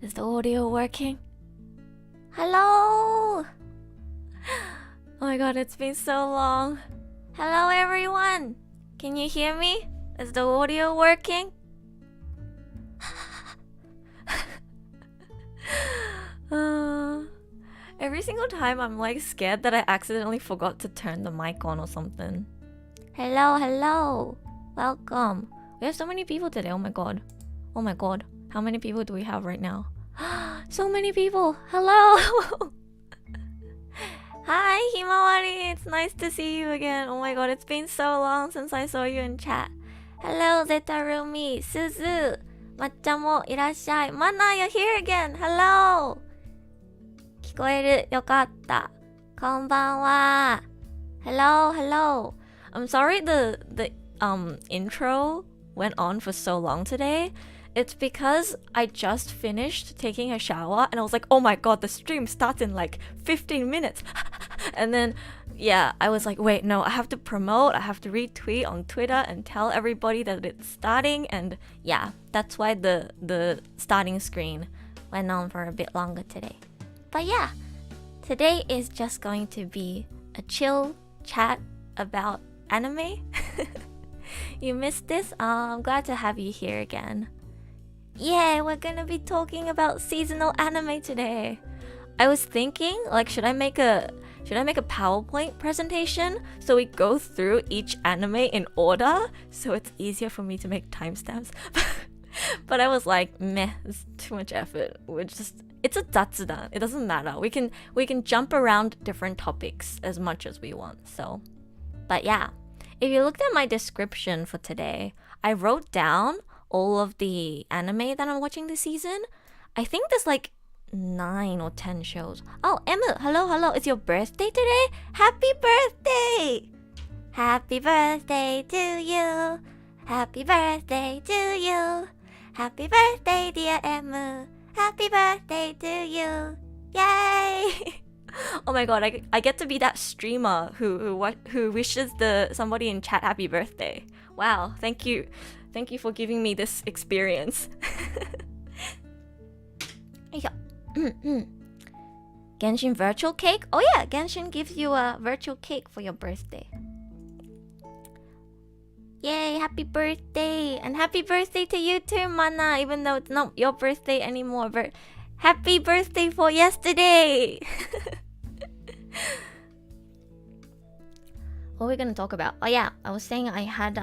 Is the audio working? Hello! Oh my god, it's been so long. Hello everyone! Can you hear me? Is the audio working? Every single time I'm like scared that I accidentally forgot to turn the mic on or something. Hello. Welcome. We have so many people today. Oh my god. How many people do we have right now? So many people. Hello. Hi, Himawari. It's nice to see you again. Oh my god, it's been so long since I saw you in chat. Hello, Zetarumi, Suzu, Matcha mo irashai. Mana, you're here again. Hello. 聞こえる。よかった。こんばんは。Hello. I'm sorry the intro went on for so long today. It's because I just finished taking a shower and I was like, oh my god, the stream starts in like 15 minutes. And then, yeah, I was like, wait, no, I have to promote, I have to retweet on Twitter and tell everybody that it's starting. And yeah, that's why the starting screen went on for a bit longer today. But yeah, today is just going to be a chill chat about anime. You missed this? I'm glad to have you here again. Yeah, we're gonna be talking about seasonal anime today. I was thinking, like, should I make a PowerPoint presentation so we go through each anime in order so it's easier for me to make timestamps? But I was like, meh, it's too much effort. It's a zatsudan. It doesn't matter. We can jump around different topics as much as we want. So, but yeah, if you looked at my description for today, I wrote down all of the anime that I'm watching this season. I think there's like 9 or 10 shows. Oh, Emma, hello. It's your birthday today? Happy birthday! Happy birthday to you. Happy birthday to you. Happy birthday, dear Emma. Happy birthday to you. Yay! Oh my god, I get to be that streamer who wishes somebody in chat happy birthday. Wow, thank you for giving me this experience. Genshin virtual cake? Oh yeah, Genshin gives you a virtual cake for your birthday. Yay, happy birthday! And happy birthday to you too, Mana, even though it's not your birthday anymore. But happy birthday for yesterday! What are we gonna talk about? Oh yeah, I was saying I had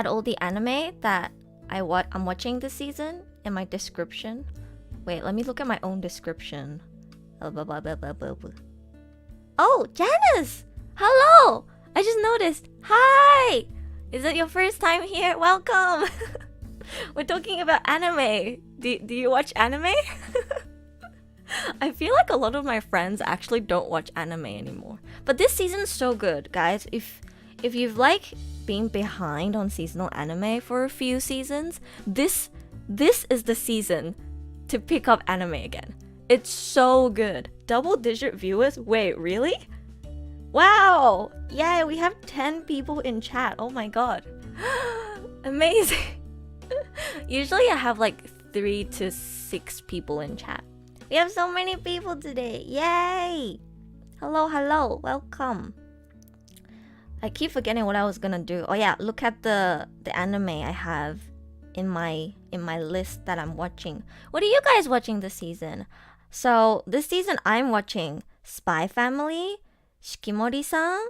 all the anime that I'm watching this season in my description. Wait, let me look at my own description. Oh, Janice! Hello! I just noticed. Hi! Is it your first time here? Welcome! We're talking about anime. Do you watch anime? I feel like a lot of my friends actually don't watch anime anymore. But this season's so good, guys. If you've like been behind on seasonal anime for a few seasons, this is the season to pick up anime again. It's so good. Double-digit viewers? Wait, really? Wow! Yeah, we have 10 people in chat. Oh my god. Amazing. Usually I have like 3 to 6 people in chat. We have so many people today. Yay! Hello. Welcome. I keep forgetting what I was gonna do. Oh yeah, look at the anime I have in my list that I'm watching. What are you guys watching this season? So this season I'm watching SPYxFAMILY, Shikimori-san,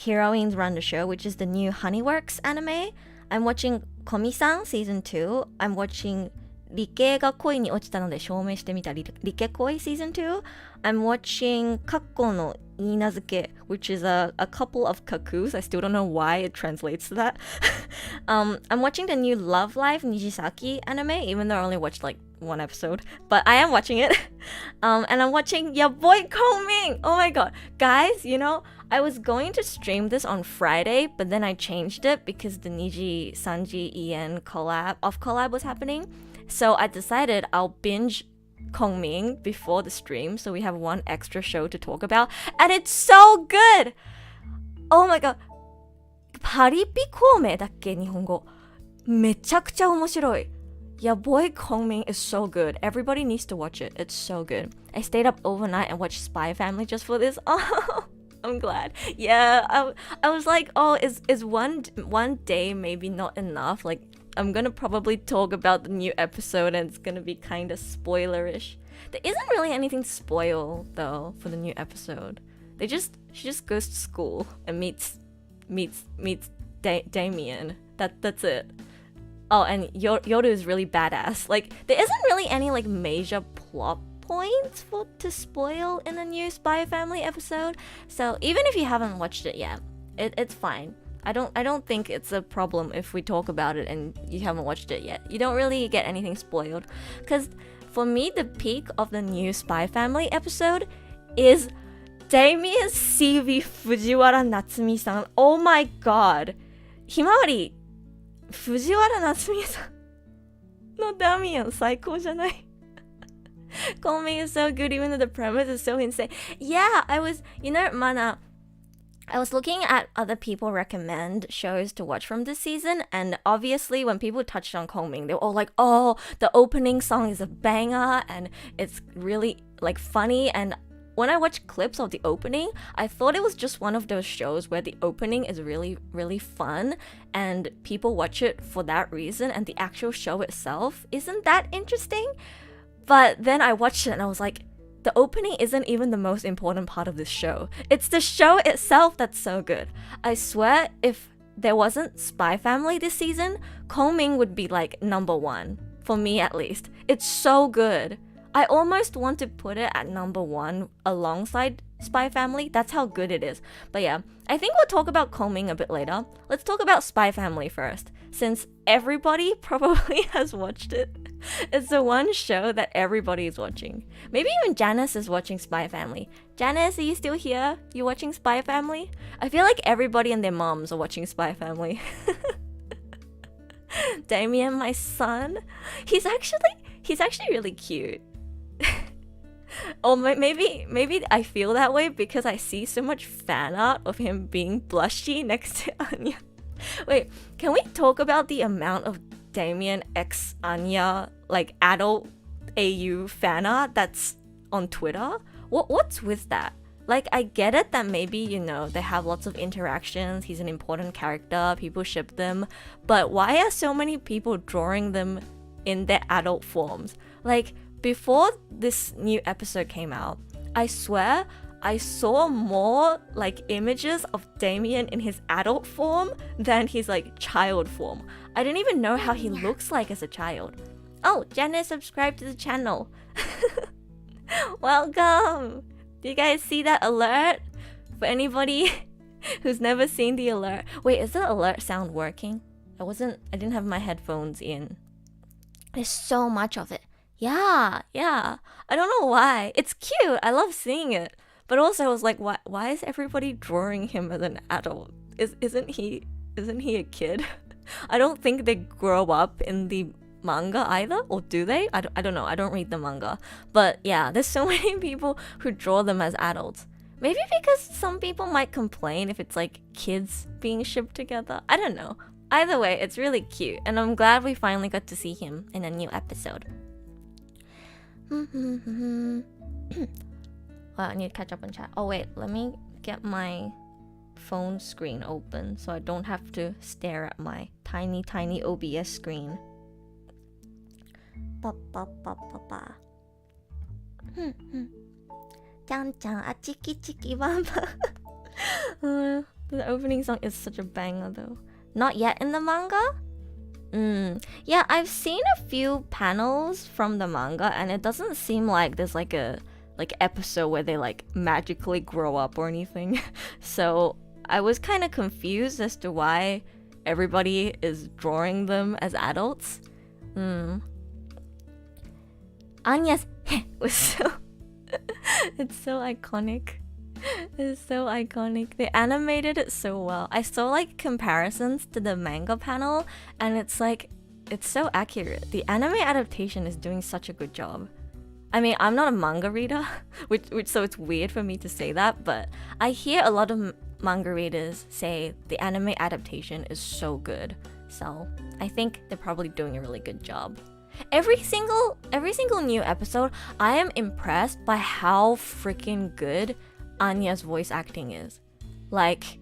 Heroines Run The Show, which is the new Honeyworks anime. I'm watching Komi-San season 2. I'm watching 理系が恋に落ちたので証明してみたリケ恋 season 2. I'm watching カッコウの許嫁 which is a couple of cuckoos. I still don't know why it translates to that. I'm watching the new Love Live Nijigasaki anime, even though I only watched like 1 episode, but I am watching it. And I'm watching Boy Kongming. Oh my god, guys, you know, I was going to stream this on Friday, but then I changed it because the Niji Sanji EN collab was happening. So I decided I'll binge Kongming before the stream, so we have 1 extra show to talk about, and it's so good. Oh my god, パリピ孔明だっけ日本語。めちゃくちゃ面白い。Yeah, Boy Kongming is so good. Everybody needs to watch it. It's so good. I stayed up overnight and watched Spy Family just for this. Oh, I'm glad. Yeah, I was like, oh, is one day maybe not enough? Like, I'm gonna probably talk about the new episode and it's gonna be kind of spoilerish. There isn't really anything to spoil though for the new episode. She just goes to school and meets Damien. That's it. Oh, and Yoru is really badass. Like, there isn't really any like major plot points to spoil in the new Spy Family episode. So even if you haven't watched it yet, it's fine. I don't think it's a problem if we talk about it and you haven't watched it yet. You don't really get anything spoiled. Because for me, the peak of the new Spy Family episode is Damien's CV Fujiwara Natsumi-san. Oh my god. Himawari, Fujiwara Natsumi-san no Damien 最高じゃない? Komi is so good even though the premise is so insane. Yeah, Mana, I was looking at other people recommend shows to watch from this season, and obviously when people touched on Kongming, they were all like, oh, the opening song is a banger and it's really like funny. And when I watched clips of the opening, I thought it was just one of those shows where the opening is really, really fun and people watch it for that reason, and the actual show itself isn't that interesting. But then I watched it and I was like, the opening isn't even the most important part of this show. It's the show itself that's so good. I swear, if there wasn't Spy Family this season, Kongming would be like number one, for me at least. It's so good. I almost want to put it at number one alongside Spy Family. That's how good it is. But yeah, I think we'll talk about Kongming a bit later. Let's talk about Spy Family first, since everybody probably has watched it. It's the one show that everybody is watching. Maybe even Janice is watching Spy Family. Janice, are you still here? You watching Spy Family? I feel like everybody and their moms are watching Spy Family. Damien, my son, he's actually really cute. Or maybe I feel that way because I see so much fan art of him being blushy next to Anya. Wait, can we talk about the amount of Damien x Anya like adult AU fan art that's on Twitter? What's with that? Like, I get it that maybe, they have lots of interactions, he's an important character, people ship them, but why are so many people drawing them in their adult forms? Like, before this new episode came out, I swear I saw more like images of Damien in his adult form than his like child form. I didn't even know how he looks like as a child. Oh, Janice subscribed to the channel. Welcome. Do you guys see that alert? For anybody who's never seen the alert. Wait, is the alert sound working? I didn't have my headphones in. There's so much of it. Yeah. I don't know why. It's cute. I love seeing it. But also I was like, why is everybody drawing him as an adult? Isn't he a kid? I don't think they grow up in the manga either, or do they? I don't know. I don't read the manga. But yeah, there's so many people who draw them as adults. Maybe because some people might complain if it's like kids being shipped together. I don't know. Either way, it's really cute, and I'm glad we finally got to see him in a new episode. Well, I need to catch up on chat. Oh wait, let me get my phone screen open so I don't have to stare at my tiny OBS screen. The opening song is such a banger though. Not yet in the manga? Yeah, I've seen a few panels from the manga and it doesn't seem like there's like a episode where they like magically grow up or anything. So I was kind of confused as to why everybody is drawing them as adults. Anya's was so it's so iconic. It's so iconic. They animated it so well. I saw like comparisons to the manga panel and it's like, it's so accurate. The anime adaptation is doing such a good job. I mean, I'm not a manga reader, which so it's weird for me to say that, but I hear a lot of manga readers say the anime adaptation is so good. So I think they're probably doing a really good job. every single new episode, I am impressed by how freaking good Anya's voice acting is. Like,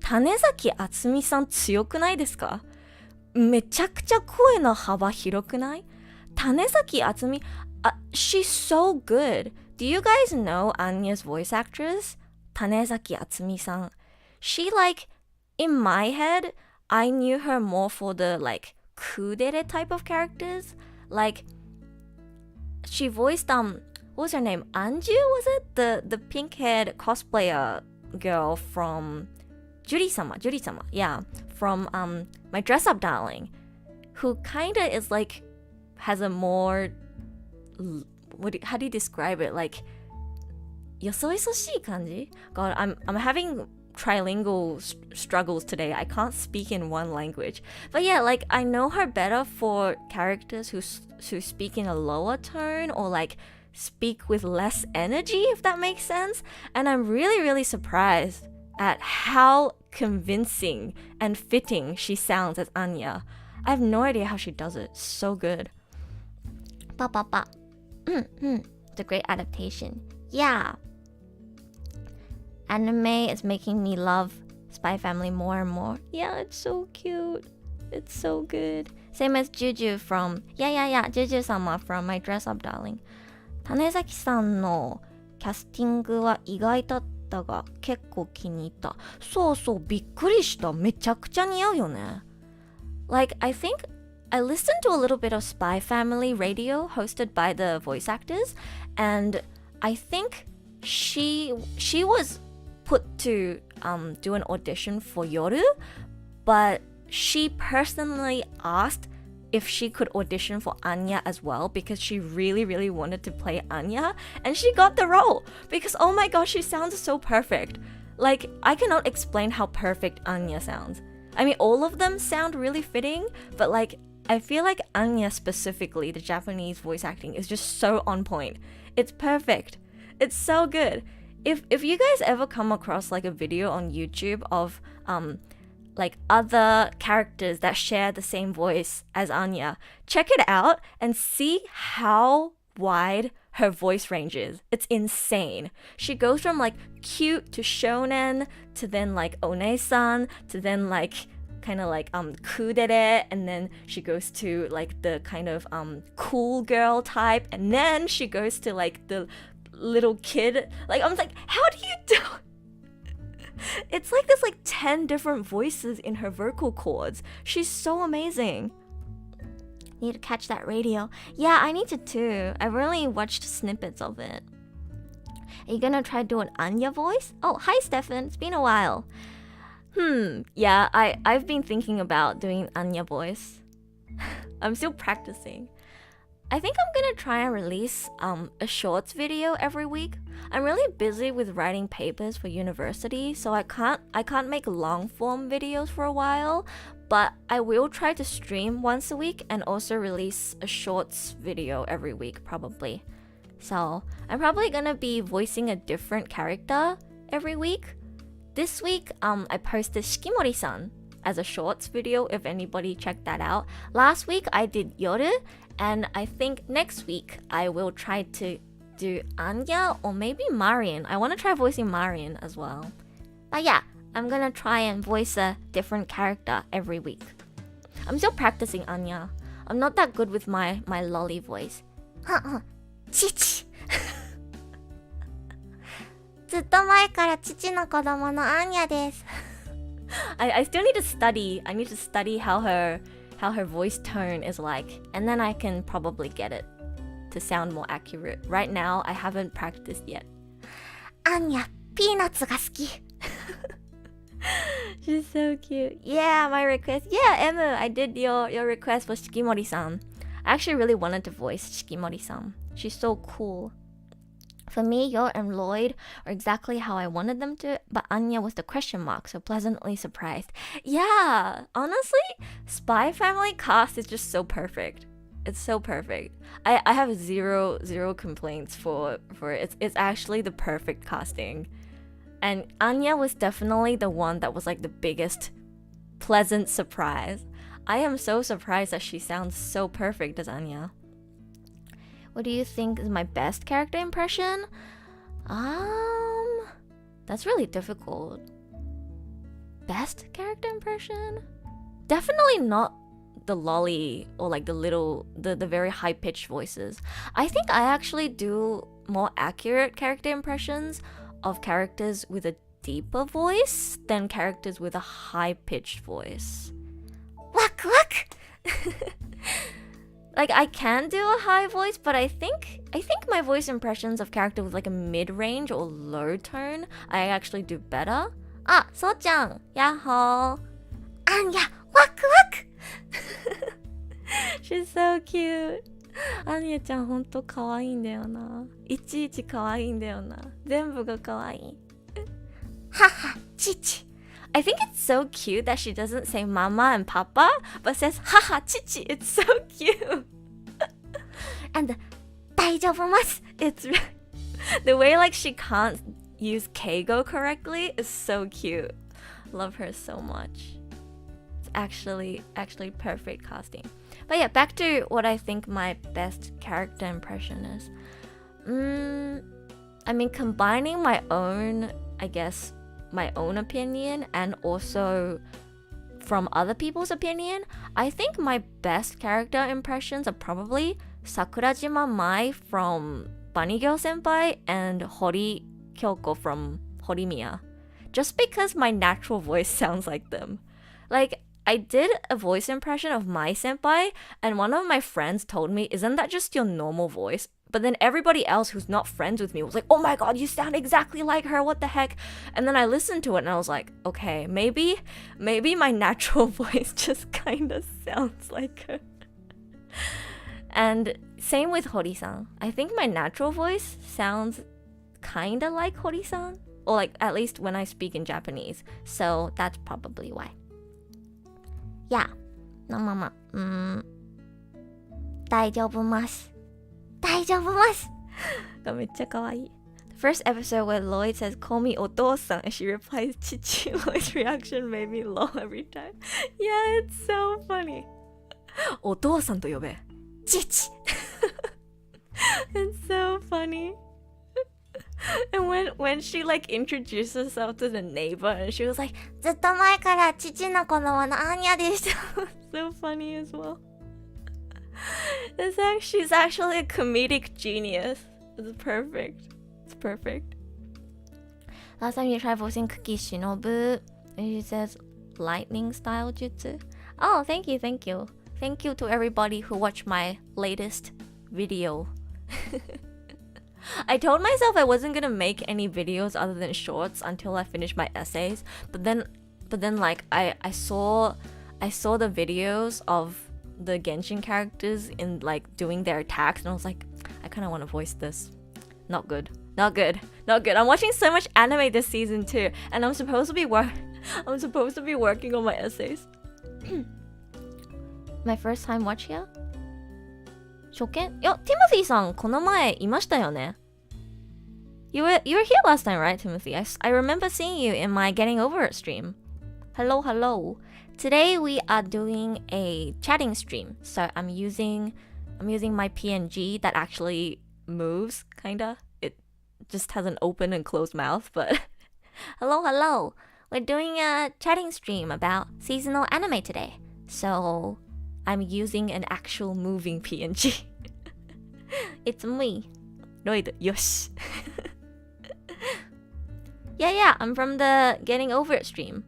種崎敦美さん強くないですか？めちゃくちゃ声の幅広くない？種崎敦美、she's so good. Do you guys know Anya's voice actress? 種崎敦美さん. She like, in my head, I knew her more for the like kudere type of characters. Like, she voiced what was her name? Anju, was it? The pink-haired cosplayer girl from Juri-sama, yeah, from My Dress-Up Darling, who kinda is like, has a more, how do you describe it? Like, yosoisoshii kanji? God, I'm having trilingual struggles today. I can't speak in one language. But yeah, like, I know her better for characters who speak in a lower tone or like speak with less energy, if that makes sense. And I'm really, really surprised at how convincing and fitting she sounds as Anya. I have no idea how she does it. So good. It's a great adaptation. Yeah. Anime is making me love Spy Family more and more. Yeah, it's so cute. It's so good. Same as Juju from, Juju-sama from My Dress-Up Darling. 種崎さんのキャスティングは意外だったが結構気に入った。そうそう、びっくりした。めちゃくちゃ似合うよね。Like, I think I listened to a little bit of Spy Family radio hosted by the voice actors, and I think she was put to do an audition for Yoru, but she personally asked if she could audition for Anya as well because she really, really wanted to play Anya, and she got the role because, oh my gosh, she sounds so perfect. Like, I cannot explain how perfect Anya sounds. I mean, all of them sound really fitting, but like, I feel like Anya specifically, the Japanese voice acting, is just so on point. It's perfect. It's so good. If you guys ever come across like a video on YouTube of like other characters that share the same voice as Anya, check it out and see how wide her voice range is. It's insane. She goes from like cute to shonen to then like one-san to then like kind of like kudere, and then she goes to like the kind of cool girl type, and then she goes to like the little kid. Like, I'm like, how do you do it's like there's like 10 different voices in her vocal cords. She's so amazing. Need to catch that radio. Yeah, I need to too. I've really watched snippets of it. Are you gonna try doing Anya voice? Oh, hi Stefan, it's been a while. Yeah, I've been thinking about doing Anya voice. I'm still practicing. I think I'm gonna try and release a shorts video every week. I'm really busy with writing papers for university, so I can't make long form videos for a while, but I will try to stream once a week and also release a shorts video every week probably. So I'm probably gonna be voicing a different character every week. This week I posted Shikimori-san as a shorts video if anybody checked that out. Last week I did Yoru, and I think next week I will try to do Anya or maybe Marion. I want to try voicing Marion as well. But yeah, I'm gonna try and voice a different character every week. I'm still practicing Anya. I'm not that good with my lolly voice. Chichi. ずっと前から父の子供のアンニャです。I still need to study. I need to study how her voice tone is like, and then I can probably get it to sound more accurate. Right now, I haven't practiced yet. Anya, peanuts が好き. She's so cute. Yeah, my request. Yeah, Emma, I did your request for Shikimori-san. I actually really wanted to voice Shikimori-san. She's so cool. For me, Yo and Lloyd are exactly how I wanted them to, but Anya was the question mark, so pleasantly surprised. Yeah, honestly, Spy Family cast is just so perfect. It's so perfect. I have zero complaints for it. It's actually the perfect casting. And Anya was definitely the one that was like the biggest pleasant surprise. I am so surprised that she sounds so perfect as Anya. What do you think is my best character impression? That's really difficult. Best character impression? Definitely not the lolly or like the very high-pitched voices. I think I actually do more accurate character impressions of characters with a deeper voice than characters with a high-pitched voice. Wak wak! Like I can do a high voice, but I think my voice impressions of character with like a mid-range or low tone, I actually do better. Ah, So-chan, Yahoo! Anya, wak wak! She's so cute. アニヤちゃんほんと可愛いんだよな。いちいち可愛いんだよな。全部が可愛い。Haha, chichi. I think it's so cute that she doesn't say mama and papa, but says haha, chichi. It's so cute. And the 大丈夫ます. It's the way like she can't use keigo correctly is so cute. Love her so much. It's actually perfect casting. But yeah, back to what I think my best character impression is. I mean, combining my own opinion and also from other people's opinion, I think my best character impressions are probably Sakurajima Mai from Bunny Girl Senpai and Hori Kyoko from Horimiya. Just because my natural voice sounds like them. Like, I did a voice impression of my senpai, and one of my friends told me, isn't that just your normal voice? But then everybody else who's not friends with me was like, oh my god, you sound exactly like her, what the heck? And then I listened to it and I was like, okay, maybe my natural voice just kind of sounds like her. And same with Hori-san. I think my natural voice sounds kind of like Hori-san, or like at least when I speak in Japanese. So that's probably why. Yeah. No, mama. 大丈夫ます。大丈夫ます。がめっちゃ可愛い。The first episode where Lloyd says, call me お父さん, and she replies, Chichi. Lloyd's reaction made me lol every time. Yeah, it's so funny. お父さんと呼べ。Chichi. It's so funny. And when she like introduced herself to the neighbor and she was like, ずっと前から父の子供のアーニャでした。So funny as well. She's actually a comedic genius. It's perfect. It's perfect. Last time you tried voicing Cookie Shinobu, and she says lightning style jutsu. Oh, thank you. Thank you to everybody who watched my latest video. I told myself I wasn't gonna make any videos other than shorts until I finished my essays. But then like I saw the videos of the Genshin characters in like doing their attacks, and I was like, I kind of want to voice this. Not good. I'm watching so much anime this season too, and I'm supposed to be working on my essays. My first time watch here? 初見? Yo, Timothy さんこの前いましたよね? You were here last time, right, Timothy? I remember seeing you in my Getting Over It stream. Hello. Today we are doing a chatting stream. So I'm using my PNG that actually moves, kinda. It just has an open and closed mouth, but hello. We're doing a chatting stream about seasonal anime today. So I'm using an actual moving PNG. It's me. Lloyd, yosh. Yeah, I'm from the Getting Over It stream.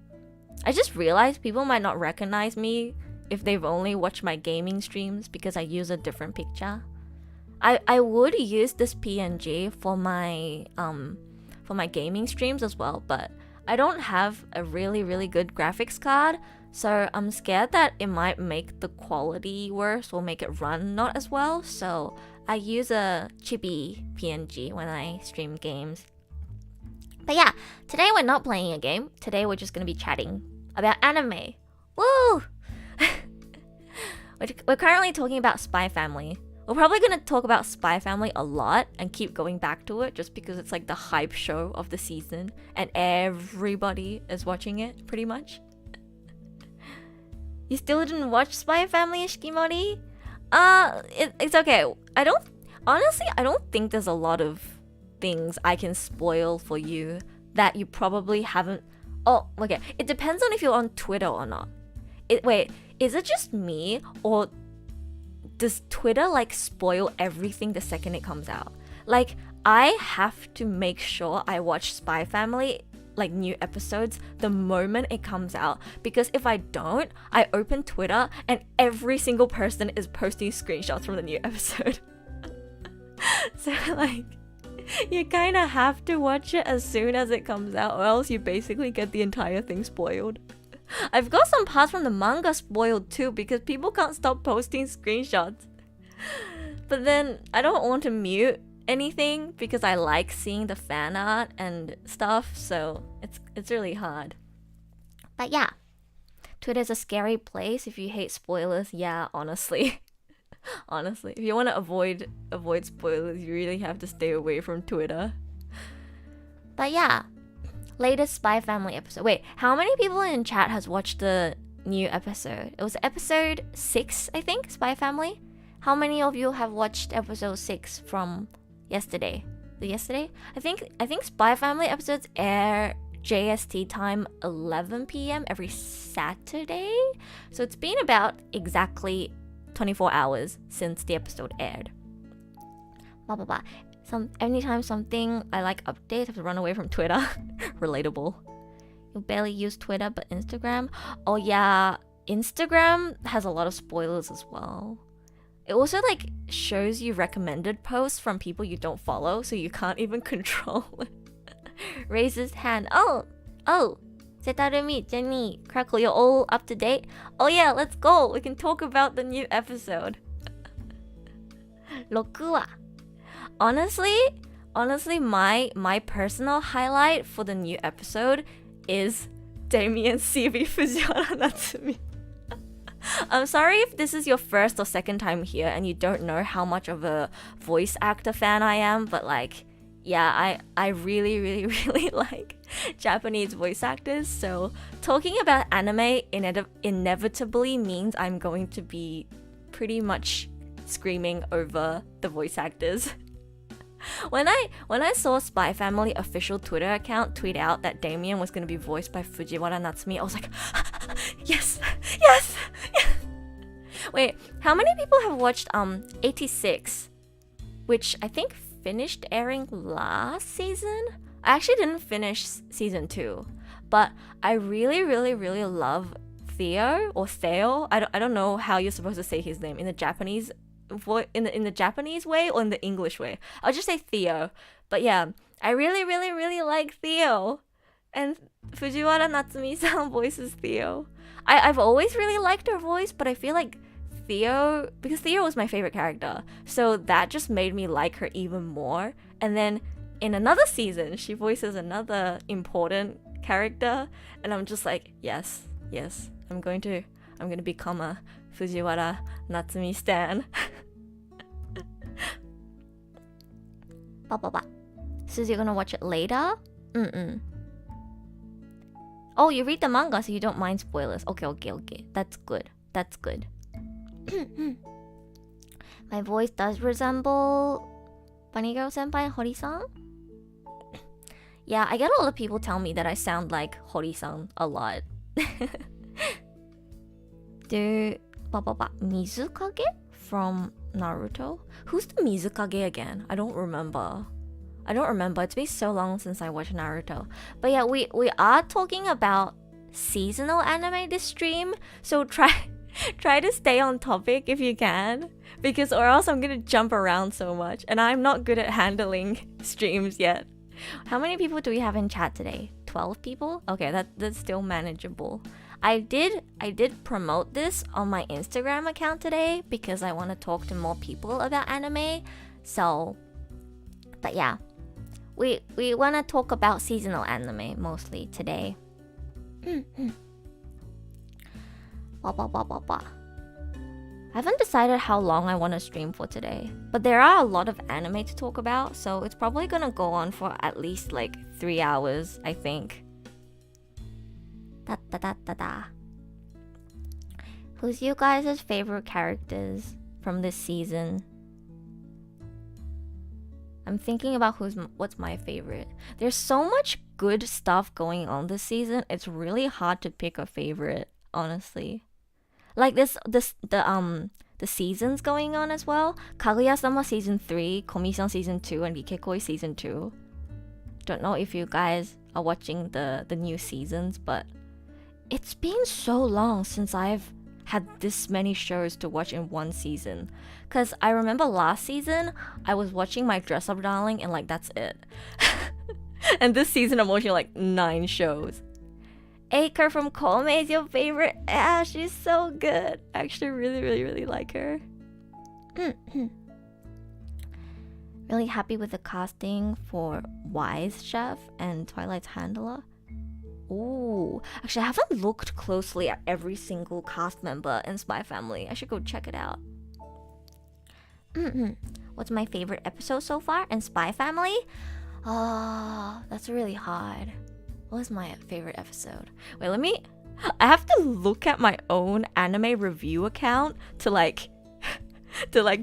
I just realized people might not recognize me if they've only watched my gaming streams because I use a different picture. I would use this PNG for my gaming streams as well, but I don't have a really good graphics card, so I'm scared that it might make the quality worse or make it run not as well, so I use a chibi PNG when I stream games. But yeah, today we're not playing a game. Today we're just going to be chatting about anime. Woo! We're currently talking about SPYxFAMILY. We're probably going to talk about SPYxFAMILY a lot and keep going back to it just because it's like the hype show of the season and everybody is watching it pretty much. You still didn't watch Spy Family and Shikimori? It's okay. I don't think there's a lot of things I can spoil for you that you probably haven't. Oh, okay. It depends on if you're on Twitter or not. Wait, is it just me, or does Twitter like spoil everything the second it comes out? Like, I have to make sure I watch Spy Family, like new episodes, the moment it comes out, because if I don't, I open Twitter and every single person is posting screenshots from the new episode. So like, you kind of have to watch it as soon as it comes out, or else you basically get the entire thing spoiled. I've got some parts from the manga spoiled too, because people can't stop posting screenshots. But then I don't want to mute anything because I like seeing the fan art and stuff, so it's really hard. But yeah, Twitter's a scary place if you hate spoilers. Yeah, honestly. Honestly, if you want to avoid spoilers, you really have to stay away from Twitter. But yeah, latest Spy Family episode. Wait, how many people in chat has watched the new episode? It was episode 6, I think, Spy Family. How many of you have watched episode 6 from yesterday? Yesterday? I think Spy Family episodes air JST time 11 p.m. every Saturday. So it's been about exactly 24 hours since the episode aired. Blah blah blah. Anytime something I like updates, I have to run away from Twitter. Relatable. You barely use Twitter, but Instagram? Oh yeah, Instagram has a lot of spoilers as well. It also like shows you recommended posts from people you don't follow, so you can't even control it. Raises hand. Oh, Setarumi, Jenny, Crackle, you're all up to date? Oh yeah, let's go. We can talk about the new episode. 6話. Honestly, my personal highlight for the new episode is Damien CV Fujiwara Natsumi. I'm sorry if this is your first or second time here and you don't know how much of a voice actor fan I am, but like, yeah, I really, really, really like Japanese voice actors, so talking about anime inevitably means I'm going to be pretty much screaming over the voice actors. When I saw Spy Family official Twitter account tweet out that Damien was going to be voiced by Fujiwara Natsumi, I was like, yes. Wait, how many people have watched 86, which I think finished airing last season? I actually didn't finish season 2, but I really, really, really love Theo or Theo. I don't know how you're supposed to say his name in the Japanese in the Japanese way or in the English way. I'll just say Theo. But yeah, I really, really, really like Theo. And Fujiwara Natsumi-san voices Theo. I've always really liked her voice, but I feel like because Theo was my favorite character, so that just made me like her even more. And then in another season, she voices another important character, and I'm just like, yes, I'm going to become a Fujiwara Natsumi stan. So you're gonna watch it later? Oh, you read the manga, so you don't mind spoilers. Okay. That's good. My voice does resemble Bunny Girl Senpai and Hori-san. Yeah, I get a lot of people tell me that I sound like Hori-san a lot. Mizukage from Naruto? Who's the Mizukage again? I don't remember. It's been so long since I watched Naruto. But yeah, we are talking about seasonal anime this stream, so try to stay on topic if you can, because or else I'm gonna jump around so much, and I'm not good at handling streams yet. How many people do we have in chat today? 12 people? Okay, that's still manageable. I did promote this on my Instagram account today because I want to talk to more people about anime. So, but yeah, we want to talk about seasonal anime mostly today. I haven't decided how long I want to stream for today, but there are a lot of anime to talk about, so it's probably gonna go on for at least like 3 hours, I think. Who's you guys' favorite characters from this season? I'm thinking about what's my favorite. There's so much good stuff going on this season. It's really hard to pick a favorite, honestly. Like the seasons going on as well. Kaguya-Sama season 3, Komi-San season 2, and Rikekoi season 2. Don't know if you guys are watching the new seasons, but it's been so long since I've had this many shows to watch in one season. Cause I remember last season I was watching My Dress Up Darling and like that's it. And this season I'm watching like 9 shows. Aker from Komi is your favorite? Yeah, she's so good. I actually really like her. Really happy with the casting for Wise Chef and Twilight's handler. Ooh, actually I haven't looked closely at every single cast member in SPYxFAMILY. I should go check it out. What's my favorite episode so far in SPYxFAMILY? Oh, that's really hard. What was my favorite episode? Wait, I have to look at my own anime review account to like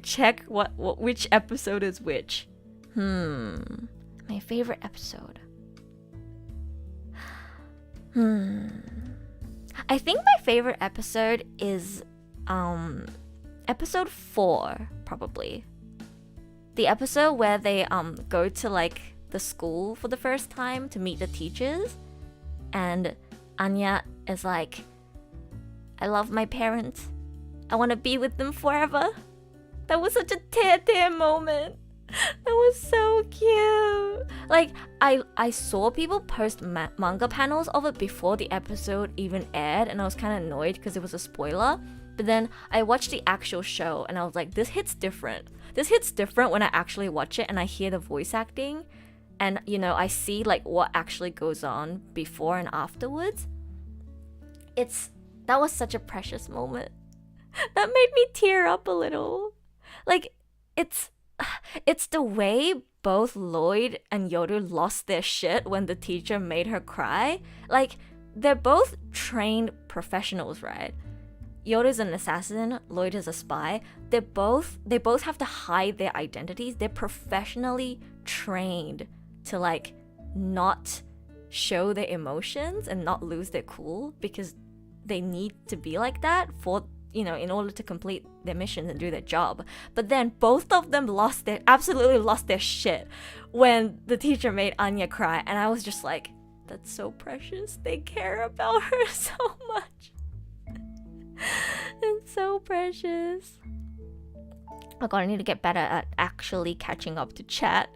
check which episode is which. My favorite episode. I think my favorite episode is episode 4, probably. The episode where they go to like the school for the first time to meet the teachers, and Anya is like, I love my parents. I want to be with them forever. That was such a tear moment. That was so cute. Like, I saw people post manga panels of it before the episode even aired, and I was kind of annoyed because it was a spoiler. But then I watched the actual show and I was like, this hits different. This hits different when I actually watch it and I hear the voice acting, and you know, I see like what actually goes on before and afterwards. That was such a precious moment. That made me tear up a little. Like, it's the way both Lloyd and Yoru lost their shit when the teacher made her cry. Like, they're both trained professionals, right? Yoru's an assassin, Lloyd is a spy. They both have to hide their identities. They're professionally trained to like not show their emotions and not lose their cool, because they need to be like that for, you know, in order to complete their mission and do their job. But then both of them absolutely lost their shit when the teacher made Anya cry, and I was just like, that's so precious. They care about her so much. It's so precious. Oh god, I need to get better at actually catching up to chat.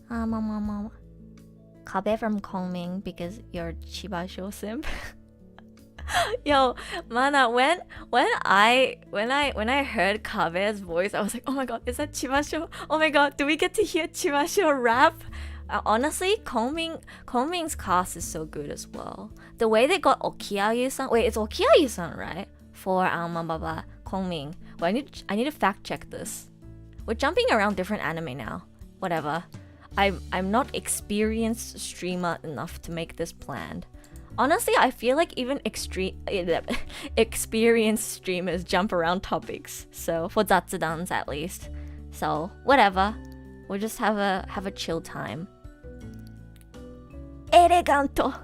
Mama. Kabe from Kongming because you're Chibasho simp. Yo, Mana, when I heard Kabe's voice, I was like, oh my god, is that Chibasho? Oh my god, do we get to hear Chibasho rap? Honestly, Kongming's cast is so good as well. The way they got Okiayu-san, wait, it's Okiayu-san, right? For Kongming. Well, I need to fact check this. We're jumping around different anime now. Whatever. I'm not experienced streamer enough to make this planned. Honestly, I feel like even experienced streamers jump around topics. So for Zatsudans at least. So whatever. We'll just have a chill time. Eleganto.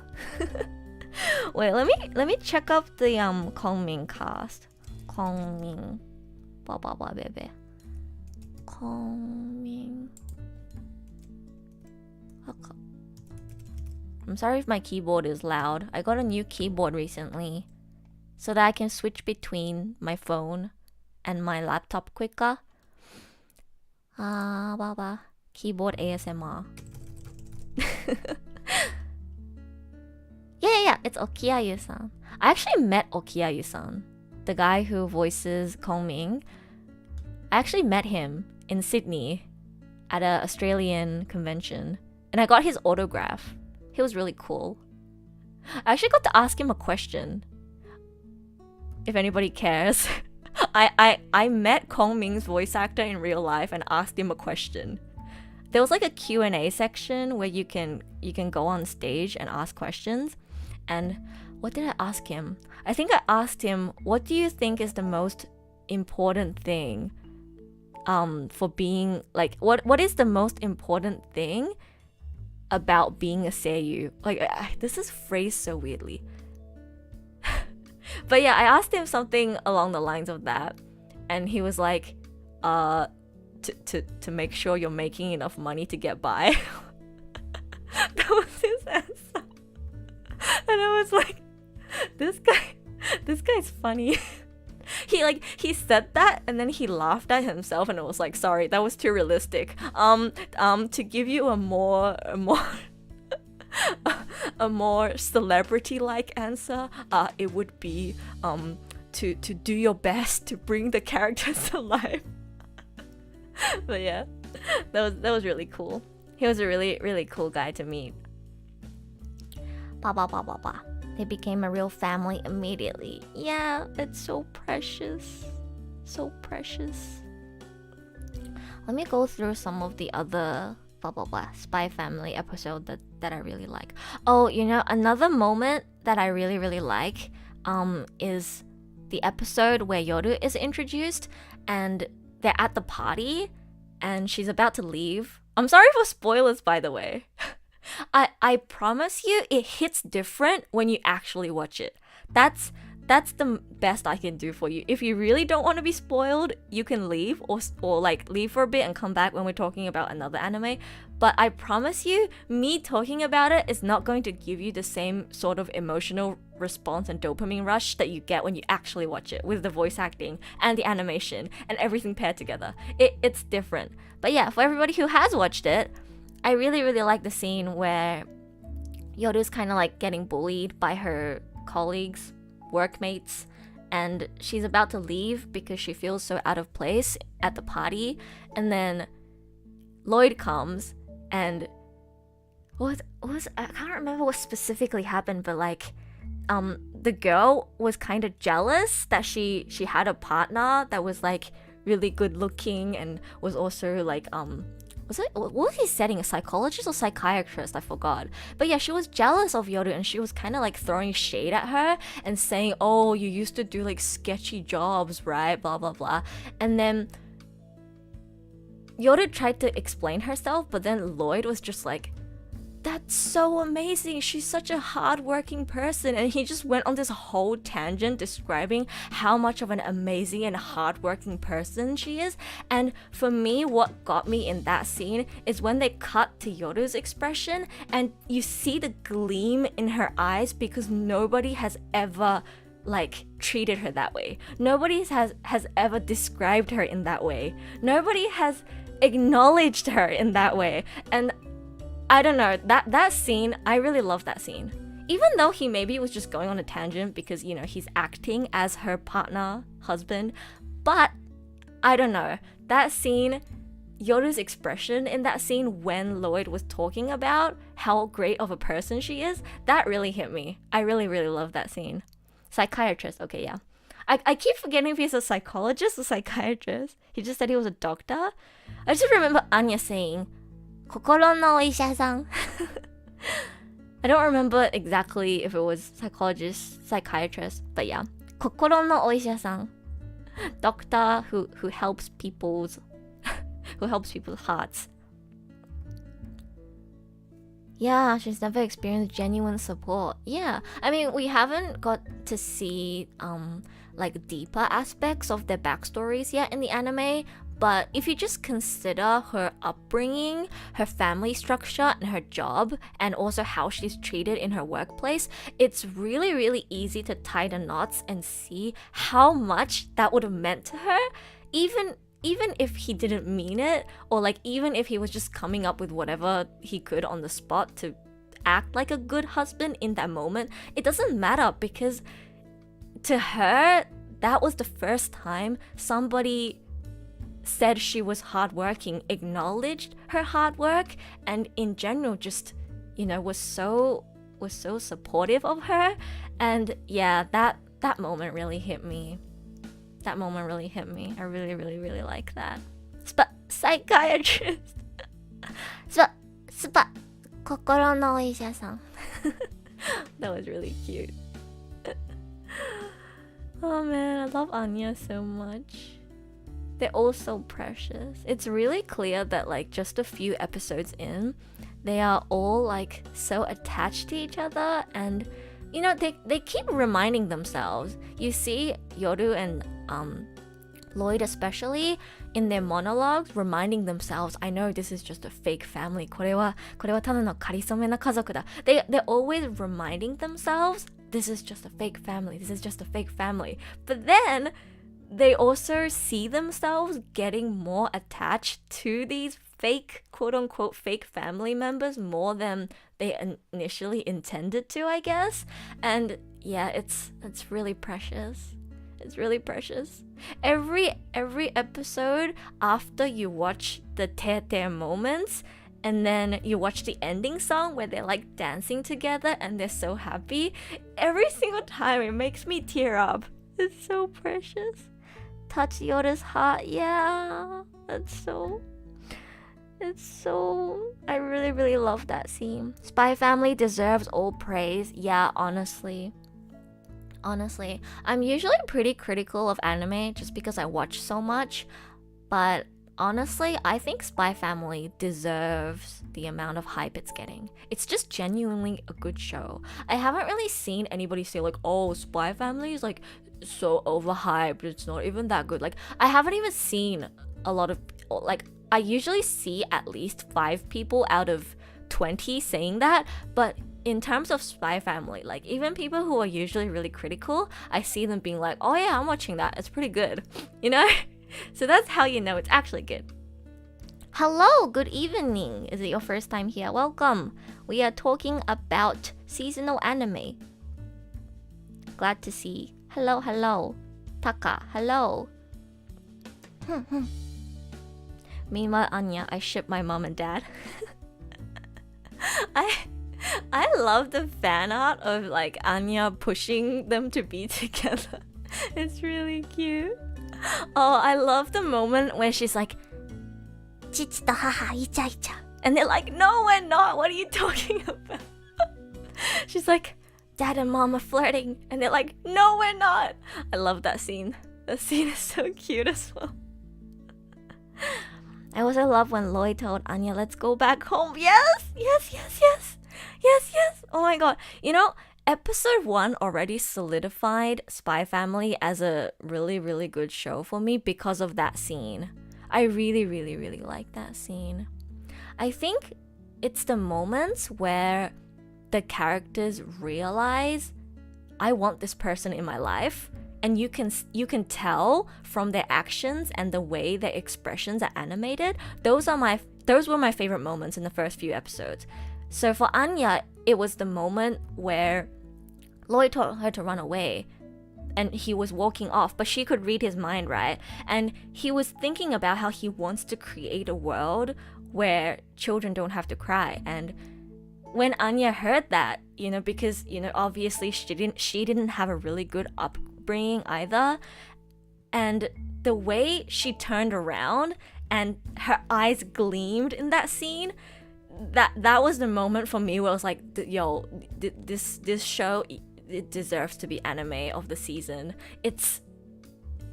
Wait, let me check up the Kongming cast. Kongming. Bebe. Kongming. I'm sorry if my keyboard is loud. I got a new keyboard recently so that I can switch between my phone and my laptop quicker. Keyboard ASMR. Yeah, it's Okiayu-san. I actually met Okiayu-san, the guy who voices Kongming. I actually met him in Sydney at an Australian convention, and I got his autograph. He was really cool. I actually got to ask him a question, if anybody cares. I met Kongming's voice actor in real life and asked him a question. there was like a Q&A section where you can go on stage and ask questions. And what did I ask him? I think I asked him, what do you think is the most important thing for being like, what is the most important thing about being a seiyuu? Like, this is phrased so weirdly. But yeah, I asked him something along the lines of that, and he was like, to make sure you're making enough money to get by. That was his answer. And I was like, this guy's funny. He said that, and then he laughed at himself, and it was like, sorry, that was too realistic. To give you a more a more celebrity-like answer, it would be to do your best to bring the characters to life. But yeah, that was really cool. He was a really, really cool guy to meet. They became a real family immediately. Yeah, it's so precious. So precious. Let me go through some of the other Spy Family episode that I really like. Oh, you know, another moment that I really, really like is the episode where Yoru is introduced and they're at the party and she's about to leave. I'm sorry for spoilers, by the way. I promise you it hits different when you actually watch it. That's the best I can do for you. If you really don't want to be spoiled, you can leave or like leave for a bit and come back when we're talking about another anime. But I promise you, me talking about it is not going to give you the same sort of emotional response and dopamine rush that you get when you actually watch it, with the voice acting and the animation and everything paired together. It's different. But yeah, for everybody who has watched it, I really, really like the scene where Yoru's kind of like getting bullied by her colleagues, workmates, and she's about to leave because she feels so out of place at the party. And then Lloyd comes and what was I can't remember what specifically happened, but like the girl was kind of jealous that she had a partner that was like really good looking and was also like what was he setting, a psychologist or psychiatrist? I forgot. But yeah, she was jealous of Yoru and she was kind of like throwing shade at her and saying, oh, you used to do like sketchy jobs, right? Blah, blah, blah. And then Yoru tried to explain herself, but then Lloyd was just like, that's so amazing. She's such a hardworking person. And he just went on this whole tangent describing how much of an amazing and hardworking person she is. And for me, what got me in that scene is when they cut to Yoru's expression and you see the gleam in her eyes because nobody has ever like treated her that way. Nobody has ever described her in that way. Nobody has acknowledged her in that way. And I don't know, that scene, I really love that scene. Even though he maybe was just going on a tangent because, you know, he's acting as her partner, husband. But, I don't know, that scene, Yoru's expression in that scene when Lloyd was talking about how great of a person she is, that really hit me. I really, really love that scene. Psychiatrist, okay, yeah. I keep forgetting if he's a psychologist or psychiatrist. He just said he was a doctor. I just remember Anya saying, 心のお医者さん I don't remember exactly if it was psychologist, psychiatrist, but yeah. 心のお医者さん Doctor who helps people's hearts. Yeah, she's never experienced genuine support. Yeah, I mean, we haven't got to see like deeper aspects of their backstories yet in the anime. But if you just consider her upbringing, her family structure, and her job, and also how she's treated in her workplace, it's really, really easy to tie the knots and see how much that would have meant to her, even if he didn't mean it, or like even if he was just coming up with whatever he could on the spot to act like a good husband in that moment. It doesn't matter because to her, that was the first time somebody said she was hardworking, acknowledged her hard work, and in general just, you know, was so supportive of her. And yeah, that moment really hit me. That moment really hit me. I really, really, really like that. Psychiatrist. スパ心のお医者さんThat was really cute Oh man, I love Anya so much. They're all so precious. It's really clear that like just a few episodes in, they are all like so attached to each other and you know, they keep reminding themselves. You see Yoru and Lloyd especially in their monologues reminding themselves, I know this is just a fake family. これはただのかりそめな家族だ. They're always reminding themselves, this is just a fake family. This is just a fake family. But then they also see themselves getting more attached to these fake, quote-unquote, fake family members more than they initially intended to, I guess. And yeah, it's really precious. It's really precious. Every episode after you watch the te moments and then you watch the ending song where they're like dancing together and they're so happy, every single time it makes me tear up. It's so precious. Touch Yoda's heart. Yeah, it's so I really love that scene. Spy Family deserves all praise. Yeah, honestly, I'm usually pretty critical of anime just because I watch so much, but honestly, I think Spy Family deserves the amount of hype it's getting. It's just genuinely a good show. I haven't really seen anybody say like, oh, Spy Family is like so overhyped, it's not even that good. Like, I haven't even seen a lot of, like, I usually see at least 5 people out of 20 saying that, but in terms of Spy Family, like, even people who are usually really critical, I see them being like, oh yeah, I'm watching that, it's pretty good, you know? So that's how you know it's actually good. Hello, good evening. Is it your first time here? Welcome. We are talking about seasonal anime. Glad to see. Hello. Taka, hello. Meanwhile, Anya, I ship my mom and dad. I love the fan art of like Anya pushing them to be together. It's really cute. Oh, I love the moment where she's like, 父と母イチャイチャ. And they're like, no, we're not. What are you talking about? She's like, Dad and Mom are flirting. And they're like, no, we're not. I love that scene. That scene is so cute as well. I also love when Lloyd told Anya, let's go back home. Yes. Oh my god. You know, episode 1 already solidified Spy Family as a really good show for me because of that scene. I really like that scene. I think it's the moments where the characters realize, I want this person in my life, and you can tell from their actions and the way their expressions are animated. Those were my favorite moments in the first few episodes. So for Anya, it was the moment where Lloyd told her to run away and he was walking off, but she could read his mind, right? And he was thinking about how he wants to create a world where children don't have to cry. And when Anya heard that, you know, because, you know, obviously she didn't have a really good upbringing either, and the way she turned around and her eyes gleamed in that scene, that was the moment for me where I was like, yo, this show, it deserves to be anime of the season. It's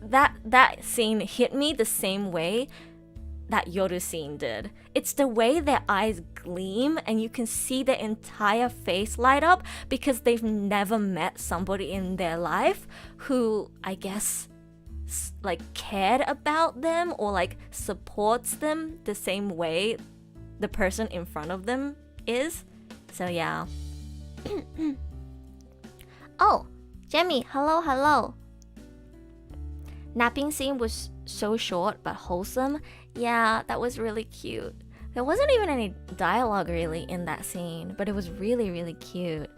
that scene hit me the same way that Yoru scene did. It's the way their eyes gleam and you can see their entire face light up because they've never met somebody in their life who, I guess, like cared about them or like supports them the same way the person in front of them is. So yeah. Oh, Jamie, hello. Napping scene was so short but wholesome. Yeah, that was really cute. There wasn't even any dialogue really in that scene, but it was really cute.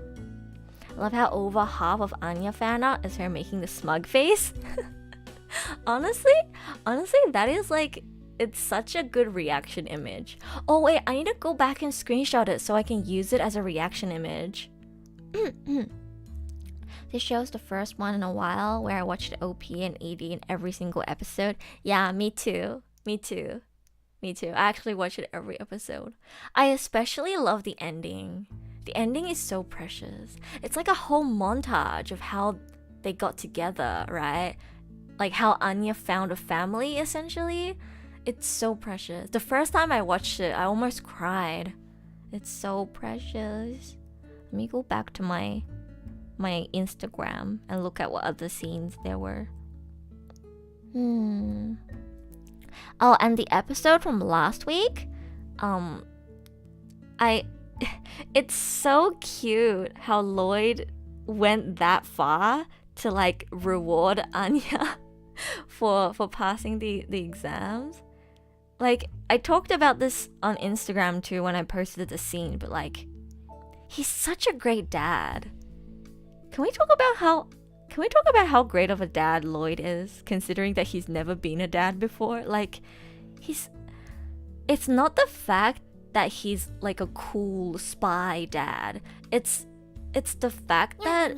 I love how over half of Anya fan art is her making the smug face. honestly, that is like, it's such a good reaction image. Oh wait, I need to go back and screenshot it so I can use it as a reaction image. This show's the first one in a while where I watched OP and ED in every single episode. Yeah, me too. Me too. I actually watch it every episode. I especially love the ending. The ending is so precious. It's like a whole montage of how they got together, right? Like how Anya found a family, essentially. It's so precious. The first time I watched it, I almost cried. It's so precious. Let me go back to my Instagram and look at what other scenes there were. Oh, and the episode from last week, it's so cute how Lloyd went that far to like reward Anya for passing the exams. Like, I talked about this on Instagram too when I posted the scene, but like, he's such a great dad. Can we talk about how great of a dad Lloyd is, considering that he's never been a dad before? Like, it's not the fact that he's like a cool spy dad. It's the fact that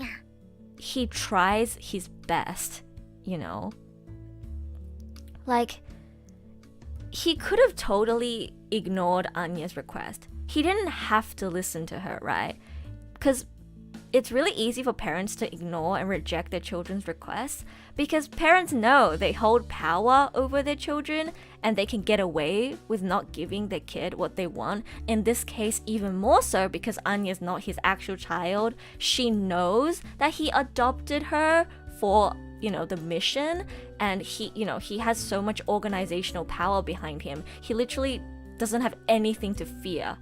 he tries his best, you know? Like, he could have totally ignored Anya's request. He didn't have to listen to her, right? Because it's really easy for parents to ignore and reject their children's requests because parents know they hold power over their children and they can get away with not giving their kid what they want. In this case, even more so because Anya's not his actual child. She knows that he adopted her for, you know, the mission, and he has so much organizational power behind him. He literally doesn't have anything to fear.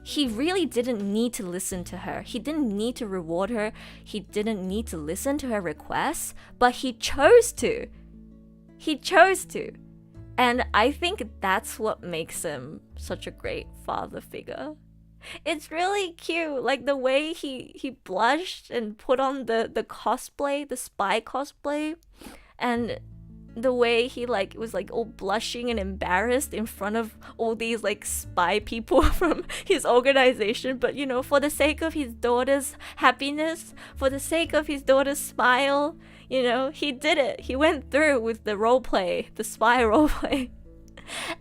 He really didn't need to listen to her. He didn't need to reward her. He didn't need to listen to her requests, but he chose to. He chose to. And I think that's what makes him such a great father figure. It's really cute, like the way he blushed and put on the cosplay, the spy cosplay, and the way he like was like all blushing and embarrassed in front of all these like spy people from his organization, but you know, for the sake of his daughter's happiness, for the sake of his daughter's smile, you know, he did it. He went through with the role play, the spy role play.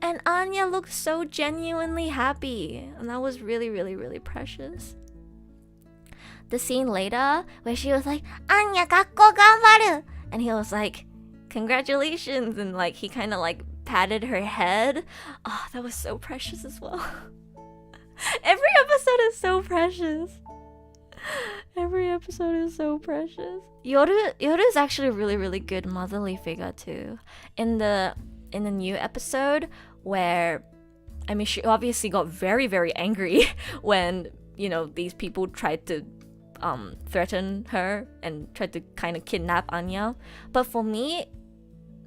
And Anya looked so genuinely happy, and that was really, really, really precious. The scene later where she was like, "Anya, 学校頑張る!" and he was like, "Congratulations," and like he kind of like patted her head. Oh, that was so precious as well. Every episode is so precious. Every episode is so precious. Yoru is actually a really, really good motherly figure too. In the new episode where, I mean, she obviously got very, very angry when, you know, these people tried to threaten her and tried to kind of kidnap Anya. But for me,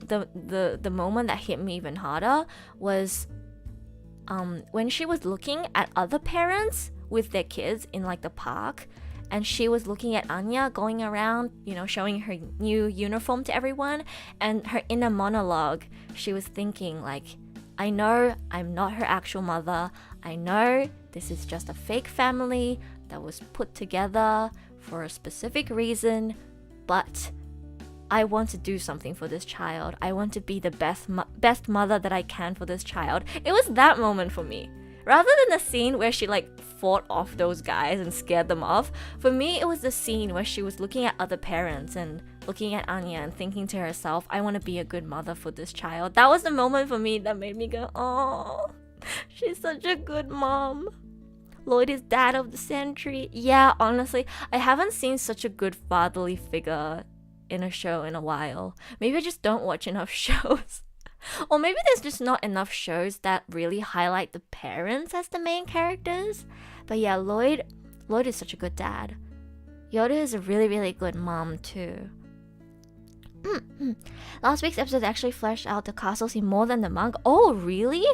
the moment that hit me even harder was when she was looking at other parents with their kids in like the park, and she was looking at Anya going around, you know, showing her new uniform to everyone, and her inner monologue, she was thinking like, I know I'm not her actual mother. I know this is just a fake family that was put together for a specific reason, but I want to do something for this child. I want to be the best mother that I can for this child. It was that moment for me. Rather than the scene where she like fought off those guys and scared them off, for me it was the scene where she was looking at other parents and looking at Anya and thinking to herself, I want to be a good mother for this child. That was the moment for me that made me go, oh, she's such a good mom. Lloyd is dad of the century. Yeah, honestly, I haven't seen such a good fatherly figure in a show in a while. Maybe I just don't watch enough shows. Or maybe there's just not enough shows that really highlight the parents as the main characters. But yeah, Lloyd is such a good dad. Yoda is a really, really good mom too. Last week's episode actually fleshed out the castle scene more than the manga. Oh, really?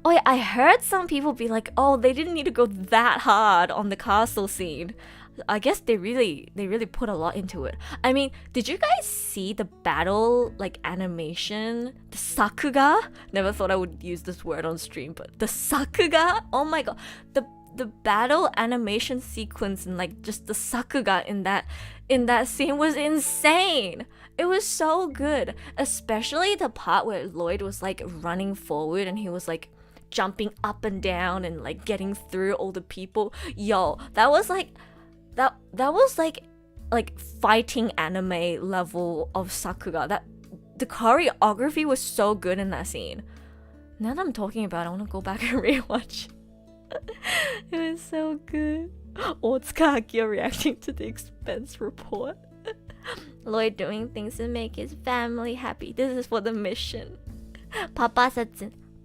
Oh yeah, I heard some people be like, oh, they didn't need to go that hard on the castle scene. I guess they really put a lot into it. I mean, did you guys see the battle like animation? The sakuga? Never thought I would use this word on stream, but the sakuga? Oh my god. The battle animation sequence and like just the sakuga in that scene was insane. It was so good, especially the part where Lloyd was like running forward and he was like jumping up and down and like getting through all the people. Yo, that was like fighting anime level of sakuga. That the choreography was so good in that scene. Now that I'm talking about it, I want to go back and rewatch. It was so good. Otsuka Akio reacting to the expense report. Lloyd doing things to make his family happy. This is for the mission. Papa said,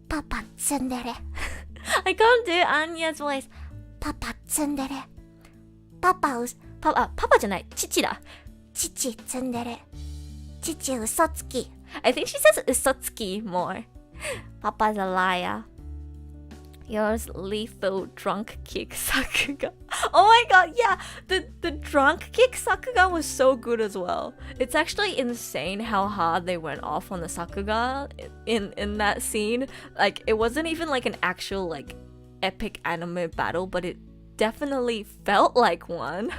Papa tsundere. I can't do Anya's voice. Papa tsundere. Papa じゃない、父だ。父tsundere. 父嘘つき. I think she says 嘘つき more. Papa's a liar. Yours lethal drunk kick Sakuga. Oh my god, yeah, the drunk kick Sakuga was so good as well. It's actually insane how hard they went off on the Sakuga in that scene. Like, it wasn't even like an actual like epic anime battle, but it definitely felt like one.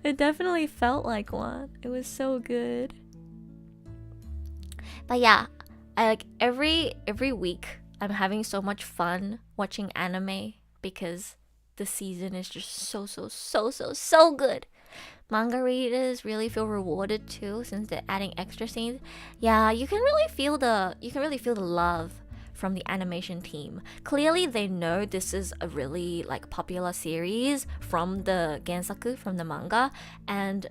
It definitely felt like one. It was so good. But yeah, I like every week I'm having so much fun watching anime because the season is just so good. Manga readers really feel rewarded too since they're adding extra scenes. Yeah, you can really feel the love from the animation team. Clearly they know this is a really like popular series from the gensaku, from the manga, and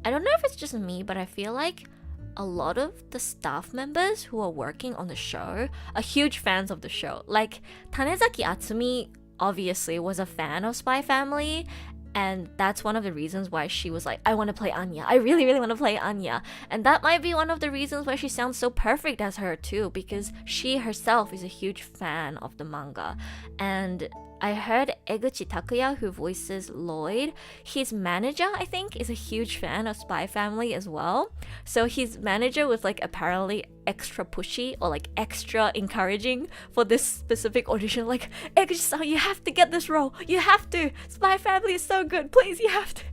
I don't know if it's just me, but I feel like a lot of the staff members who are working on the show are huge fans of the show. Like, Tanezaki Atsumi obviously was a fan of Spy Family, and that's one of the reasons why she was like, I want to play Anya. I really want to play Anya. And that might be one of the reasons why she sounds so perfect as her too, because she herself is a huge fan of the manga. And I heard Eguchi Takuya, who voices Lloyd, his manager, I think, is a huge fan of Spy Family as well. So his manager was like apparently extra pushy or like extra encouraging for this specific audition. Like, Eguchi-san, you have to get this role. You have to. Spy Family is so good. Please, you have to.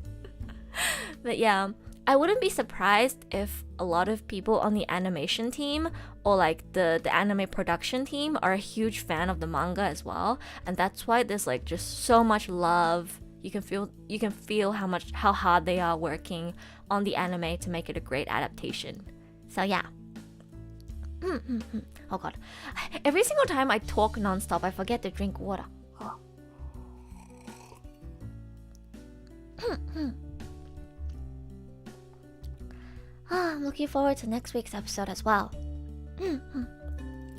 But yeah, I wouldn't be surprised if a lot of people on the animation team or like the anime production team are a huge fan of the manga as well, and that's why there's like just so much love. You can feel how hard they are working on the anime to make it a great adaptation. So yeah. Oh god, every single time I talk non-stop I forget to drink water. I'm looking forward to next week's episode as well.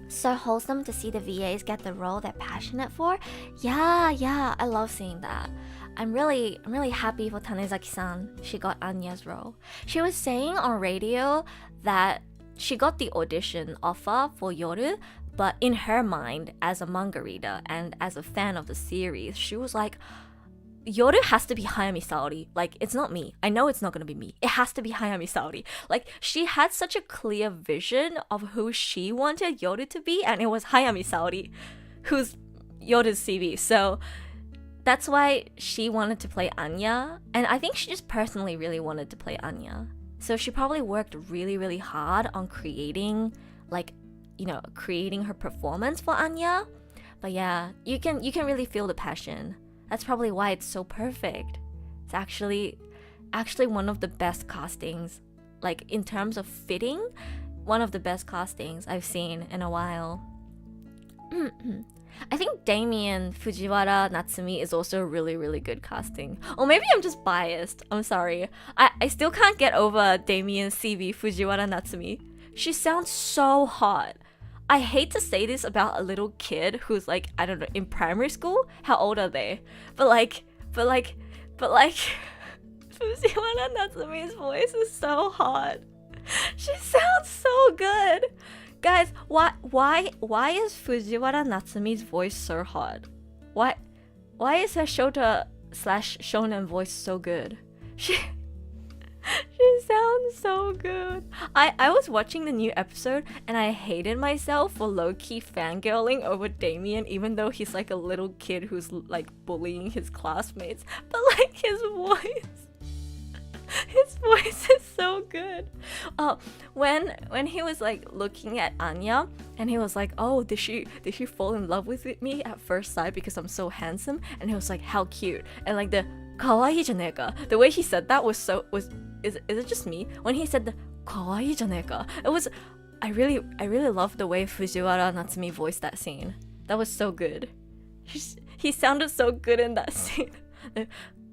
So wholesome to see the VAs get the role they're passionate for. Yeah, I love seeing that. I'm really happy for Tanezaki-san. She got Anya's role. She was saying on radio that she got the audition offer for Yoru, but in her mind, as a manga reader and as a fan of the series, she was like, Yoru has to be Hayami Saori. Like, it's not me. I know it's not gonna be me. It has to be Hayami Saori. Like, she had such a clear vision of who she wanted Yoru to be, and it was Hayami Saori, who's Yoru's CV. So that's why she wanted to play Anya, and I think she just personally really wanted to play Anya. So she probably worked really hard on creating her performance for Anya. But yeah, you can really feel the passion. That's probably why it's so perfect. It's actually one of the best castings, like in terms of fitting, one of the best castings I've seen in a while. I think Damien Fujiwara Natsumi is also a really good casting. Or maybe I'm just biased. I'm sorry. I still can't get over Damien CV Fujiwara Natsumi. She sounds so hot. I hate to say this about a little kid who's like, I don't know, in primary school. How old are they? But like Fujiwara Natsumi's voice is so hot. She sounds so good. Guys, why is Fujiwara Natsumi's voice so hot? Why is her Shota/shonen voice so good? She sounds so good. I was watching the new episode and I hated myself for low-key fangirling over Damien, even though he's like a little kid who's like bullying his classmates. But like his voice His voice is so good. When he was like looking at Anya and he was like, oh, did she fall in love with me at first sight because I'm so handsome? And he was like, how cute. And like the 可愛いじゃねえか, the way he said that is it just me? When he said the 可愛いじゃねえか, I really loved the way Fujiwara Natsumi voiced that scene. That was so good. He sounded so good in that scene.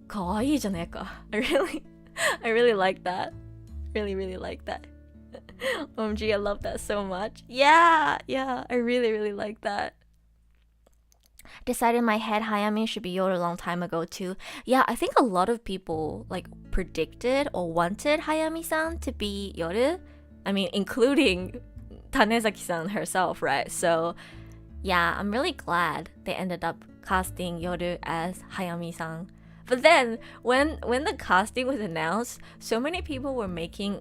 可愛いじゃねえか. I really like that. Really like that. OMG, I love that so much. Yeah, I really like that. Decided in my head Hayami should be Yoru a long time ago too. Yeah, I think a lot of people like predicted or wanted Hayami-san to be Yoru. I mean, including Tanezaki-san herself, right? So, yeah, I'm really glad they ended up casting Yoru as Hayami-san. But then, when the casting was announced, so many people were making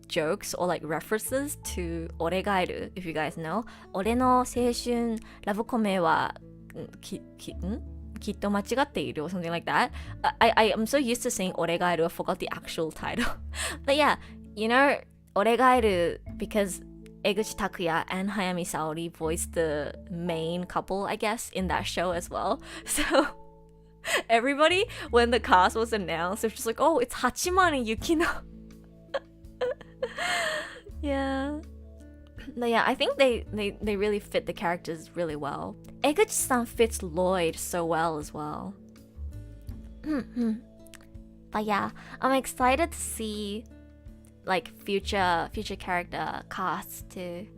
jokes or like references to Ore ga Eru, if you guys know. Ore no seishun love kome wa kitto machigatte iru or something like that. I am so used to saying Ore ga Eru, I forgot the actual title. But yeah, you know, Ore ga Eru, because Eguchi Takuya and Hayami Saori voiced the main couple, I guess, in that show as well. So everybody, when the cast was announced, it was just like, oh, it's Hachiman and Yukino. Yeah. But yeah, I think they really fit the characters really well. Eguchi-san fits Lloyd so well as well. But yeah, I'm excited to see like future character casts too.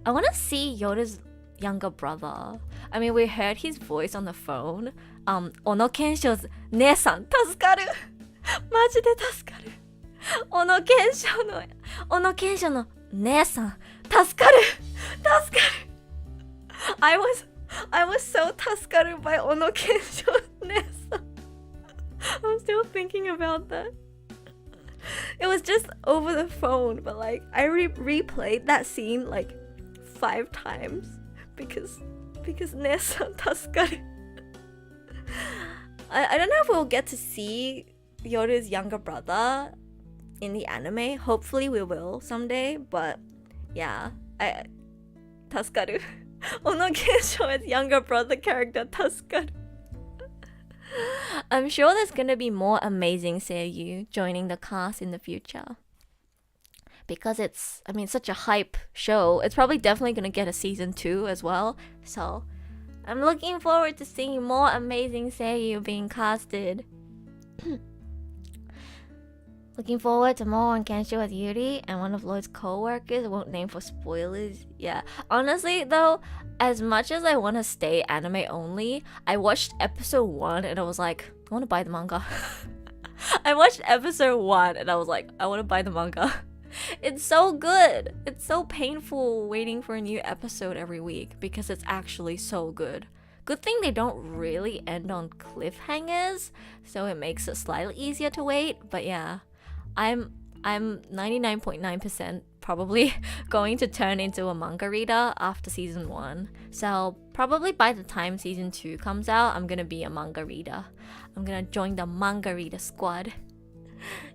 I want to see Yoda's younger brother. I mean, we heard his voice on the phone. Ono Kensho's 姉さん助かるマジで助かる小野賢章の姉さん助かる I was so 助かる by 小野賢章姉さん I'm still thinking about that. It was just over the phone, but like I replayed that scene like 5 times because 姉さん助かるI don't know if we'll get to see Yoru's younger brother in the anime. Hopefully we will someday, but yeah, 助かる小野賢章as younger brother character 助かるI'm sure there's gonna be more amazing seiyuu joining the cast in the future. Because it's, I mean, such a hype show, it's probably definitely gonna get a season 2 as well. So I'm looking forward to seeing more amazing seiyuu being casted. Looking forward to more on Kensho as Yuri and one of Lloyd's co-workers. I won't name for spoilers. Yeah. Honestly, though, as much as I want to stay anime only, I watched episode 1 and I was like, I want to buy the manga. I watched episode 1 and I was like, I want to buy the manga. It's so good. It's so painful waiting for a new episode every week because it's actually so good. Good thing they don't really end on cliffhangers, so it makes it slightly easier to wait. But yeah, I'm 99.9% probably going to turn into a manga reader after season 1. So probably by the time season 2 comes out, I'm gonna be a manga reader. I'm gonna join the manga reader squad.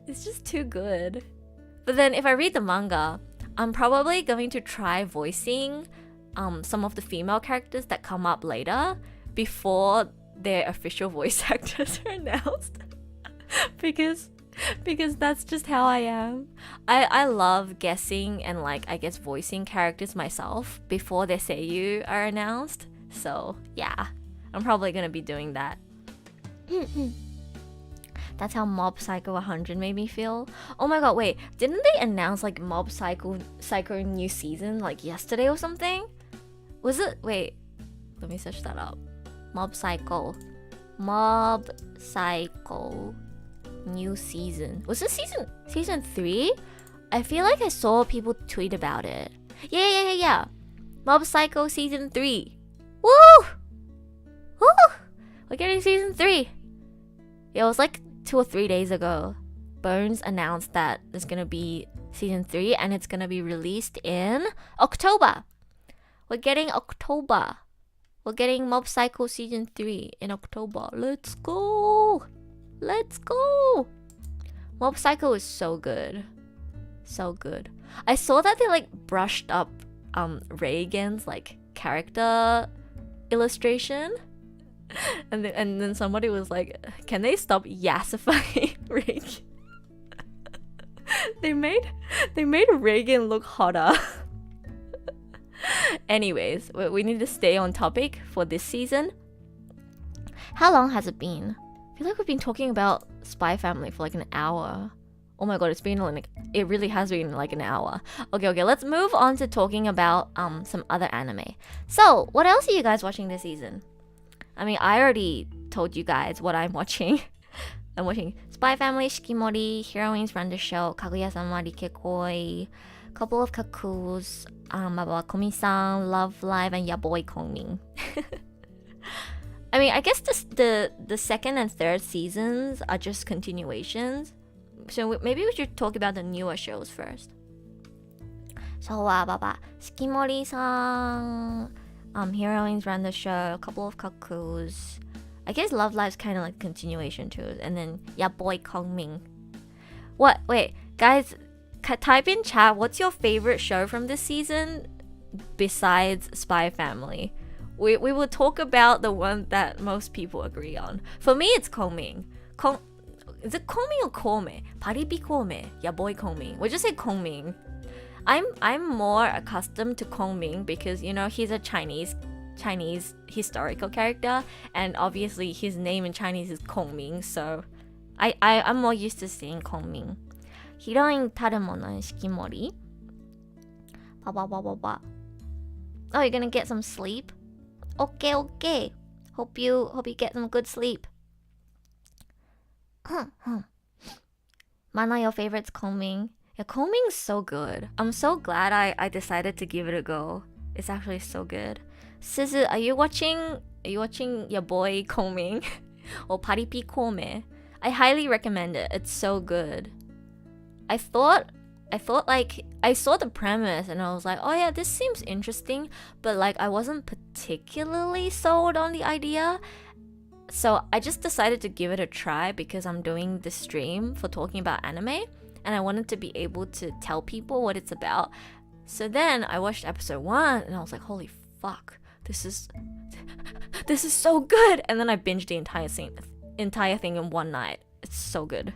It's just too good. But then if I read the manga, I'm probably going to try voicing some of the female characters that come up later before their official voice actors are announced. because that's just how I am. I love guessing and like I guess voicing characters myself before their seiyuu are announced. So yeah, I'm probably gonna be doing that. That's how Mob Psycho 100 made me feel. Oh my god, wait, didn't they announce like Mob Psycho new season like yesterday or something? Was it? Wait, let me search that up. Mob Psycho new season. Was it season 3? I feel like I saw people tweet about it. Yeah. Mob Psycho season 3. Woo! We're getting season 3. Yeah, it was like 2 or 3 days ago. Bones announced that there's gonna be season 3 and it's gonna be released in October. We're getting October. We're getting Mob Psycho season 3 in October. Let's go! Mob Psycho is so good. So good. I saw that they like brushed up Reagan's like character illustration. And then somebody was like, can they stop yassifying Reagan? They made Reagan look hotter. Anyways, we need to stay on topic for this season. How long has it been? I feel like we've been talking about Spy Family for like an hour. Oh my god, it really has been like an hour. Okay, let's move on to talking about some other anime. So, what else are you guys watching this season? I mean, I already told you guys what I'm watching. I'm watching Spy Family, Shikimori, Heroines Run The Show, Kaguya-Sama, Rikekoi, Couple of Cuckoos, Komi-San, Love Live, and Boy Kongming. I mean, I guess the second and third seasons are just continuations. So maybe we should talk about the newer shows first. So, Shikimori-san, Heroines Run The Show, Couple of Cuckoos. I guess Love Live's kind of like continuation too. And then Boy Kongming. What? Wait, guys, type in chat, what's your favorite show from this season besides Spy Family? We will talk about the one that most people agree on. For me, it's Kongming. Is it Komi or Kome? Paripi Kome. Boy Kongming. We'll just say Kongming. I'm more accustomed to Kongming because, you know, he's a Chinese historical character, and obviously his name in Chinese is Kongming, so I'm more used to seeing Kongming. Hiroin taru mono and Shikimori. Oh, you're gonna get some sleep? Okay. Hope you get some good sleep. Mana, your favorite's Kongming. Yeah, Kongming's so good. I'm so glad I decided to give it a go. It's actually so good. Suzu, are you watching your boy Kongming or Paripi Kome? I highly recommend it. It's so good. I thought like I saw the premise and I was like, oh yeah, this seems interesting, but like I wasn't particularly sold on the idea. So I just decided to give it a try because I'm doing this stream for talking about anime and I wanted to be able to tell people what it's about. So then I watched episode 1 and I was like, holy fuck, this is so good. And then I binged the entire thing in one night. It's so good.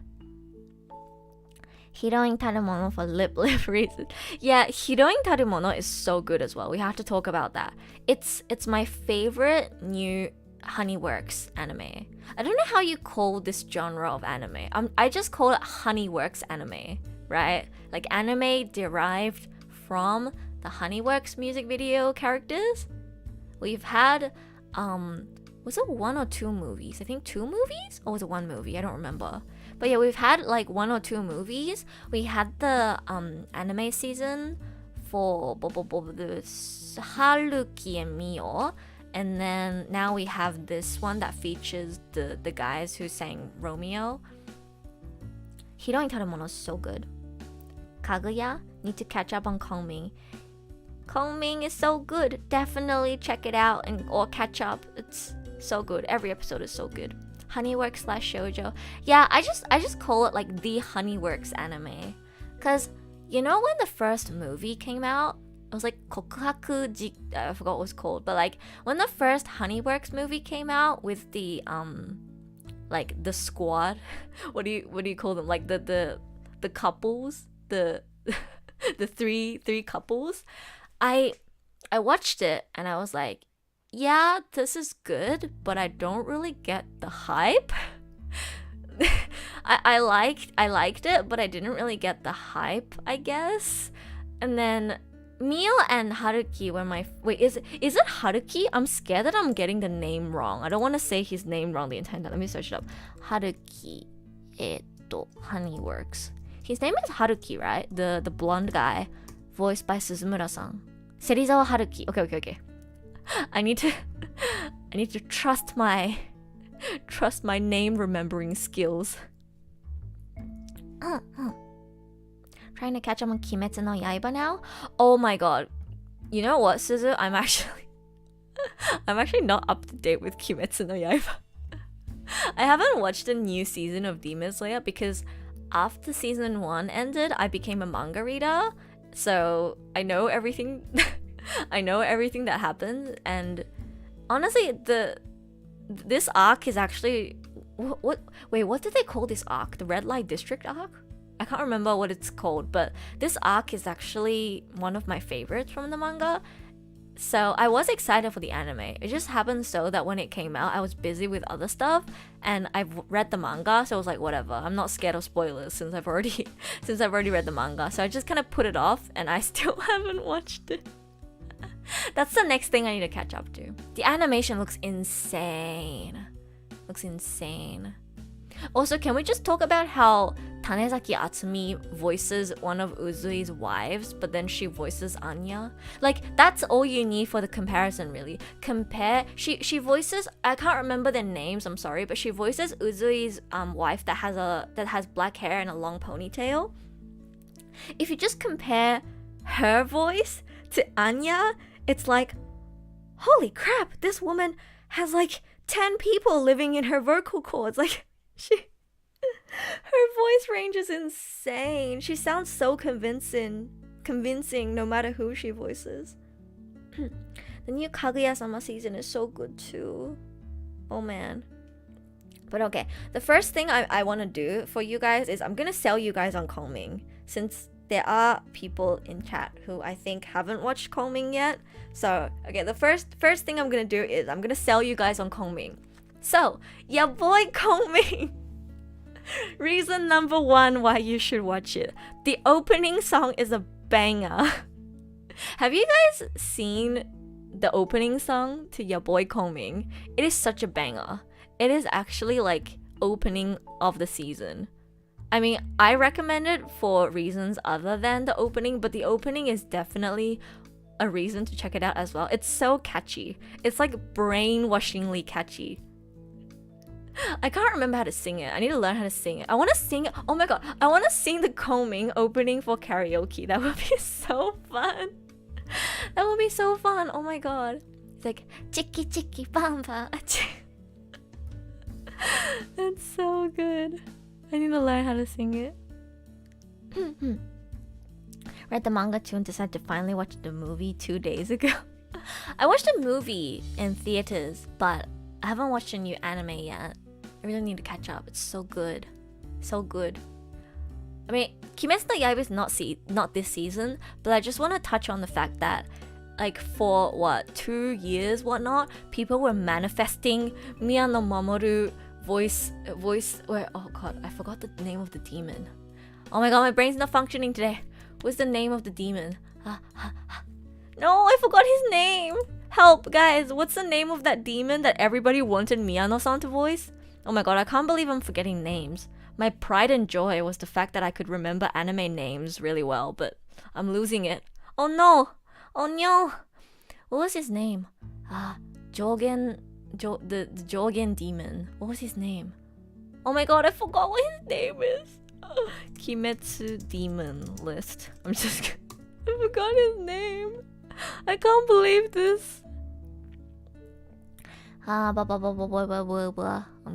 Heroin taru mono for lip reasons. Yeah, Heroin taru mono is so good as well. We have to talk about that. It's my favorite new Honeyworks anime. I don't know how you call this genre of anime. I just call it Honeyworks anime, right? Like anime derived from the Honeyworks music video characters. We've had was it 1 or 2 movies? I think 2 movies? Or was it 1 movie? I don't remember. But yeah, we've had like 1 or 2 movies. We had the anime season for the Haruki and Mio. And then now we have this one that features the guys who sang Romeo. Hiroin taru mono is so good. Kaguya, need to catch up on Kongming. Kongming is so good. Definitely check it out or catch up. It's so good. Every episode is so good. Honeyworks / shoujo. Yeah, I just call it like the Honeyworks anime. Cause you know when the first movie came out, it was like Kokuhaku I forgot what it was called, but like when the first Honeyworks movie came out with the like the squad, what do you call them? Like the couples, the three couples. I watched it and I was like, yeah, this is good, but I don't really get the hype. I liked it, but I didn't really get the hype, I guess. And then Mio and Haruki were my... Wait, is it Haruki? I'm scared that I'm getting the name wrong. I don't want to say his name wrong the entire time. Let me search it up. Haruki, Honeyworks. His name is Haruki, right? The blonde guy, voiced by Suzumura-san. Serizawa Haruki. Okay. I need to trust my name remembering skills. Trying to catch up on Kimetsu no Yaiba now. Oh my god. You know what, Suzu? I'm actually not up to date with Kimetsu no Yaiba. I haven't watched a new season of Demon Slayer because after season 1 ended, I became a manga reader. So I know everything. I know everything that happened. And honestly, this arc is actually what do they call this arc? The Red Light District arc? I can't remember what it's called, but this arc is actually one of my favorites from the manga. So I was excited for the anime. It just happened so that when it came out, I was busy with other stuff, and I've read the manga, so I was like, whatever. I'm not scared of spoilers since I've already read the manga. So I just kind of put it off, and I still haven't watched it. That's the next thing I need to catch up to. The animation looks insane. Also, can we just talk about how Tanezaki Atsumi voices one of Uzui's wives, but then she voices Anya? Like, that's all you need for the comparison, really. She voices, I can't remember their names, I'm sorry, but she voices Uzui's wife that has black hair and a long ponytail. If you just compare her voice to Anya, it's like, holy crap, this woman has like 10 people living in her vocal cords. Like, her voice range is insane. She sounds so convincing no matter who she voices. The new Kaguya-Sama season is so good too. Oh man. But okay, the first thing I want to do for you guys is I'm gonna sell you guys on Kongming, since there are people in chat who I think haven't watched Kongming yet. So okay, the first thing I'm gonna do is I'm gonna sell you guys on Kongming. So, your boy Kongming. Reason number 1 why you should watch it. The opening song is a banger. Have you guys seen the opening song to Your Boy Kongming? It is such a banger. It is actually like opening of the season. I mean, I recommend it for reasons other than the opening, but the opening is definitely a reason to check it out as well. It's so catchy. It's like brainwashingly catchy. I can't remember how to sing it. I need to learn how to sing it. I want to sing it. Oh my god. I want to sing the Kongming opening for karaoke. That would be so fun. That would be so fun. Oh my god. It's like chiki chiki bamba. That's so good. I need to learn how to sing it. Read the manga too and decided to finally watch the movie 2 days ago. I watched a movie in theaters, but I haven't watched a new anime yet. I really need to catch up. It's so good. So good. I mean, Kimetsu no Yaiba is not this season, but I just want to touch on the fact that like for 2 years, whatnot, people were manifesting Miyano Mamoru voice where, oh god, I forgot the name of the demon. Oh my god, my brain's not functioning today. What's the name of the demon? No, I forgot his name. Help, guys. What's the name of that demon that everybody wanted Miyano-san to voice? Oh my god, I can't believe I'm forgetting names. My pride and joy was the fact that I could remember anime names really well, but I'm losing it. Oh no! Oh no! What was his name? The Jogen demon. What was his name? Oh my god, I forgot what his name is. Kimetsu demon list. I'm just kidding. I forgot his name. I can't believe this. I'm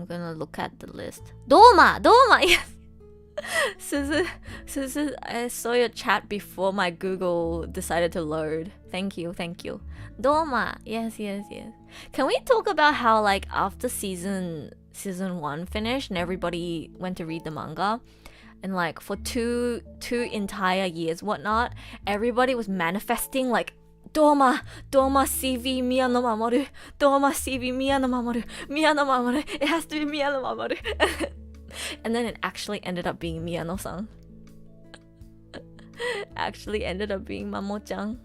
gonna look at the list. Doma! Yes! Suzu, I saw your chat before my Google decided to load. Thank you. Doma! Yes. Can we talk about how like after season 1 finished and everybody went to read the manga, and like for two entire years, whatnot, everybody was manifesting like Doma CV Miyano Mamoru. Doma CV Miyano Mamoru. It has to be Miyano Mamoru. And then it actually ended up being Miyano-san. Actually ended up being Mamo-chan.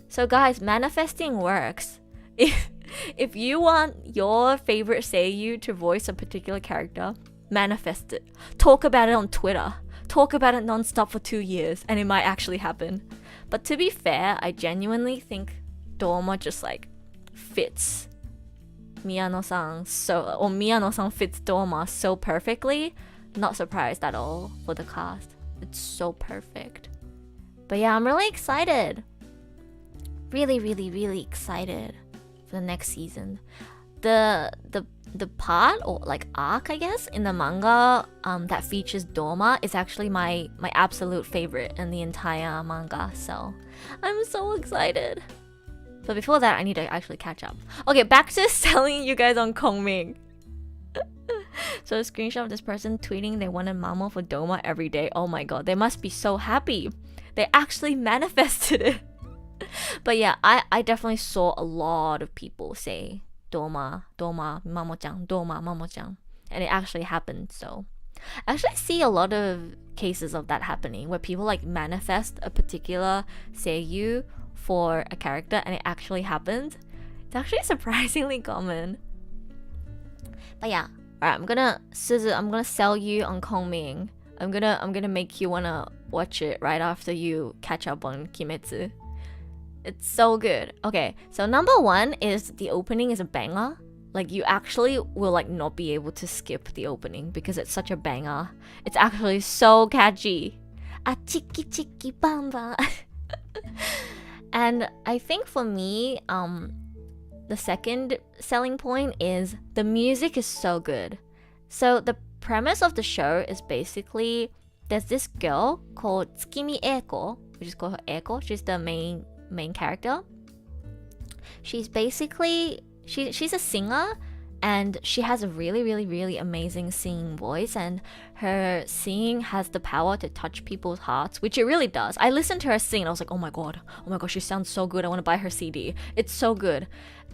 So guys, manifesting works. If you want your favorite seiyuu to voice a particular character, manifest it. Talk about it on Twitter. Talk about it non-stop for 2 years, and it might actually happen. But to be fair, I genuinely think Doma just like fits Miyano-san or Miyano-san fits Doma so perfectly. Not surprised at all for the cast. It's so perfect. But yeah, I'm really excited. Really excited for the next season. the part or like arc, I guess, in the manga that features Doma is actually my absolute favorite in the entire manga. So I'm so excited. But before that, I need to actually catch up. Okay, back to selling you guys on Kongming. So a screenshot of this person tweeting they wanted Mamo for Doma every day. Oh my god, they must be so happy. They actually manifested it. But yeah, I definitely saw a lot of people say Doma, Doma, Mamo-chan, Doma, Mamo-chan. And it actually happened, so. I actually see a lot of cases of that happening where people like manifest a particular seiyu for a character and it actually happened. It's actually surprisingly common. But yeah, alright, I'm gonna sell you on Kongming. I'm gonna make you wanna watch it right after you catch up on Kimetsu. It's so good. Okay, so number one is the opening is a banger. Like you actually will like not be able to skip the opening because it's such a banger. It's actually so catchy. A chiki chiki bamba. And I think for me, the second selling point is the music is so good. So the premise of the show is basically there's this girl called Tsukimi Eiko, which is called her Eiko. She's the main character. She's basically she's a singer and she has a really amazing singing voice, and her singing has the power to touch people's hearts, which it really does. I listened to her sing and I was like, oh my god, she sounds so good. I want to buy her CD. It's so good.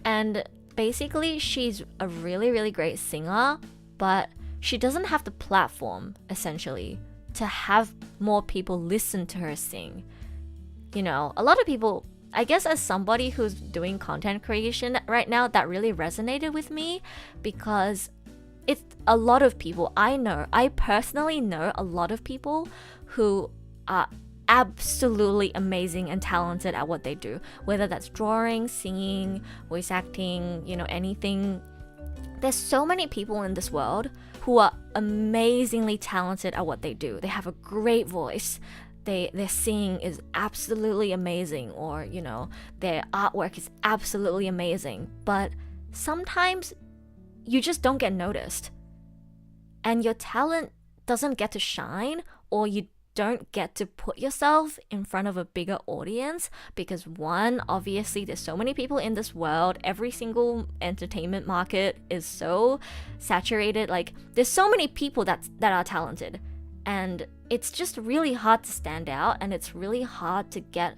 And basically she's a really great singer, but she doesn't have the platform essentially to have more people listen to her sing. You know, a lot of people, I guess as somebody who's doing content creation right now, that really resonated with me because it's a lot of people I personally know a lot of people who are absolutely amazing and talented at what they do, whether that's drawing, singing, voice acting, you know, anything. There's so many people in this world who are amazingly talented at what they do. They have a great voice. Their singing is absolutely amazing, or you know, their artwork is absolutely amazing, but sometimes you just don't get noticed and your talent doesn't get to shine, or you don't get to put yourself in front of a bigger audience because one, obviously there's so many people in this world. Every single entertainment market is so saturated. Like there's so many people that are talented, and it's just really hard to stand out, and it's really hard to get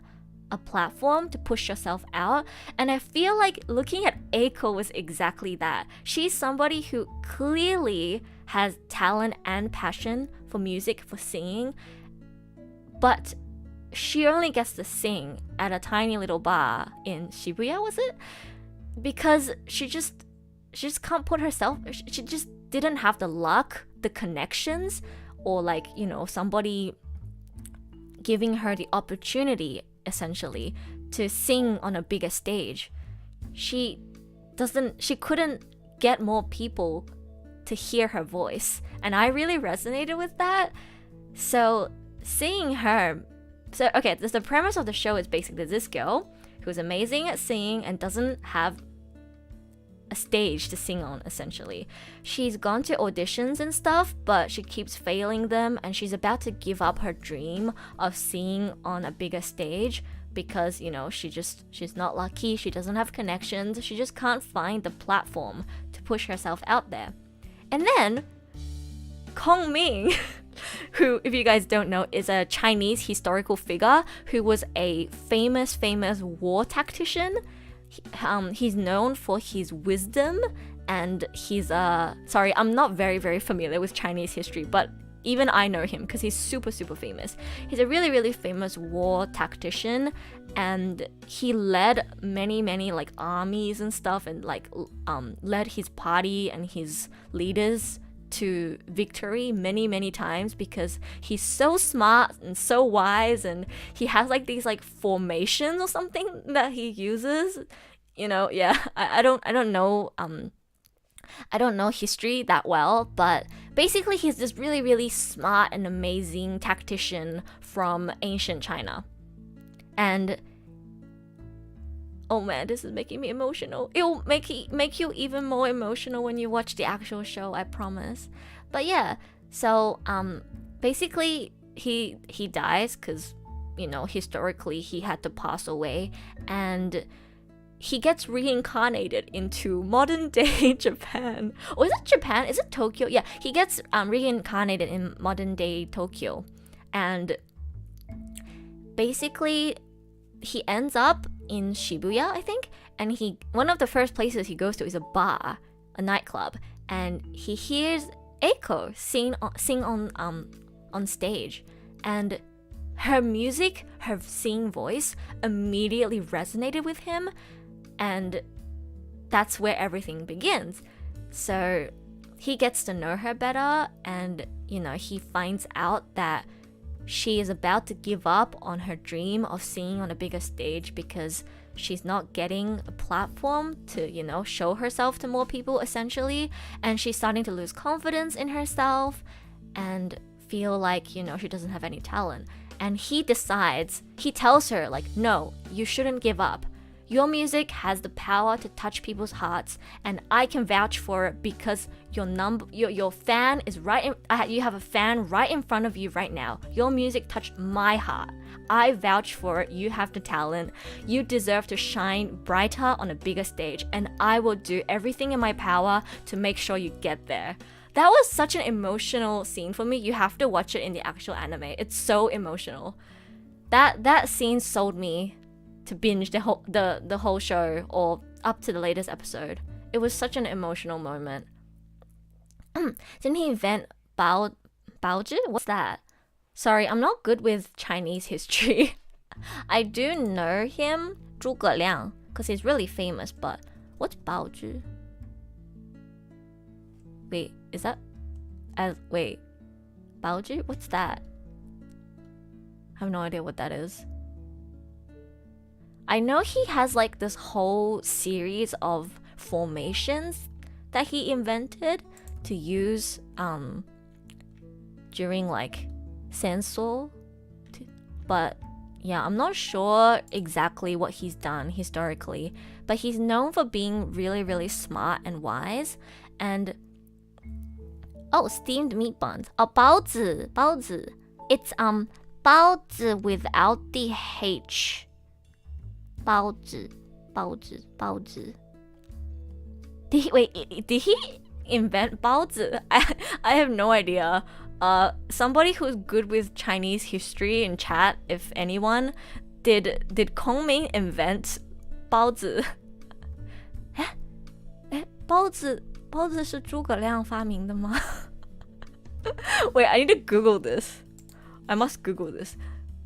a platform to push yourself out. And I feel like looking at Eiko was exactly that. She's somebody who clearly has talent and passion for music, for singing, but she only gets to sing at a tiny little bar in Shibuya, was it? Because she just can't put herself, she just didn't have the luck, the connections, or like, you know, somebody giving her the opportunity essentially to sing on a bigger stage. She couldn't get more people to hear her voice, and I really resonated with that. So seeing her, so okay, the premise of the show is basically this girl who's amazing at singing and doesn't have a stage to sing on essentially. She's gone to auditions and stuff, but she keeps failing them, and she's about to give up her dream of singing on a bigger stage because, you know, she's not lucky, she doesn't have connections, she just can't find the platform to push herself out there. And then Kongming who, if you guys don't know, is a Chinese historical figure who was a famous war tactician. He's known for his wisdom, and he's sorry, I'm not very familiar with Chinese history, but even I know him because he's super famous. He's a really famous war tactician, and he led many like armies and stuff, and like led his party and his leaders to victory many times because he's so smart and so wise, and he has like these like formations or something that he uses, you know. Yeah, I don't know I don't know history that well, but basically he's this really smart and amazing tactician from ancient China. And Oh man, this is making me emotional. It'll make you even more emotional when you watch the actual show, I promise. But yeah, so basically he dies because, you know, historically he had to pass away, and he gets reincarnated into modern day Japan. Or is it Japan? Is it Tokyo? Yeah, he gets reincarnated in modern day Tokyo. And basically he ends up in Shibuya, I think, and one of the first places he goes to is a bar, a nightclub, and he hears Eiko sing on stage, and her music, her singing voice immediately resonated with him, and that's where everything begins. So he gets to know her better, and you know, he finds out that she is about to give up on her dream of singing on a bigger stage because she's not getting a platform to, you know, show herself to more people, essentially. And she's starting to lose confidence in herself and feel like, you know, she doesn't have any talent. And he tells her, like, no, you shouldn't give up. Your music has the power to touch people's hearts, and I can vouch for it because your fan is you have a fan right in front of you right now. Your music touched my heart. I vouch for it. You have the talent. You deserve to shine brighter on a bigger stage, and I will do everything in my power to make sure you get there. That was such an emotional scene for me. You have to watch it in the actual anime. It's so emotional. That scene sold me to binge the whole show, or up to the latest episode. It was such an emotional moment. Didn't he invent Baozi? What's that? Sorry, I'm not good with Chinese history. I do know him, Zhuge Liang, because he's really famous, but what's Baozi? Wait, is that... wait, Baozi? What's that? I have no idea what that is. I know he has like this whole series of formations that he invented to use during like Senso. But yeah, I'm not sure exactly what he's done historically, but he's known for being really, really smart and wise. And oh, steamed meat buns. Oh, 包子. It's 包子 without the H. 包子. Did he invent 包子? I have no idea. Somebody who's good with Chinese history in chat, if anyone, did Kongming invent 包子? 包子是诸葛亮发明的吗? Wait, I need to Google this. I must Google this.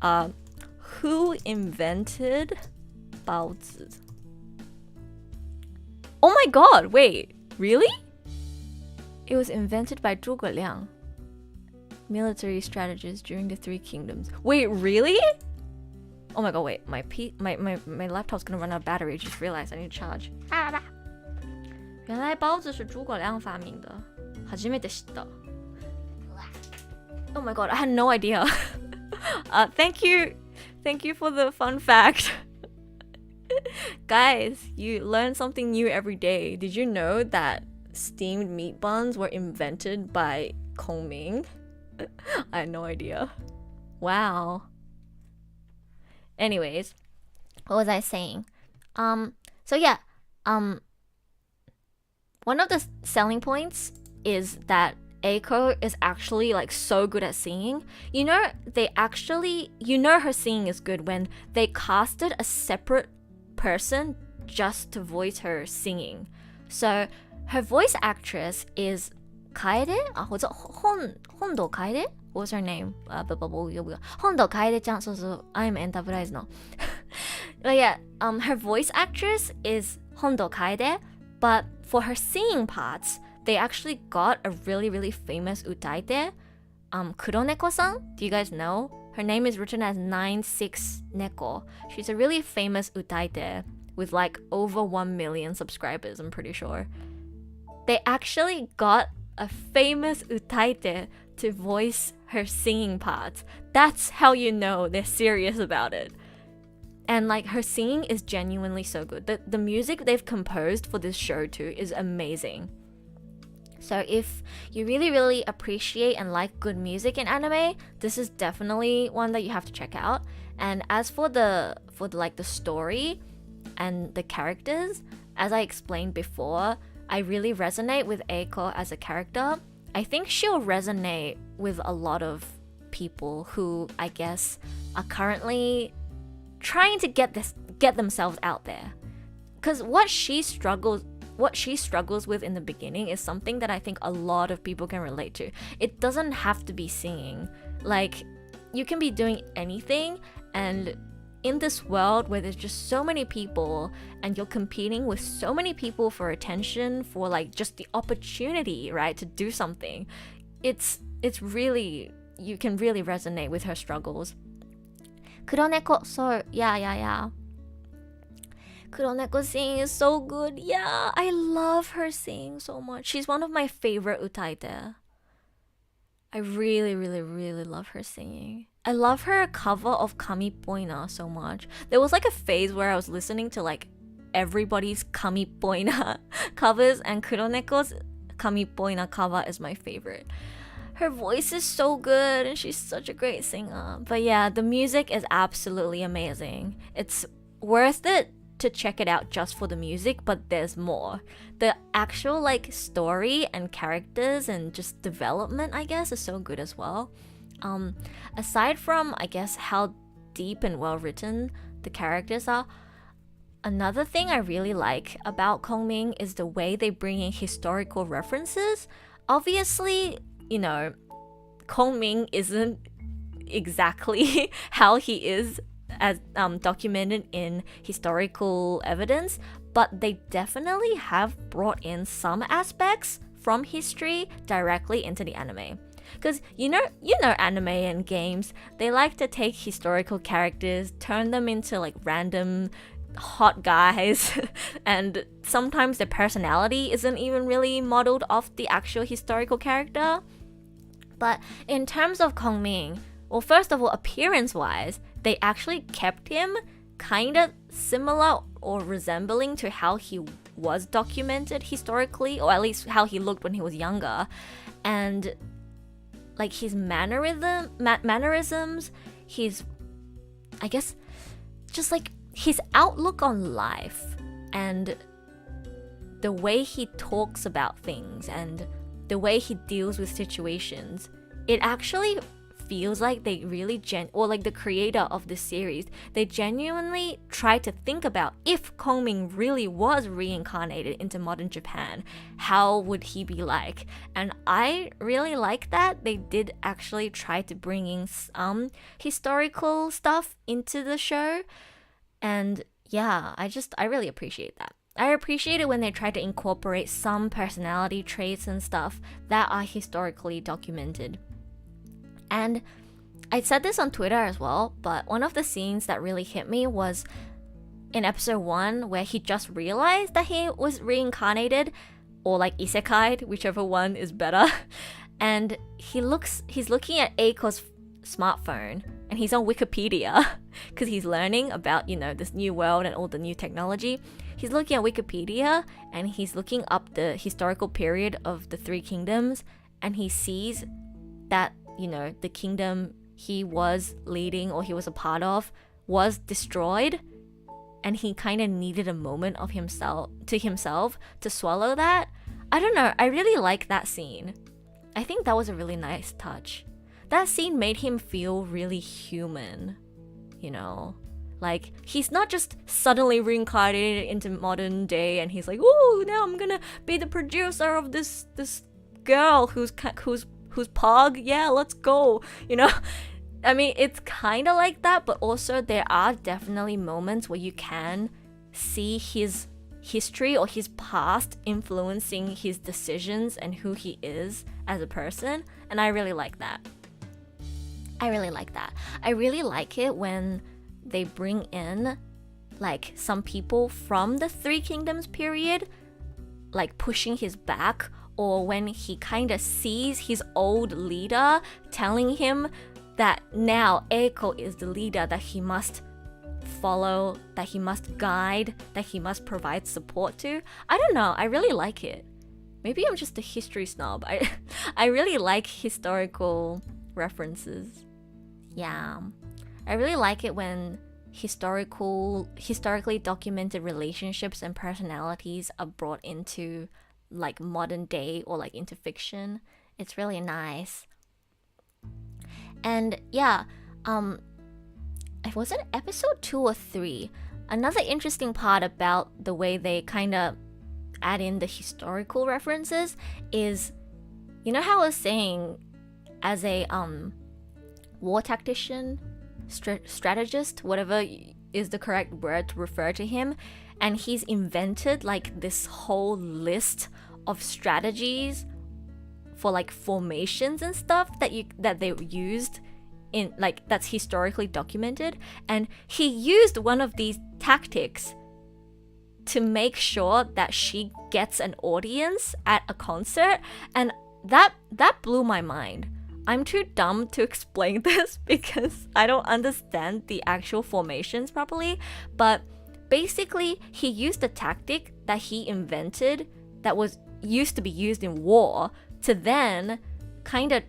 Who invented 包子? Oh my god, wait, really? It was invented by 诸葛亮, military strategist during the Three Kingdoms. Wait, really? Oh my god, wait, my laptop's gonna run out of battery. I just realized I need to charge. 原来包子是诸葛亮发明的，初めて知った。Oh my god, I had no idea. Thank you for the fun fact. Guys, you learn something new every day. Did you know that steamed meat buns were invented by Kongming? I had no idea. Wow. Anyways, what was I saying? So yeah, one of the selling points is that Eiko is actually like so good at singing. You know, her singing is good when they casted a separate person just to voice her singing. So her voice actress is Kaede? Was it Hondo Kaede? What was her name? Hondo Kaede-chan. So I'm Enterprise no. But yeah, her voice actress is Hondo Kaede, but for her singing parts, they actually got a really, really famous utaite, Kuroneko-san. Do you guys know? Her name is written as 96 Neko. She's a really famous utaite with like over 1 million subscribers, I'm pretty sure. They actually got a famous utaite to voice her singing parts. That's how you know they're serious about it. And like her singing is genuinely so good. The music they've composed for this show too is amazing. So if you really appreciate and like good music in anime, this is definitely one that you have to check out. And as for the story and the characters, as I explained before, I really resonate with Eiko as a character. I think she'll resonate with a lot of people who I guess are currently trying to get themselves out there. Because what she struggles with in the beginning is something that I think a lot of people can relate to. It doesn't have to be singing. Like, you can be doing anything, and in this world where there's just so many people and you're competing with so many people for attention, for like just the opportunity, right, to do something, it's really, you can really resonate with her struggles. Kuroneko, so yeah. Kuroneko singing is so good. Yeah, I love her singing so much. She's one of my favorite utaite. I really love her singing. I love her cover of Kami Poina so much. There was like a phase where I was listening to like everybody's Kami Poina covers, and Kuroneko's Kami Poina cover is my favorite. Her voice is so good and she's such a great singer. But yeah, the music is absolutely amazing. It's worth it to check it out just for the music, but there's more. The actual like story and characters and just development, I guess, is so good as well. Aside from, I guess, how deep and well written the characters are, another thing I really like about Kongming is the way they bring in historical references. Obviously, you know, Kongming isn't exactly how he is as documented in historical evidence, but they definitely have brought in some aspects from history directly into the anime. Because you know anime and games, they like to take historical characters, turn them into like random hot guys and sometimes their personality isn't even really modeled off the actual historical character. But in terms of Kongming, well, first of all, appearance-wise, they actually kept him kind of similar or resembling to how he was documented historically, or at least how he looked when he was younger. And like his mannerisms, his, I guess, just like his outlook on life and the way he talks about things and the way he deals with situations, it actually feels like they really or like the creator of this series, they genuinely try to think about if Kongming really was reincarnated into modern Japan, how would he be like? And I really like that they did actually try to bring in some historical stuff into the show. And yeah, I really appreciate that. I appreciate it when they try to incorporate some personality traits and stuff that are historically documented. And I said this on Twitter as well, but one of the scenes that really hit me was in episode 1 where he just realized that he was reincarnated, or like isekai'd, whichever one is better. And he's looking at Eiko's smartphone and he's on Wikipedia because he's learning about, you know, this new world and all the new technology. He's looking at Wikipedia and he's looking up the historical period of the Three Kingdoms, and he sees that, you know, the kingdom he was leading or he was a part of was destroyed, and he kind of needed a moment of himself to swallow that. I don't know, I really like that scene. I think that was a really nice touch. That scene made him feel really human, you know? Like, he's not just suddenly reincarnated into modern day and he's like, "Ooh, now I'm gonna be the producer of this girl who's pog, yeah, let's go," you know? I mean, it's kind of like that, but also there are definitely moments where you can see his history or his past influencing his decisions and who he is as a person, and I really like that. I really like it when they bring in like some people from the Three Kingdoms period, like pushing his back, or when he kind of sees his old leader telling him that now Eiko is the leader that he must follow, that he must guide, that he must provide support to. I don't know, I really like it. Maybe I'm just a history snob. I really like historical references. Yeah, I really like it when historically documented relationships and personalities are brought into like modern day or like into fiction. It's really nice. And yeah, was it episode 2 or 3? Another interesting part about the way they kind of add in the historical references is, you know how I was saying, as a war tactician, strategist, whatever is the correct word to refer to him, and he's invented like this whole list of strategies for like formations and stuff that they used in like that's historically documented, and he used one of these tactics to make sure that she gets an audience at a concert, and that blew my mind. I'm too dumb to explain this because I don't understand the actual formations properly, but basically he used a tactic that he invented that was used to be used in war to then kind of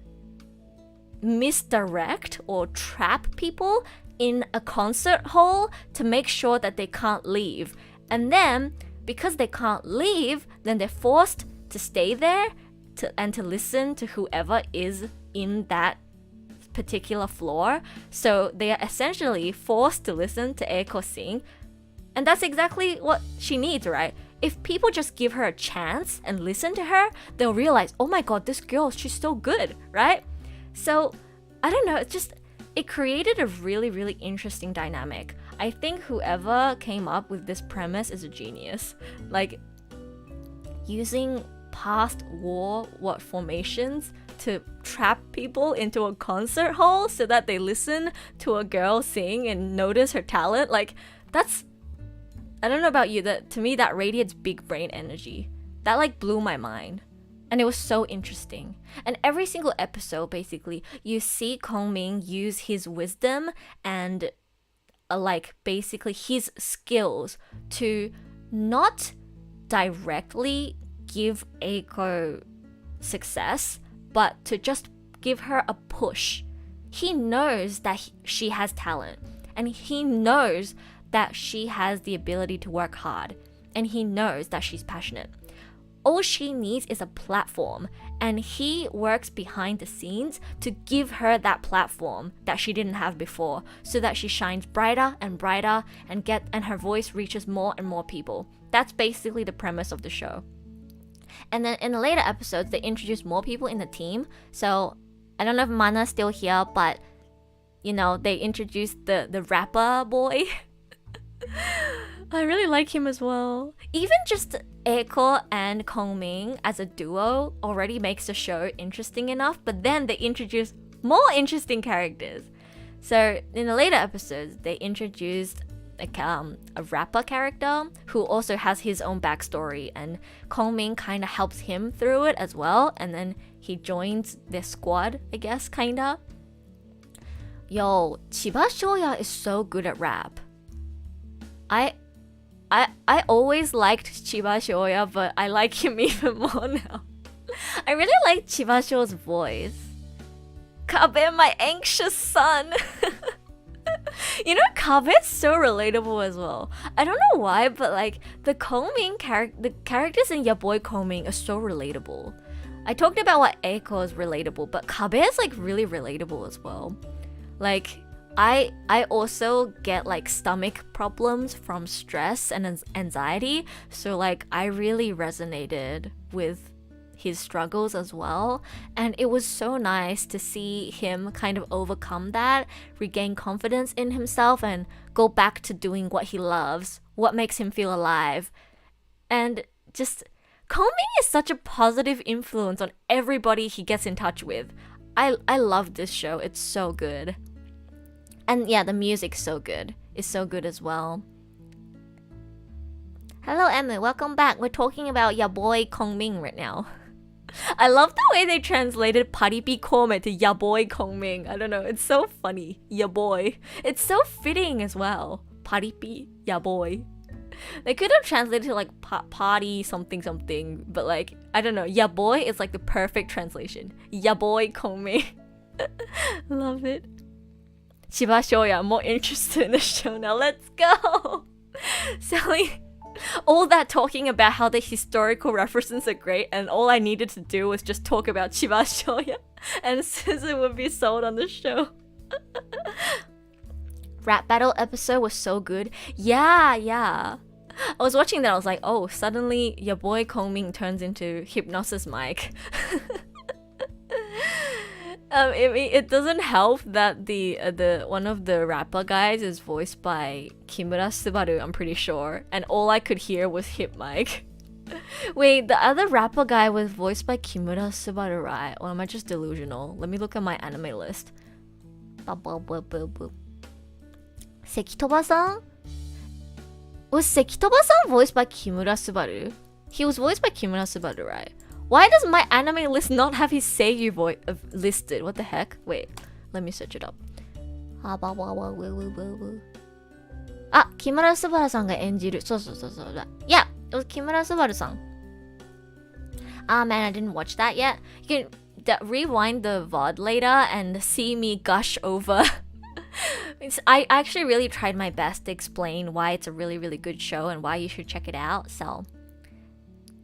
misdirect or trap people in a concert hall to make sure that they can't leave. And then because they can't leave, then they're forced to stay there and to listen to whoever is in that particular floor. So they are essentially forced to listen to Eiko sing. And that's exactly what she needs, right? If people just give her a chance and listen to her, they'll realize, oh my god, this girl, she's so good, right? So, I don't know, it created a really, really interesting dynamic. I think whoever came up with this premise is a genius. Like, using past war formations to trap people into a concert hall so that they listen to a girl sing and notice her talent. Like, that's, I don't know about you, that to me that radiates big brain energy. That like blew my mind. And it was so interesting. And every single episode, basically, you see Kongming use his wisdom and like basically his skills to not directly give Eiko success, but to just give her a push. He knows that she has talent, and he knows that she has the ability to work hard, and he knows that she's passionate. All she needs is a platform, and he works behind the scenes to give her that platform that she didn't have before, so that she shines brighter and brighter and her voice reaches more and more people. That's basically the premise of the show. And then in the later episodes, they introduce more people in the team. So I don't know if Mana's still here, but you know, they introduced the rapper boy. I really like him as well. Even just Eiko and Kongming as a duo already makes the show interesting enough, but then they introduce more interesting characters. So in the later episodes, they introduced like a rapper character who also has his own backstory, and Kongming kind of helps him through it as well, and then he joins their squad, I guess, kinda. Yo, Chiba Shoya is so good at rap. I always liked Chiba Shoya, but I like him even more now. I really like Chiba Shoya's voice. Kabe, my anxious son. You know, Kabe is so relatable as well. I don't know why, but like the characters in Your Boy Kongming are so relatable. I talked about what Eiko is relatable, but Kabe is like really relatable as well. Like, I also get like stomach problems from stress and anxiety, so like I really resonated with his struggles as well, and it was so nice to see him kind of overcome that, regain confidence in himself, and go back to doing what he loves, what makes him feel alive. And just Komi is such a positive influence on everybody he gets in touch with. I love this show. It's so good. And yeah, the music's so good. It's so good as well. Hello, Emma. Welcome back. We're talking about Your Boy Kongming right now. I love the way they translated Paripi孔明to Ya Boy Kongming. I don't know, it's so funny. Ya Boy. It's so fitting as well. paripi, ya boy. They could have translated to like party something something, but like I don't know, ya boy is like the perfect translation. Ya boy Komi. Love it. Chiba Shoya, more interested in the show now. Let's go. Sally, all that talking about how the historical references are great, and all I needed to do was just talk about Chiba Shoya, and Suzu would be sold on the show. Rap battle episode was so good. Yeah. I was watching that, I was like, oh, suddenly your boy Kongming turns into Hypnosis Mike. It doesn't help that the one of the rapper guys is voiced by Kimura Subaru, I'm pretty sure, and all I could hear was Hip Mike. Wait, the other rapper guy was voiced by Kimura Subaru, right? Or am I just delusional? Let me look at my anime list. Sekitoba-san? Was Sekitoba-san voiced by Kimura Subaru? He was voiced by Kimura Subaru, right? Why does my anime list not have his seiyuu voice listed? What the heck? Wait, let me search it up. Kimura Subaru-san が演じる。そう。Yeah, it was Kimura Subaru-san. Ah man, I didn't watch that yet. You can rewind the VOD later and see me gush over. I actually really tried my best to explain why it's a really, really good show and why you should check it out. So,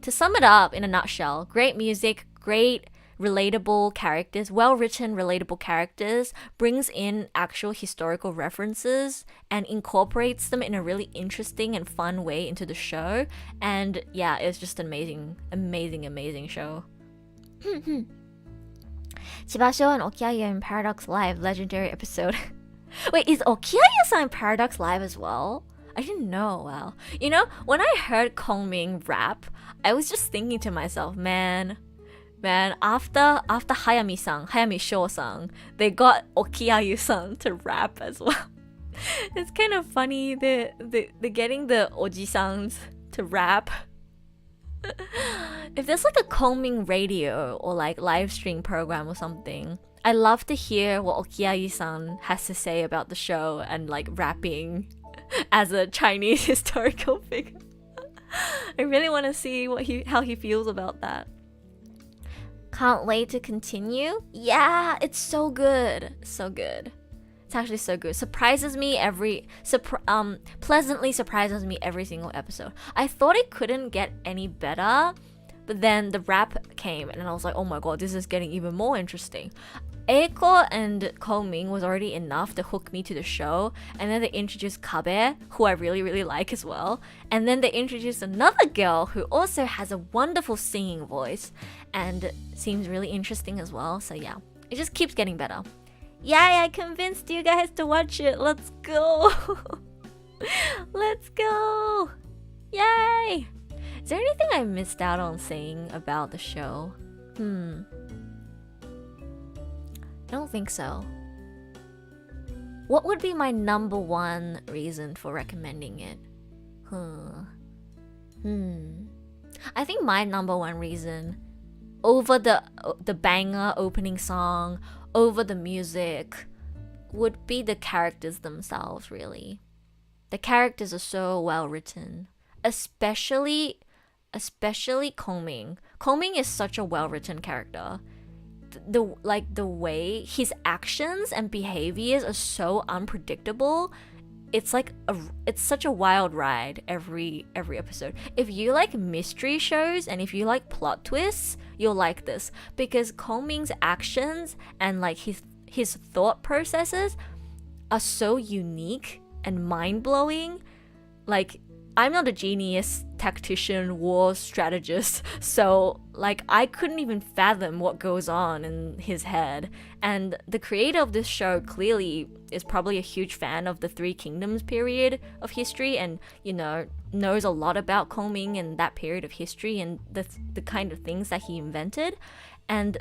to sum it up in a nutshell, great music, great relatable characters, well-written relatable characters, brings in actual historical references and incorporates them in a really interesting and fun way into the show. And yeah, it's just an amazing show. Chibasho and Okiayu in Paradox Live, legendary episode. Wait, is Okiayu-san in Paradox Live as well? I didn't know. Wow. You know, when I heard Kongming rap, I was just thinking to myself, man, after Hayami Sho-san, they got Okiayu-san to rap as well. It's kind of funny they're getting the Oji-sans to rap. If there's like a Kongming radio or like live stream program or something, I love to hear what Okiayu-san has to say about the show and like rapping as a Chinese historical figure. I really want to see how he feels about that. Can't wait to continue. Yeah, it's so good. So good. It's actually so good. Pleasantly surprises me every single episode. I thought it couldn't get any better, but then the rap came and I was like, oh my god, this is getting even more interesting. Eiko and Kongming was already enough to hook me to the show, and then they introduced Kabe, who I really, really like as well, and then they introduced another girl who also has a wonderful singing voice and seems really interesting as well. So yeah, it just keeps getting better. Yay, I convinced you guys to watch it. Let's go. Let's go. Yay. Is there anything I missed out on saying about the show? I don't think so. What would be my number one reason for recommending it? I think my number one reason, over the banger opening song, over the music, would be the characters themselves, really. The characters are so well written. Especially Kongming. Kongming is such a well written character. The way his actions and behaviors are so unpredictable, it's such a wild ride every episode. If you like mystery shows and if you like plot twists, you'll like this, because Kongming's actions and like his thought processes are so unique and mind-blowing. Like, I'm not a genius tactician war strategist, so like I couldn't even fathom what goes on in his head. And the creator of this show clearly is probably a huge fan of the Three Kingdoms period of history, and you know, knows a lot about Kongming and that period of history and the kind of things that he invented. And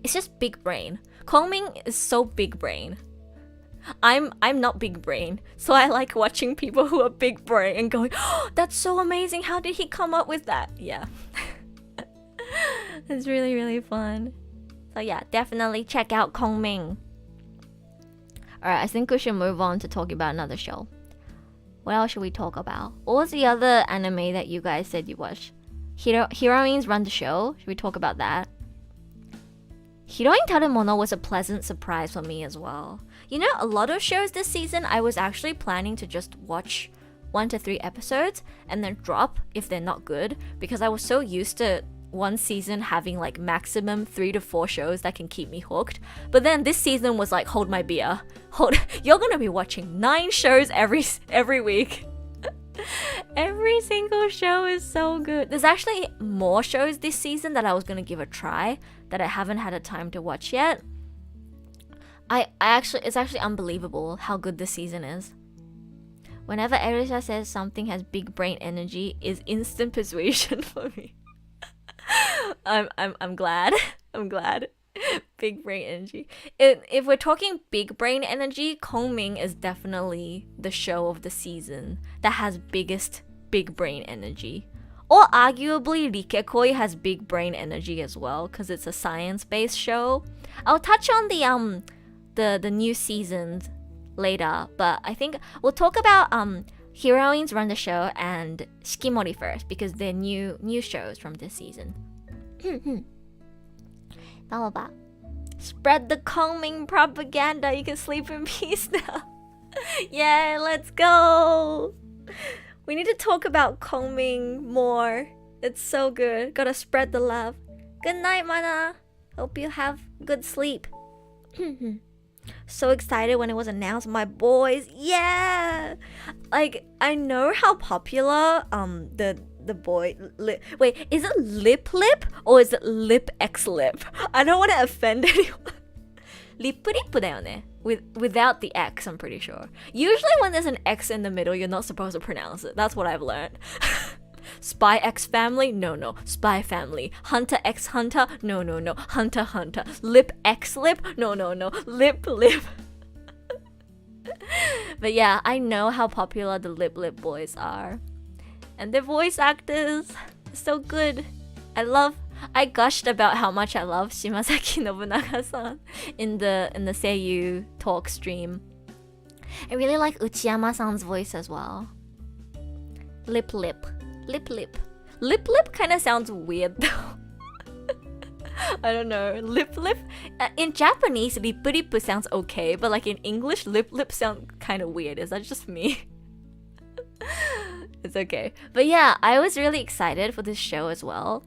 it's just big brain. Kongming is so big brain. I'm not big brain, so I like watching people who are big brain and going, oh, that's so amazing, how did he come up with that? Yeah. It's really, really fun. So yeah, definitely check out Kongming. Alright, I think we should move on to talk about another show. What else should we talk about? What was the other anime that you guys said you watched? Heroines Run The Show. Should we talk about that? Hiroin Taru Mono was a pleasant surprise for me as well. You know, a lot of shows this season, I was actually planning to just watch 1 to 3 episodes and then drop if they're not good, because I was so used to one season having like maximum 3 to 4 shows that can keep me hooked. But then this season was like, hold my beer. You're gonna be watching 9 shows every week. Every single show is so good. There's actually more shows this season that I was gonna give a try that I haven't had a time to watch yet. It's actually unbelievable how good this season is. Whenever Erisha says something has big brain energy, is instant persuasion for me. I'm glad. I'm glad. Big brain energy. If we're talking big brain energy, Kongming is definitely the show of the season that has biggest big brain energy. Or arguably, Rikekoi has big brain energy as well, because it's a science-based show. I'll touch on the new seasons later, but I think we'll talk about Heroines Run The Show and Shikimori first, because they're new shows from this season. Spread the Kongming propaganda. You can sleep in peace now. Yeah, let's go. We need to talk about Kongming more. It's so good. Gotta spread the love. Good night, Mana. Hope you have good sleep. So excited when it was announced, my boys. Yeah. Like, I know how popular the boy wait, is it lip or is it lip x lip? I don't want to offend anyone. Lipだよね without the X, I'm pretty sure. Usually when there's an X in the middle, you're not supposed to pronounce it. That's what I've learned. SPYxFAMILY? No. SPYfamily. Hunter x Hunter? No. Hunter. Lip x lip? No. Lip. But yeah, I know how popular the lip boys are. And their voice actors are so good. I gushed about how much I love Shimazaki Nobunaga-san in the Seiyu talk stream. I really like Uchiyama-san's voice as well. Lip. Lip kind of sounds weird though. I don't know. Lip. In Japanese, lip sounds okay, but like in English, lip sounds kind of weird. Is that just me? It's okay. But yeah, I was really excited for this show as well.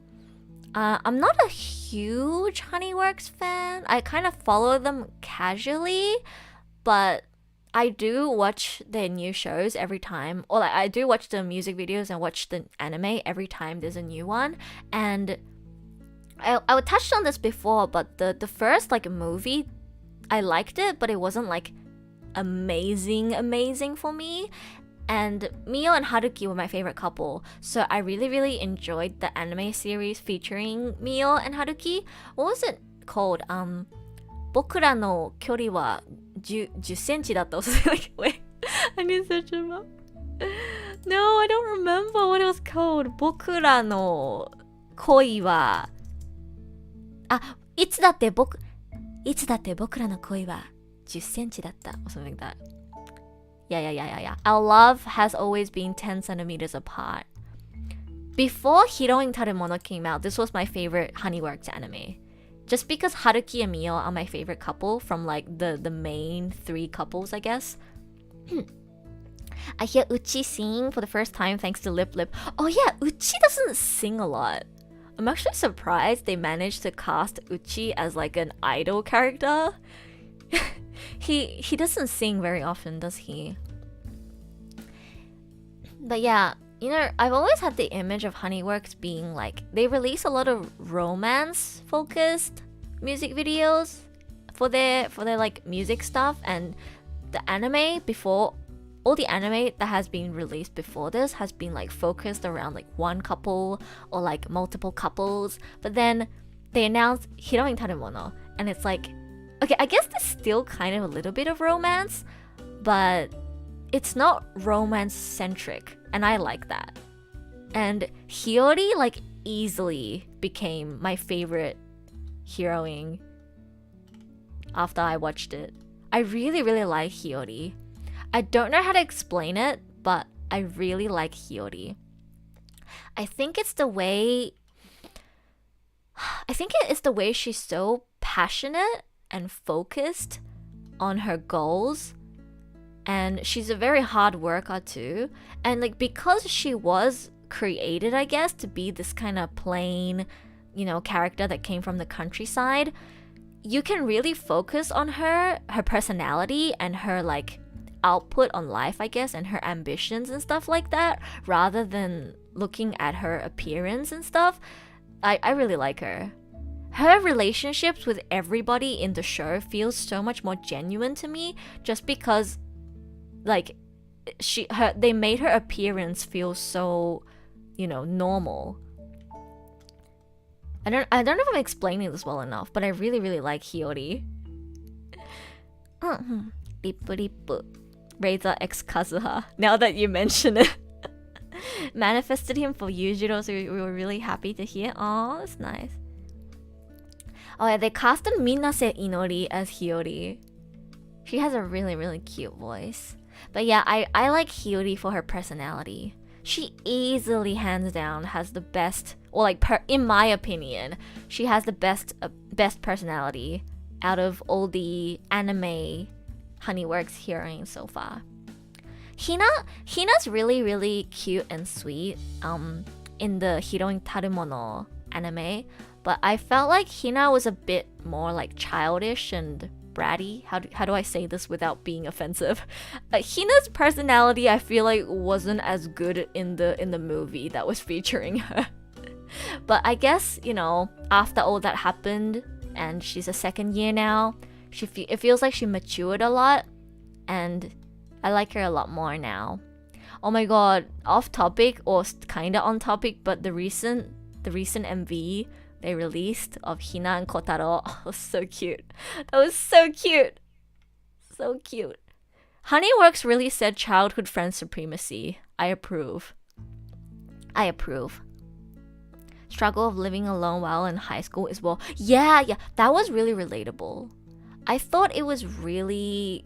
I'm not a huge Honeyworks fan. I kind of follow them casually, but I do watch their new shows every time. Or like I do watch the music videos and watch the anime every time there's a new one. And I touched on this before, but the first like movie, I liked it, but it wasn't like amazing for me. And Mio and Haruki were my favorite couple, so I really enjoyed the anime series featuring Mio and Haruki. What was it called? 僕らの距離は10センチだった or something like. Wait, I need to search them up. No, I don't remember what it was called. 僕らの恋は、いつだって僕らの恋は10センチだった or something like that. Yeah. Our love has always been 10 centimeters apart. Before Heroine Taru Mono came out, this was my favorite Honeyworks anime. Just because Haruki and Mio are my favorite couple from like the main 3 couples, I guess. I hear Uchi sing for the first time thanks to Lip. Oh yeah, Uchi doesn't sing a lot. I'm actually surprised they managed to cast Uchi as like an idol character. He doesn't sing very often, does he? But yeah, you know, I've always had the image of Honeyworks being like, they release a lot of romance focused music videos for their like music stuff, and the anime before, all the anime that has been released before this has been like focused around like one couple or like multiple couples. But then they announced Heroine Taru Mono, and it's like, okay, I guess there's still kind of a little bit of romance, but it's not romance-centric, and I like that. And Hiyori, like, easily became my favorite heroine after I watched it. I really like Hiyori. I don't know how to explain it, but I really like Hiyori. I think it's the way she's so passionate and focused on her goals, and she's a very hard worker too. And like, because she was created, I guess, to be this kind of plain, character that came from the countryside, you can really focus on her personality and her like output on life, I guess, and her ambitions and stuff like that, rather than looking at her appearance and stuff. I really like her. Her relationships with everybody in the show feels so much more genuine to me, just because like they made her appearance feel so, normal. I don't know if I'm explaining this well enough, but I really, really like Hiyori. Rippu Rippu. Razor X Kazuha. Now that you mention it. Manifested him for Yujiro, so we were really happy to hear. Oh, that's nice. Oh yeah, they casted Minase Inori as Hiyori. She has a really, really cute voice. But yeah, I like Hiyori for her personality. She easily, hands down, has the best, or like, in my opinion, she has the best personality out of all the anime Honeyworks heroines so far. Hina's really, really cute and sweet in the Hiroin Taru Mono anime, but I felt like Hina was a bit more like childish and bratty. How do I say this without being offensive? Hina's personality, I feel like, wasn't as good in the movie that was featuring her. But I guess, after all that happened, and she's a second year now, it feels like she matured a lot, and I like her a lot more now. Oh my god, off topic, or kinda on topic, but the recent MV they released of Hina and Kotaro, was so cute. That was so cute. So cute. Honeyworks really said childhood friend supremacy. I approve. Struggle of living alone while in high school is well. Yeah, that was really relatable. I thought it was really,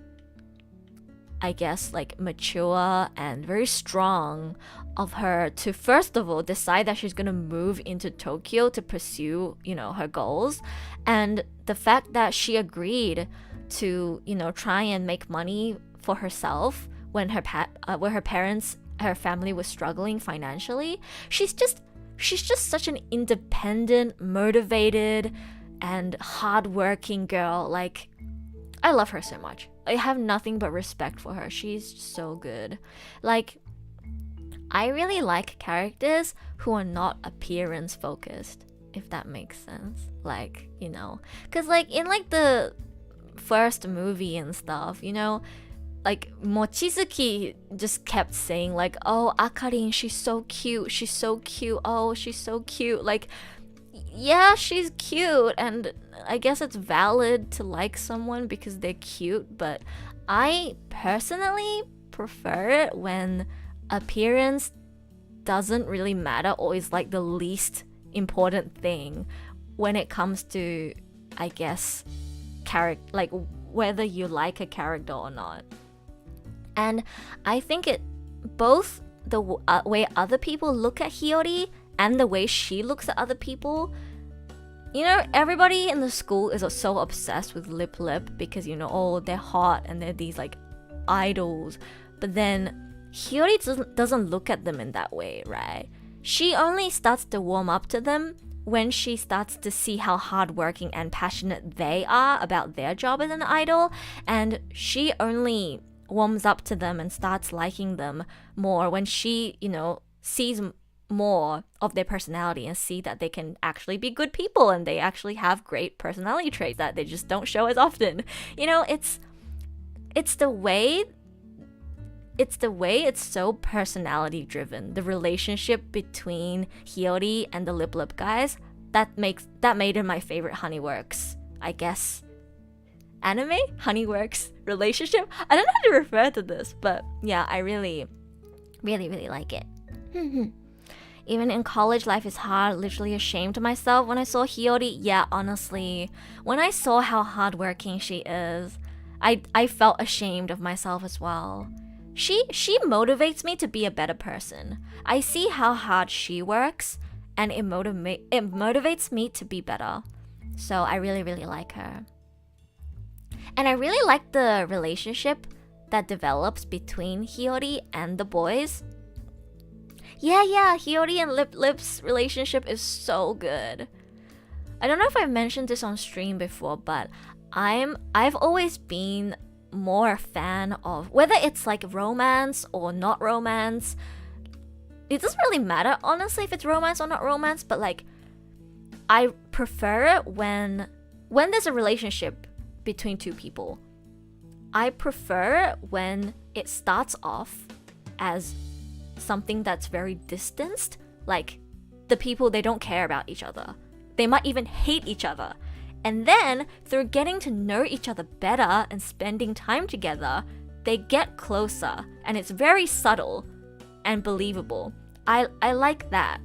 I guess, like, mature and very strong of her to, first of all, decide that she's gonna move into Tokyo to pursue, her goals. And the fact that she agreed to, try and make money for herself when her family was struggling financially. She's just such an independent, motivated, and hardworking girl. Like, I love her so much. I have nothing but respect for her. She's so good. Like, I really like characters who are not appearance focused, if that makes sense. Like, because like in like the first movie and stuff, like Mochizuki just kept saying like, oh, Akarin, she's so cute, oh, she's so cute. Like, yeah, she's cute, and I guess it's valid to like someone because they're cute, but I personally prefer it when appearance doesn't really matter, or is like the least important thing when it comes to, I guess, like whether you like a character or not. And I think both the way other people look at Hiyori and the way she looks at other people. Everybody in the school is so obsessed with Lip because, oh, they're hot and they're these like idols. But then Hiyori doesn't look at them in that way, right? She only starts to warm up to them when she starts to see how hardworking and passionate they are about their job as an idol. And she only warms up to them and starts liking them more when she, sees more of their personality and see that they can actually be good people and they actually have great personality traits that they just don't show as often. It's the way it's so personality driven. The relationship between Hiyori and the Lip guys, that made it my favorite Honeyworks, I guess, anime? Honeyworks relationship? I don't know how to refer to this, but yeah, I really, really, really like it. Even in college, life is hard. Literally ashamed of myself when I saw Hiyori. Yeah, honestly, when I saw how hardworking she is, I felt ashamed of myself as well. she motivates me to be a better person. I see how hard she works, and it motivates me to be better. So I really, really like her. And I really like the relationship that develops between Hiyori and the boys. Yeah, Hiyori and Lip's relationship is so good. I don't know if I've mentioned this on stream before, but I've always been more a fan of whether it's like romance or not romance. It doesn't really matter, honestly, if it's romance or not romance, but like I prefer it when there's a relationship between two people. I prefer when it starts off as something that's very distanced, like the people, they don't care about each other. They might even hate each other. And then, through getting to know each other better and spending time together, they get closer, and it's very subtle and believable. I like that.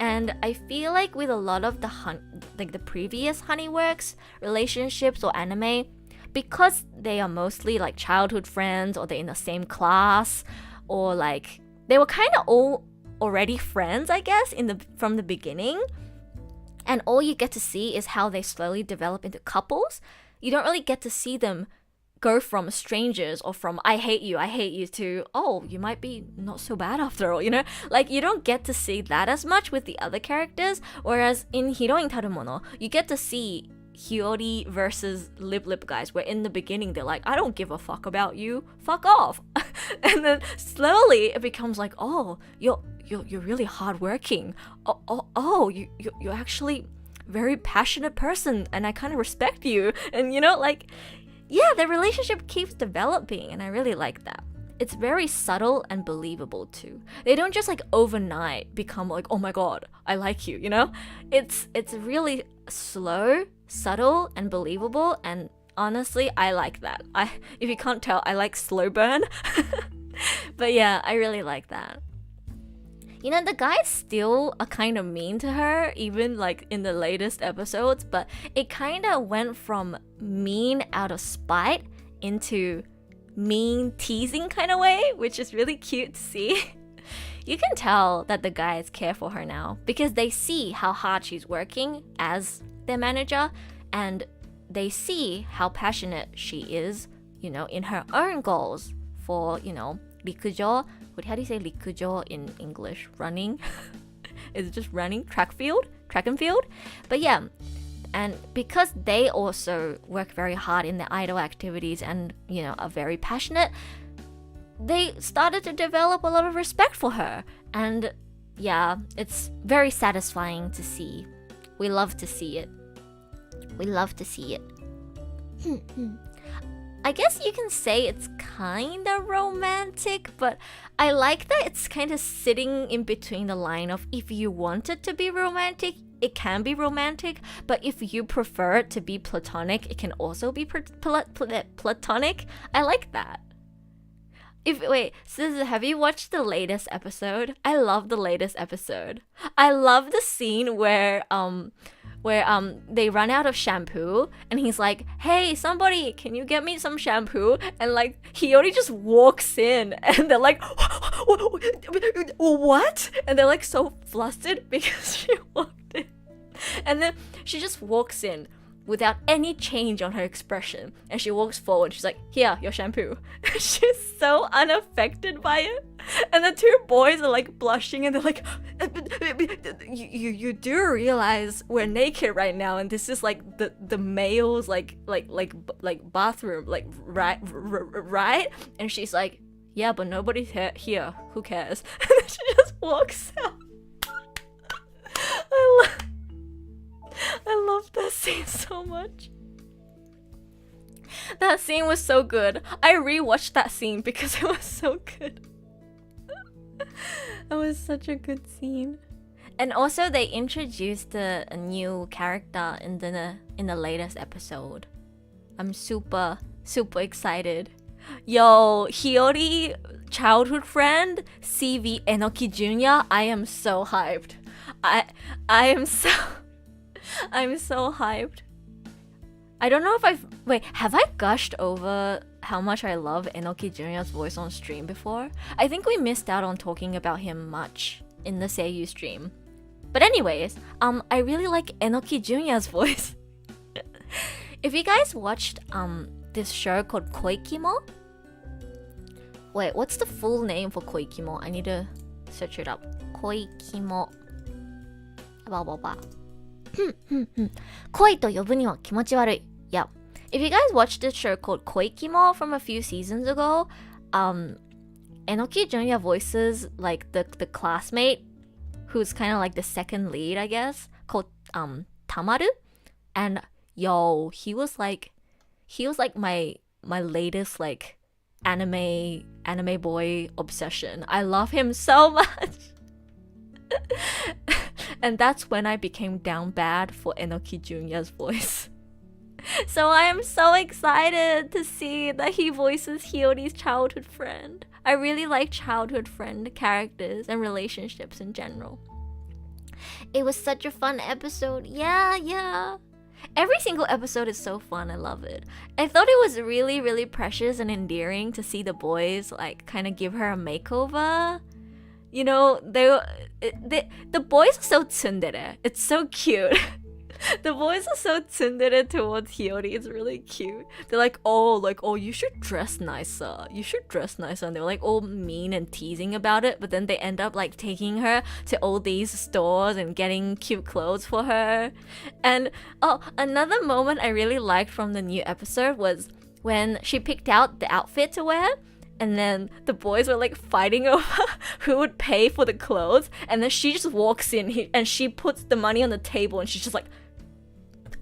And I feel like with a lot of the previous Honeyworks relationships or anime, because they are mostly like childhood friends, or they're in the same class, or like they were kind of all already friends, I guess, from the beginning. And all you get to see is how they slowly develop into couples. You don't really get to see them go from strangers or from I hate you to, oh, you might be not so bad after all, you know? Like, you don't get to see that as much with the other characters. Whereas in Hiroin Tarumono, you get to see Hiyori versus Lip guys, where in the beginning they're like, I don't give a fuck about you, fuck off. And then slowly it becomes like, oh, you're really hardworking. You're actually very passionate person, and I kind of respect you. And you know, like, yeah, the relationship keeps developing, and I really like that. It's very subtle and believable too. They don't just like overnight become like, oh my god, I like you, you know? It's really slow, subtle, and believable, and honestly, I like that. If you can't tell, I like slow burn. But yeah, I really like that. You know, the guys still are kind of mean to her, even like in the latest episodes, but it kind of went from mean out of spite into mean teasing kind of way, which is really cute to see. You can tell that the guys care for her now because they see how hard she's working as their manager, and they see how passionate she is, you know, in her own goals for, you know, rikujo. How do you say rikujo in English? Running? Is it just running? Track and field? But yeah, and because they also work very hard in their idol activities and, you know, are very passionate, they started to develop a lot of respect for her. And yeah, it's very satisfying to see. We love to see it. I guess you can say it's kind of romantic, but I like that it's kind of sitting in between the line of, if you want it to be romantic, it can be romantic, but if you prefer it to be platonic, it can also be platonic. I like that. Wait, Suzu, have you watched the latest episode? I love the latest episode. I love the scene where they run out of shampoo, and he's like, hey, somebody, can you get me some shampoo? And like, Hiyori just walks in, and they're like, what? And they're like so flustered because she walked in. And then she just walks in without any change on her expression, and she walks forward. She's like, here, your shampoo. She's so unaffected by it. And the two boys are like blushing, and they're like, you do realize we're naked right now, and this is like the male's like bathroom, like right? And she's like, yeah, but nobody's here, who cares? And then she just walks out. I love that scene so much. That scene was so good. I rewatched that scene because it was so good. It was such a good scene. And also they introduced a new character in the latest episode. I'm super excited. Yo, Hiyori, childhood friend, CV Enoki Jr. I am so hyped. I'm so hyped. I don't know if have I gushed over how much I love Enoki Junior's voice on stream before? I think we missed out on talking about him much in the Seiyu stream. But anyways, I really like Enoki Junior's voice. If you guys watched this show called Koikimo? Wait, what's the full name for Koikimo? I need to search it up. Koikimo. Blah blah blah. 恋と呼ぶには気持ち悪い. Yeah. If you guys watched this show called Koikimo from a few seasons ago, Enoki Junior voices like the classmate who's kind of like the second lead, I guess, called Tamaru. And yo, he was like my latest like anime boy obsession. I love him so much. And that's when I became down bad for Enoki Junior's voice. So I am so excited to see that he voices Hiyori's childhood friend. I really like childhood friend characters and relationships in general. It was such a fun episode. Yeah. Every single episode is so fun. I love it. I thought it was really, really precious and endearing to see the boys like kind of give her a makeover. You know, the boys are so tsundere. It's so cute. The boys are so tsundere towards Hiyori. It's really cute. They're like, oh, you should dress nicer. You should dress nicer. And they're like all mean and teasing about it. But then they end up like taking her to all these stores and getting cute clothes for her. And another moment I really liked from the new episode was when she picked out the outfit to wear. And then the boys were like fighting over who would pay for the clothes. And then she just walks in and she puts the money on the table and she's just like,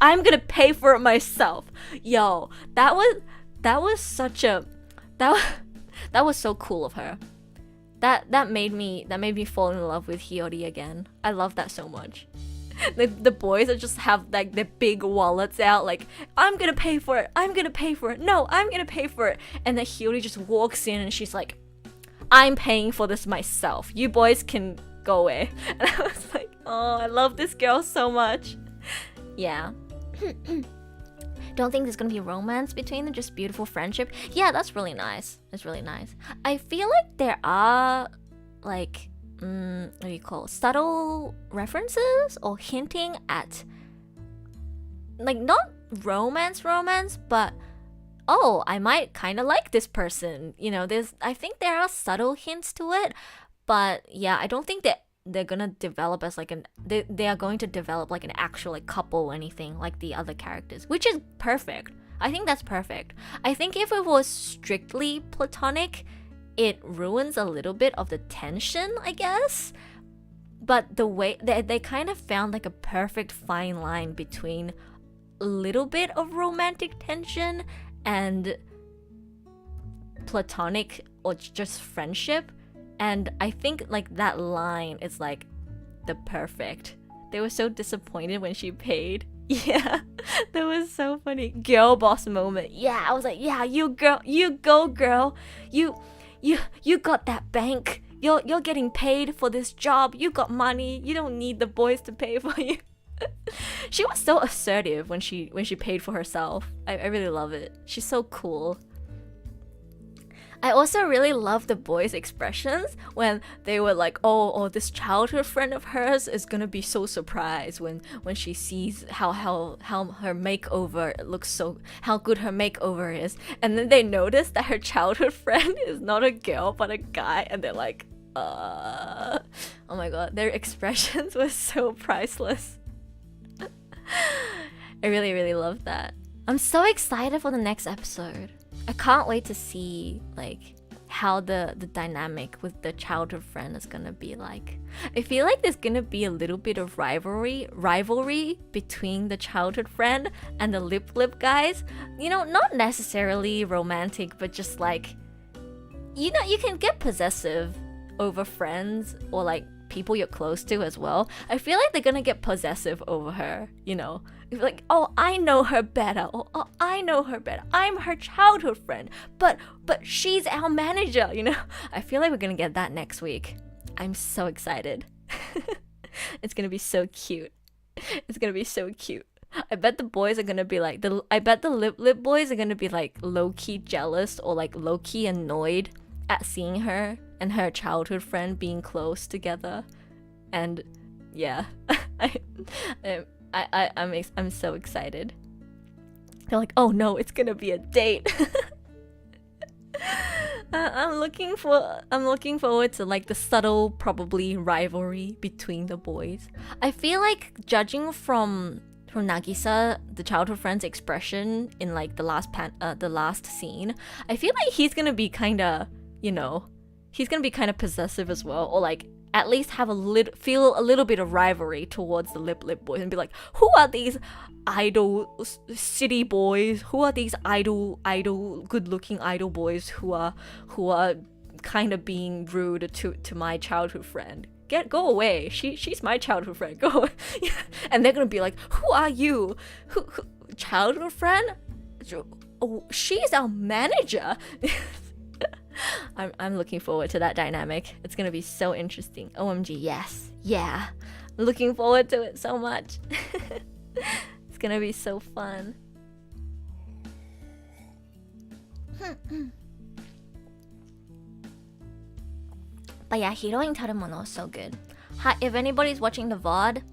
I'm gonna pay for it myself. Yo, that was such a that was so cool of her. That made me fall in love with Hiyori again. I love that so much. The boys are just have like their big wallets out, like, I'm gonna pay for it. No, I'm gonna pay for it. And then Hiyori just walks in and she's like, I'm paying for this myself. You boys can go away. And I was like, oh, I love this girl so much. Yeah. Don't think there's gonna be romance between them, just beautiful friendship. Yeah, that's really nice. That's really nice. I feel like there are like what do you call it? Subtle references or hinting at like not romance, but oh, I might kind of like this person. You know, I think there are subtle hints to it, but yeah, I don't think that they're gonna develop as like they are going to develop like an actual like couple or anything like the other characters, which is perfect. I think that's perfect. I think if it was strictly platonic, it ruins a little bit of the tension, I guess. But the way they kind of found like a perfect fine line between a little bit of romantic tension and platonic or just friendship. And I think like that line is like the perfect. They were so disappointed when she paid. Yeah, that was so funny. Girl boss moment. Yeah, I was like, yeah, you go girl. You got that bank. You're getting paid for this job. You got money. You don't need the boys to pay for you. She was so assertive when she paid for herself. I really love it. She's so cool. I also really love the boys' expressions when they were like, oh, this childhood friend of hers is gonna be so surprised when she sees how her makeover looks, so how good her makeover is, and then they notice that her childhood friend is not a girl but a guy, and they're like, oh my god, their expressions were so priceless. I really, really love that. I'm so excited for the next episode. I can't wait to see like how the dynamic with the childhood friend is gonna be like. I feel like there's gonna be a little bit of rivalry between the childhood friend and the lip guys. You know, not necessarily romantic, but just like, you know, you can get possessive over friends or like people you're close to as well. I feel like they're gonna get possessive over her, you know. Like, oh, I know her better. Oh, I know her better. I'm her childhood friend. But she's our manager, you know? I feel like we're gonna get that next week. I'm so excited. It's gonna be so cute. It's gonna be so cute. I bet the boys are gonna be like I bet the lip boys are gonna be like low-key jealous or like low-key annoyed at seeing her and her childhood friend being close together. And yeah, I'm so excited. They're like, oh no, it's gonna be a date. I'm looking forward to like the subtle probably rivalry between the boys. I feel like judging from Nagisa, the childhood friend's expression in like the last scene, I feel like he's gonna be kinda, he's gonna be kinda possessive as well, or like at least have feel a little bit of rivalry towards the lip boys and be like, who are these idol city boys? Who are these idol good-looking idol boys who are kind of being rude to my childhood friend? Go away. She's my childhood friend. Go away. And they're gonna be like, who are you? Who childhood friend? Oh, she's our manager. I'm looking forward to that dynamic. It's gonna be so interesting. OMG, yes. Yeah. I'm looking forward to it so much. It's gonna be so fun. But yeah, Hiroin Tarumono is so good. If anybody's watching the VOD,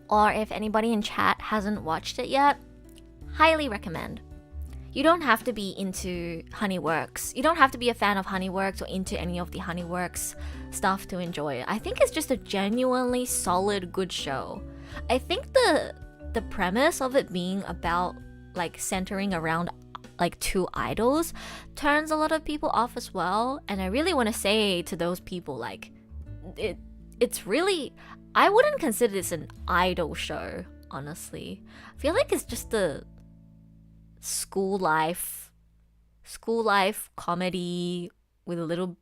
or if anybody in chat hasn't watched it yet, highly recommend. You don't have to be into Honeyworks. You don't have to be a fan of Honeyworks or into any of the Honeyworks stuff to enjoy it. I think it's just a genuinely solid, good show. I think the premise of it being about like centering around like two idols turns a lot of people off as well. And I really want to say to those people, like, it's really, I wouldn't consider this an idol show, honestly. I feel like it's just a school life comedy with a little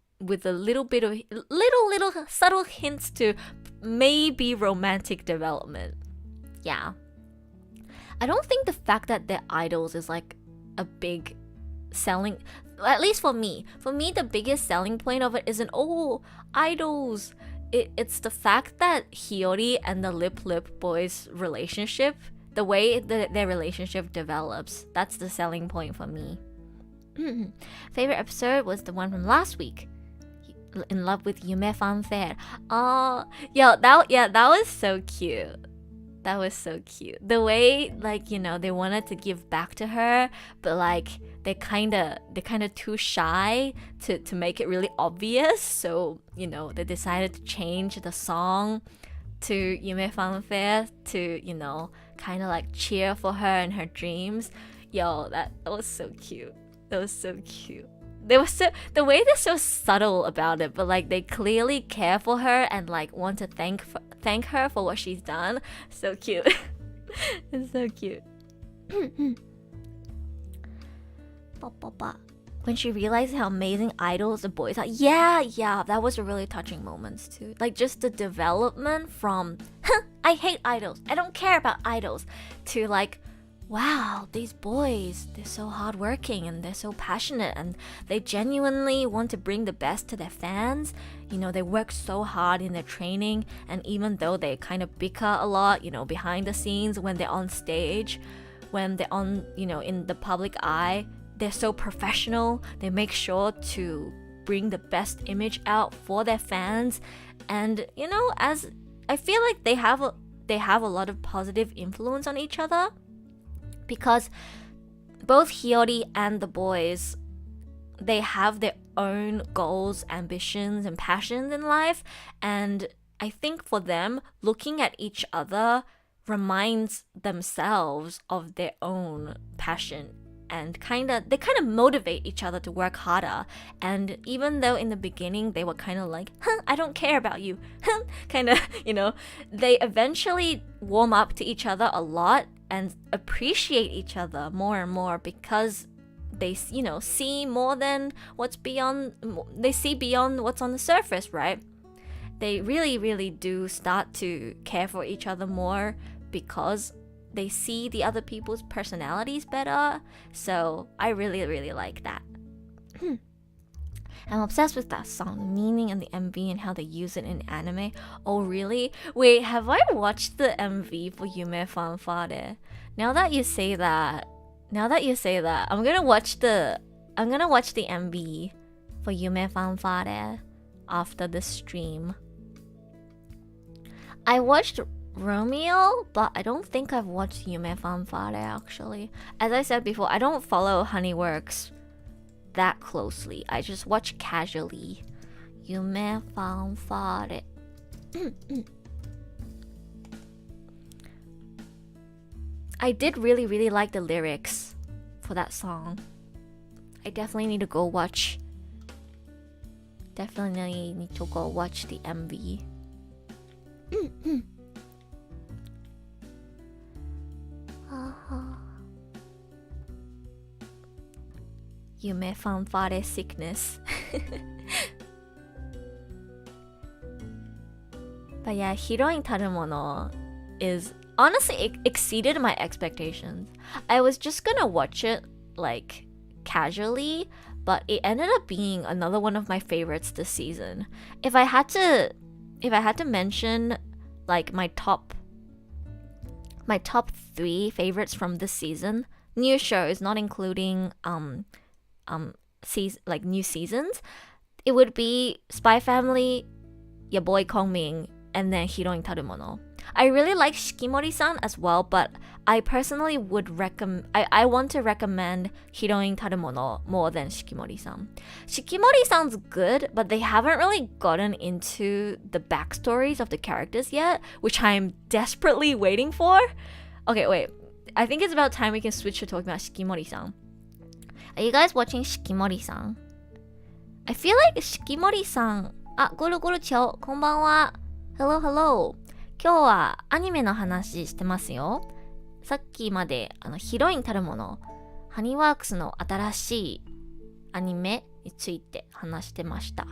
bit of little subtle hints to maybe romantic development. Yeah. I don't think the fact that they're idols is like a big selling, at least for me the biggest selling point of it isn't idols. It's the fact that Hiyori and the lip boys relationship, the way that their relationship develops, that's the selling point for me. Favorite episode was the one from last week, in love with Yume Fanfare. Oh, that was so cute. That was so cute. The way, like, they wanted to give back to her, but like they're kind of too shy to make it really obvious. So, they decided to change the song to Yume Fanfare to, kind of like cheer for her in her dreams. That was so cute. That was so cute. The way they're so subtle about it, but like they clearly care for her and like want to thank her for what she's done. So cute. It's so cute. When she realized how amazing idols the boys are. Yeah, that was a really touching moment too. Like just the development from I hate idols, I don't care about idols, to like, wow, these boys, they're so hardworking and they're so passionate and they genuinely want to bring the best to their fans. They work so hard in their training, and even though they kind of bicker a lot, behind the scenes when they're on stage, when they're on, in the public eye, they're so professional. They make sure to bring the best image out for their fans. And, as I feel like they have a lot of positive influence on each other, because both Hiyori and the boys, they have their own goals, ambitions, and passions in life. And I think for them, looking at each other reminds themselves of their own passion, and they kind of motivate each other to work harder. And even though in the beginning they were kind of like, I don't care about you, kind of, they eventually warm up to each other a lot and appreciate each other more and more, because they, see more than what's beyond, they see beyond what's on the surface, right? They really, really do start to care for each other more because they see the other people's personalities better. So I really, really like that. I'm obsessed with that song, the meaning and the MV and how they use it in anime. Oh really? Wait, have I watched the MV for Yume Fanfare? Now that you say that, I'm gonna watch the MV for Yume Fanfare after the stream. I watched Romeo, but I don't think I've watched Yume Fanfare actually. As I said before, I don't follow Honeyworks that closely. I just watch casually. Yume Fanfare. I did really like the lyrics for that song. I definitely need to go watch. Definitely need to go watch the MV. Yume Fanfare sickness. But yeah, Hiroin Tarumono is honestly it exceeded my expectations. I was just gonna watch it like casually, but it ended up being another one of my favorites this season. If I had to mention like my top 3 favorites from this season, new shows not including new seasons, it would be SPYxFAMILY, your Boy Kongming, and then Heroine Tarumono. I really like Shikimori-san as well, but I personally would recommend. I want to recommend Heroine Tarumono more than Shikimori-san. Shikimori-san's good, but they haven't really gotten into the backstories of the characters yet, which I'm desperately waiting for. Okay, wait. I think it's about time we can switch to talking about Shikimori-san. Are you guys watching Shikimori-san? I feel like Shikimori-san... あ、ゴルゴルチョ、こんばんは。Hello, hello. 今日はアニメの話してますよ。さっきまでヒロインたるもの、ハニーワークスの新しいアニメについて話してました。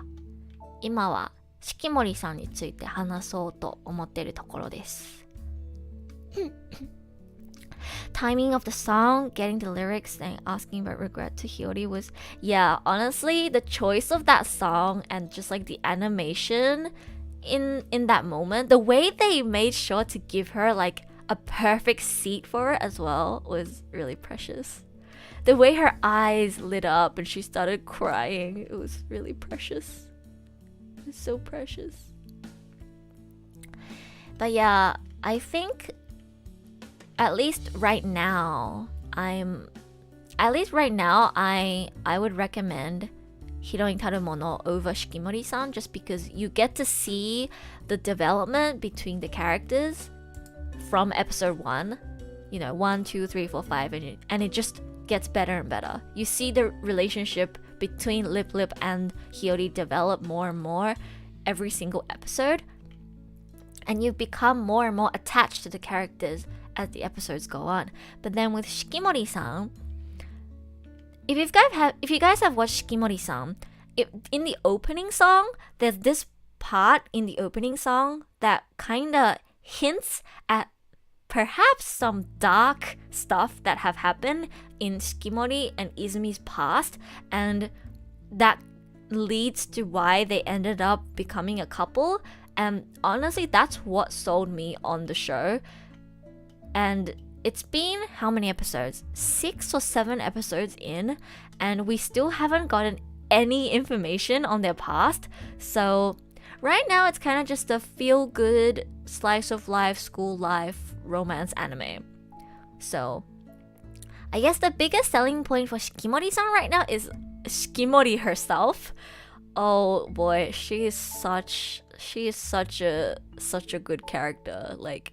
今は四季森さんについて話そうと思っているところです。Timing of the song, getting the lyrics, and asking about regret to Hiyori was, yeah, honestly, the choice of that song and just like the animation in that moment, the way they made sure to give her like a perfect seat for it as well was really precious. The way her eyes lit up and she started crying, it was really precious. It was so precious. But yeah, I think at least right now I would recommend Heroine Tarumono over Shikimori-san just because you get to see the development between the characters from episode 1, 1, 2, 3, 4, 5, and it just gets better and better. You see the relationship between Lip Lip and Hiyori develop more and more every single episode, and you become more and more attached to the characters as the episodes go on. But then with Shikimori-san, if you guys have watched Shikimori-san, in the opening song, there's this part in the opening song that kind of hints at perhaps some dark stuff that have happened in Shikimori and Izumi's past, and that leads to why they ended up becoming a couple. And honestly, that's what sold me on the show. And it's been how many episodes? 6 or 7 episodes in, and we still haven't gotten any information on their past. So right now it's kind of just a feel-good slice of life, school life, romance anime. So I guess the biggest selling point for Shikimori-san right now is Shikimori herself. Oh boy, she is such a good character. Like,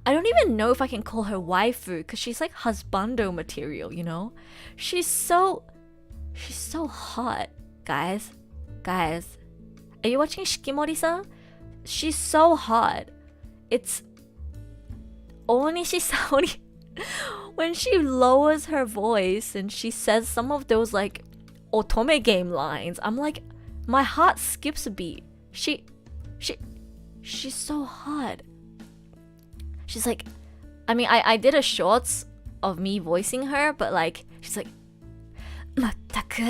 I don't even know if I can call her waifu because she's like husbando material, She's so hot, guys. Are you watching Shikimori-san? She's so hot. It's Onishi Saori when she lowers her voice and she says some of those like otome game lines. I'm like, my heart skips a beat. She's so hot. She's like, I mean, I did a shorts of me voicing her, but like, she's like, まったく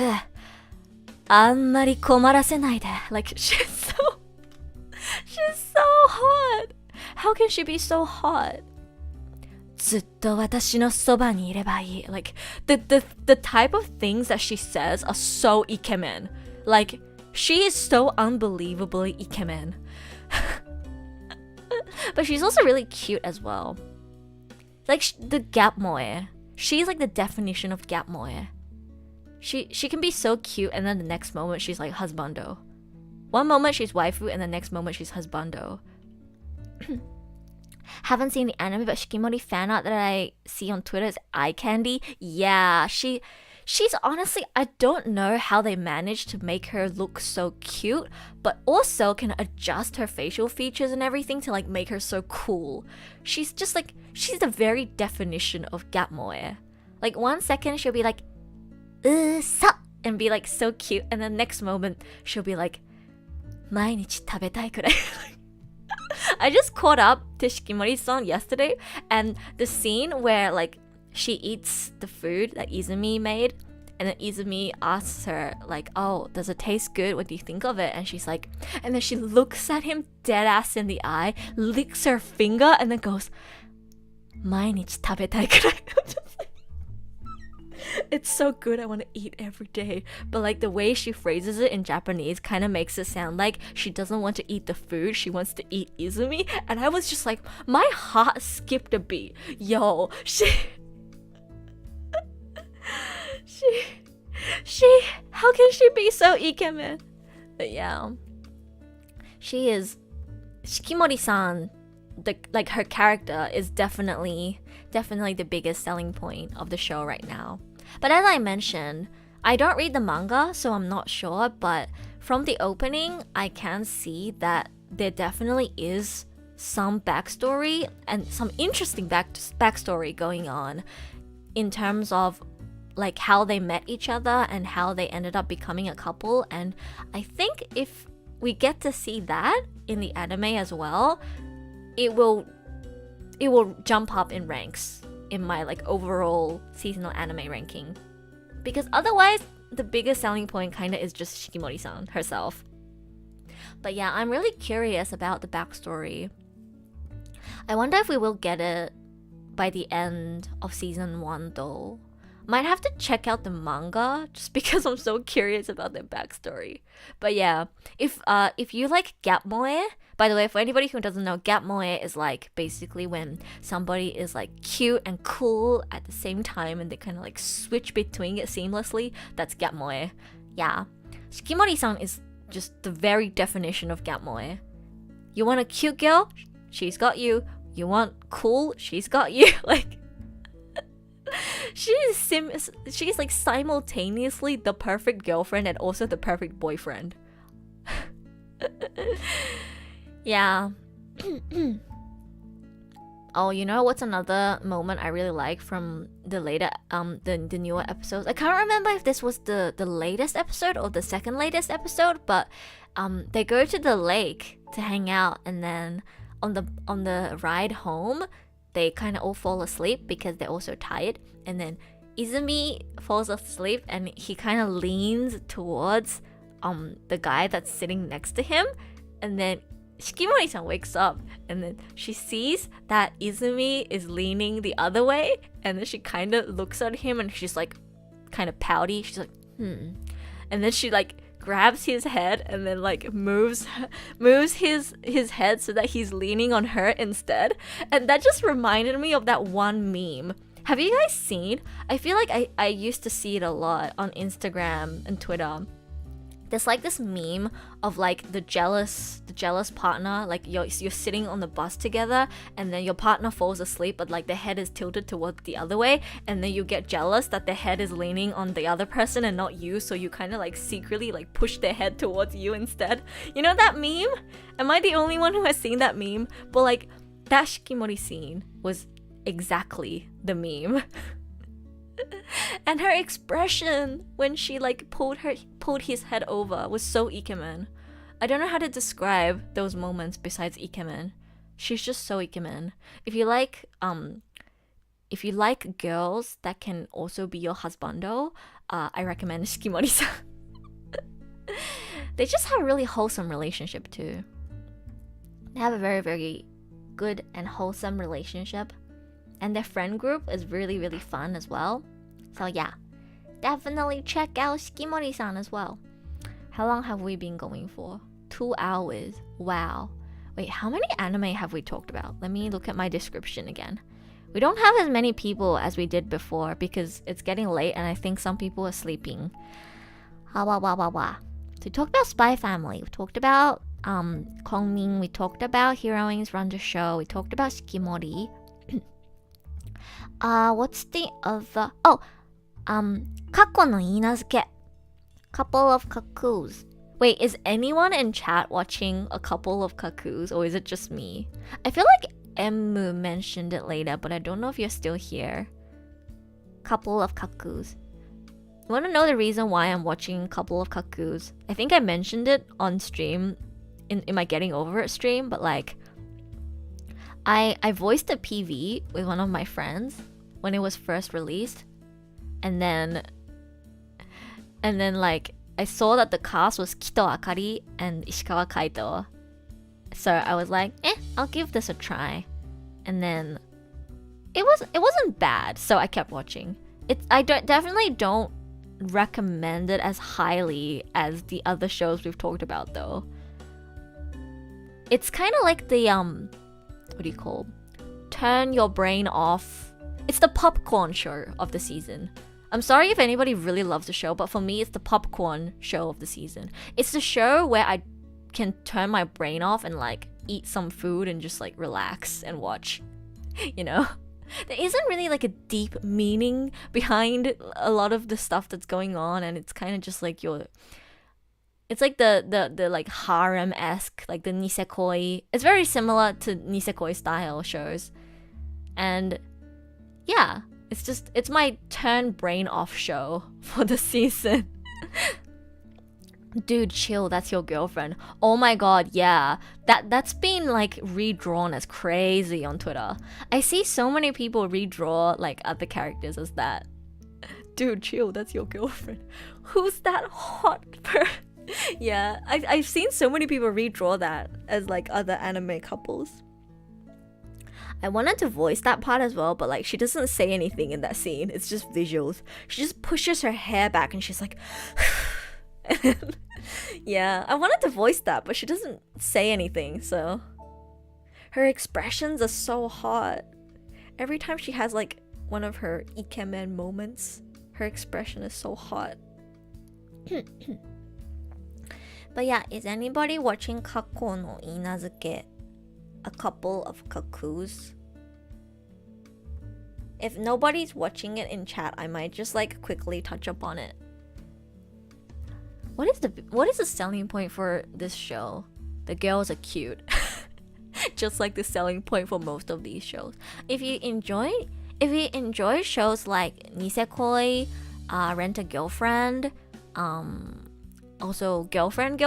あんまり困らせないで Like she's so hot. How can she be so hot? ずっと私のそばにいればいい Like the type of things that she says are so ikemen. Like she is so unbelievably ikemen. But she's also really cute as well. Like the gap moe. She's like the definition of gap moe. She can be so cute and then the next moment she's like husbando. One moment she's waifu and the next moment she's husbando. Haven't seen the anime, but Shikimori fan art that I see on Twitter is eye candy. Yeah, she's honestly, I don't know how they managed to make her look so cute, but also can adjust her facial features and everything to like make her so cool. She's just like, she's the very definition of gap moe. Like 1 second she'll be like, sa, and be like so cute, and the next moment she'll be like, 毎日食べたいくらい. I just caught up to Shikimori-san yesterday, and the scene where like she eats the food that Izumi made, and then Izumi asks her like, oh, does it taste good? What do you think of it? And she's like, and then she looks at him dead ass in the eye, licks her finger, and then goes, 毎日食べたいくらい. It's so good, I want to eat every day. But like the way she phrases it in Japanese kind of makes it sound like she doesn't want to eat the food, she wants to eat Izumi. And I was just like, my heart skipped a beat. Yo, she how can she be so ikemen? But yeah, she is Shikimori-san. Like her character is definitely the biggest selling point of the show right now. But as I mentioned, I don't read the manga, so I'm not sure, but from the opening, I can see that there definitely is some backstory and some interesting backstory going on in terms of like how they met each other and how they ended up becoming a couple. And I think if we get to see that in the anime as well, it will jump up in ranks in my like overall seasonal anime ranking, because otherwise the biggest selling point kind of is just Shikimori-san herself. But yeah, I'm really curious about the backstory. I wonder if we will get it by the end of season 1 though. Might have to check out the manga just because I'm so curious about their backstory. But yeah, if you like gap moe, by the way, for anybody who doesn't know, gap moe is like basically when somebody is like cute and cool at the same time and they kind of like switch between it seamlessly. That's gap moe. Yeah, Shikimori-san is just the very definition of gap moe. You want a cute girl? She's got you. You want cool? She's got you. Like she's like simultaneously the perfect girlfriend and also the perfect boyfriend. Yeah. Oh, you know what's another moment I really like from the later the newer episodes? I can't remember if this was the latest episode or the second latest episode, but they go to the lake to hang out, and then on the ride home they kind of all fall asleep because they're also tired, and then Izumi falls asleep and he kind of leans towards the guy that's sitting next to him, and then Shikimori-san wakes up and then she sees that Izumi is leaning the other way, and then she kind of looks at him and she's like kind of pouty. She's like, and then she like grabs his head and then like moves his head so that he's leaning on her instead. And that just reminded me of that one meme. Have you guys seen? I feel like I used to see it a lot on Instagram and Twitter. There's like this meme of like the jealous partner, like you're sitting on the bus together and then your partner falls asleep but like their head is tilted towards the other way, and then you get jealous that their head is leaning on the other person and not you, so you kind of like secretly like push their head towards you instead. You know that meme? Am I the only one who has seen that meme? But like that Shikimori scene was exactly the meme. And her expression when she like pulled his head over was so ikemen. I don't know how to describe those moments besides ikemen. She's just so ikemen. If you like girls that can also be your husbando, I recommend Shikimori-san. they just have a really wholesome relationship too. They have a very, very good and wholesome relationship. And their friend group is really, really fun as well. So yeah, definitely check out Shikimori-san as well. How long have we been going for? 2 hours. Wow. Wait, how many anime have we talked about? Let me look at my description again. We don't have as many people as we did before because it's getting late and I think some people are sleeping. So we talked about Spy Family. We talked about Kongming. We talked about Heroines Run The Show. We talked about Shikimori. What's the other? Oh, 過去の許嫁 Couple of Cuckoos. Wait, is anyone in chat watching a Couple of Cuckoos or is it just me? I feel like Emu mentioned it later, but I don't know if you're still here. Couple of Cuckoos. You want to know the reason why I'm watching Couple of Cuckoos? I think I mentioned it on stream in my Getting Over It stream, but like I voiced a PV with one of my friends when it was first released, and then like I saw that the cast was Kito Akari and Ishikawa Kaito, so I was like, I'll give this a try, and then it wasn't bad, so I kept watching. I definitely don't recommend it as highly as the other shows we've talked about though. It's kind of like the what do you call? Turn your brain off. It's the popcorn show of the season. I'm sorry if anybody really loves the show, but for me, it's the popcorn show of the season. It's the show where I can turn my brain off and like eat some food and just like relax and watch. You know? There isn't really like a deep meaning behind a lot of the stuff that's going on, and it's kind of just like it's like the like harem-esque, like the nisekoi. It's very similar to nisekoi style shows. And yeah, it's my turn brain off show for the season. Dude, chill, that's your girlfriend. Oh my god, yeah. That's been like redrawn as crazy on Twitter. I see so many people redraw like other characters as that. Dude, chill, that's your girlfriend. Who's that hot person? Yeah, I've seen so many people redraw that as like other anime couples. I wanted to voice that part as well, but like she doesn't say anything in that scene. It's just visuals. She just pushes her hair back and she's like yeah, I wanted to voice that, but she doesn't say anything, so her expressions are so hot. Every time she has like one of her ikemen moments, her expression is so hot. But yeah, is anybody watching Kako no Inazuke, a Couple of Cuckoos? If nobody's watching it in chat, I might just like quickly touch up on it. What is the selling point for this show? The girls are cute. Just like the selling point for most of these shows. If you enjoy shows like Nisekoi, Rent a Girlfriend, also Girlfriend.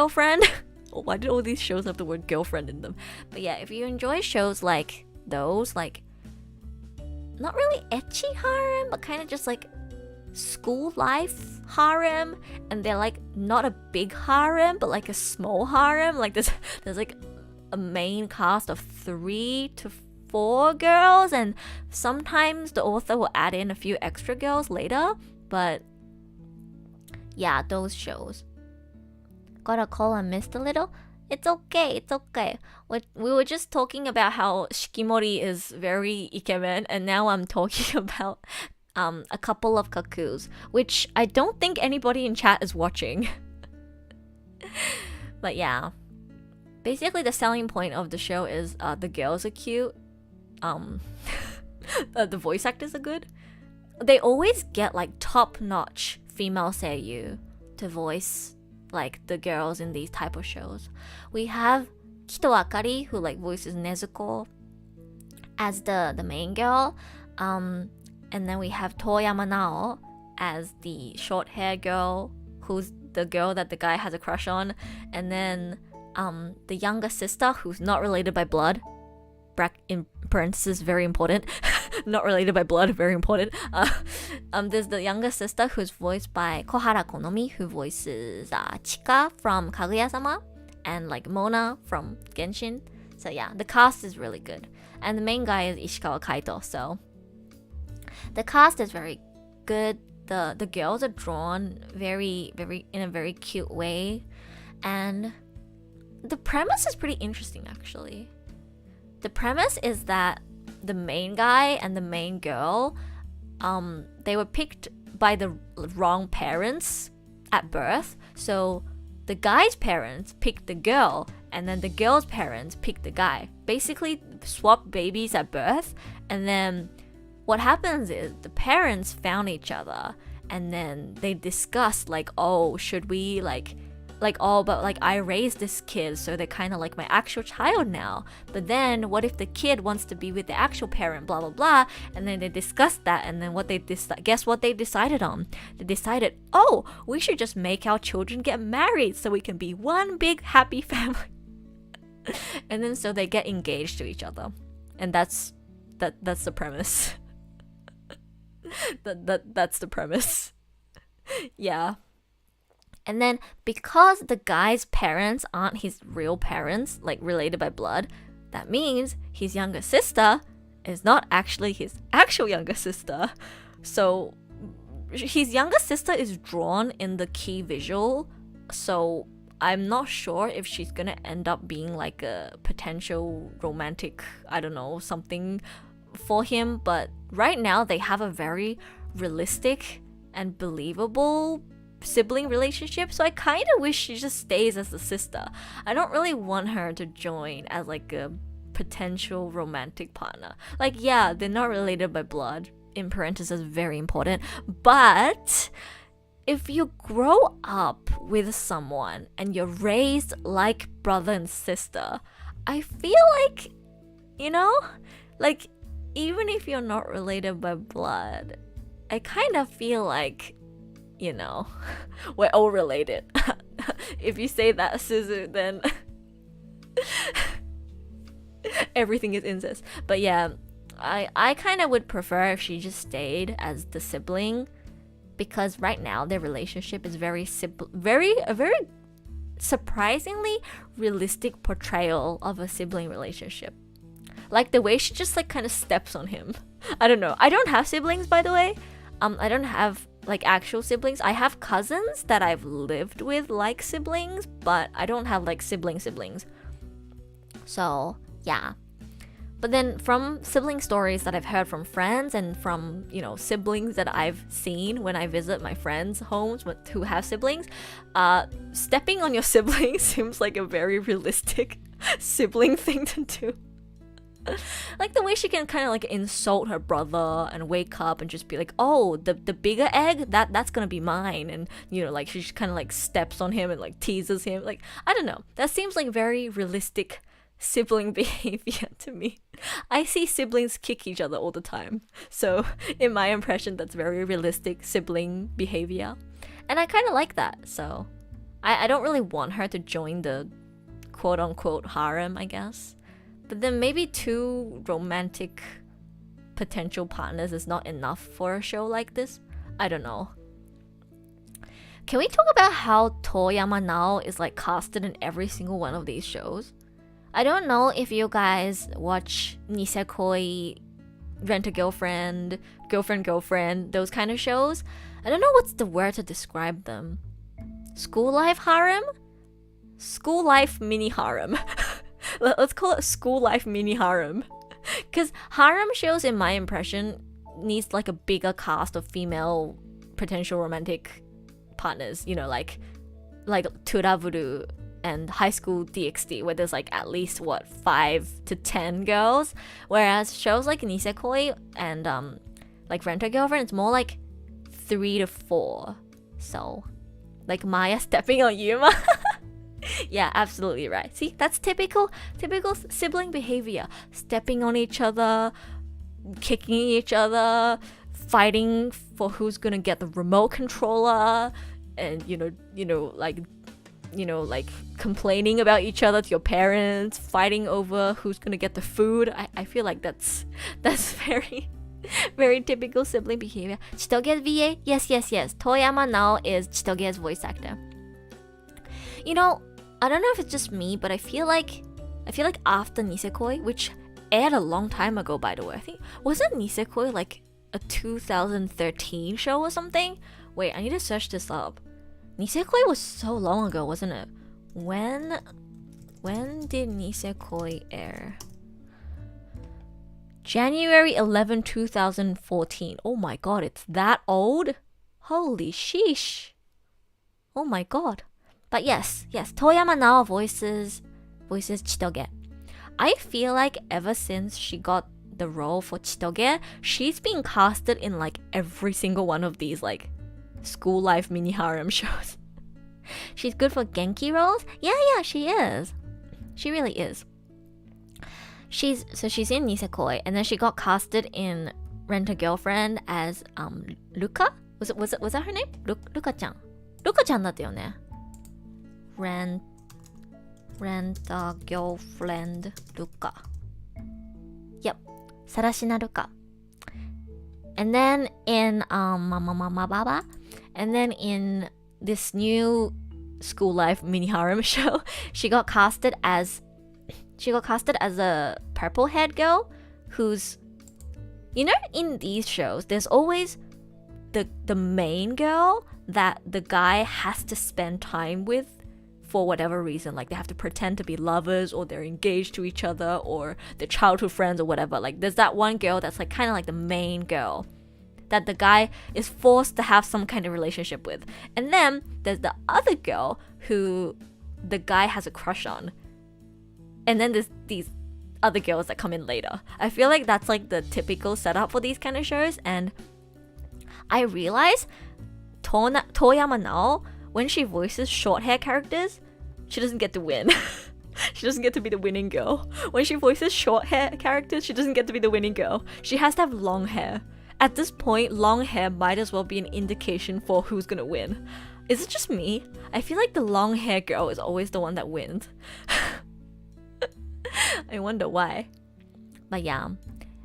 Why did all these shows have the word girlfriend in them? But yeah, if you enjoy shows like those, like not really ecchi harem, but kind of just like school life harem, and they're like not a big harem, but like a small harem. Like there's like a main cast of 3 to 4 girls, and sometimes the author will add in a few extra girls later. But yeah, those shows. Got a call and missed a little. It's okay. We were just talking about how Shikimori is very ikemen, and now I'm talking about a Couple of Cuckoos, which I don't think anybody in chat is watching. But yeah, basically the selling point of the show is the girls are cute, the voice actors are good. They always get like top-notch female seiyuu to voice like the girls in these type of shows. We have Kito Akari, who like voices Nezuko as the main girl, and then we have Toyama Nao as the short hair girl, who's the girl that the guy has a crush on, and then the younger sister, who's not related by blood, in parentheses, very important, not related by blood, very important. There's the younger sister who's voiced by Kohara Konomi, who voices Chika from Kaguya-Sama and like Mona from Genshin. So yeah, the cast is really good. And the main guy is Ishikawa Kaito, so the cast is very good. The girls are drawn very in a very cute way, and the premise is pretty interesting actually. The premise is that the main guy and the main girl, they were picked by the wrong parents at birth. So the guy's parents picked the girl, and then the girl's parents picked the guy. Basically, swap babies at birth, and then what happens is the parents found each other, and then they discussed like, oh, should we like but like I raised this kid, so they're kind of like my actual child now. But then what if the kid wants to be with the actual parent, blah blah blah. And then they discussed that, and then guess what they decided on? They decided, oh, we should just make our children get married so we can be one big happy family. And then so they get engaged to each other, and that's the premise. That's the premise. Yeah. And then because the guy's parents aren't his real parents, like related by blood, that means his younger sister is not actually his actual younger sister. So his younger sister is drawn in the key visual, so I'm not sure if she's gonna end up being like a potential romantic, I don't know, something for him. But right now they have a very realistic and believable sibling relationship, so I kind of wish she just stays as a sister. I don't really want her to join as like a potential romantic partner. Like, yeah, they're not related by blood, in parentheses, very important, but if you grow up with someone and you're raised like brother and sister, I feel like, you know, like even if you're not related by blood, I kind of feel like, you know, we're all related. If you say that, Suzu, then everything is incest. But yeah, I kind of would prefer if she just stayed as the sibling, because right now their relationship is a very surprisingly realistic portrayal of a sibling relationship. Like the way she just like kind of steps on him. I don't know. I don't have siblings, by the way. I don't have like actual siblings. I have cousins that I've lived with like siblings, but I don't have like siblings. So yeah. But then from sibling stories that I've heard from friends and from, you know, siblings that I've seen when I visit my friends' homes who have siblings, stepping on your sibling seems like a very realistic sibling thing to do. Like the way she can kind of like insult her brother and wake up and just be like, oh, the bigger egg, that's gonna be mine. And, you know, like she just kind of like steps on him and like teases him. Like, I don't know, that seems like very realistic sibling behavior to me. I see siblings kick each other all the time, so in my impression that's very realistic sibling behavior, and I kind of like that. So I don't really want her to join the quote-unquote harem, I guess. But then maybe 2 romantic potential partners is not enough for a show like this. I don't know. Can we talk about how Toyama now is like casted in every single one of these shows? I don't know if you guys watch Nisekoi, Rent-A-Girlfriend, Girlfriend, those kind of shows. I don't know what's the word to describe them. School life harem? School life mini harem. Let's call it school life mini harem. Because harem shows, in my impression, needs like a bigger cast of female potential romantic partners. You know, like Turaburu and High School DxD, where there's like at least 5 to 10 girls, whereas shows like Nisekoi and like Rent-A-Girlfriend, it's more like 3 to 4. So like Maya stepping on Yuma. Yeah, absolutely right. See, that's typical sibling behavior. Stepping on each other, kicking each other, fighting for who's gonna get the remote controller, and like complaining about each other to your parents, fighting over who's gonna get the food. I feel like that's very Very typical sibling behavior. Chitoge's VA? Yes. Toyama Nao is Chitoge's voice actor. You know, I don't know if it's just me, but I feel like after Nisekoi, which aired a long time ago, by the way. I think wasn't Nisekoi like a 2013 show or something? Wait, I need to search this up. Nisekoi was so long ago, wasn't it? When did Nisekoi air? January 11, 2014. Oh my god, it's that old? Holy sheesh. Oh my god. But yes, Toyama Nao voices Chitoge. I feel like ever since she got the role for Chitoge, she's been casted in like every single one of these like school life mini harem shows. She's good for Genki roles? Yeah, she is. She really is. She's in Nisekoi, and then she got casted in Rent a Girlfriend as Luka? Was that her name? Luka-chan. Luka-chan だったよね. Rent a Girlfriend Luka. Yep. Sarashina Luka. And then in Baba, and then in this new school life mini harem show, she got casted as a purple haired girl who's, you know, in these shows there's always the main girl that the guy has to spend time with for whatever reason. Like they have to pretend to be lovers, or they're engaged to each other, or they're childhood friends or whatever. Like there's that one girl that's like kind of like the main girl that the guy is forced to have some kind of relationship with. And then there's the other girl who the guy has a crush on. And then there's these other girls that come in later. I feel like that's like the typical setup for these kind of shows. And I realize Toyama Nao, when she voices short hair characters, she doesn't get to win. She doesn't get to be the winning girl. When she voices short hair characters, she doesn't get to be the winning girl. She has to have long hair. At this point, long hair might as well be an indication for who's gonna win. Is it just me? I feel like the long hair girl is always the one that wins. I wonder why. But yeah,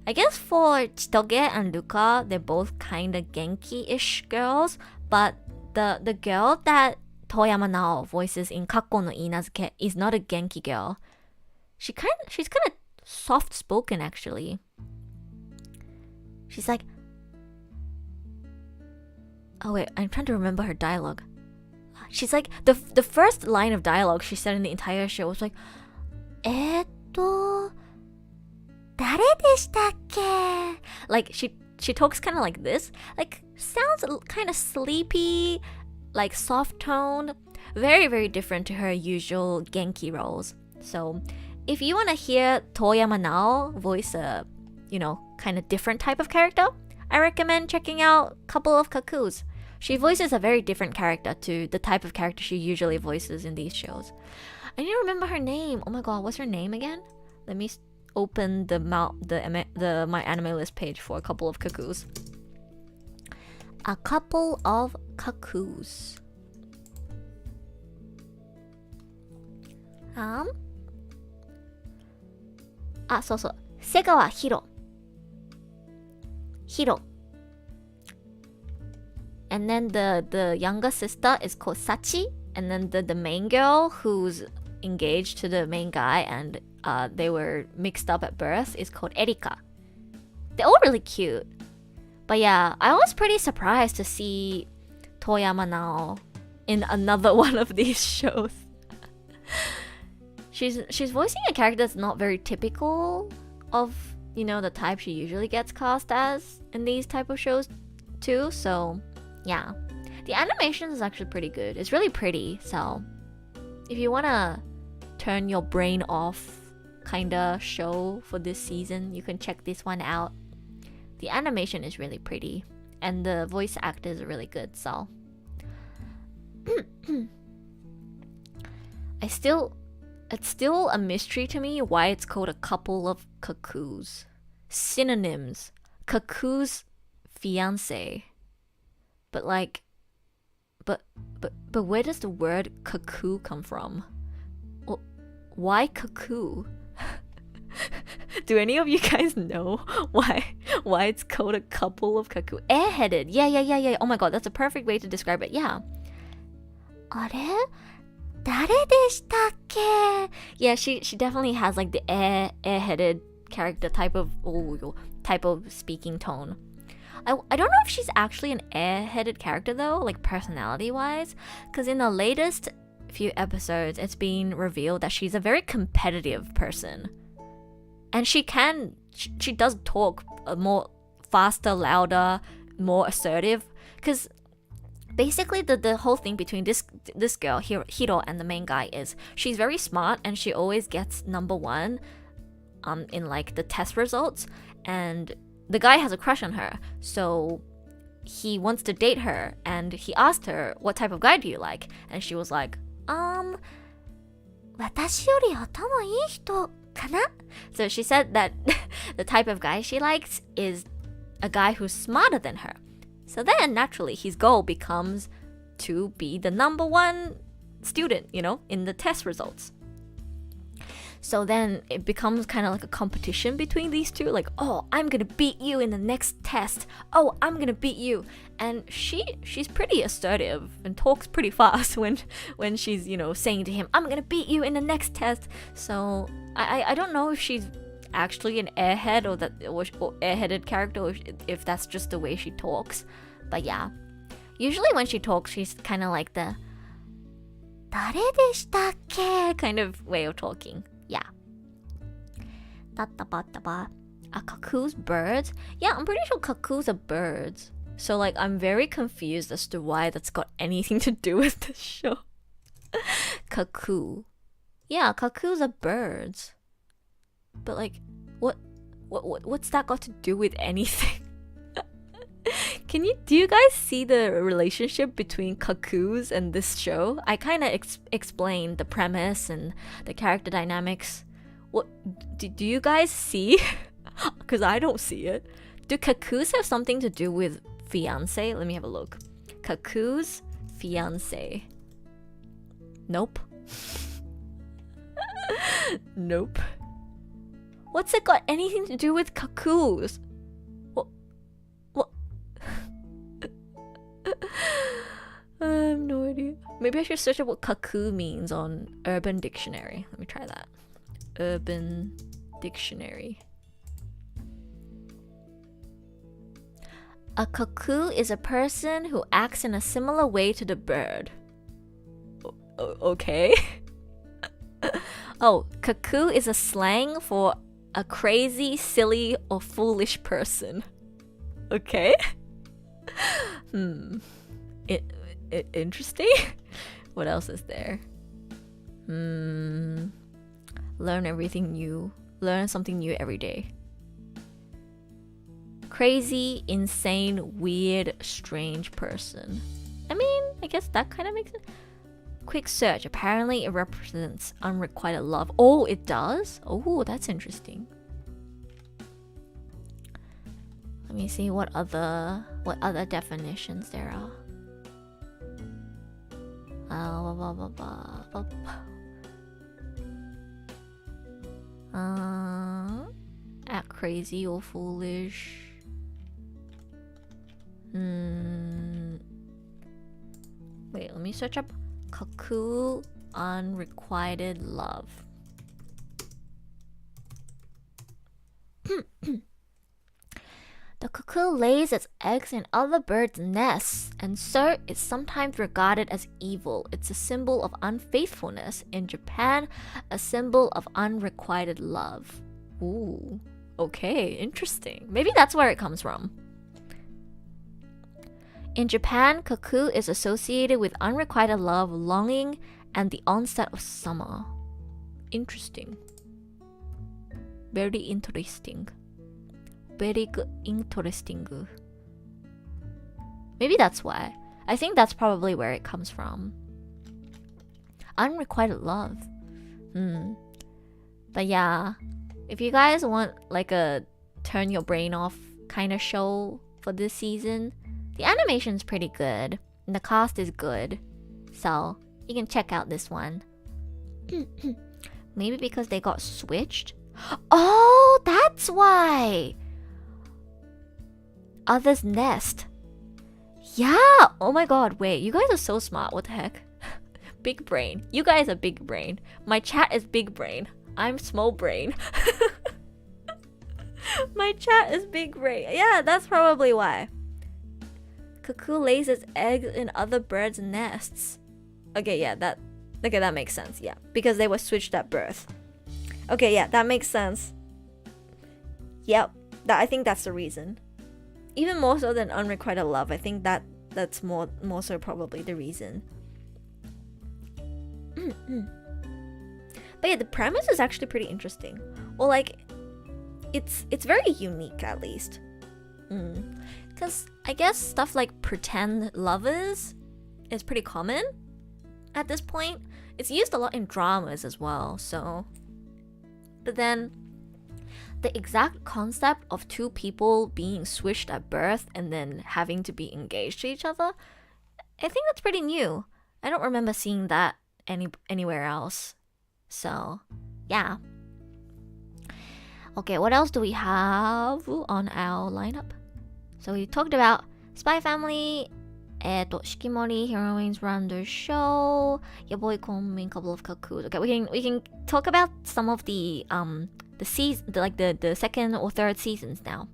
I guess for Chitoge and Luka, they're both kinda Genki-ish girls, but the girl that Toyama Nao voices in Kakko no Inazuke is not a Genki girl. She's kinda soft spoken actually. She's like, oh wait, I'm trying to remember her dialogue. She's like, the first line of dialogue she said in the entire show was like, 誰でしたっけ? Like she talks kind of like this, like sounds kind of sleepy, like soft toned, very very different to her usual Genki roles. So if you want to hear Toyama Nao voice a, you know, kind of different type of character, I recommend checking out Couple of Cuckoos. She voices a very different character to the type of character she usually voices in these shows. I need to remember her name. Oh my god, what's her name again? Let me open the my anime list page for A Couple of Cuckoos. A Couple of Cuckoos. そうそう。瀬川ヒロ。And then the younger sister is called Sachi. And then the main girl who's engaged to the main guy and they were mixed up at birth is called Erika. They're all really cute. But yeah, I was pretty surprised to see Toyama Nao in another one of these shows. She's voicing a character that's not very typical of, you know, the type she usually gets cast as in these type of shows too. So yeah, the animation is actually pretty good. It's really pretty. So if you wanna turn your brain off kinda show for this season, you can check this one out. The animation is really pretty and the voice actors are really good. So it's still a mystery to me why it's called A Couple of Cuckoos. Synonyms: Cuckoo's fiance. But like, but where does the word cuckoo come from? Well, why cuckoo? Do any of you guys know why it's called a couple of cuckoos? Airheaded. Yeah. Oh my god, that's a perfect way to describe it. Yeah. あれ?誰でしたっけ? Yeah, she definitely has like the airheaded character type of speaking tone. I don't know if she's actually an airheaded character though, like personality wise, because in the latest few episodes it's been revealed that she's a very competitive person. And she does talk more faster, louder, more assertive, because basically the whole thing between this girl Hiro and the main guy is she's very smart and she always gets number one in like the test results, and the guy has a crush on her, so he wants to date her, and he asked her, what type of guy do you like? And she was like, 私より頭いい人かな? So she said that the type of guy she likes is a guy who's smarter than her. So then naturally his goal becomes to be the number one student, in the test results. So then it becomes kind of like a competition between these two, like, oh, I'm gonna beat you in the next test. Oh, I'm gonna beat you. And she's pretty assertive and talks pretty fast when she's, saying to him, I'm gonna beat you in the next test. So I don't know if she's actually an airhead or airheaded character, or if that's just the way she talks. But yeah, usually when she talks, she's kind of like the 誰でしたっけ kind of way of talking. Yeah. Cuckoos, birds? Yeah, I'm pretty sure cuckoos are birds. So like I'm very confused as to why that's got anything to do with the show. Cuckoo. Yeah, cuckoos are birds. But like what's that got to do with anything? Do you guys see the relationship between cuckoos and this show? I kind of explained the premise and the character dynamics. What do you guys see? Because I don't see it. Do cuckoos have something to do with fiance? Let me have a look. Cuckoos, fiance. Nope. Nope. What's it got anything to do with cuckoos? I have no idea. Maybe I should search up what cuckoo means on Urban Dictionary. Let me try that. Urban Dictionary. A cuckoo is a person who acts in a similar way to the bird. Okay. Oh, cuckoo is a slang for a crazy, silly, or foolish person. Okay. Interesting. What else is there? Learn everything new. Learn something new every day. Crazy, insane, weird, strange person. I mean, I guess that kind of makes it. Quick search. Apparently it represents unrequited love. Oh, it does? Oh, that's interesting. Let me see what other definitions there are. Act crazy or foolish. Wait, let me search up cuckoo unrequited love. The cuckoo lays its eggs in other birds' nests, and so it's sometimes regarded as evil. It's a symbol of unfaithfulness. In Japan, a symbol of unrequited love. Ooh, okay, interesting. Maybe that's where it comes from. In Japan, cuckoo is associated with unrequited love, longing, and the onset of summer. Interesting. Very interesting. Very interesting. Maybe that's why. I think that's probably where it comes from. Unrequited love. But yeah, if you guys want like a turn your brain off kind of show for this season, the animation's pretty good and the cast is good, so you can check out this one. Maybe because they got switched. Oh, that that's why. Other's nest. Yeah. Oh my god. Wait, you guys are so smart. What the heck? Big brain. You guys are big brain. My chat is big brain. I'm small brain. My chat is big brain. Yeah, that's probably why. Cuckoo lays its eggs in other birds' nests. Okay, yeah, that makes sense. Yeah, because they were switched at birth. Okay, yeah, that makes sense. Yep, I think that's the reason. Even more so than unrequited love. I think that's more so probably the reason. But yeah, the premise is actually pretty interesting. Well, like, it's very unique at least. Because I guess stuff like pretend lovers is pretty common at this point. It's used a lot in dramas as well, so. But then, the exact concept of two people being switched at birth and then having to be engaged to each other, I think that's pretty new. I don't remember seeing that anywhere else. So, yeah. Okay, what else do we have on our lineup? So we talked about SPYxFAMILY, Shikimori, Heroines Run The Show, Boy Kongming, Couple of Cuckoos. Okay, we can talk about some of the season, like the second or third seasons now.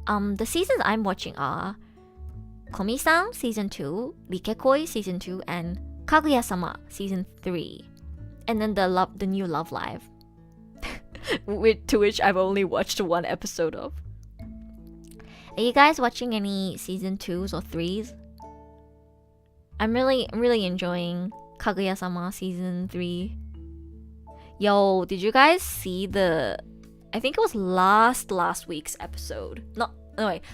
The seasons I'm watching are Komi-San season 2, Rikekoi season 2, and Kaguya-Sama season 3, and then the new Love Live, to which I've only watched one episode of. Are you guys watching any season 2s or 3s? I'm really enjoying Kaguya-Sama season 3. Yo, did you guys see I think it was last week's episode.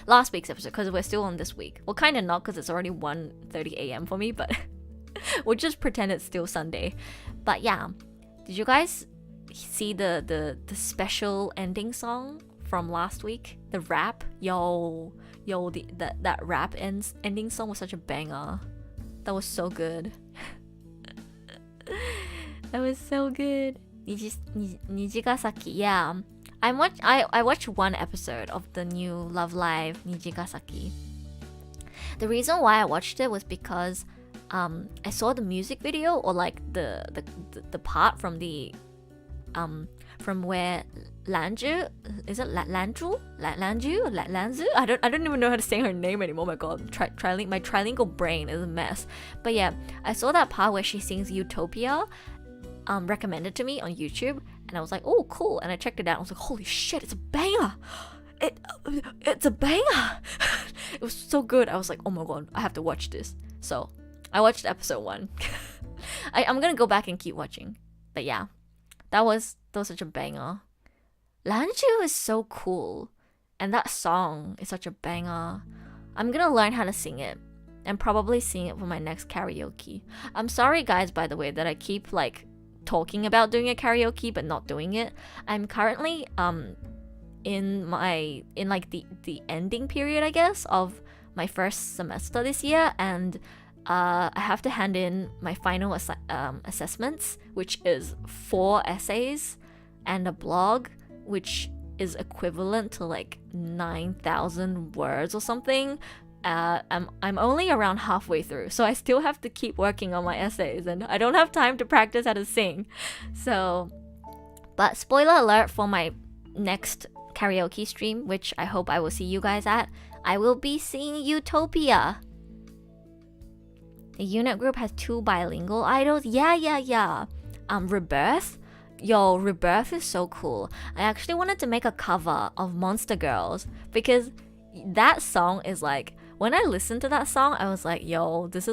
Last week's episode, because we're still on this week. Well, kind of not, because it's already 1:30 a.m. for me, but we'll just pretend it's still Sunday. But yeah, did you guys see the special ending song from last week? The rap? That rap ending song was such a banger. That was so good. That was so good. Nijigasaki, yeah. I watched one episode of the new Love Live Nijigasaki. The reason why I watched it was because I saw the music video, or like the part from the from where Lanju, is it Lanju? I don't even know how to say her name anymore. Oh my god, my trilingual brain is a mess. But yeah, I saw that part where she sings Utopia, recommended to me on YouTube, and I was like, oh cool, and I checked it out. I was like, holy shit, it's a banger. It's a banger. It was so good. I was like, oh my god, I have to watch this. So I watched episode 1. I'm gonna go back and keep watching. But yeah, that was such a banger. Lanju is so cool, and that song is such a banger. I'm gonna learn how to sing it and probably sing it for my next karaoke. I'm sorry guys, by the way, that I keep like talking about doing a karaoke but not doing it. I'm currently in like the ending period, I guess, of my first semester this year, and I have to hand in my final assessments, which is 4 essays and a blog, which is equivalent to like 9,000 words or something. I'm only around halfway through, so I still have to keep working on my essays, and I don't have time to practice how to sing. So, but spoiler alert for my next karaoke stream, which I hope I will see you guys at, I will be singing Utopia. The unit group has 2 bilingual idols. Yeah. Rebirth. Yo, Rebirth is so cool. I actually wanted to make a cover of Monster Girls, because that song is like, when I listened to that song, I was like, yo, this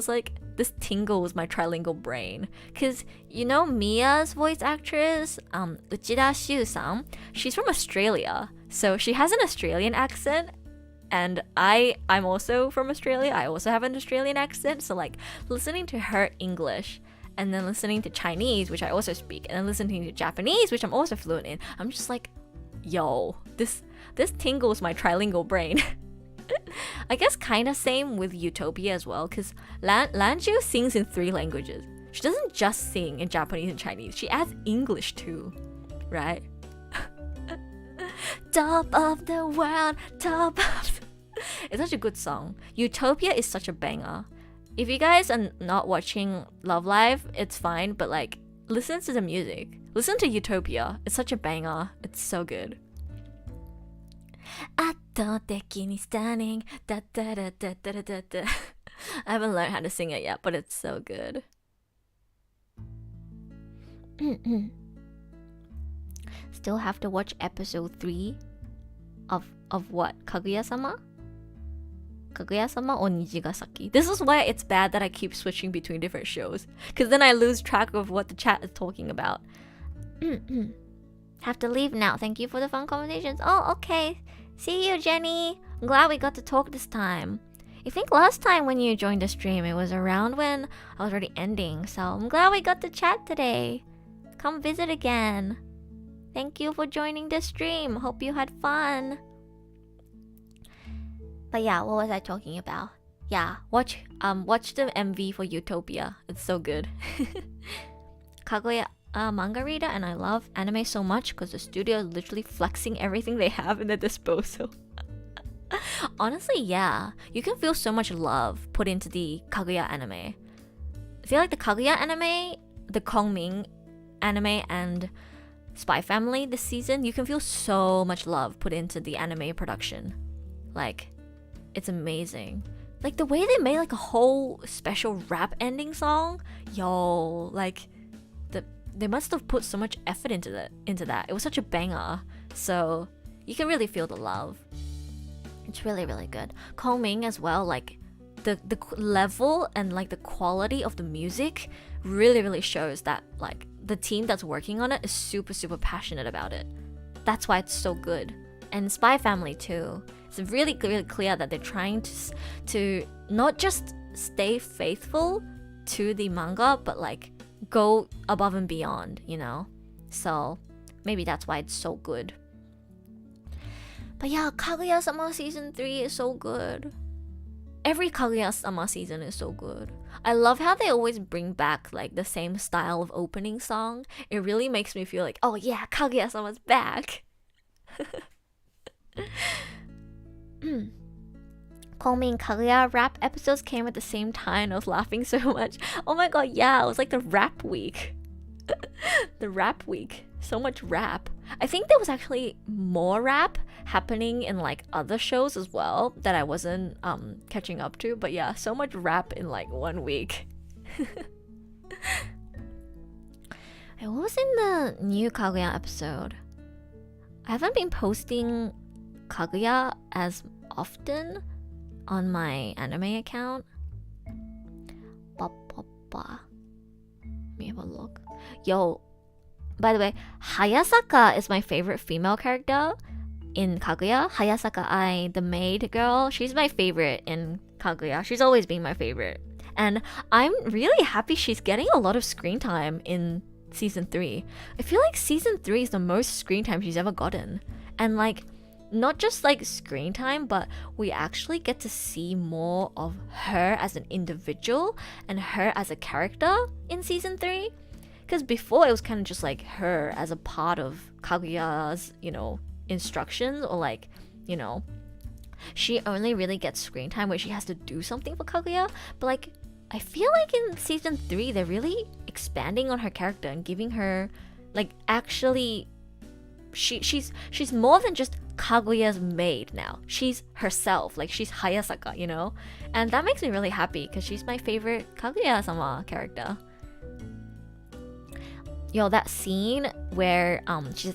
tingles my trilingual brain. Because, you know, Mia's voice actress, Uchida Shu-san, she's from Australia. So she has an Australian accent. And I'm also from Australia. I also have an Australian accent. So like, listening to her English, and then listening to Chinese, which I also speak, and then listening to Japanese, which I'm also fluent in, I'm just like, yo, this tingles my trilingual brain. I guess kind of same with Utopia as well, because Lanju sings in 3 languages. She doesn't just sing in Japanese and Chinese, she adds English too, right? top of the world, top of It's such a good song. Utopia is such a banger. If you guys are not watching Love Live, it's fine, but like listen to the music. Listen to Utopia. It's such a banger. It's so good. 圧倒的に stunning. Da, da, da, da, da, da, da, da. I haven't learned how to sing it yet, but it's so good. Still have to watch episode 3 of what? Kaguya-Sama? Kaguya-Sama or Nijigasaki? This is why it's bad that I keep switching between different shows, because then I lose track of what the chat is talking about. Have to leave now. Thank you for the fun conversations. Oh, okay. See you, Jenny. I'm glad we got to talk this time. I think last time when you joined the stream, it was around when I was already ending, so I'm glad we got to chat today. Come visit again. Thank you for joining the stream. Hope you had fun. But yeah, what was I talking about? Yeah, watch the MV for Utopia. It's so good. Kaguya manga reader, and I love anime so much because the studio is literally flexing everything they have in their disposal. Honestly, yeah, you can feel so much love put into the Kaguya anime. I feel like the Kaguya anime, the Kongming anime, and SPYxFAMILY this season, you can feel so much love put into the anime production. Like, it's amazing. Like the way they made like a whole special rap ending song, yo, like they must have put so much effort into that. It was such a banger. So you can really feel the love. It's really, really good. Kongming as well, like the level and like the quality of the music really, really shows that like the team that's working on it is super, super passionate about it. That's why it's so good. And SPYxFAMILY too. It's really, really clear that they're trying to not just stay faithful to the manga, but like go above and beyond, you know? So maybe that's why it's so good. But yeah, Kaguya-Sama season 3 is so good. Every Kaguya-Sama season is so good. I love how they always bring back like the same style of opening song. It really makes me feel like, oh yeah, Kaguya-Sama's back. Komi and Kaguya rap episodes came at the same time. I was laughing so much. Oh my god, yeah, it was like the rap week. The rap week. So much rap. I think there was actually more rap happening in like other shows as well that I wasn't catching up to. But yeah, so much rap in like 1 week. What was in the new Kaguya episode? I haven't been posting Kaguya as often on my anime account. Let me have a look. Yo, by the way, Hayasaka is my favorite female character in Kaguya. Hayasaka Ai, the maid girl, she's my favorite in Kaguya. She's always been my favorite. And I'm really happy she's getting a lot of screen time in season 3. I feel like season 3 is the most screen time she's ever gotten. And like, not just like screen time, but we actually get to see more of her as an individual and her as a character in season 3. Because before it was kind of just like her as a part of Kaguya's, you know, instructions, or like, you know, she only really gets screen time where she has to do something for Kaguya. But like, I feel like in season 3 they're really expanding on her character and giving her like actually she's more than just Kaguya's maid now. She's herself, like she's Hayasaka, you know? And that makes me really happy because she's my favorite Kaguya-sama character. Yo, that scene where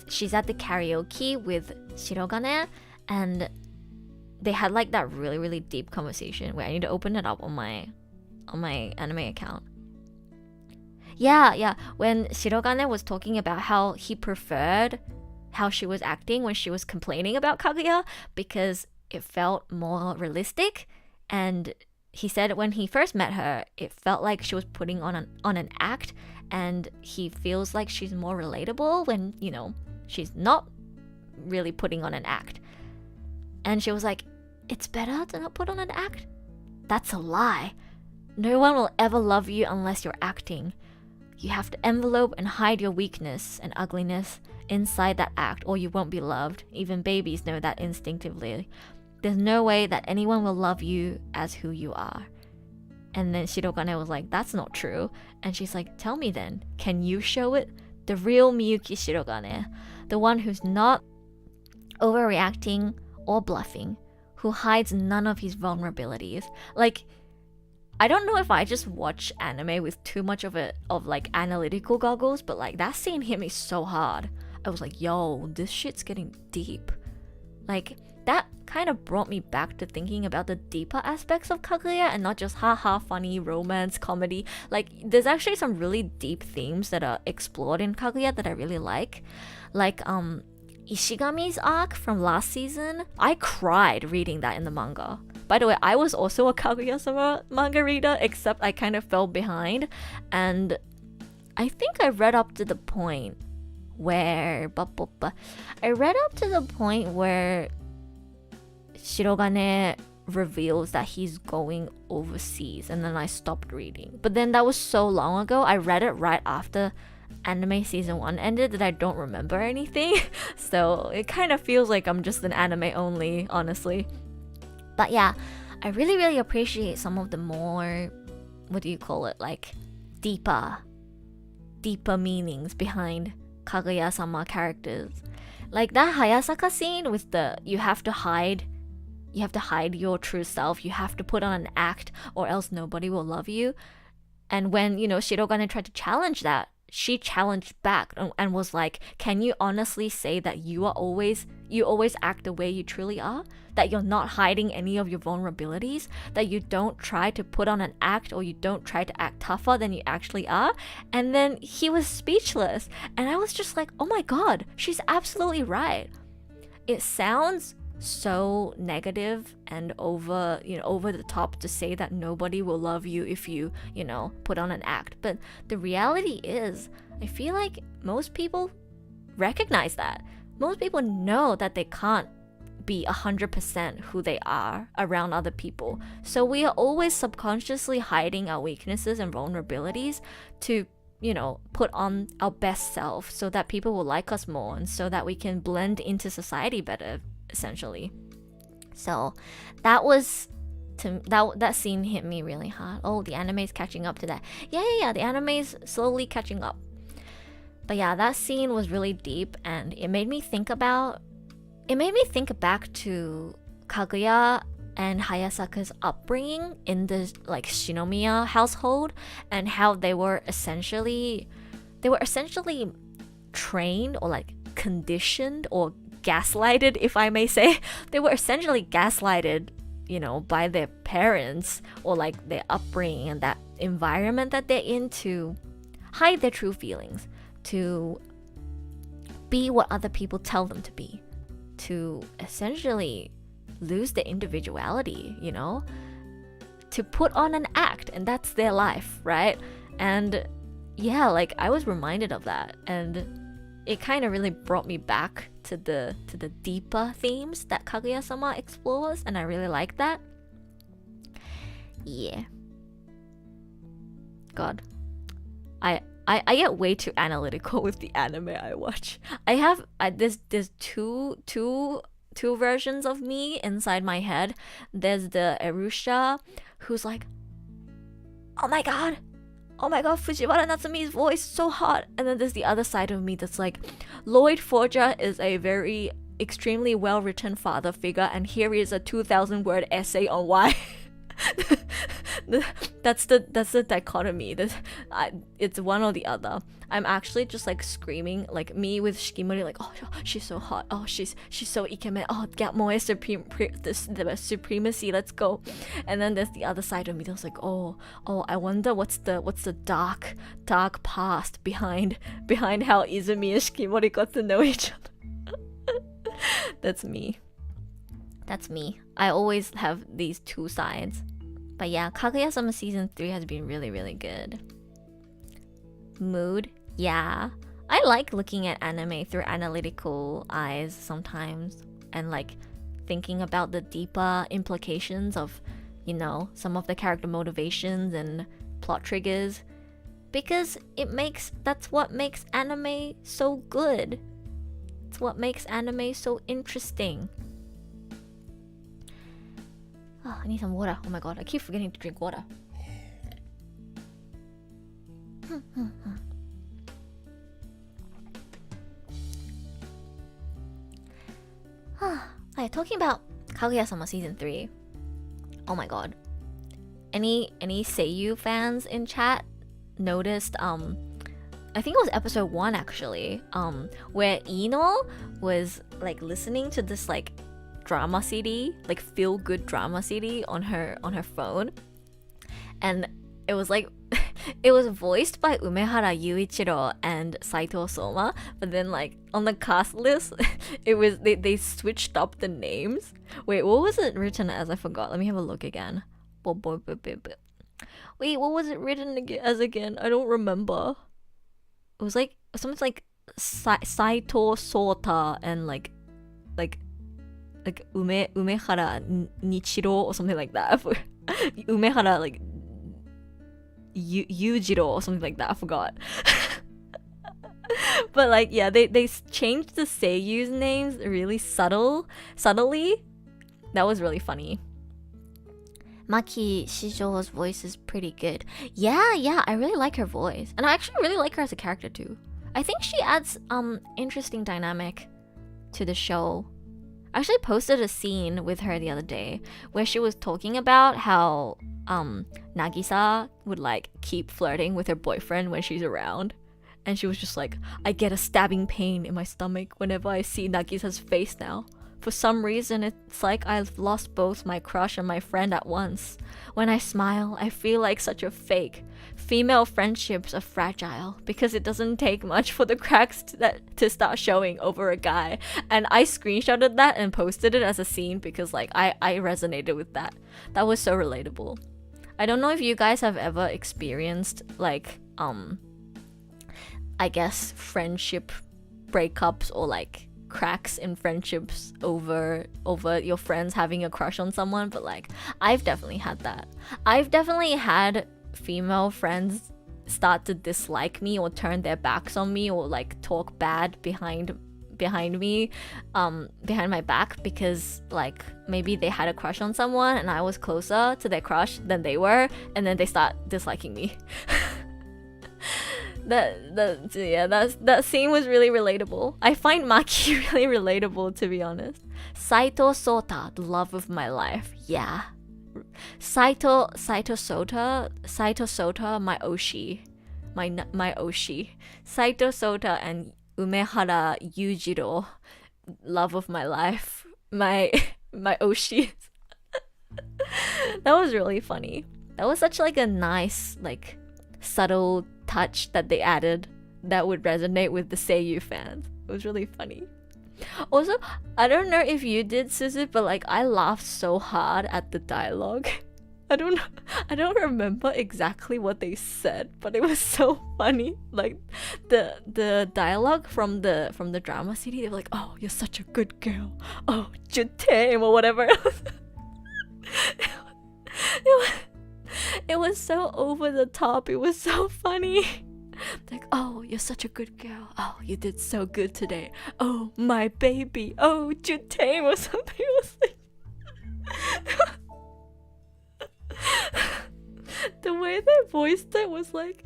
she's at the karaoke with Shirogane and they had like that really, really deep conversation where I need to open it up on my anime account. Yeah, when Shirogane was talking about how he preferred how she was acting when she was complaining about Kaguya because it felt more realistic, and he said when he first met her it felt like she was putting on an act, and he feels like she's more relatable when, you know, she's not really putting on an act. And she was like, it's better to not put on an act? That's a lie. No one will ever love you unless you're acting. You have to envelope and hide your weakness and ugliness inside that act or you won't be loved. Even babies know that instinctively. There's no way that anyone will love you as who you are. And then Shirogane was like, that's not true. And she's like, tell me then, can you show it? The real Miyuki Shirogane, the one who's not overreacting or bluffing, who hides none of his vulnerabilities. Like, I don't know if I just watch anime with too much of like analytical goggles, but like that scene hit me so hard. I was like, yo, this shit's getting deep. Like, that kind of brought me back to thinking about the deeper aspects of Kaguya and not just haha funny romance comedy. Like, there's actually some really deep themes that are explored in Kaguya that I really like Ishigami's arc from last season. I cried reading that in the manga. By the way, I was also a Kaguya-Sama manga reader, except I kind of fell behind, and I think I read up to the point where Shirogane reveals that he's going overseas, and then I stopped reading. But then that was so long ago. I read it right after anime season 1 ended that I don't remember anything. So it kind of feels like I'm just an anime only, honestly. But yeah, I really, really appreciate some of the more, like deeper meanings behind Kaguya-sama characters. Like that Hayasaka scene with the you have to hide your true self, you have to put on an act or else nobody will love you. And when, Shirogane tried to challenge that, she challenged back and was like, can you honestly say that you always act the way you truly are? That you're not hiding any of your vulnerabilities? That you don't try to put on an act or you don't try to act tougher than you actually are? And then he was speechless. And I was just like, oh my god, she's absolutely right. It sounds so negative and over the top to say that nobody will love you if you put on an act, but the reality is I feel like most people recognize that. Most people know that they can't be 100% who they are around other people, so we are always subconsciously hiding our weaknesses and vulnerabilities to put on our best self so that people will like us more and so that we can blend into society better, essentially. So that scene hit me really hard. Oh, the anime's catching up to that. Yeah, the anime's slowly catching up. But yeah, that scene was really deep, and it made me think back to Kaguya and Hayasaka's upbringing in the Shinomiya household, and how they were essentially trained or conditioned or gaslighted, if I may say. They were essentially gaslighted, by their parents or their upbringing and that environment that they're in to hide their true feelings, to be what other people tell them to be, to essentially lose their individuality, to put on an act, and that's their life, right? And yeah, I was reminded of that, and it kind of really brought me back to the deeper themes that Kaguya-sama explores, and I really like that. Yeah. God. I get way too analytical with the anime I watch. There's two versions of me inside my head. There's the Erusha who's like, oh my god, Fujiwara Natsumi's voice so hot. And then there's the other side of me that's like, Lloyd Forger is a very extremely well written father figure, and here is a 2,000-word essay on why. That's the dichotomy. It's one or the other. I'm actually just screaming, me with Shikimori, oh, she's so hot, oh, she's so ikemen, oh, get more the supremacy, let's go. And then there's the other side of me that's oh, I wonder what's the dark past behind how Izumi and Shikimori got to know each other. That's me. I always have these two sides. But yeah, Kaguya-sama season 3 has been really, really good. Mood, yeah. I like looking at anime through analytical eyes sometimes, and thinking about the deeper implications of, some of the character motivations and plot triggers, because that's what makes anime so good. It's what makes anime so interesting. Oh, I need some water. Oh my god, I keep forgetting to drink water. Hi, talking about Kaguya-Sama season 3. Oh my god. Any Seiyu fans in chat noticed I think it was episode 1 actually, where Ino was like listening to this like drama CD, like feel good drama CD on her phone, and it was like it was voiced by Umehara Yuichiro and Saito Soma, but then like on the cast list it was they switched up the names. Wait, what was it written as? I forgot. Let me have a look again. Wait, what was it written as again? I don't remember. It was like something like Saito Sota and like Umehara Nichiro or something like that. Umehara like Yujiro or something like that. I forgot. But like yeah, they changed the seiyu's names really subtly. That was really funny. Maki Shijo's voice is pretty good. Yeah, I really like her voice. And I actually really like her as a character too. I think she adds interesting dynamic to the show. I actually posted a scene with her the other day where she was talking about how Nagisa would like keep flirting with her boyfriend when she's around. And she was just like, I get a stabbing pain in my stomach whenever I see Nagisa's face now. For some reason, it's like I've lost both my crush and my friend at once. When I smile, I feel like such a fake. Female friendships are fragile because it doesn't take much for the cracks to start showing over a guy. And I screenshotted that and posted it as a scene because like I resonated with that. That was so relatable. I don't know if you guys have ever experienced like I guess friendship breakups or like cracks in friendships over your friends having a crush on someone, but like I've definitely had that. I've definitely had female friends start to dislike me or turn their backs on me or like talk bad behind me behind my back because like maybe they had a crush on someone and I was closer to their crush than they were, and then they start disliking me. That scene was really relatable. I find Maki really relatable, to be honest. Saito Sota, the love of my life. Yeah. Saito Sota, my Oshi. My Oshi. Saito Sota and Umehara Yujiro, love of my life. My Oshi. That was really funny. That was such like a nice like subtle touch that they added that would resonate with the Seiyu fans. It was really funny. Also, I don't know if you did, Suzu, but like I laughed so hard at the dialogue. I don't remember exactly what they said, but it was so funny. Like the dialogue from the drama CD, they were like, "Oh, you're such a good girl. Oh, Jutem," or whatever. It was so over the top. It was so funny. Like, "Oh, you're such a good girl. Oh, you did so good today. Oh, my baby. Oh, Jutem," or something. It was like the way they voiced it was like,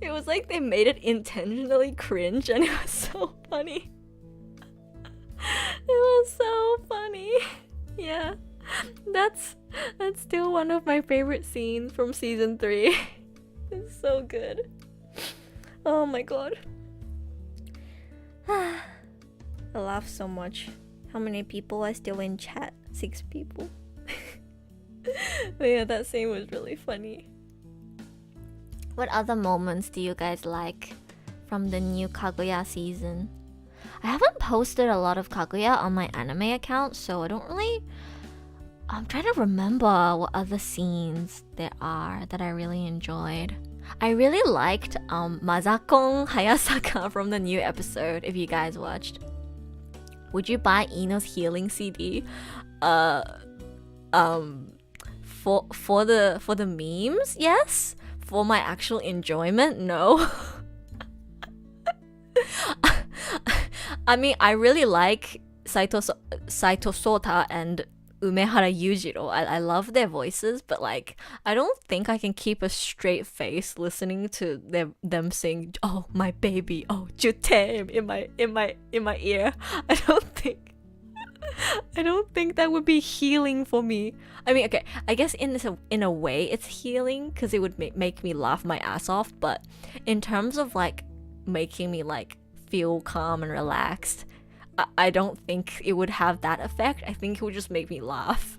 it was like they made it intentionally cringe, and it was so funny. It was so funny. Yeah, that's still one of my favorite scenes from season 3. It's so good. Oh my god. I laugh so much. How many people are still in chat? 6 people. But yeah, that scene was really funny. What other moments do you guys like from the new Kaguya season? I haven't posted a lot of Kaguya on my anime account, so I don't really... I'm trying to remember what other scenes there are that I really enjoyed. I really liked Mazakon Hayasaka from the new episode, if you guys watched. Would you buy Ino's healing CD? For the memes, yes. For my actual enjoyment, no. I mean, I really like Saito Sota and Umehara Yujiro. I love their voices, but like I don't think I can keep a straight face listening to them sing "Oh my baby, oh Jutame" in my ear. I don't think that would be healing for me. I mean, okay, I guess in a way it's healing because it would make me laugh my ass off, but in terms of like making me like feel calm and relaxed, I don't think it would have that effect. I think it would just make me laugh.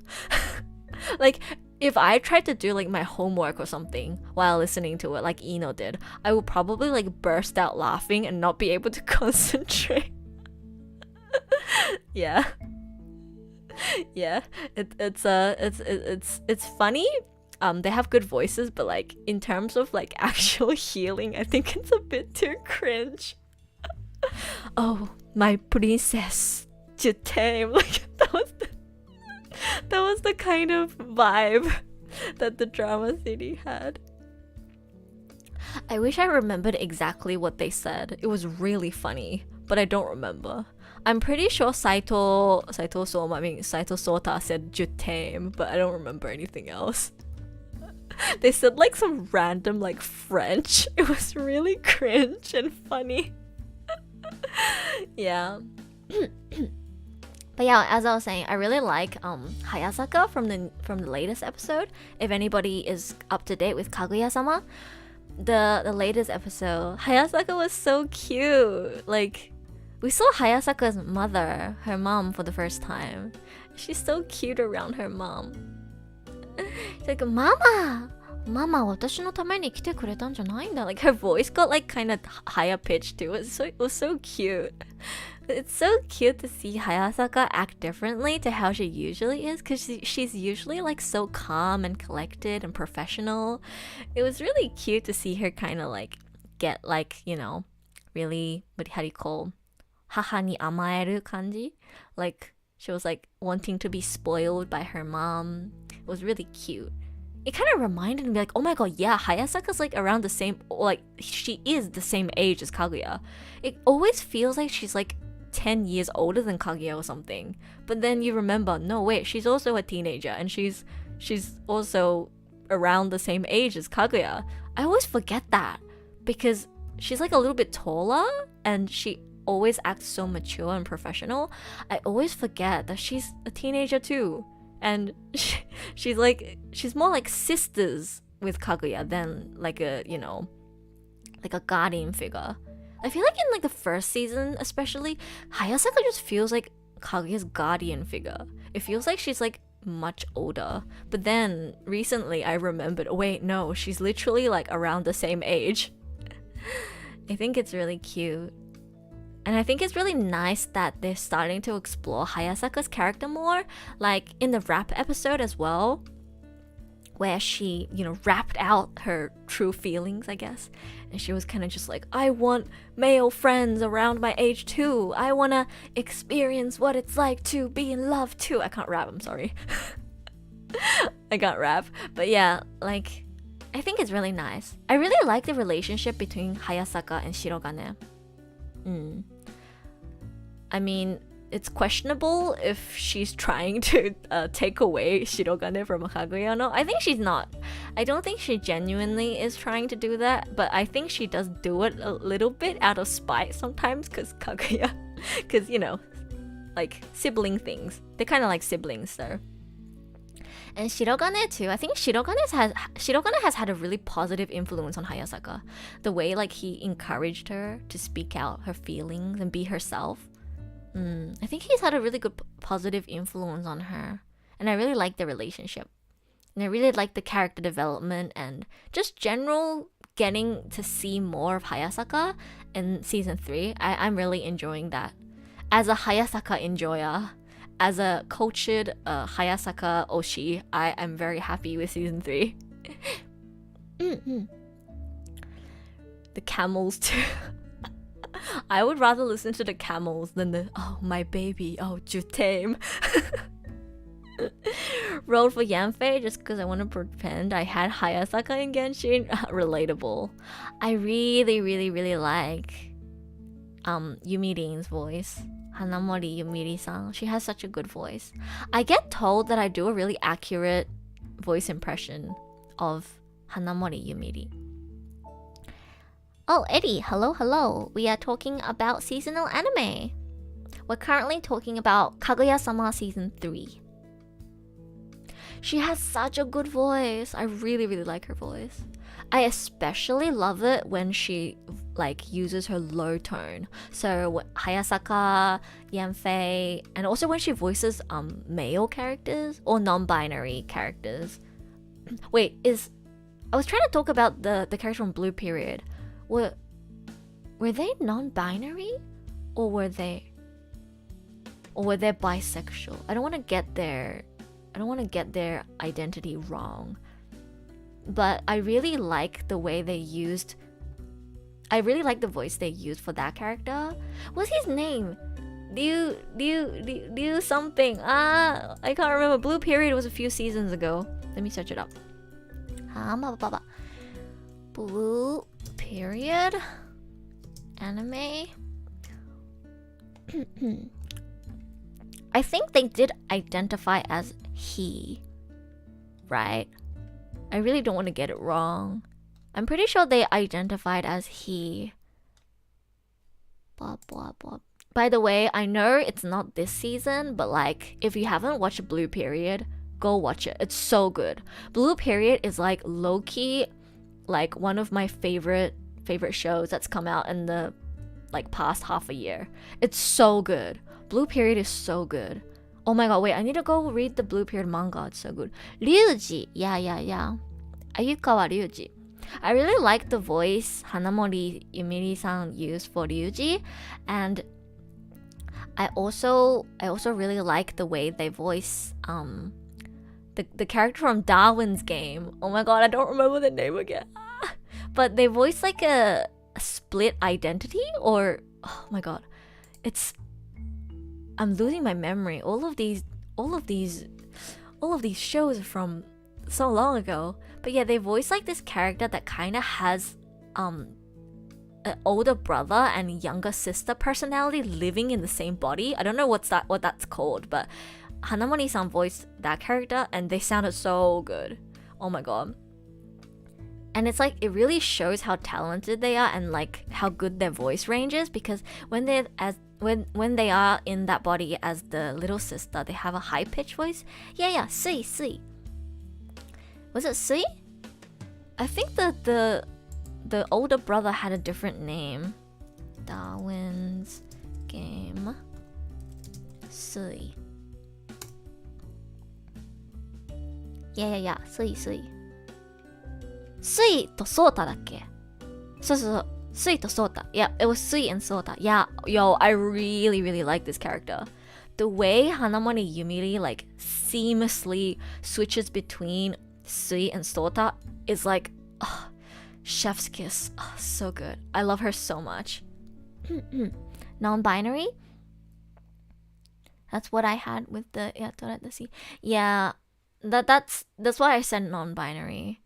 Like if I tried to do like my homework or something while listening to it like Ino did, I would probably like burst out laughing and not be able to concentrate. Yeah. Yeah, it's funny. They have good voices, but like in terms of like actual healing, I think it's a bit too cringe. Oh, my princess, Jutame. Like that was the kind of vibe that the drama CD had. I wish I remembered exactly what they said. It was really funny, but I don't remember. I'm pretty sure Saito Sota said Jutame, but I don't remember anything else. They said like some random like French. It was really cringe and funny. Yeah. But yeah, as I was saying, I really like Hayasaka from the latest episode. If anybody is up to date with Kaguya-Sama, the latest episode, Hayasaka was so cute. Like we saw Hayasaka's mother, her mom, for the first time. She's so cute around her mom. She's like, Mama, 私のために来てくれたんじゃないんだ. Like her voice got like kind of higher pitched too. It was so cute. It's so cute to see Hayasaka act differently to how she usually is, because she's usually like so calm and collected and professional. It was really cute to see her kind of like get like, you know, really, how do you call, 母に甘える感じ? Like she was like wanting to be spoiled by her mom. It was really cute. It kind of reminded me like, oh my god, yeah, Hayasaka's like around the same, like she is the same age as Kaguya. It always feels like she's like 10 years older than Kaguya or something. But then you remember, no wait, she's also a teenager and she's also around the same age as Kaguya. I always forget that because she's like a little bit taller and she always acts so mature and professional. I always forget that she's a teenager too. And she's more like sisters with Kaguya than like a, you know, like a guardian figure. I feel like in like the first season especially, Hayasaka just feels like Kaguya's guardian figure. It feels like she's like much older. But then recently I remembered, oh wait, no, she's literally like around the same age. I think it's really cute. And I think it's really nice that they're starting to explore Hayasaka's character more, like in the rap episode as well, where she, you know, rapped out her true feelings, I guess. And she was kind of just like, I want male friends around my age too. I want to experience what it's like to be in love too. I can't rap, I'm sorry. I can't rap. But yeah, like, I think it's really nice. I really like the relationship between Hayasaka and Shirogane. I mean, it's questionable if she's trying to take away Shirogane from Kaguya. No, I think she's not. I don't think she genuinely is trying to do that, but I think she does do it a little bit out of spite sometimes, because Kaguya, because, you know, like sibling things. They're kind of like siblings, so. And Shirogane too. I think Shirogane has had a really positive influence on Hayasaka. The way like he encouraged her to speak out her feelings and be herself. I think he's had a really good positive influence on her. And I really like the relationship. And I really like the character development and just general getting to see more of Hayasaka in season 3. I'm really enjoying that. As a Hayasaka enjoyer, as a cultured Hayasaka Oshi, I am very happy with season 3. The camels too. I would rather listen to the camels than the, oh my baby, oh Jutame. Rolled for Yanfei just because I want to pretend I had Hayasaka in Genshin. Relatable. I really, really, really like Yumiri's voice. Hanamori Yumiri-san. She has such a good voice. I get told that I do a really accurate voice impression of Hanamori Yumiri. Oh, Eddie, hello. We are talking about seasonal anime. We're currently talking about Kaguya-Sama season 3. She has such a good voice. I really like her voice. I especially love it when she uses her low tone. So Hayasaka, Yanfei, and also when she voices male characters or non-binary characters. Wait, I was trying to talk about the character from Blue Period. Were they non-binary or were they bisexual? I don't want to get their identity wrong. But I really like the way they used. I really like the voice they used for that character. What's his name? Liu something. I can't remember. Blue Period was a few seasons ago. Let me search it up. Blue Period anime. I think they did identify as he, right? I really don't want to get it wrong. I'm pretty sure they identified as he. Blah, blah, blah. By the way, I know it's not this season, but if you haven't watched Blue Period, go watch it. It's so good. Blue Period is low-key, one of my favorite shows that's come out in the past half a year. It's so good. Blue Period is so good. Oh my god, wait, I need to go read the Blue Period manga. It's so good. Ryuji. Yeah. Ayukawa Ryuji. I really like the voice Hanamori Yumiri-san used for Ryuji. And I also really like the way they voice the character from Darwin's Game. Oh my god, I don't remember the name again. But they voice a split identity, or oh my god. I'm losing my memory. All of these shows are from so long ago. But yeah, they voice this character that kind of has an older brother and younger sister personality living in the same body. I don't know what that's called, but Hanamori-san voiced that character and they sounded so good. Oh my god. And it's it really shows how talented they are and how good their voice range is, because when they are in that body as the little sister, they have a high-pitched voice. Yeah, Sui. Was it Sui? I think the older brother had a different name. Darwin's Game. Sui. Yeah. Sui. Sui to Sota だっけ? So. Sui to Sota. Yeah, it was Sui and Sota. Yeah, yo, I really like this character. The way Hanamori Yumiri seamlessly switches between Sui and Sota is chef's kiss. Oh, so good. I love her so much. Non-binary? That's what I had with the yeah. That's why I said non-binary.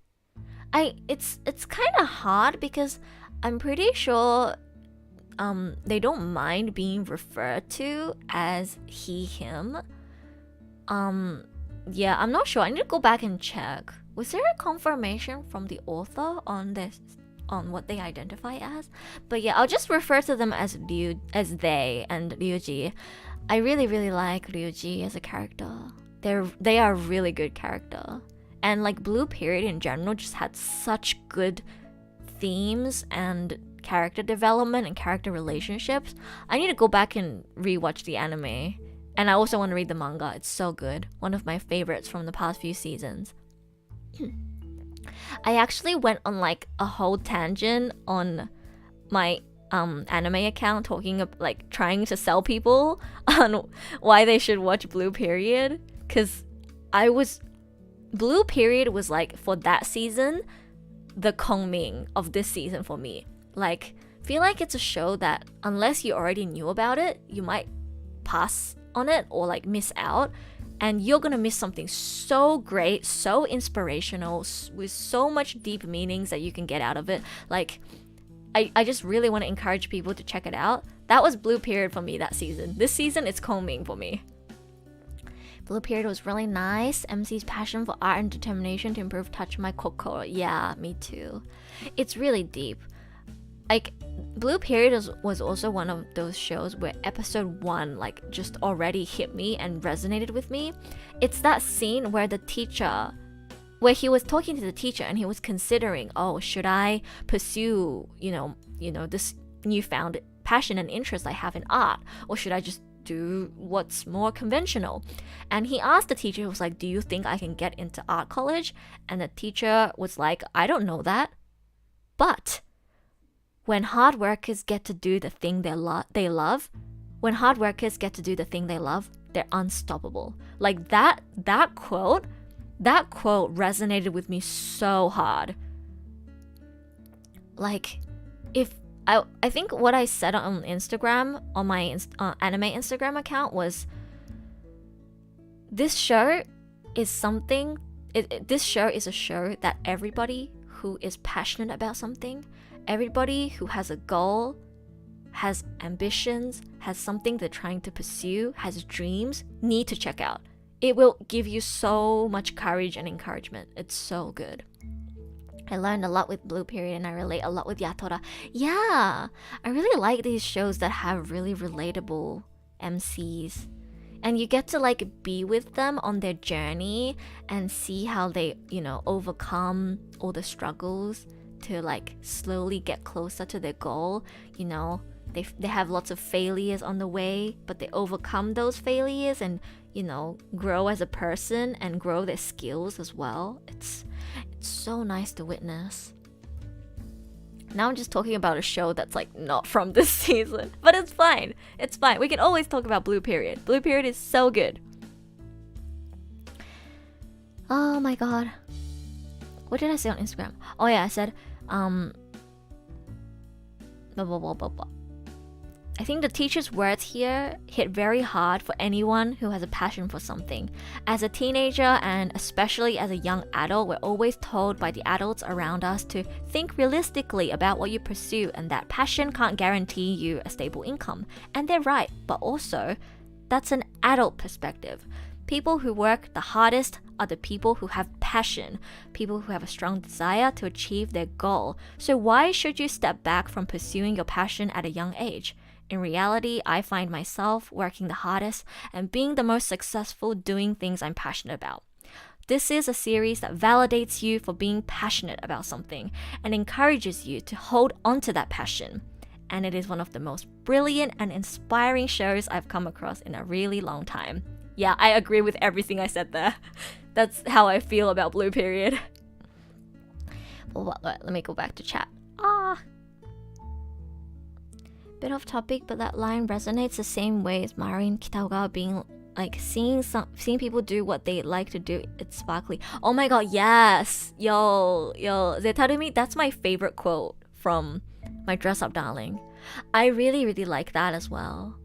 It's kind of hard because I'm pretty sure they don't mind being referred to as he, him. Yeah, I'm not sure. I need to go back and check. Was there a confirmation from the author on what they identify as? But yeah, I'll just refer to them as they and Ryuji. I really like Ryuji as a character. They are a really good character. And Blue Period in general just had such good themes and character development and character relationships. I need to go back and rewatch the anime. And I also want to read the manga. It's so good. One of my favorites from the past few seasons. I actually went on a whole tangent on my anime account talking trying to sell people on why they should watch Blue Period, because Blue Period was for that season the Kongming of this season for me. Feel like it's a show that unless you already knew about it, you might pass on it or miss out, and you're gonna miss something so great, so inspirational, with so much deep meanings that you can get out of it. I just really want to encourage people to check it out. That was Blue Period for me that season. This season, it's Kongming for me. Blue Period was really nice. MC's passion for art and determination to improve touched my kokoro. Yeah, me too. It's really deep. Like, Blue Period was also one of those shows where episode 1 like just already hit me and resonated with me. It's that scene where he was talking to the teacher and he was considering, oh, should I pursue, this newfound passion and interest I have in art, or should I just do what's more conventional? And he asked the teacher, he was like, do you think I can get into art college? And the teacher was like, I don't know that, but when hard workers get to do the thing they love, when hard workers get to do the thing they love, they're unstoppable. Like that quote resonated with me so hard. Like, if I think what I said on Instagram, on my anime Instagram account, was this show is this show is a show that everybody who is passionate about something, everybody who has a goal, has ambitions, has something they're trying to pursue, has dreams, need to check out. It will give you so much courage and encouragement. It's so good. I learned a lot with Blue Period and I relate a lot with Yatora. Yeah, I really like these shows that have really relatable MCs. And you get to like be with them on their journey and see how they, overcome all the struggles to like slowly get closer to their goal. They have lots of failures on the way, but they overcome those failures and, grow as a person and grow their skills as well. It's so nice to witness. Now I'm just talking about a show that's like not from this season, but it's fine. It's fine. We can always talk about Blue Period. Blue Period is so good. Oh my god. What did I say on Instagram? Oh yeah, I said, blah, blah, blah, blah, blah. I think the teacher's words here hit very hard for anyone who has a passion for something. As a teenager and especially as a young adult, we're always told by the adults around us to think realistically about what you pursue and that passion can't guarantee you a stable income. And they're right, but also, that's an adult perspective. People who work the hardest are the people who have passion, people who have a strong desire to achieve their goal. So why should you step back from pursuing your passion at a young age? In reality, I find myself working the hardest and being the most successful doing things I'm passionate about. This is a series that validates you for being passionate about something and encourages you to hold on to that passion. And it is one of the most brilliant and inspiring shows I've come across in a really long time. Yeah, I agree with everything I said there. That's how I feel about Blue Period. Let me go back to chat. Bit off topic, but that line resonates the same way as Marin Kitagawa being like seeing people do what they like to do. It's sparkly. Oh my god, yes. Yo, Zetarumi, that's my favorite quote from my Dress Up Darling. I really, really like that as well.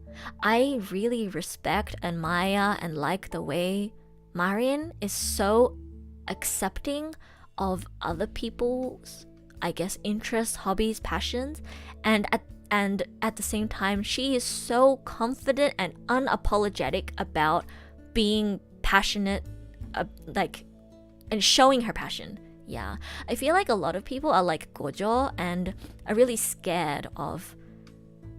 I really respect, admire, and like the way Marin is so accepting of other people's, I guess, interests, hobbies, passions, and at the same time, she is so confident and unapologetic about being passionate, and showing her passion. Yeah, I feel like a lot of people are like Gojo and are really scared of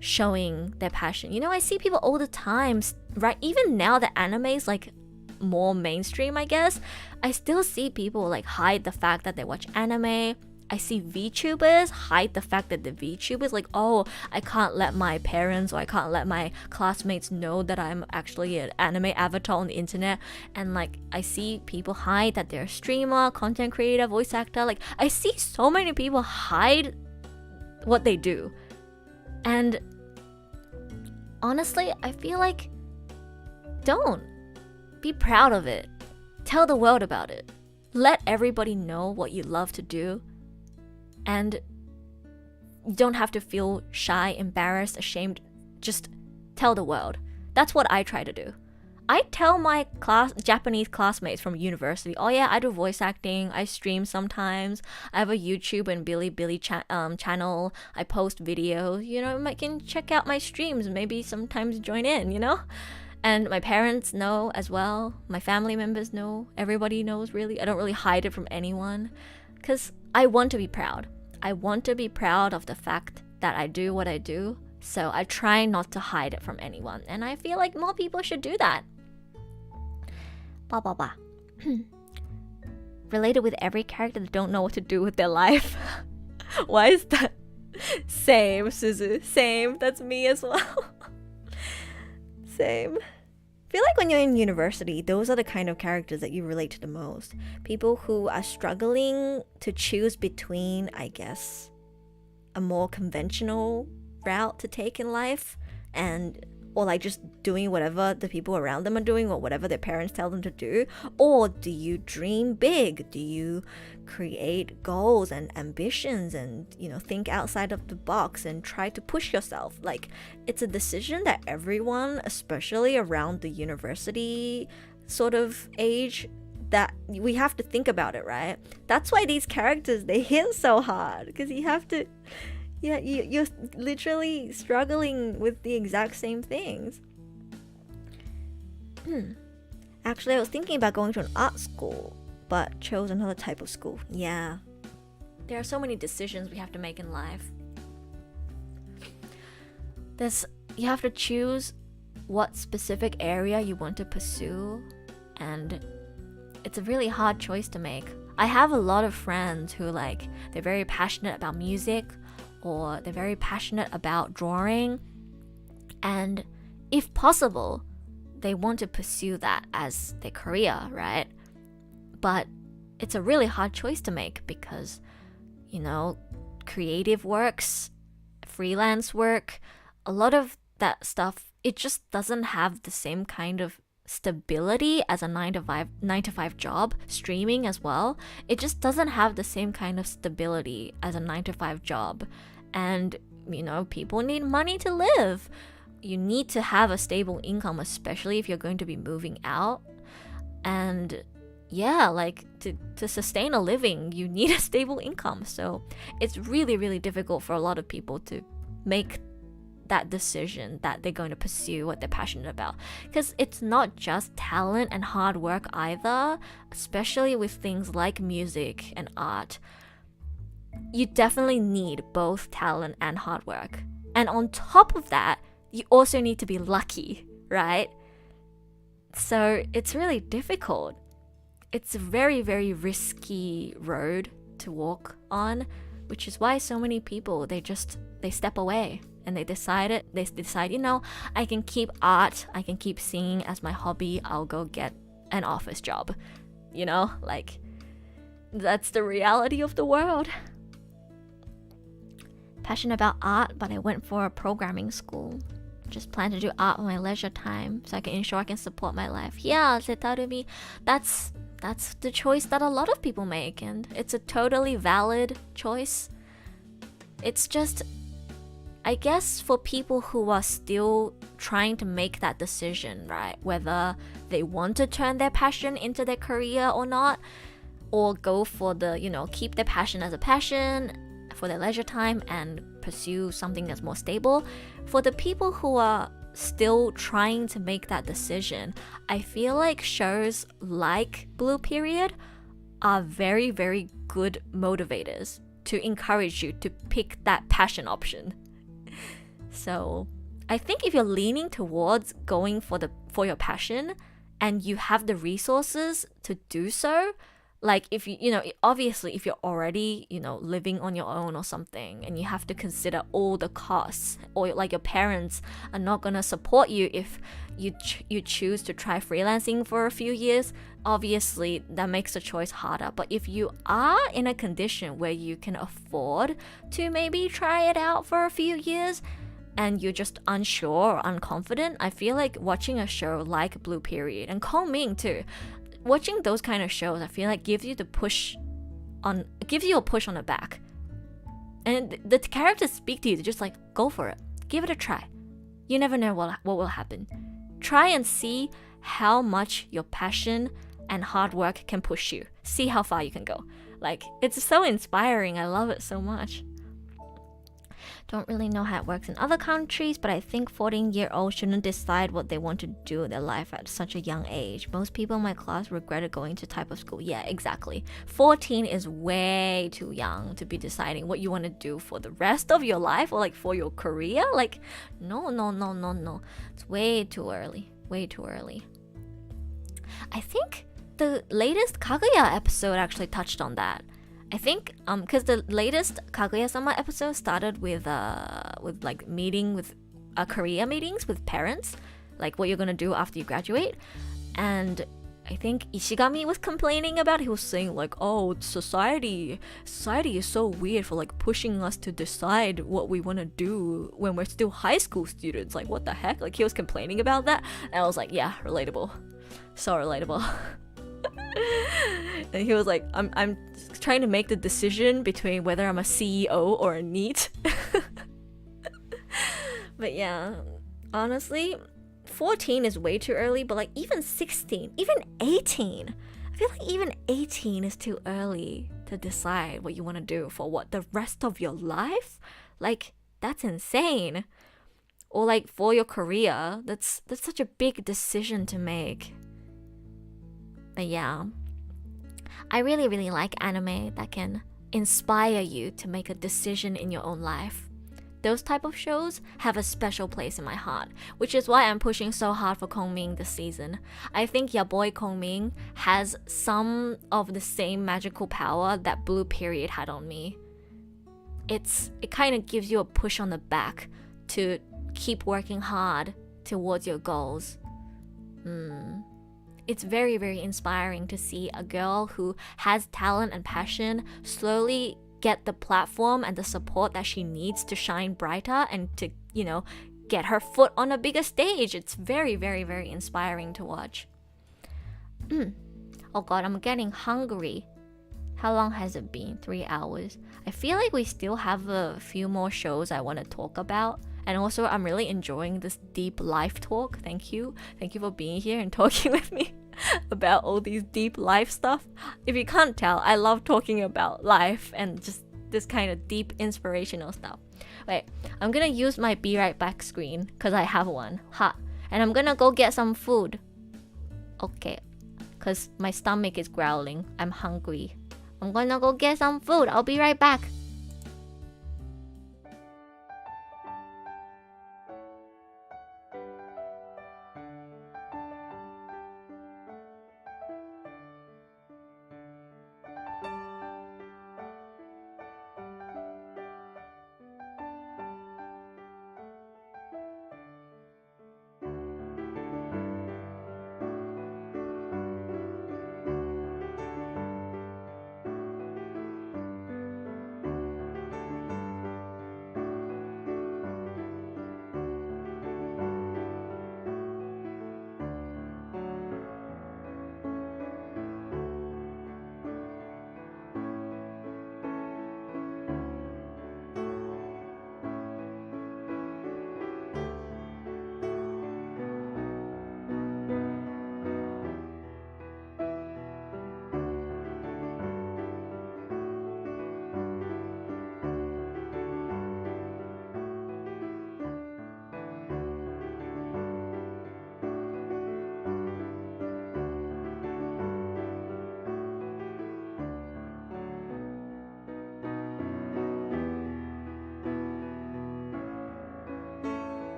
showing their passion. I see people all the time, right? Even now that anime is like more mainstream, I guess, I still see people like hide the fact that they watch anime. I see VTubers hide the fact that they're VTubers, like, oh, I can't let my parents or I can't let my classmates know that I'm actually an anime avatar on the internet. And like, I see people hide that they're a streamer, content creator, voice actor. Like, I see so many people hide what they do. And honestly, I feel like, don't. Be proud of it. Tell the world about it. Let everybody know what you love to do. And you don't have to feel shy, embarrassed, ashamed. Just tell the world. That's what I try to do. I tell my Japanese classmates from university, oh yeah, I do voice acting, I stream sometimes, I have a YouTube and Bilibili channel, I post videos, you know, you can check out my streams, maybe sometimes join in, you know? And my parents know as well, my family members know, everybody knows really. I don't really hide it from anyone because I want to be proud. I want to be proud of the fact that I do what I do. So I try not to hide it from anyone. And I feel like more people should do that. Related with every character that don't know what to do with their life. Why is that? Same, Suzu. Same. That's me as well. Same. I feel like when you're in university, those are the kind of characters that you relate to the most. People who are struggling to choose between, I guess, a more conventional route to take in life or like just doing whatever the people around them are doing or whatever their parents tell them to do, or do you dream big? Do you create goals and ambitions and, you know, think outside of the box and try to push yourself? Like, it's a decision that everyone, especially around the university sort of age, that we have to think about it, right? That's why these characters, they hit so hard, because you have to, yeah, you're literally struggling with the exact same things. Actually, I was thinking about going to an art school, but chose another type of school. Yeah. There are so many decisions we have to make in life. You have to choose what specific area you want to pursue, and it's a really hard choice to make. I have a lot of friends who, like, they're very passionate about music, or they're very passionate about drawing, and if possible, they want to pursue that as their career, right? But it's a really hard choice to make because, you know, creative works, freelance work, a lot of that stuff, it just doesn't have the same kind of stability as a 9 to 5 job. Streaming as well, it just doesn't have the same kind of stability as a 9 to 5 job. And, you know, people need money to live. You need to have a stable income, especially if you're going to be moving out. And yeah, like to sustain a living, you need a stable income. So it's really, really difficult for a lot of people to make that decision that they're going to pursue what they're passionate about, because it's not just talent and hard work either, especially with things like music and art. You definitely need both talent and hard work, and on top of that, you also need to be lucky, right? So it's really difficult. It's a very, very risky road to walk on, which is why so many people, they step away. And they decide, you know, I can keep art, I can keep singing as my hobby, I'll go get an office job. You know, like, that's the reality of the world. Passionate about art, but I went for a programming school. Just plan to do art on my leisure time so I can ensure I can support my life. Yeah, Zetarumi, that's the choice that a lot of people make, and it's a totally valid choice. It's just, I guess, for people who are still trying to make that decision, right? Whether they want to turn their passion into their career or not, or go for the, you know, keep their passion as a passion for their leisure time and pursue something that's more stable. For the people who are still trying to make that decision, I feel like shows like Blue Period are very, very good motivators to encourage you to pick that passion option. So I think if you're leaning towards going for your passion and you have the resources to do so, like if you know, obviously if you're already, you know, living on your own or something and you have to consider all the costs, or like your parents are not going to support you if you choose to try freelancing for a few years, obviously that makes the choice harder. But if you are in a condition where you can afford to maybe try it out for a few years, and you're just unsure or unconfident, I feel like watching a show like Blue Period and Kongming too, watching those kind of shows, I feel like gives you a push on the back. And the characters speak to you, they're just like, go for it, give it a try. You never know what will happen. Try and see how much your passion and hard work can push you. See how far you can go. Like, it's so inspiring. I love it so much. Don't really know how it works in other countries, but I think 14-year-olds shouldn't decide what they want to do in their life at such a young age. Most people in my class regretted going to type of school. Yeah, exactly. 14 is way too young to be deciding what you want to do for the rest of your life or like for your career. Like, no. It's way too early. Way too early. I think the latest Kaguya episode actually touched on that. I think because the latest Kaguya-Sama episode started with like meeting with career meetings with parents, like what you're gonna do after you graduate. And I think Ishigami was complaining about it. He was saying like, oh, society is so weird for like pushing us to decide what we want to do when we're still high school students. Like, what the heck? Like, he was complaining about that, and I was like, yeah, relatable, so relatable. And he was like, I'm trying to make the decision between whether I'm a CEO or a NEET. But yeah, honestly, 14 is way too early, but like even 16, even 18, I feel like even 18 is too early to decide what you want to do for what, the rest of your life? Like, that's insane. Or like for your career, that's such a big decision to make. But yeah, I really like anime that can inspire you to make a decision in your own life. Those type of shows have a special place in my heart, which is why I'm pushing so hard for Kongming this season. I think Boy Kongming has some of the same magical power that Blue Period had on me. It kind of gives you a push on the back to keep working hard towards your goals. It's very inspiring to see a girl who has talent and passion slowly get the platform and the support that she needs to shine brighter and to, get her foot on a bigger stage. It's very inspiring to watch. Oh god, I'm getting hungry. How long has it been? 3 hours. I feel like we still have a few more shows I want to talk about. And also, I'm really enjoying this deep life talk. Thank you for being here and talking with me about all these deep life stuff. If you can't tell, I love talking about life and just this kind of deep inspirational stuff. Wait, I'm gonna use my be right back screen because I have one. And I'm gonna go get some food. Okay, because my stomach is growling. I'm hungry. I'm gonna go get some food. I'll be right back.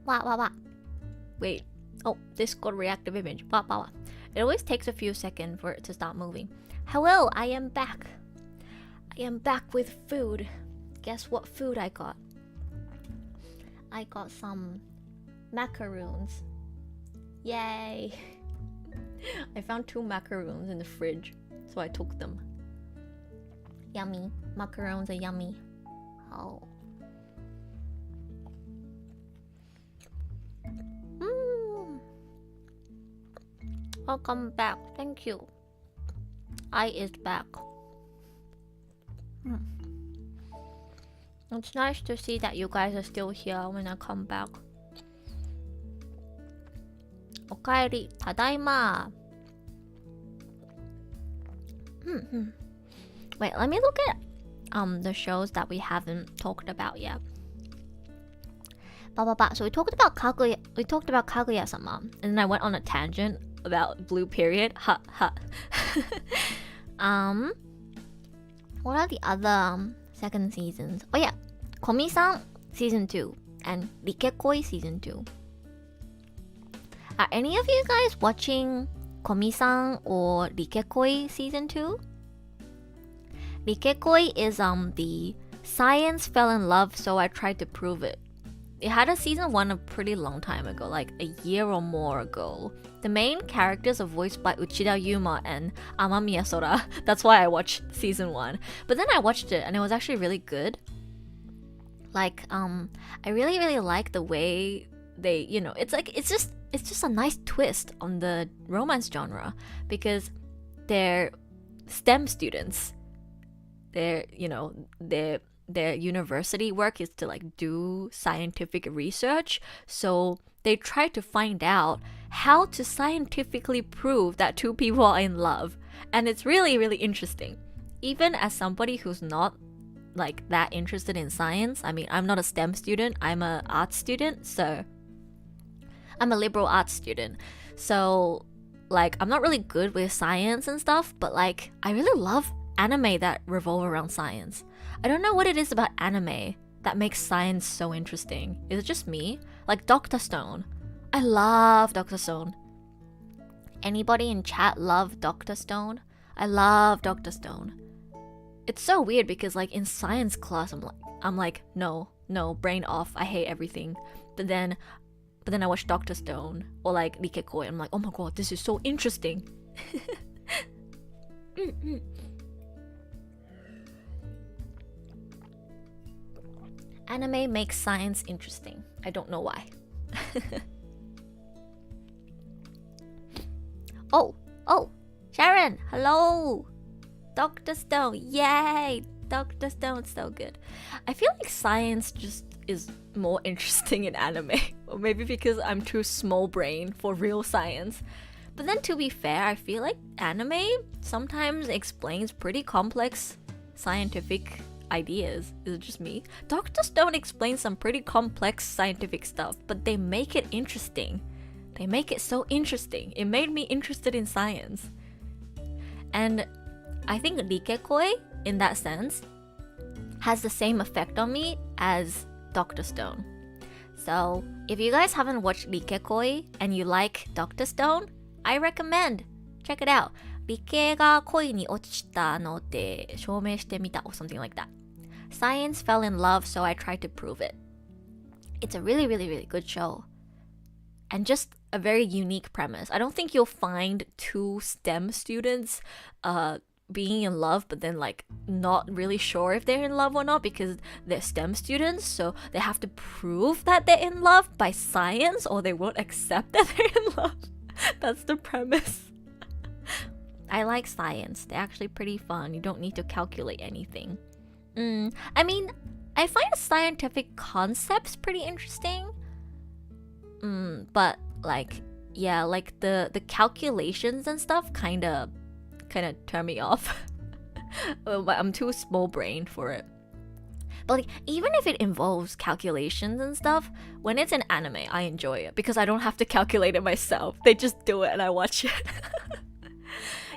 Wow. Wait. Oh, Discord reactive image. Wow. It always takes a few seconds for it to start moving. Hello, I am back. I am back with food. Guess what food I got? I got some macaroons. Yay. I found 2 macaroons in the fridge, so I took them. Yummy. Macaroons are yummy. Oh. Welcome back. Thank you. I is back. It's nice to see that you guys are still here when I come back. おかえり、ただいま。Wait, let me look at the shows that we haven't talked about yet. So we talked about Kaguya-Sama, and then I went on a tangent about Blue Period. Ha ha. What are the other second seasons? Oh yeah, Komi-San season 2 and Rikekoi season 2. Are any of you guys watching Komi-San or Rikekoi season 2? Rikekoi is the science fell in love, so I tried to prove it. It had a season 1 a pretty long time ago, like a year or more ago. The main characters are voiced by Uchida Yuma and Amamiya Sora. That's why I watched season 1. But then I watched it and it was actually really good. Like, I really like the way they, it's just a nice twist on the romance genre because they're STEM students. Their university work is to like do scientific research, so they try to find out how to scientifically prove that two people are in love, and it's really interesting. Even as somebody who's not like that interested in science, I mean, I'm not a STEM student, I'm a art student, so I'm a liberal arts student, so like I'm not really good with science and stuff, but like I really love anime that revolve around science. I don't know what it is about anime that makes science so interesting. Is it just me? Like Dr. Stone. I love Dr. Stone. Anybody in chat love Dr. Stone? I love Dr. Stone. It's so weird because like in science class I'm like no, brain off. I hate everything. But then I watch Dr. Stone or like Rikekoi. I'm like, oh my god, this is so interesting. Anime makes science interesting. I don't know why. Oh, Sharon, hello. Dr. Stone, yay. Dr. Stone's so good. I feel like science just is more interesting in anime. Or maybe because I'm too small brain for real science. But then to be fair, I feel like anime sometimes explains pretty complex scientific ideas. Is it just me? Dr. Stone explains some pretty complex scientific stuff, but they make it interesting. They make it so interesting. It made me interested in science. And I think Rikekoi, in that sense, has the same effect on me as Dr. Stone. So, if you guys haven't watched Rikekoi and you like Dr. Stone, I recommend. Check it out. 理系が恋に落ちたので証明してみた or something like that. Science fell in love, so I tried to prove it. It's a really good show. And just a very unique premise. I don't think you'll find two STEM students being in love, but then like not really sure if they're in love or not because they're STEM students, so they have to prove that they're in love by science or they won't accept that they're in love. That's the premise. I like science. They're actually pretty fun. You don't need to calculate anything. I mean, I find scientific concepts pretty interesting. But like, yeah, like the calculations and stuff kind of turn me off. I'm too small brained for it. But like, even if it involves calculations and stuff, when it's an anime, I enjoy it because I don't have to calculate it myself. They just do it and I watch it.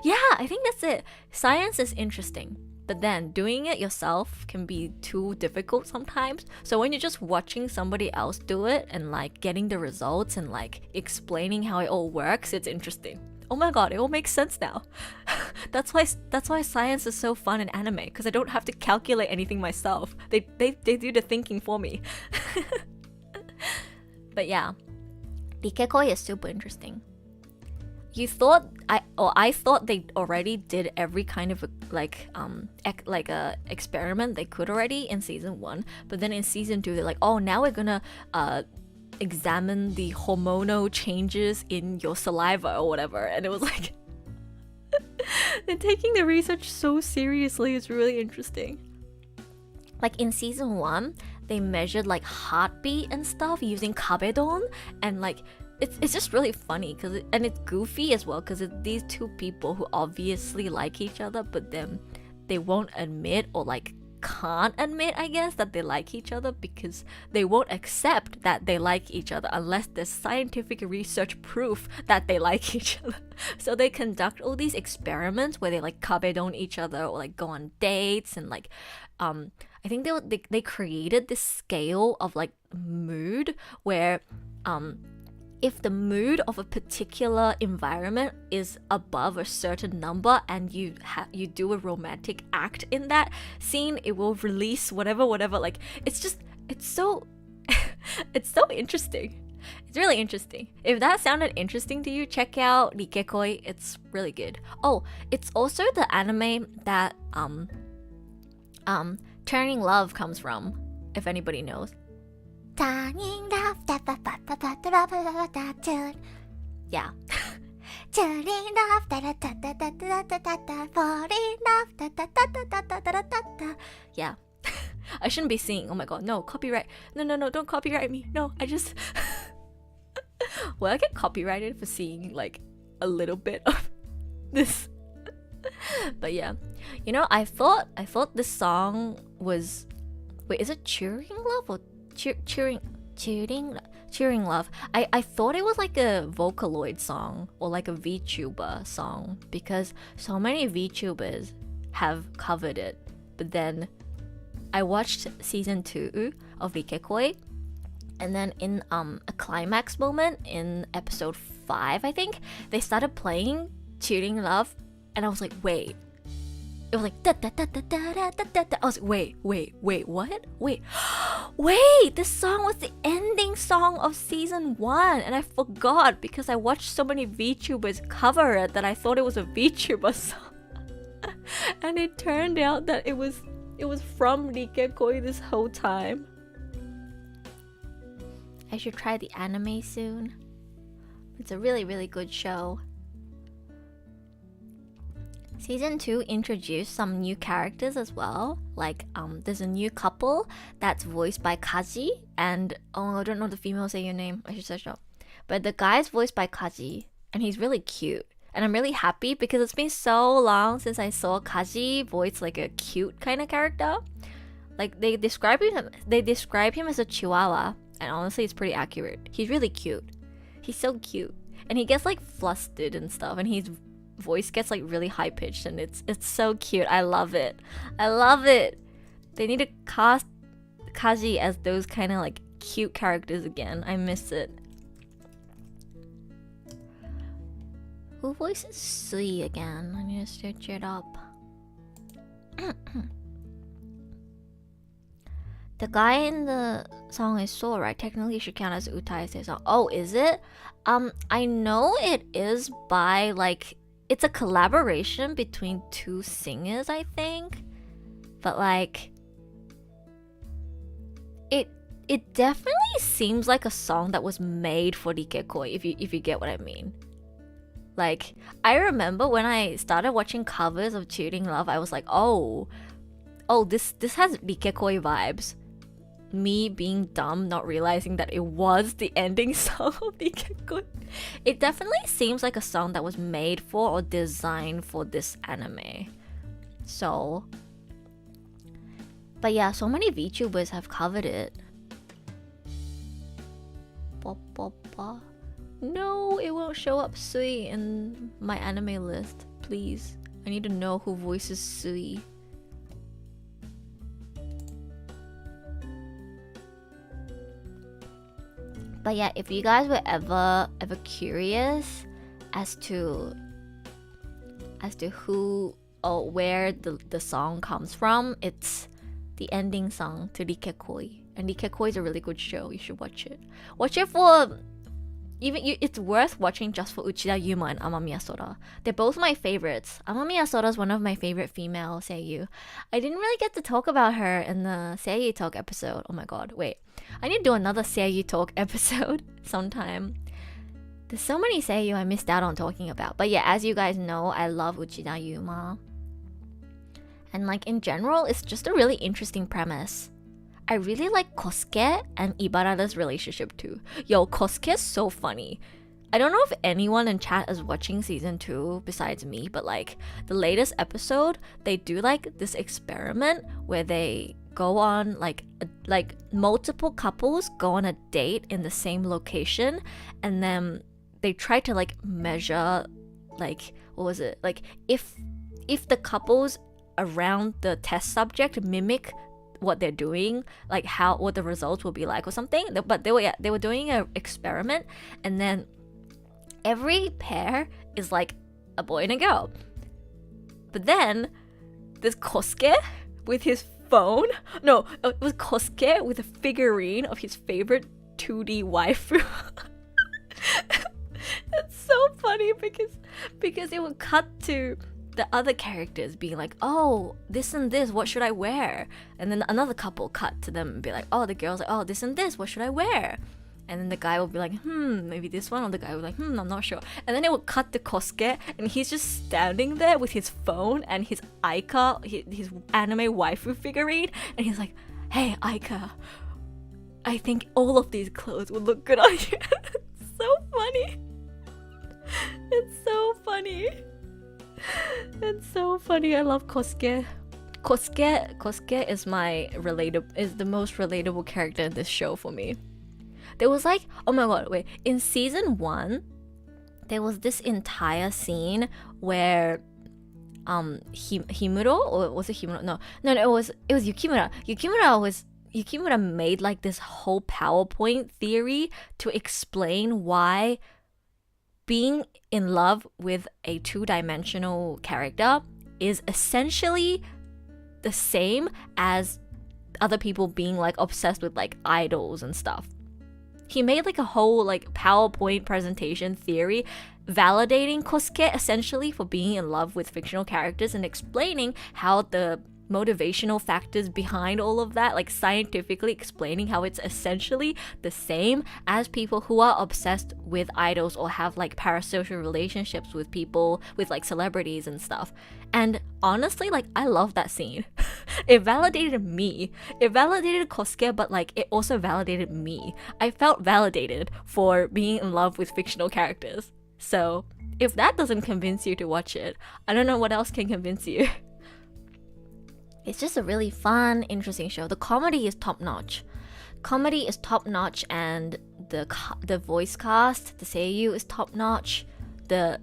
Yeah, I think that's it. Science is interesting, but then doing it yourself can be too difficult sometimes. So when you're just watching somebody else do it and like getting the results and like explaining how it all works, it's interesting. Oh my god, it all makes sense now. That's why science is so fun in anime, because I don't have to calculate anything myself. They do the thinking for me. But yeah, Rikekoi is super interesting. I thought they already did every kind of a experiment they could already in season 1, but then in season 2 they're like, oh, now we're gonna examine the hormonal changes in your saliva or whatever, and it was like they're taking the research so seriously. It's really interesting. Like in season 1, they measured like heartbeat and stuff using kabedon, and like it's just really funny and it's goofy as well, because it's these two people who obviously like each other, but then they won't admit, or like can't admit, I guess, that they like each other, because they won't accept that they like each other unless there's scientific research proof that they like each other. So they conduct all these experiments where they like kabedon each other, or like go on dates, and like I think they created this scale of like mood where if the mood of a particular environment is above a certain number and you do a romantic act in that scene, it will release whatever. Like it's so it's so interesting. It's really interesting. If that sounded interesting to you, check out Rikekoi. It's really good. Oh, it's also the anime that Turning Love comes from, if anybody knows. Turning love, yeah. Turning love, falling love, yeah. I shouldn't be singing. Oh my god, no, copyright. No, don't copyright me. No, I just will I get copyrighted for singing like a little bit of this? But yeah, you know, I thought this song was, wait, is it Cheering Love or Cheering Love? I thought it was like a Vocaloid song or like a VTuber song, because so many VTubers have covered it. But then I watched season 2 of Rikekoi, and then in a climax moment in episode 5, I think, they started playing Cheering Love, and I was like, wait. It was like da da da da da da da da. I was like, wait, what? Wait, this song was the ending song of season 1, and I forgot because I watched so many VTubers cover it that I thought it was a VTuber song. And it turned out that it was from Rikekoi this whole time. I should try the anime soon. It's a really, really good show. Season 2 introduced some new characters as well. Like, there's a new couple that's voiced by Kaji, and I don't know the female seiyuu name. I should search up. But the guy's voiced by Kaji, and he's really cute. And I'm really happy because it's been so long since I saw Kaji voice like a cute kind of character. Like they describe him as a chihuahua, and honestly, it's pretty accurate. He's really cute. He's so cute, and he gets like flustered and stuff, and his voice gets like really high pitched, and it's so cute. I love it. They need to cast Kaji as those kind of like cute characters again. I miss it. Who voices Sui again? I need to search it up. The guy in the song is Soul, right? Technically, it should count as Utai's song. Oh, is it? I know it is by like, it's a collaboration between two singers, I think. But like, it definitely seems like a song that was made for Rikekoi, if you get what I mean. Like, I remember when I started watching covers of Cheating Love, I was like, oh, this has Rikekoi vibes. Me being dumb, not realizing that it was the ending song of Rikekoi. It definitely seems like a song that was made for or designed for this anime. So, but yeah, so many VTubers have covered it. No, it won't show up Sui in my anime list. Please. I need to know who voices Sui. But yeah, if you guys were ever curious as to who or where the song comes from, it's the ending song to Rikekoi. And Rikekoi is a really good show. You should watch it. Watch it for it's worth watching just for Uchida Yuma and Amamiya Sora. They're both my favorites. Amamiya Sora is one of my favorite female seiyuu. I didn't really get to talk about her in the seiyuu talk episode. Oh my god, wait. I need to do another seiyuu talk episode sometime. There's so many seiyuu I missed out on talking about. But yeah, as you guys know, I love Uchida Yuma. And like in general, it's just a really interesting premise. I really like Kosuke and Ibarara's relationship too. Yo, Kosuke is so funny. I don't know if anyone in chat is watching season 2 besides me, but like the latest episode, they do like this experiment where they go on like multiple couples go on a date in the same location, and then they try to like measure like what was it? Like if the couples around the test subject mimic what they're doing, like what the results will be like or something. But they were doing an experiment, and then every pair is like a boy and a girl. But then there's Kosuke with his phone. No, it was Kosuke with a figurine of his favorite 2D waifu. It's so funny because it would cut to the other characters being like, oh, this and this, what should I wear? And then another couple cut to them and be like, oh, the girl's like, oh, this and this, what should I wear? And then the guy will be like, maybe this one. Or the guy will be like, I'm not sure. And then it will cut to Kosuke, and he's just standing there with his phone and his Aika, his anime waifu figurine. And he's like, hey, Aika, I think all of these clothes would look good on you. It's so funny. It's so funny. It's so funny. I love Kosuke. Kosuke is the most relatable character in this show for me. There was like, oh my god, wait. In season 1, there was this entire scene where Himuro, or was it Himuro? No, it was Yukimura. Yukimura made like this whole PowerPoint theory to explain why being in love with a two-dimensional character is essentially the same as other people being like obsessed with like idols and stuff. He made like a whole like PowerPoint presentation theory validating Kosuke essentially for being in love with fictional characters and explaining how the motivational factors behind all of that, like scientifically explaining how it's essentially the same as people who are obsessed with idols or have like parasocial relationships with people, with like celebrities and stuff. And honestly, like I love that scene. It validated me. It validated Kosuke, but like it also validated me. I felt validated for being in love with fictional characters. So if that doesn't convince you to watch it, I don't know what else can convince you. It's just a really fun, interesting show. The comedy is top-notch. And the voice cast, the seiyuu is top-notch. The,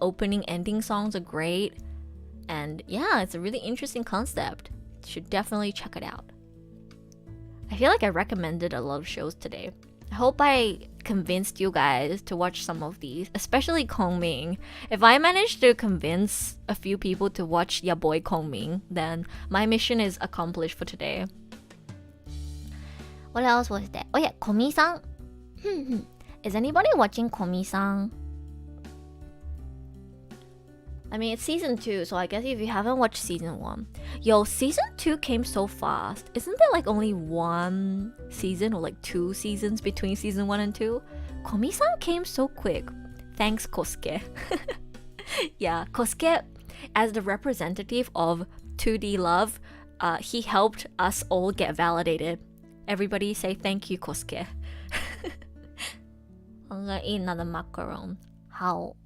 opening, ending songs are great. And yeah, it's a really interesting concept. You should definitely check it out. I feel like I recommended a lot of shows today. I hope I convinced you guys to watch some of these, especially Kongming. If I manage to convince a few people to watch ya Boy Kongming, then my mission is accomplished for today. What else was there? Oh yeah, Komi-San. Is anybody watching Komi-San? I mean, it's season 2, so I guess if you haven't watched season 1. Yo, season 2 came so fast. Isn't there like only 1 season or like 2 seasons between season 1 and 2? Komi-san came so quick. Thanks, Kosuke. Yeah, Kosuke, as the representative of 2D love, he helped us all get validated. Everybody say thank you, Kosuke. I'm gonna eat another macaron. How?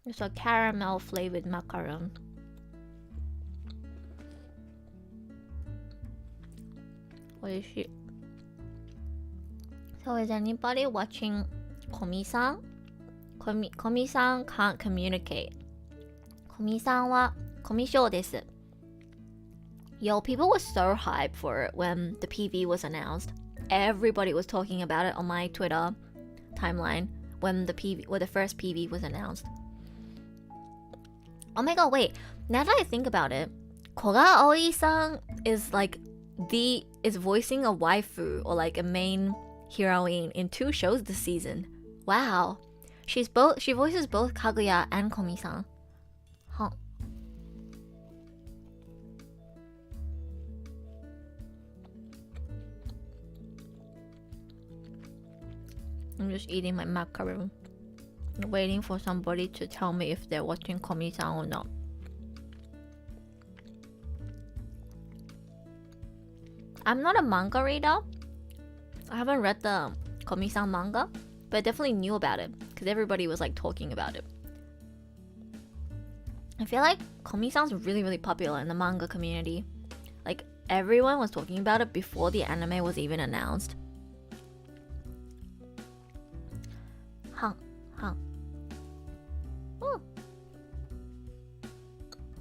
It's a caramel flavored macaron. What is it? So is anybody watching Komi-san? Komi-san can't communicate. Komi-san wa komishou desu. Yo, people were so hyped for it when the PV was announced. Everybody was talking about it on my Twitter timeline when the first PV was announced. Oh my god, wait. Now that I think about it, Koga-Aoi-san is like is voicing a waifu or like a main heroine in 2 shows this season. Wow. She voices both Kaguya and Komi-san. Huh. I'm just eating my macaron, waiting for somebody to tell me if they're watching Komi-san or not. I'm not a manga reader. I haven't read the Komi-san manga, but I definitely knew about it because everybody was like talking about it. I feel like Komi-san's really, really popular in the manga community. Like everyone was talking about it before the anime was even announced. Oh.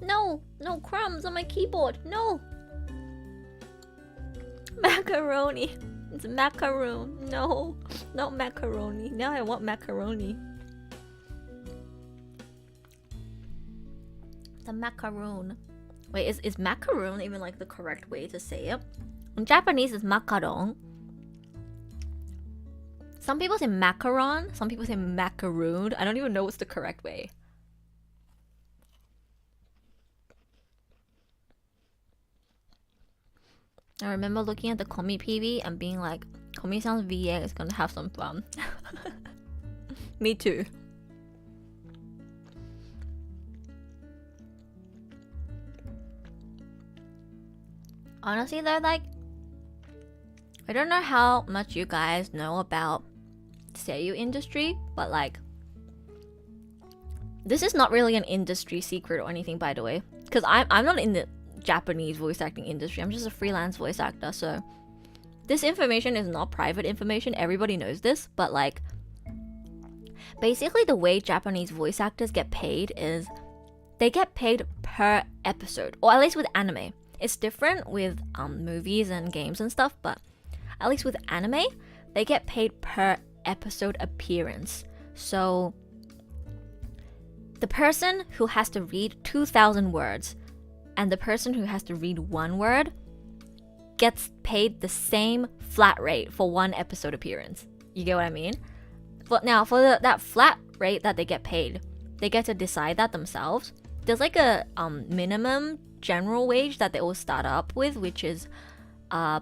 No crumbs on my keyboard. No. Macaroni. It's macaroon. No, not macaroni. Now I want macaroni. The macaroon. Wait, is macaroon even like the correct way to say it? In Japanese, it's macaron. Some people say macaron. Some people say macaroon. I don't even know what's the correct way. I remember looking at the Komi PV and being like, Komi-san's VA is gonna have some fun. Me too. Honestly though, like, I don't know how much you guys know about seiyuu industry, but like, this is not really an industry secret or anything, by the way, because I'm not in the Japanese voice acting industry. I'm just a freelance voice actor, so this information is not private information. Everybody knows this, but like, basically the way Japanese voice actors get paid is they get paid per episode, or at least with anime. It's different with movies and games and stuff, but at least with anime, they get paid per episode appearance. So the person who has to read 2,000 words and the person who has to read 1 word gets paid the same flat rate for 1 episode appearance. You get what I mean? But now for that flat rate that they get paid, they get to decide that themselves. There's like a minimum general wage that they all start up with, which is was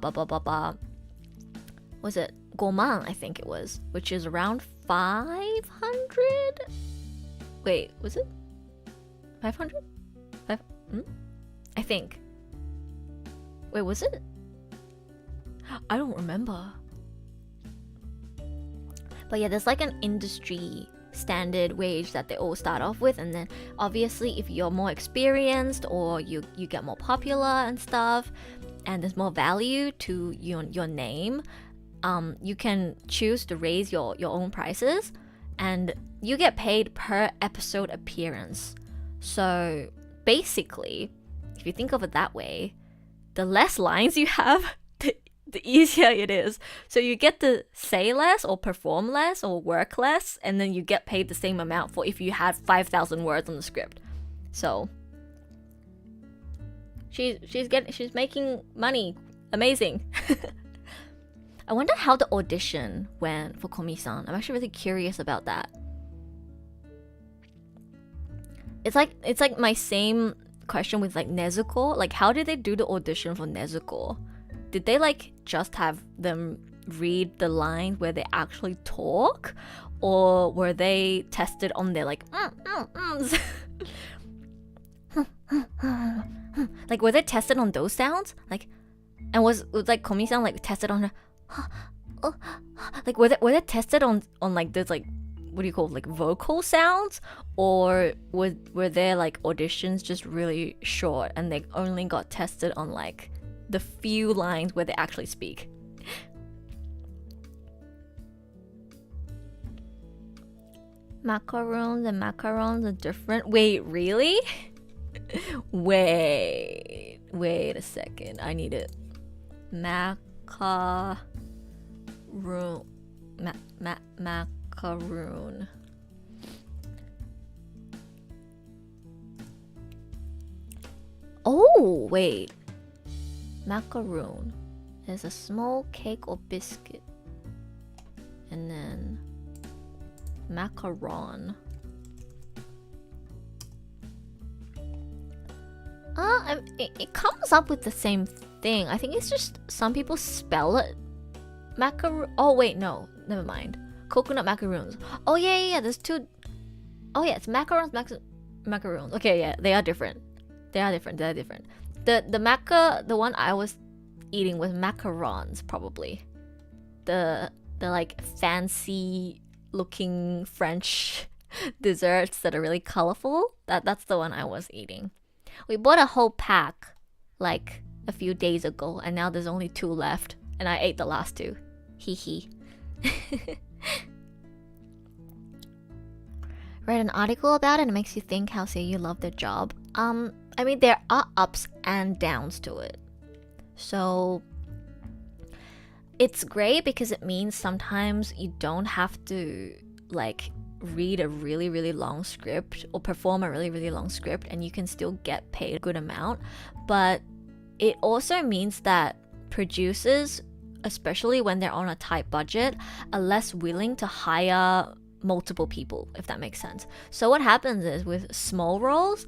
it 5만, I think it was, which is around 500. Wait, was it 500? I think. Wait, was it? I don't remember. But yeah, there's like an industry standard wage that they all start off with, and then obviously if you're more experienced or you get more popular and stuff, and there's more value to your name, you can choose to raise your own prices, and you get paid per episode appearance. So basically, if you think of it that way, the less lines you have, the easier it is. So you get to say less or perform less or work less, and then you get paid the same amount for if you had 5,000 words on the script. So she's making money. Amazing. I wonder how the audition went for Komi-san. I'm actually really curious about that. It's like my same question with like Nezuko. Like, how did they do the audition for Nezuko? Did they like just have them read the lines where they actually talk, or were they tested on their like like, were they tested on those sounds? Like, and was like Komi-san like tested on her like, were they tested on like those like, what do you call it, like vocal sounds, or were their like auditions just really short and they only got tested on like the few lines where they actually speak? Macarons and macarons are different. Wait, really? Wait a second. I need it. Macaroon. Macaroon. Oh, wait. Macaroon. There's a small cake or biscuit. And then macaron. It comes up with the same thing. I think it's just some people spell it macaroon. Oh wait, no, never mind. Coconut macaroons. Oh yeah. There's two. Oh yeah, it's macarons, macaroons. Okay, yeah, they are different. The one I was eating was macarons, probably. The like fancy looking French desserts that are really colorful. That's the one I was eating. We bought a whole pack like a few days ago, and now there's only 2 left, and I ate the last 2. Hee. Read an article about it and it makes you think how say you love their job. I mean, there are ups and downs to it. So it's great because it means sometimes you don't have to like read a really, really long script or perform a really, really long script, and you can still get paid a good amount. But it also means that producers, especially when they're on a tight budget, are less willing to hire multiple people, if that makes sense. So what happens is with small roles,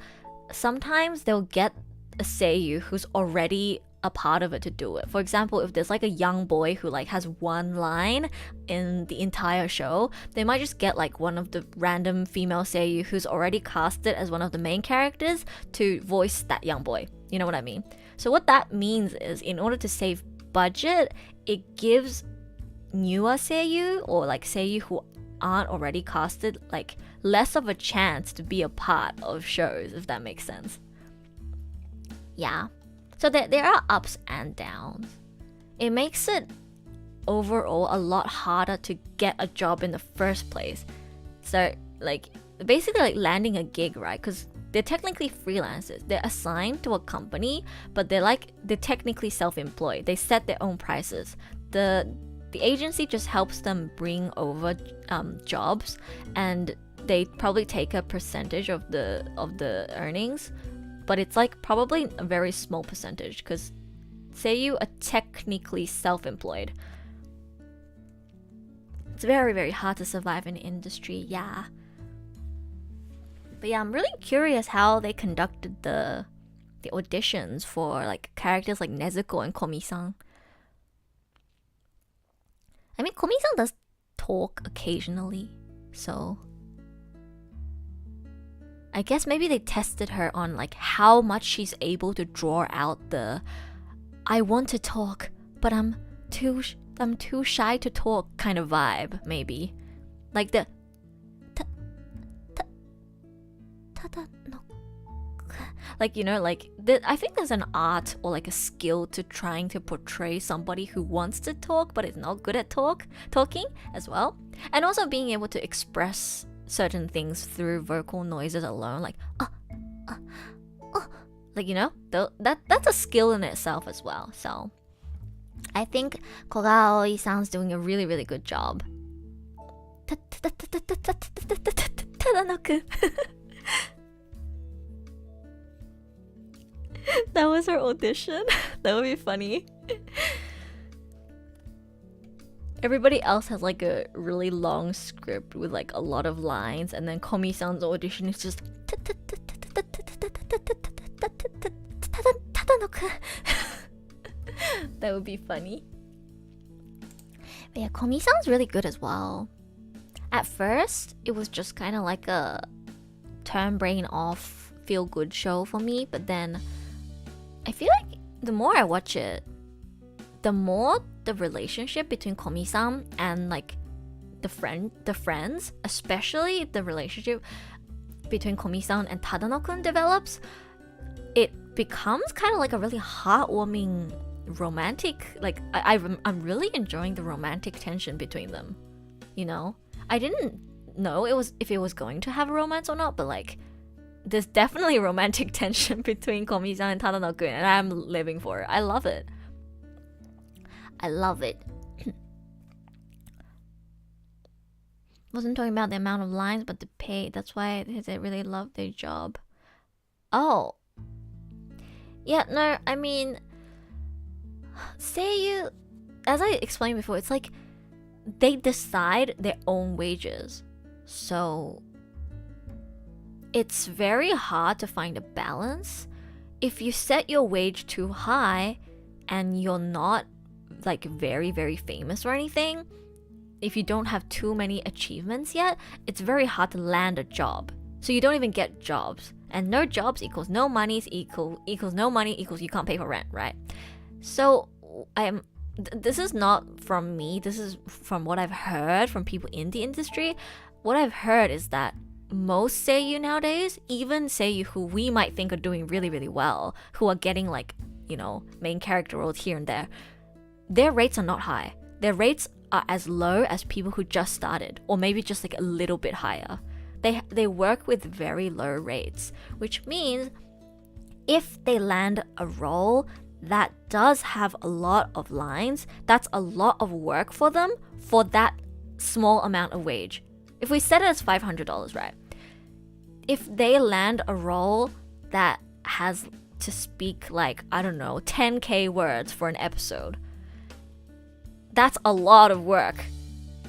sometimes they'll get a seiyuu who's already a part of it to do it. For example, if there's like a young boy who like has 1 line in the entire show, they might just get like one of the random female seiyuu who's already casted as one of the main characters to voice that young boy. You know what I mean? So what that means is, in order to save budget, it gives newer seiyuu or like seiyuu who aren't already casted like less of a chance to be a part of shows, if that makes sense. Yeah. So there are ups and downs. It makes it overall a lot harder to get a job in the first place. So like basically like landing a gig, right? Because they're technically freelancers. They're assigned to a company, but they're technically self-employed. They set their own prices. The agency just helps them bring over jobs, and they probably take a percentage of the earnings. But it's like probably a very small percentage because say you are technically self-employed. It's very, very hard to survive in the industry, yeah. But yeah, I'm really curious how they conducted the auditions for like characters like Nezuko and Komi-San. I mean, Komi-San does talk occasionally, so I guess maybe they tested her on like how much she's able to draw out the I want to talk, but I'm too shy to talk kind of vibe, maybe. Like the like, you know, like I think there's an art or like a skill to trying to portray somebody who wants to talk but is not good at talking as well. And also being able to express certain things through vocal noises alone, like like, you know, that's a skill in itself as well. So I think Kogaoi-san's doing a really, really good job. That was her audition. That would be funny. Everybody else has like a really long script with like a lot of lines, and then Komi-san's audition is just that would be funny. But yeah, Komi-san's really good as well. At first, it was just kind of like a turn brain off, feel good show for me, but then I feel like the more I watch it, the more the relationship between Komi-san and like the friends, especially the relationship between Komi-san and Tadano-kun develops, it becomes kind of like a really heartwarming romantic, like I'm really enjoying the romantic tension between them. You know, I didn't know if it was going to have a romance or not, but like there's definitely romantic tension between Komi-san and Tadano-kun, and I'm living for it. I love it. I love it. Wasn't talking about the amount of lines, but the pay. That's why they really love their job. Oh. Yeah, no, I mean, seiyuu, as I explained before, it's like they decide their own wages. So it's very hard to find a balance. If you set your wage too high and you're not like very, very famous or anything, if you don't have too many achievements yet, it's very hard to land a job. So you don't even get jobs. And no jobs equals no money equals no money equals you can't pay for rent, right? So this is not from me. This is from what I've heard from people in the industry. What I've heard is that most seiyuu nowadays, even seiyuu who we might think are doing really, really well, who are getting like, you know, main character roles here and there, their rates are not high. Their rates are as low as people who just started, or maybe just like a little bit higher. They work with very low rates, which means if they land a role that does have a lot of lines, that's a lot of work for them for that small amount of wage. If we set it as $500, right? If they land a role that has to speak like, I don't know, 10k words for an episode, that's a lot of work.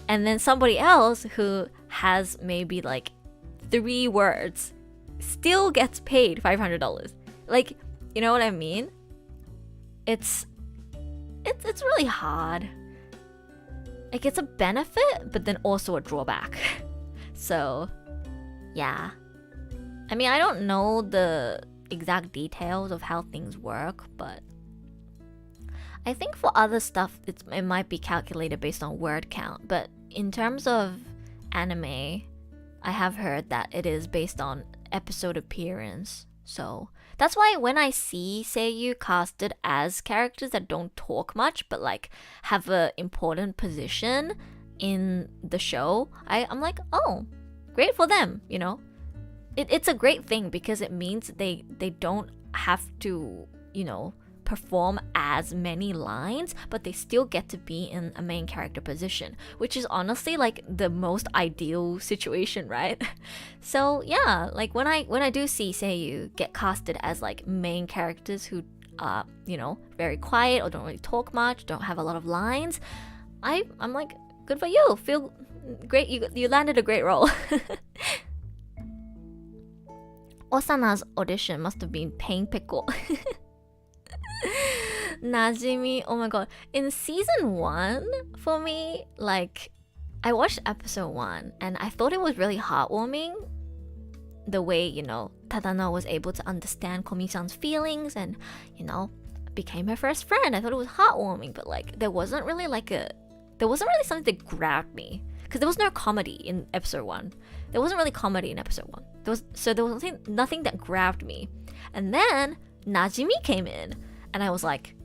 And then somebody else who has maybe like 3 words still gets paid $500. Like, you know what I mean? It's really hard. Like, it's a benefit, but then also a drawback. So, yeah. I mean, I don't know the exact details of how things work, but I think for other stuff, it might be calculated based on word count. But in terms of anime, I have heard that it is based on episode appearance. So that's why when I see seiyuu casted as characters that don't talk much but like have an important position in the show, I'm like, oh, great for them, you know? It's a great thing because it means they don't have to, you know, perform as many lines, but they still get to be in a main character position, which is honestly like the most ideal situation, right? So yeah, like when I do see seiyuu get casted as like main characters who are, you know, very quiet or don't really talk much, don't have a lot of lines, I'm like, good for you, feel great, you landed a great role. Osana's audition must have been pain pickle. Najimi, oh my god. In season 1, for me, like, I watched episode 1 and I thought it was really heartwarming. The way, you know, Tadano was able to understand Komi-san's feelings and, you know, became her first friend. I thought it was heartwarming, but like, there wasn't really something that grabbed me. Because there was no comedy in episode 1. There wasn't really comedy in episode 1. There was nothing that grabbed me. And then Najimi came in. And I was like,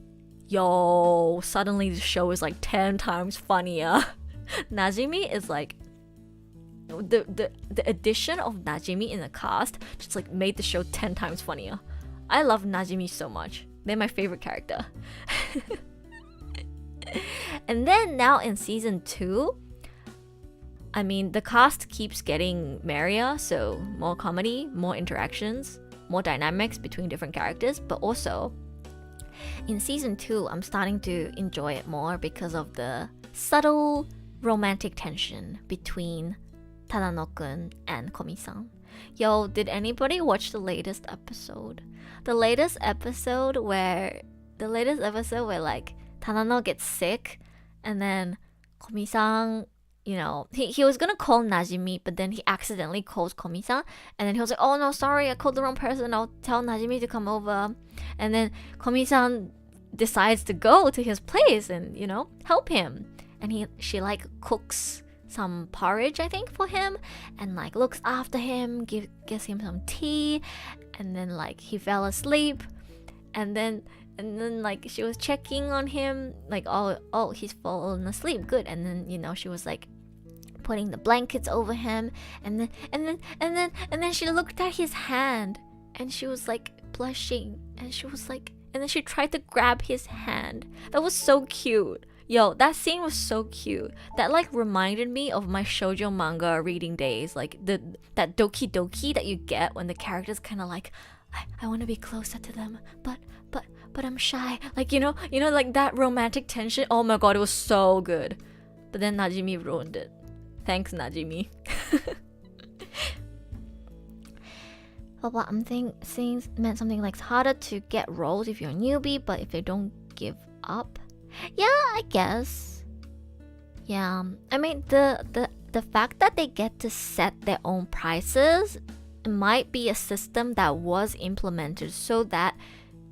yo, suddenly the show is like 10 times funnier. Najimi is like, the addition of Najimi in the cast just like made the show 10 times funnier. I love Najimi so much. They're my favorite character. And then now in season 2, I mean, the cast keeps getting merrier, so more comedy, more interactions, more dynamics between different characters, but also in season 2, I'm starting to enjoy it more because of the subtle romantic tension between Tadano-kun and Komi-san. Yo, did anybody watch the latest episode? The latest episode where like Tadano gets sick and then Komi-san, you know, he was gonna call Najimi, but then he accidentally calls Komi-san, and then he was like, oh no, sorry, I called the wrong person, I'll tell Najimi to come over. And then Komi-san decides to go to his place and, you know, help him. And she like cooks some porridge, I think, for him, and like looks after him, gives him some tea, and then like he fell asleep, and then like she was checking on him, like, oh he's fallen asleep, good. And then, you know, she was like putting the blankets over him, and then she looked at his hand and she was like blushing, and she was like, and then she tried to grab his hand. That was so cute. Yo, that scene was so cute. That like reminded me of my shoujo manga reading days, like that doki doki that you get when the characters kind of like I want to be closer to them, but I'm shy. Like, you know, like that romantic tension. Oh my god, it was so good. But then Najimi ruined it. Thanks, Najimi. But what I'm seeing meant something like it's harder to get roles if you're a newbie, but if they don't give up. Yeah, I guess. Yeah, I mean the fact that they get to set their own prices might be a system that was implemented so that,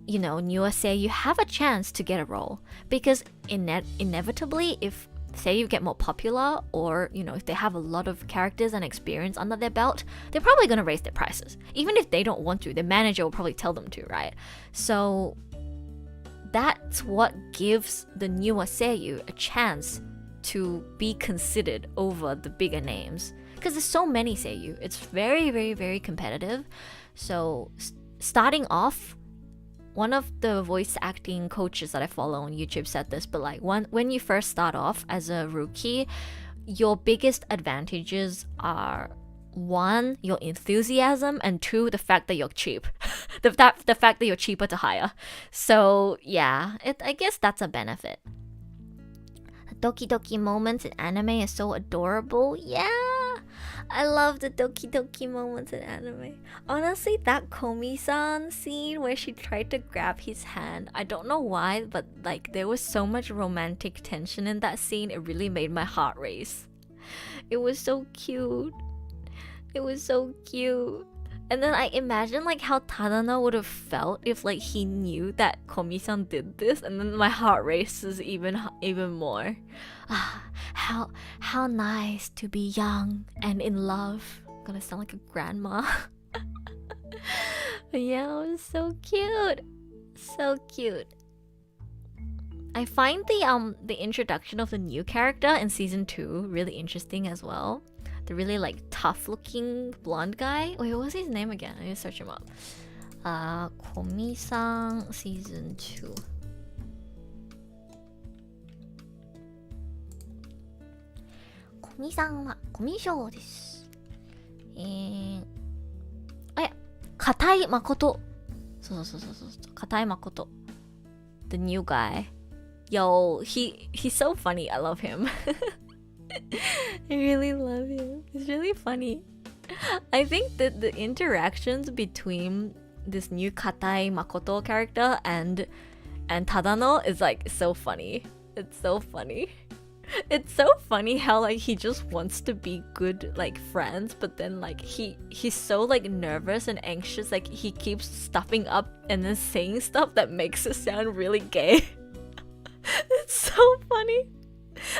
you know, newer say you have a chance to get a role, because inevitably if say you get more popular, or you know, if they have a lot of characters and experience under their belt, they're probably going to raise their prices. Even if they don't want to, their manager will probably tell them to, right? So that's what gives the newer seiyu a chance to be considered over the bigger names, because there's so many seiyu. It's very, very, very competitive. So starting off, one of the voice acting coaches that I follow on YouTube said this, but like when you first start off as a rookie, your biggest advantages are 1, your enthusiasm, and 2, the fact that you're cheap. the fact that you're cheaper to hire. So yeah, I guess that's a benefit. Doki doki moments in anime is so adorable. Yeah, I love the doki doki moments in anime. Honestly, that Komi-San scene where she tried to grab his hand, I don't know why, but like there was so much romantic tension in that scene. It really made my heart race. It was so cute. It was so cute. And then I imagine like how Tadano would have felt if like he knew that Komi-san did this, and then my heart races even more. How nice to be young and in love. I'm gonna sound like a grandma. But yeah, it was so cute. So cute. I find the introduction of the new character in season 2 really interesting as well. The really like tough looking blonde guy. Wait, what was his name again? I need to search him up. Komi-san season 2. Komi-san はコミュ障です。片井誠。そう。片井誠。The new guy. Yo, he's so funny. I love him. I really love him. It's really funny. I think that the interactions between this new Katai Makoto character and Tadano is like so funny. It's so funny. It's so funny how like he just wants to be good like friends, but then like he's so like nervous and anxious, like he keeps stuffing up and then saying stuff that makes it sound really gay. It's so funny.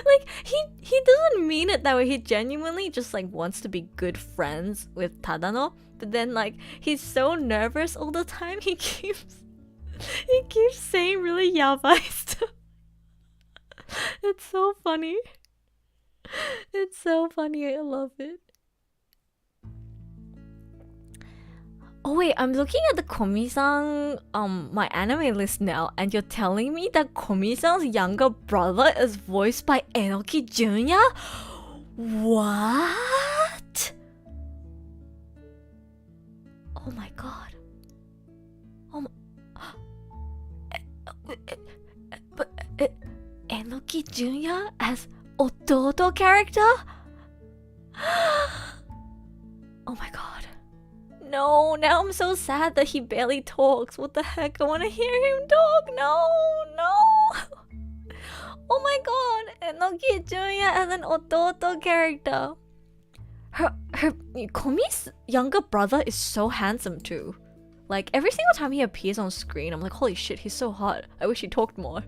Like he doesn't mean it that way. He genuinely just like wants to be good friends with Tadano, but then like he's so nervous all the time. He keeps saying really yabai stuff. It's so funny. It's so funny. I love it. Oh wait, I'm looking at the Komi-san my anime list now, and you're telling me that Komi-san's younger brother is voiced by Enoki Junya? What? Oh my god. Oh my... But Enoki Junya as Ototo character? Oh my god. No, now I'm so sad that he barely talks. What the heck? I want to hear him talk. No. Oh my god, Enoki Junya as an Ototo character. Her Komi's younger brother is so handsome too. Like every single time he appears on screen, I'm like, holy shit, he's so hot. I wish he talked more.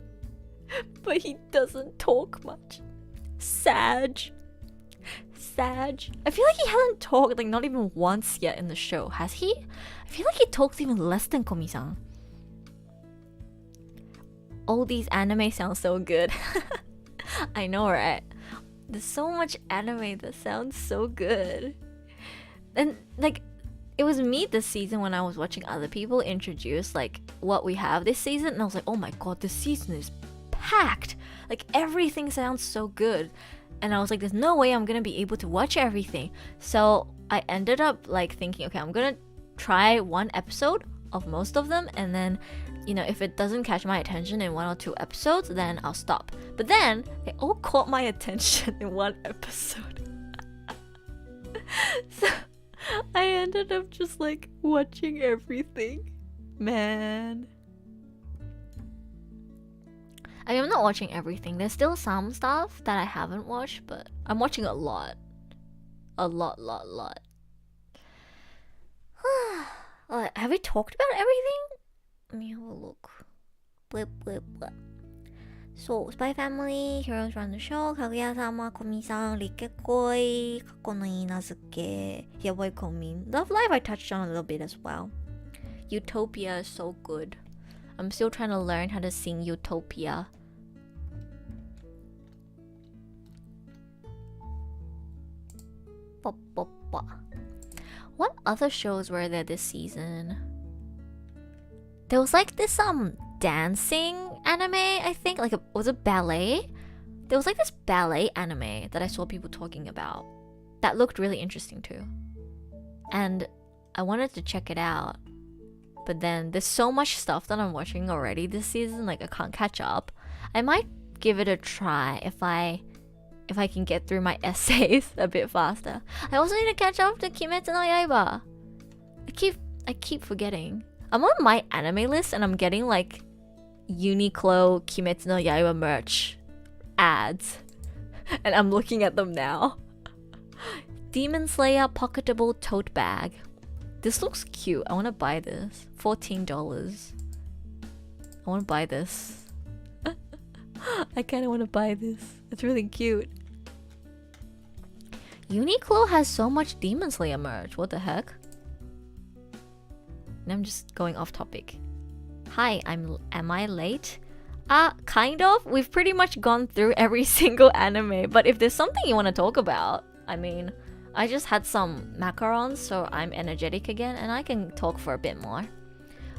But he doesn't talk much. Sag. I feel like he hasn't talked like not even once yet in the show, has he? I feel like he talks even less than Komi-san. All these anime sound so good. I know, right? There's so much anime that sounds so good. And like it was me this season when I was watching other people introduce like what we have this season, and I was like, oh my god, this season is packed. Like everything sounds so good. And I was like, there's no way I'm gonna be able to watch everything. So I ended up like thinking, okay, I'm gonna try one episode of most of them, and then if it doesn't catch my attention in 1 or 2 episodes, then I'll stop. But then they all caught my attention in 1 episode. So I ended up just like watching everything. Man, I mean, I'm not watching everything. There's still some stuff that I haven't watched, but I'm watching a lot. A lot. Have we talked about everything? Let me have a look. Blip. So, Spy Family, Heroines Run The Show, Kaguya-Sama, Komi-San, Rikekoi, Kaッコウの許嫁, yeah, Boy Kongming. Love Live I touched on a little bit as well. Utopia is so good. I'm still trying to learn how to sing Utopia. What other shows were there this season? There was like this dancing anime, I think. Was it ballet? There was like this ballet anime that I saw people talking about that looked really interesting too. And I wanted to check it out. But then there's so much stuff that I'm watching already this season, like I can't catch up. I might give it a try if I can get through my essays a bit faster. I also need to catch up to Kimetsu no Yaiba. I keep forgetting. I'm on my anime list and I'm getting like Uniqlo Kimetsu no Yaiba merch ads. And I'm looking at them now. Demon Slayer pocketable tote bag. This looks cute. I want to buy this. $14. I want to buy this. I kind of want to buy this. It's really cute. Uniqlo has so much Demon Slayer merch. What the heck? And I'm just going off topic. Hi, am I late? Kind of. We've pretty much gone through every single anime, but if there's something you want to talk about, I mean, I just had some macarons, so I'm energetic again and I can talk for a bit more.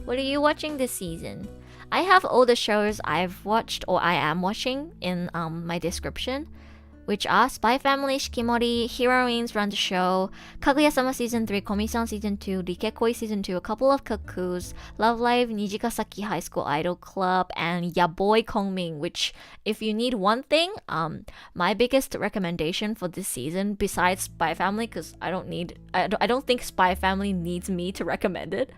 What are you watching this season? I have all the shows I've watched or I am watching in my description, which are Spy Family, Shikimori, Heroines Run The Show, Kaguya-Sama Season 3, Komi-San Season 2, Rikekoi Season 2, A Couple of Cuckoos, Love Live Nijigasaki High School Idol Club, and Boy Kongming, which, if you need one thing, my biggest recommendation for this season, besides Spy Family, because I don't think Spy Family needs me to recommend it.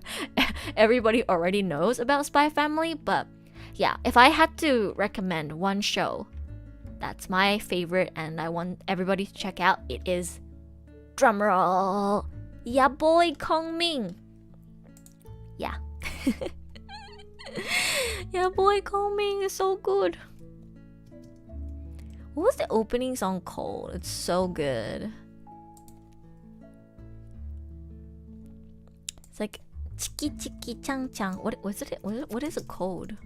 Everybody already knows about Spy Family, but yeah, if I had to recommend one show that's my favorite and I want everybody to check out, it is, drumroll, Boy Kongming. Yeah. Boy Kongming is so good. What was the opening song called? It's so good. It's like Chiki Chiki Chang Chang. What is it called?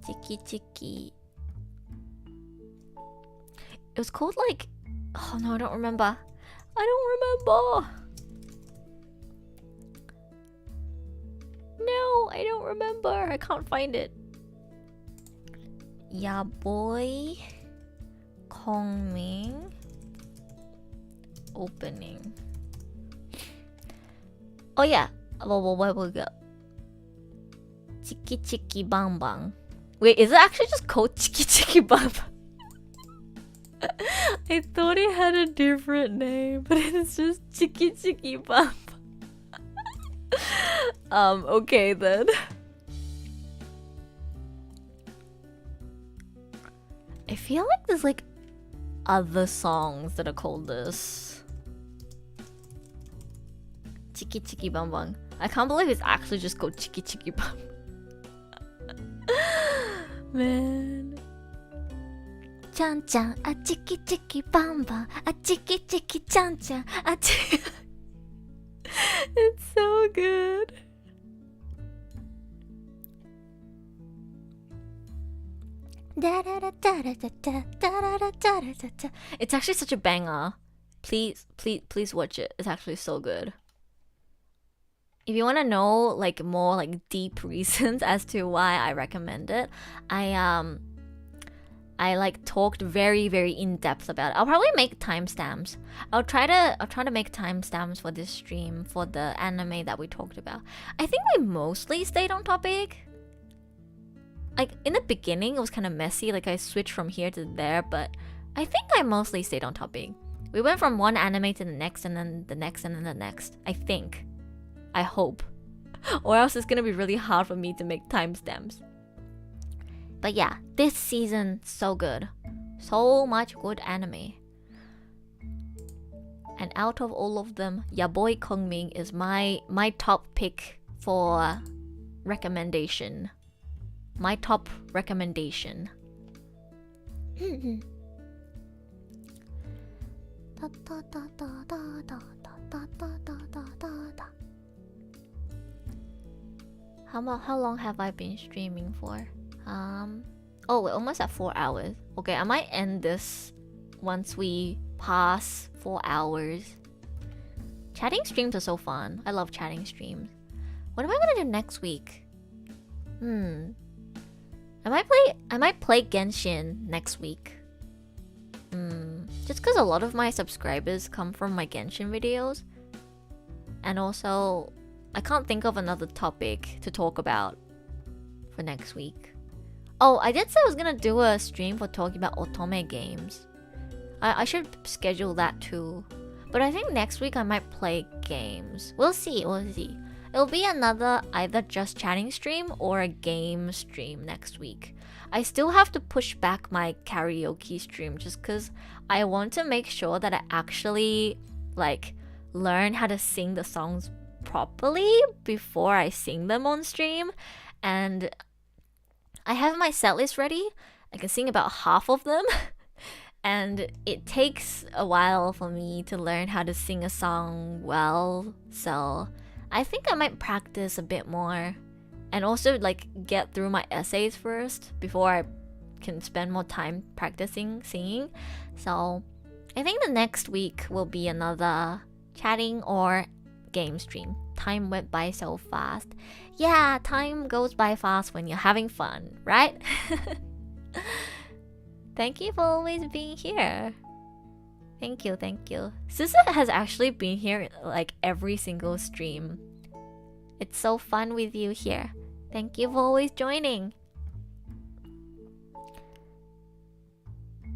Chiki Chiki. It was called like, oh no, I don't remember. No, I don't remember. I can't find it. Boy Kongming opening. Oh yeah. Where we go? Chiki Chiki Bang Bang. Wait, is it actually just called Chiki Chiki Bang Bang? I thought it had a different name, but it's just Chiki Chiki Bang Bang. Okay then. I feel like there's like other songs that are called this. Chiki Chiki Bang Bang. I can't believe it's actually just called Chiki Chiki Bang Bang. Man. Chan chan, a chiki chiki bam bam, a chiki chiki chan chan, a chiki. It's so good. It's actually such a banger. Please watch it. It's actually so good. If you want to know like more like deep reasons as to why I recommend it, I I like talked very, very in depth about it. I'll probably make timestamps. I'll try to make timestamps for this stream for the anime that we talked about. I think we mostly stayed on topic. Like in the beginning, it was kind of messy. Like I switched from here to there, but I think I mostly stayed on topic. We went from one anime to the next, and then the next, and then the next. I think. I hope. Or else it's gonna be really hard for me to make timestamps. But yeah, this season, so good. So much good anime. And out of all of them, Boy Kongming is my top pick for recommendation. My top recommendation. How long have I been streaming for? Oh, we're almost at 4 hours. Okay, I might end this once we pass 4 hours. Chatting streams are so fun. I love chatting streams. What am I gonna do next week? I might play Genshin next week. Just because a lot of my subscribers come from my Genshin videos. And also, I can't think of another topic to talk about for next week. Oh, I did say I was gonna do a stream for talking about otome games. I should schedule that too. But I think next week I might play games. We'll see. It'll be another either just chatting stream or a game stream next week. I still have to push back my karaoke stream just because I want to make sure that I actually like learn how to sing the songs properly before I sing them on stream. And I have my setlist ready. I can sing about half of them. And it takes a while for me to learn how to sing a song well. So I think I might practice a bit more. And also like get through my essays first before I can spend more time practicing singing. So I think the next week will be another chatting or game stream. Time went by so fast. Yeah, time goes by fast when you're having fun, right? Thank you for always being here. Thank you. Suzu has actually been here like every single stream. It's so fun with you here. Thank you for always joining.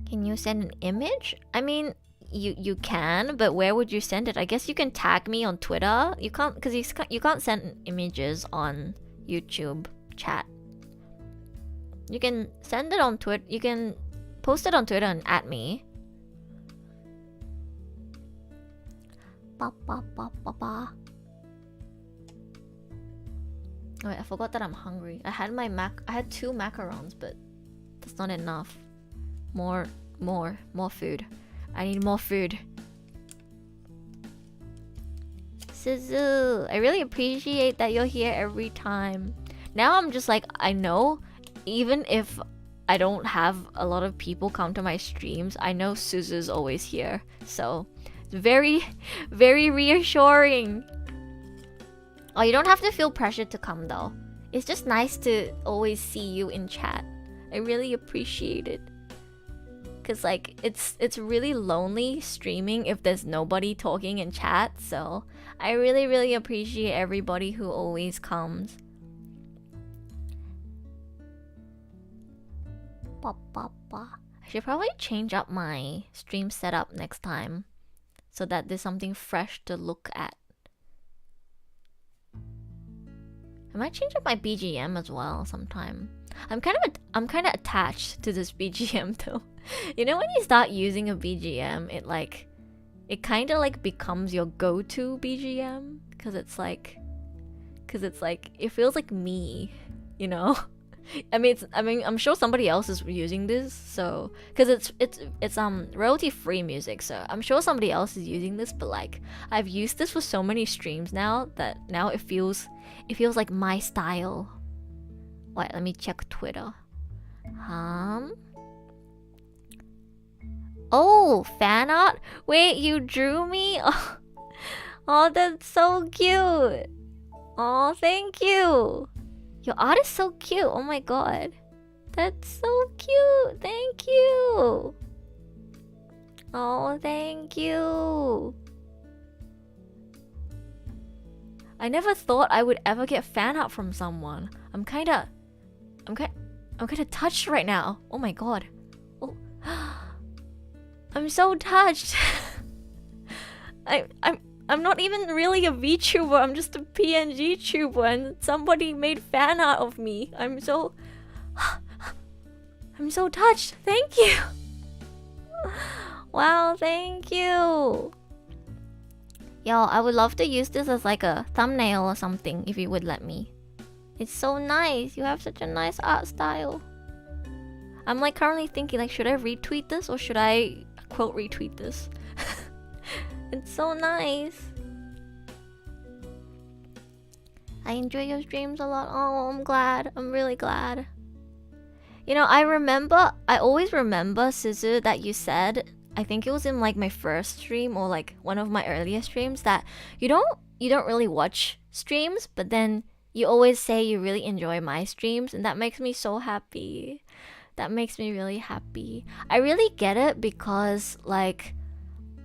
Can you send an image? I mean, you can, but where would you send it? I guess you can tag me on Twitter. You can't, because you can't send images on YouTube chat. You can send it on Twitter. You can post it on Twitter and at me. Wait, I forgot that I'm hungry. I had 2 macarons, but that's not enough. More food. I need more food. Suzu, I really appreciate that you're here every time. Now I'm just like, I know, even if I don't have a lot of people come to my streams, I know Suzu's always here. So, it's very, very reassuring. Oh, you don't have to feel pressured to come though. It's just nice to always see you in chat. I really appreciate it. Cause like it's really lonely streaming if there's nobody talking in chat. So I really, really appreciate everybody who always comes. I should probably change up my stream setup next time so that there's something fresh to look at. I might change up my BGM as well sometime. I'm kind of attached to this BGM though. You know when you start using a BGM, it kind of like becomes your go-to BGM because it's like it feels like me, you know? I mean I'm sure somebody else is using this, so because it's royalty free music, so I'm sure somebody else is using this, but like I've used this for so many streams now that now it feels like my style. Wait, let me check Twitter. Oh, fan art? Wait, you drew me? Oh, that's so cute. Oh, thank you. Your art is so cute. Oh my god. That's so cute. Thank you. Oh, thank you. I never thought I would ever get fan art from someone. I'm kind of touched right now. Oh my god. Oh. I'm so touched. I'm not even really a VTuber. I'm just a PNG tuber, and somebody made fan art of me. I'm so touched. Thank you. Wow, thank you. Yo, I would love to use this as like a thumbnail or something if you would let me. It's so nice. You have such a nice art style. I'm like currently thinking like, should I retweet this or should I quote retweet this? It's so nice. I enjoy your streams a lot. Oh, I'm glad. I'm really glad. You know, I always remember, Suzu, that you said, I think it was in like my first stream or like one of my earlier streams, that you don't really watch streams, but then you always say you really enjoy my streams, and that makes me so happy. That makes me really happy. I really get it because like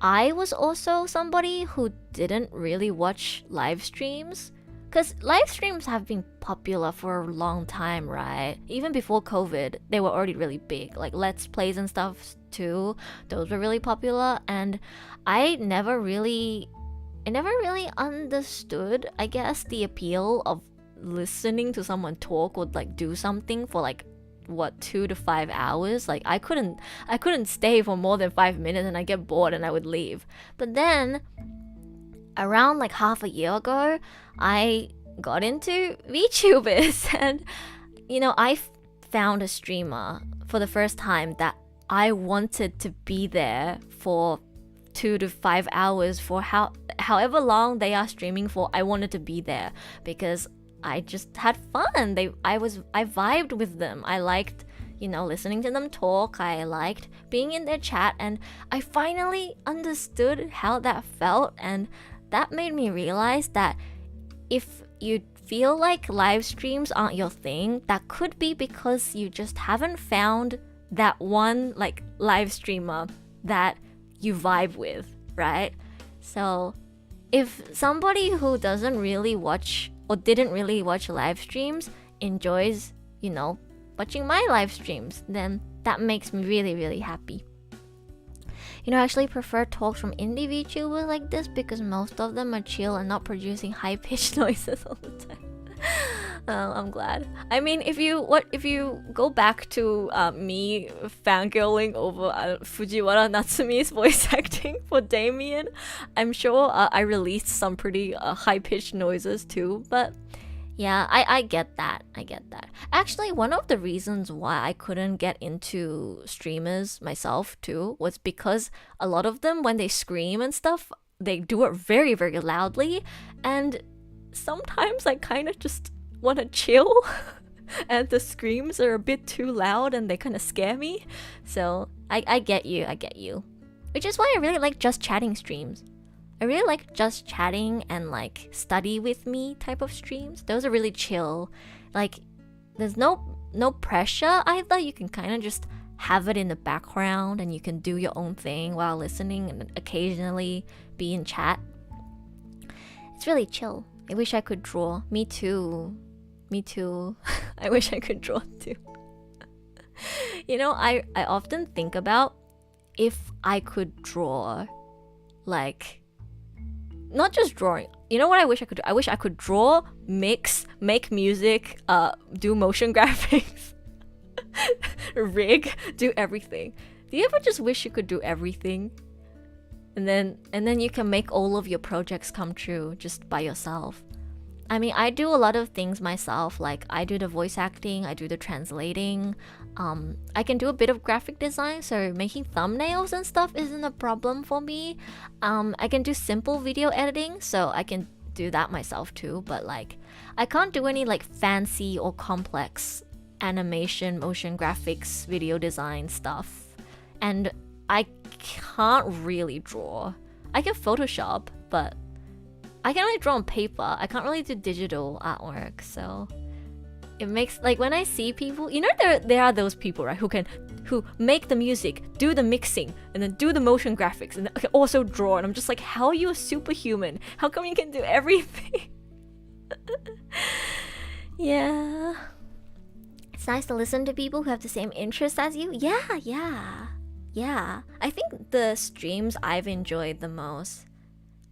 I was also somebody who didn't really watch live streams. Because live streams have been popular for a long time, right? Even before COVID, they were already really big. Like Let's Plays and stuff too. Those were really popular. And I never really understood, I guess, the appeal of listening to someone talk or like do something for like, what, 2 to 5 hours. Like I couldn't stay for more than 5 minutes, and I get bored and I would leave. But then around like half a year ago, I got into VTubers, and you know, I found a streamer for the first time that I wanted to be there for 2 to 5 hours for however long they are streaming for. I wanted to be there because I just had fun. I vibed with them. I liked, you know, listening to them talk. I liked being in their chat, and I finally understood how that felt, and that made me realize that if you feel like live streams aren't your thing, that could be because you just haven't found that one like live streamer that you vibe with, right? So if somebody who doesn't really watch or didn't really watch live streams enjoys, you know, watching my live streams, then that makes me really, really happy. You know, I actually prefer talks from indie VTubers like this because most of them are chill and not producing high-pitched noises all the time. I'm glad. I mean, if you go back to me fangirling over Fujiwara Natsumi's voice acting for Damien, I'm sure I released some pretty high-pitched noises too, but yeah, I get that. I get that. Actually, one of the reasons why I couldn't get into streamers myself too was because a lot of them, when they scream and stuff, they do it very, very loudly, and sometimes I kind of just want to chill and the screams are a bit too loud and they kind of scare me. So I get you. Which is why I really like just chatting streams. I really like just chatting and like study with me type of streams. Those are really chill. Like there's no pressure either. You can kind of just have it in the background and you can do your own thing while listening and occasionally be in chat. It's really chill. I wish I could draw. Me too. I wish I could draw too. You know, I often think about if I could draw, like, not just drawing. You know what I wish I could do? I wish I could draw, mix, make music, do motion graphics, rig, do everything. Do you ever just wish you could do everything? And then you can make all of your projects come true just by yourself. I mean, I do a lot of things myself. Like I do the voice acting, I do the translating. I can do a bit of graphic design, so making thumbnails and stuff isn't a problem for me. I can do simple video editing, so I can do that myself too. But like, I can't do any like fancy or complex animation, motion graphics, video design stuff. And I can't really draw. I can Photoshop, but I can only draw on paper. I can't really do digital artwork, so it makes, like, when I see people, you know, there are those people, right, who make the music, do the mixing, and then do the motion graphics, and can also draw. And I'm just like, how are you a superhuman? How come you can do everything? Yeah. It's nice to listen to people who have the same interests as you. Yeah. I think the streams I've enjoyed the most,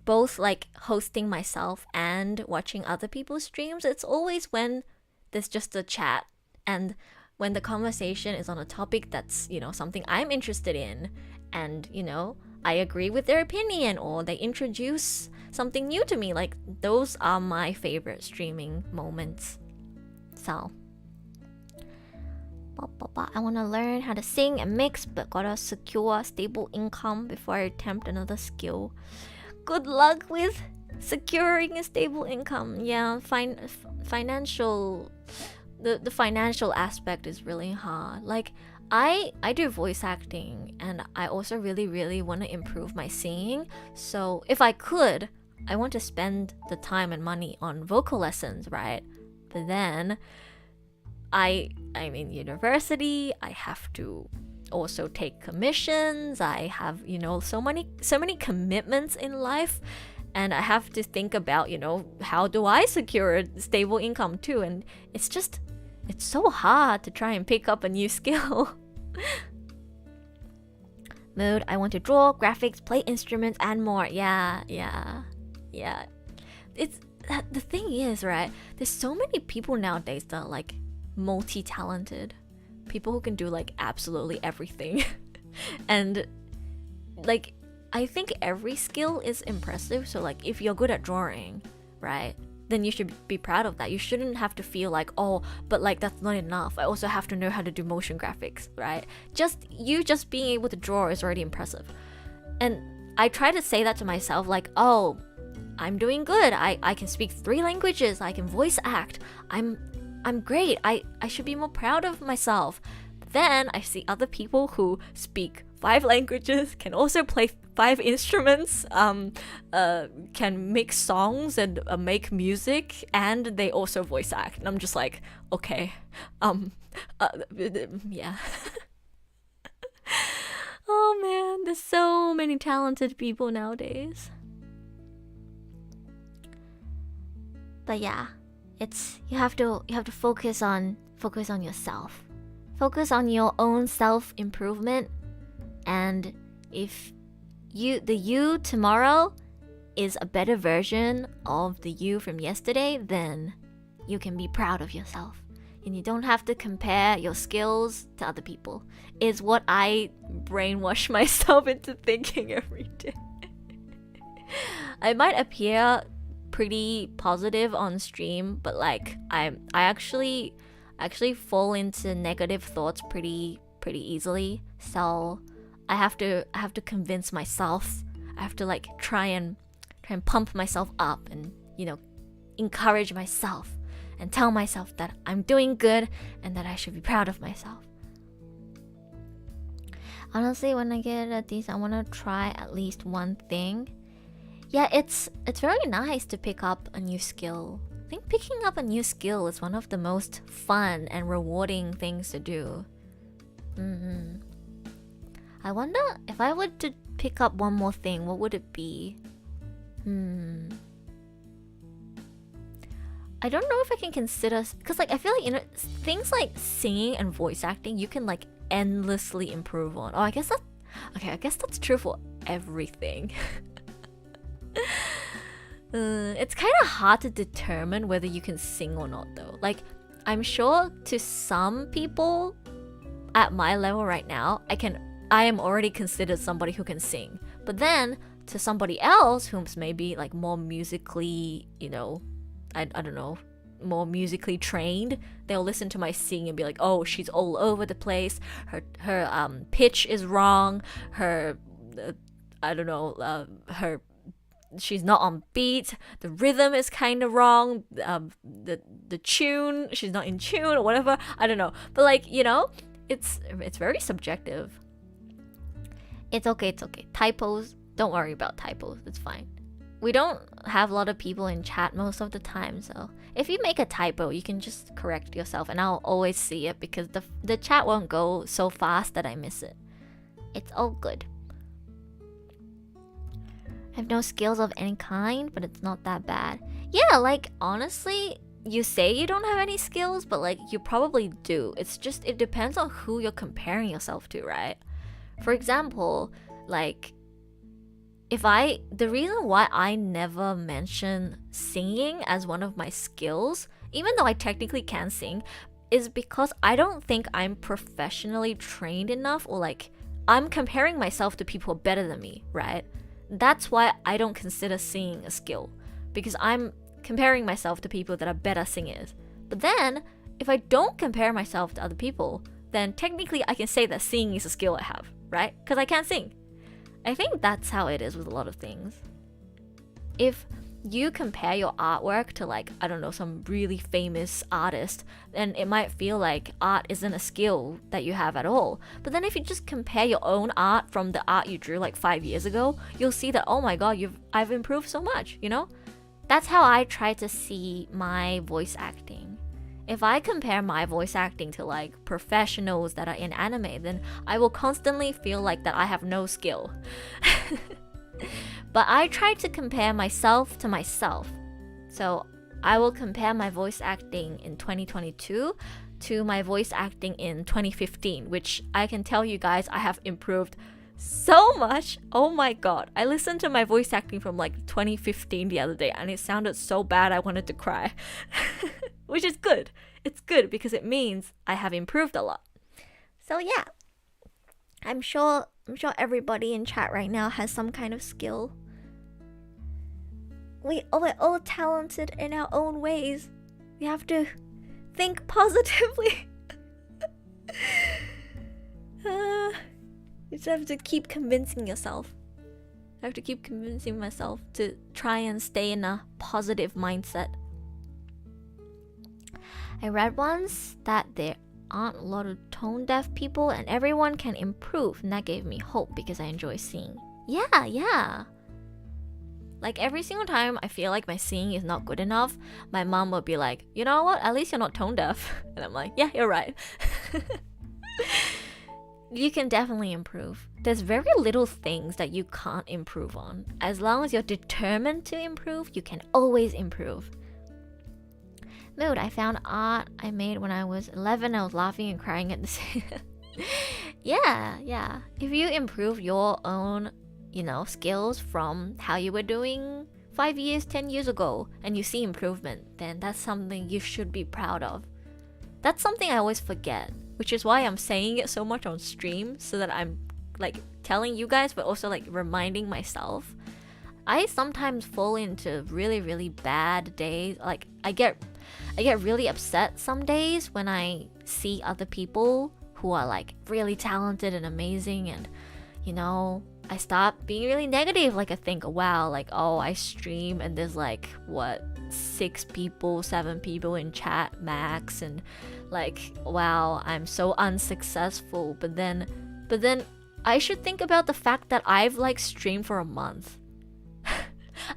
both like hosting myself and watching other people's streams, it's always when there's just a chat and when the conversation is on a topic that's, you know, something I'm interested in, and, you know, I agree with their opinion, or they introduce something new to me. Like, those are my favorite streaming moments. So I want to learn how to sing and mix, but gotta secure stable income before I attempt another skill. Good luck with securing a stable income. Yeah, financial, the financial aspect is really hard. Like, I do voice acting, and I also really want to improve my singing. So if I could, I want to spend the time and money on vocal lessons, right? But then I'm in university, I have to also take commissions, I have, you know, so many commitments in life, and I have to think about, you know, how do I secure a stable income too? And it's so hard to try and pick up a new skill. Mood, I want to draw, graphics, play instruments, and more. Yeah. It's the thing is, right, there's so many people nowadays that are like multi-talented, people who can do like absolutely everything. And like, I think every skill is impressive. So like, if you're good at drawing, right, then you should be proud of that. You shouldn't have to feel like, oh, but like that's not enough, I also have to know how to do motion graphics, right? Just being able to draw is already impressive. And I try to say that to myself, like, oh, I'm doing good, I can speak 3 languages, I can voice act, I'm great, I should be more proud of myself. Then I see other people who speak 5 languages, can also play 5 instruments, can make songs and make music, and they also voice act. And I'm just like, okay, yeah. Oh man, there's so many talented people nowadays. But yeah, it's you have to focus on yourself. Focus on your own self-improvement. And if the you tomorrow is a better version of the you from yesterday, then you can be proud of yourself. And you don't have to compare your skills to other people, is what I brainwash myself into thinking every day. I might appear pretty positive on stream, but like I actually fall into negative thoughts pretty easily. So I have to convince myself. I have to like try and pump myself up, and, you know, encourage myself and tell myself that I'm doing good and that I should be proud of myself. Honestly, when I get at these, I want to try at least one thing. Yeah, it's very nice to pick up a new skill. I think picking up a new skill is one of the most fun and rewarding things to do. I wonder if I were to pick up one more thing, what would it be? I don't know if I can consider, because like I feel like, you know, things like singing and voice acting, you can like endlessly improve on. Oh, I guess that's true for everything. It's kind of hard to determine whether you can sing or not though. Like, I'm sure to some people at my level right now, I am already considered somebody who can sing. But then to somebody else who's maybe like more musically, you know, I don't know, more musically trained, they'll listen to my sing and be like, oh, she's all over the place, her pitch is wrong, her she's not on beat, the rhythm is kind of wrong, the tune, she's not in tune or whatever, I don't know. But like, you know, it's very subjective. It's okay. Typos, don't worry about typos, it's fine. we don't have a lot of people in chat most of the time, so if you make a typo, you can just correct yourself and I'll always see it because the chat won't go so fast that I miss it. It's all good. I have no skills of any kind, but it's not that bad. Yeah, like honestly, you say you don't have any skills, but like you probably do. It's just, it depends on who you're comparing yourself to, right? For example, like the reason why I never mention singing as one of my skills, even though I technically can sing, is because I don't think I'm professionally trained enough, or like I'm comparing myself to people better than me, right? That's why I don't consider singing a skill, because I'm comparing myself to people that are better singers. But then, if I don't compare myself to other people, then technically I can say that singing is a skill I have, right? Because I can't sing. I think that's how it is with a lot of things. If you compare your artwork to like, I don't know, some really famous artist, then it might feel like art isn't a skill that you have at all. But then if you just compare your own art from the art you drew like 5 years ago, you'll see that, oh my god, I've improved so much, you know? That's how I try to see my voice acting. If I compare my voice acting to like professionals that are in anime, then I will constantly feel like that I have no skill. But I try to compare myself to myself. So I will compare my voice acting in 2022 to my voice acting in 2015, which I can tell you guys I have improved so much. Oh my god. I listened to my voice acting from like 2015 the other day and it sounded so bad I wanted to cry. Which is good. It's good because it means I have improved a lot. So yeah. I'm sure everybody in chat right now has some kind of skill. We're all talented in our own ways. We have to think positively. You just have to keep convincing yourself. I have to keep convincing myself to try and stay in a positive mindset. I read once that there aren't a lot of tone deaf people and everyone can improve, and that gave me hope because I enjoy singing. Yeah. Like every single time I feel like my singing is not good enough, my mom will be like, you know what, at least you're not tone deaf. And I'm like, yeah, you're right. You can definitely improve. There's very little things that you can't improve on. As long as you're determined to improve, you can always improve. Mood, I found art I made when I was 11. I was laughing and crying at the same Yeah. If you improve your own, skills from how you were doing 5 years, 10 years ago, and you see improvement, then that's something you should be proud of. That's something I always forget, which is why I'm saying it so much on stream, so that I'm like telling you guys, but also like reminding myself. I sometimes fall into really, really bad days. Like I get really upset some days when I see other people who are like really talented and amazing, and I start being really negative. Like I think, wow, like, oh, I stream and there's like 6 people, 7 people in chat max, and like, wow, I'm so unsuccessful. But then I should think about the fact that I've like streamed for a month.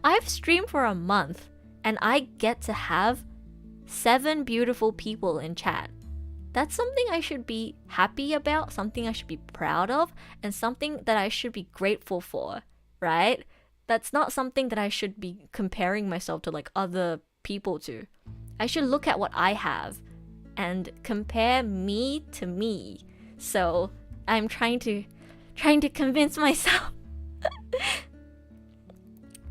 I've streamed for a month and I get to have 7 beautiful people in chat. That's something I should be happy about, something I should be proud of, and something that I should be grateful for, right? That's not something that I should be comparing myself to like other people to. I should look at what I have and compare me to me. So I'm trying to convince myself.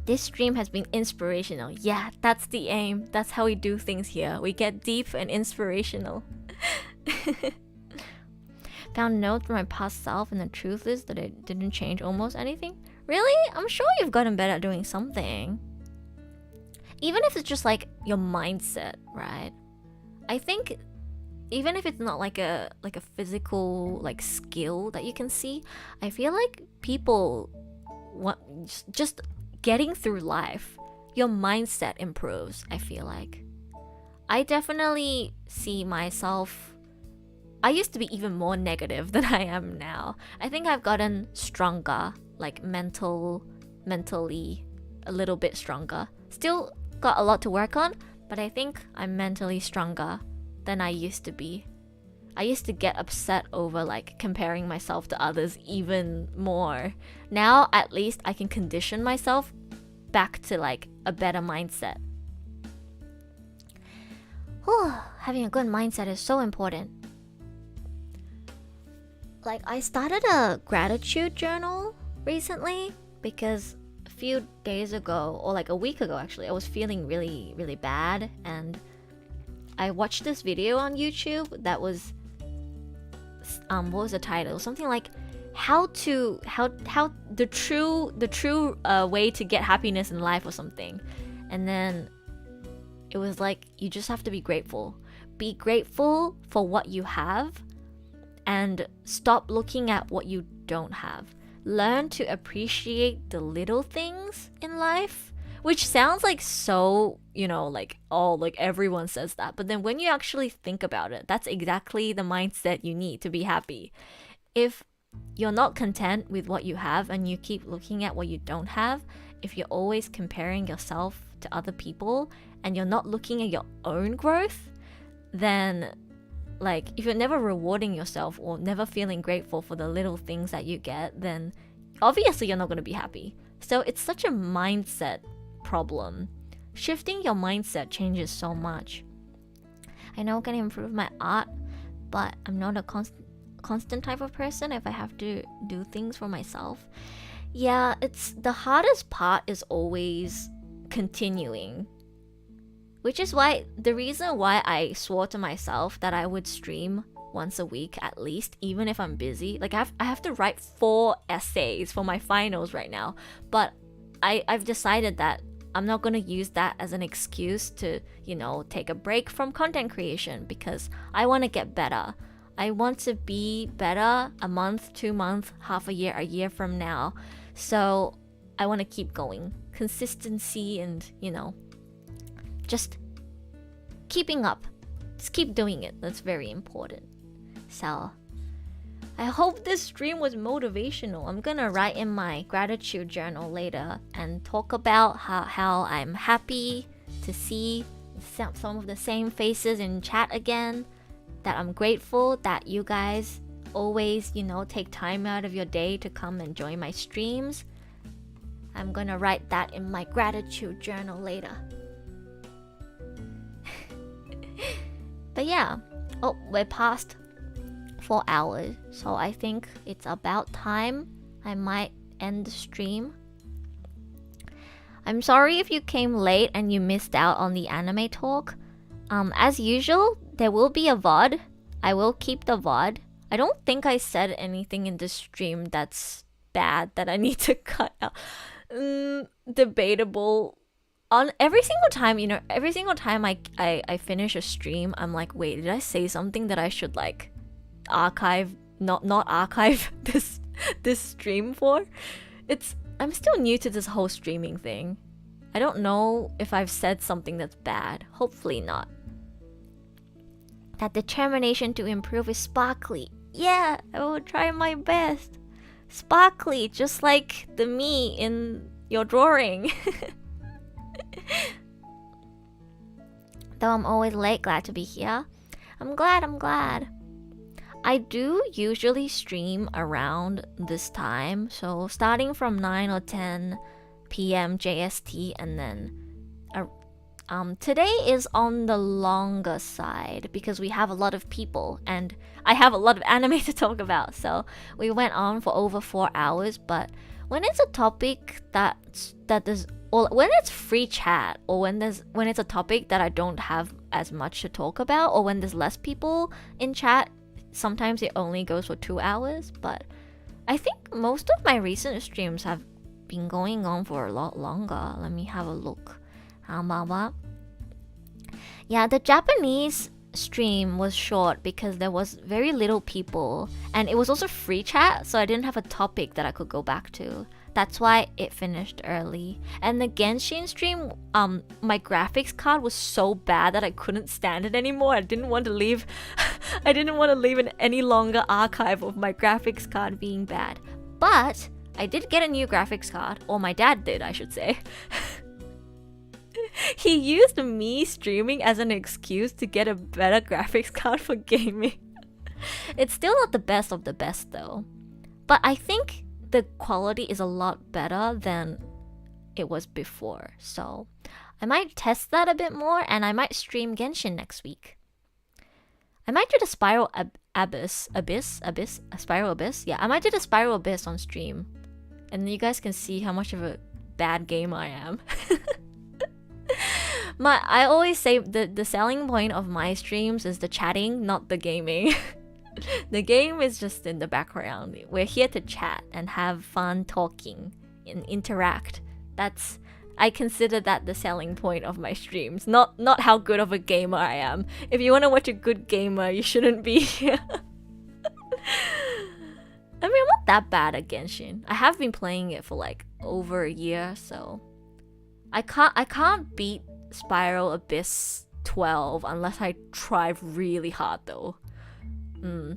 This stream has been inspirational. Yeah, that's the aim. That's how we do things here. We get deep and inspirational. Found notes from my past self, and the truth is that it didn't change almost anything. Really? I'm sure you've gotten better at doing something. Even if it's just like your mindset, right? I think even if it's not like a physical like skill that you can see, I feel like people want just getting through life, your mindset improves, I feel like. I definitely see myself, I used to be even more negative than I am now. I think I've gotten stronger, like mentally, a little bit stronger. Still got a lot to work on, but I think I'm mentally stronger than I used to be. I used to get upset over like comparing myself to others even more. Now at least I can condition myself back to like a better mindset. Having a good mindset is so important. Like I started a gratitude journal recently because a few days ago, or like a week ago actually, I was feeling really, really bad, and I watched this video on YouTube that was what was the title? Something like how the true way to get happiness in life or something. And then it was like you just have to be grateful. Be grateful for what you have and stop looking at what you don't have. Learn to appreciate the little things in life, which sounds like so, like everyone says that. But then when you actually think about it, that's exactly the mindset you need to be happy. If you're not content with what you have and you keep looking at what you don't have, if you're always comparing yourself to other people and you're not looking at your own growth, then like if you're never rewarding yourself or never feeling grateful for the little things that you get, then obviously you're not going to be happy. So it's such a mindset problem. Shifting your mindset changes so much. I know I can improve my art, but I'm not a constant type of person if I have to do things for myself. Yeah, it's the hardest part is always continuing. Which is why the reason why I swore to myself that I would stream once a week at least, even if I'm busy. Like I have to write 4 essays for my finals right now, but I've decided that I'm not going to use that as an excuse to, take a break from content creation, because I want to get better. I want to be better a month, 2 months, half a year from now. So I want to keep going. Consistency and, just keeping up. Just keep doing it. That's very important. So I hope this stream was motivational. I'm gonna write in my gratitude journal later and talk about how I'm happy to see some of the same faces in chat again, that I'm grateful that you guys always, take time out of your day to come and join my streams. I'm gonna write that in my gratitude journal later. But yeah, we're past 4 hours, so I think it's about time I might end the stream. I'm sorry if you came late and you missed out on the anime talk. As usual, there will be a VOD. I will keep the VOD. I don't think I said anything in this stream that's bad that I need to cut out. Debatable. On every single time I finish a stream, I'm like, wait, did I say something that I should like archive, not archive this stream for? I'm still new to this whole streaming thing. I don't know if I've said something that's bad. Hopefully not. That determination to improve is sparkly. Yeah, I will try my best. Sparkly, just like the me in your drawing. Though I'm always late, glad to be here. I'm glad. I do usually stream around this time, so starting from 9 or 10 p.m. JST, and then today is on the longer side because we have a lot of people and I have a lot of anime to talk about, so we went on for over 4 hours. But when it's a topic that there's, or when it's free chat, or when it's a topic that I don't have as much to talk about, or when there's less people in chat, sometimes it only goes for 2 hours. But I think most of my recent streams have been going on for a lot longer. Let me have a look. Yeah, the Japanese stream was short because there was very little people, and it was also free chat, so I didn't have a topic that I could go back to. That's why it finished early. And the Genshin stream, my graphics card was so bad that I couldn't stand it anymore. I didn't want to leave an any longer archive of my graphics card being bad. But I did get a new graphics card, or my dad did, I should say. He used me streaming as an excuse to get a better graphics card for gaming. It's still not the best of the best though. But I think the quality is a lot better than it was before. So I might test that a bit more, and I might stream Genshin next week. I might do the Spiral Abyss. Spiral Abyss? Yeah, I might do the Spiral Abyss on stream. And you guys can see how much of a bad gamer I am. I always say the selling point of my streams is the chatting, not the gaming. The game is just in the background. We're here to chat and have fun talking and interact. I consider that the selling point of my streams, not how good of a gamer I am. If you want to watch a good gamer, you shouldn't be here. I mean, I'm not that bad at Genshin. I have been playing it for like over a year, so I can't beat Spiral Abyss 12 unless I try really hard though.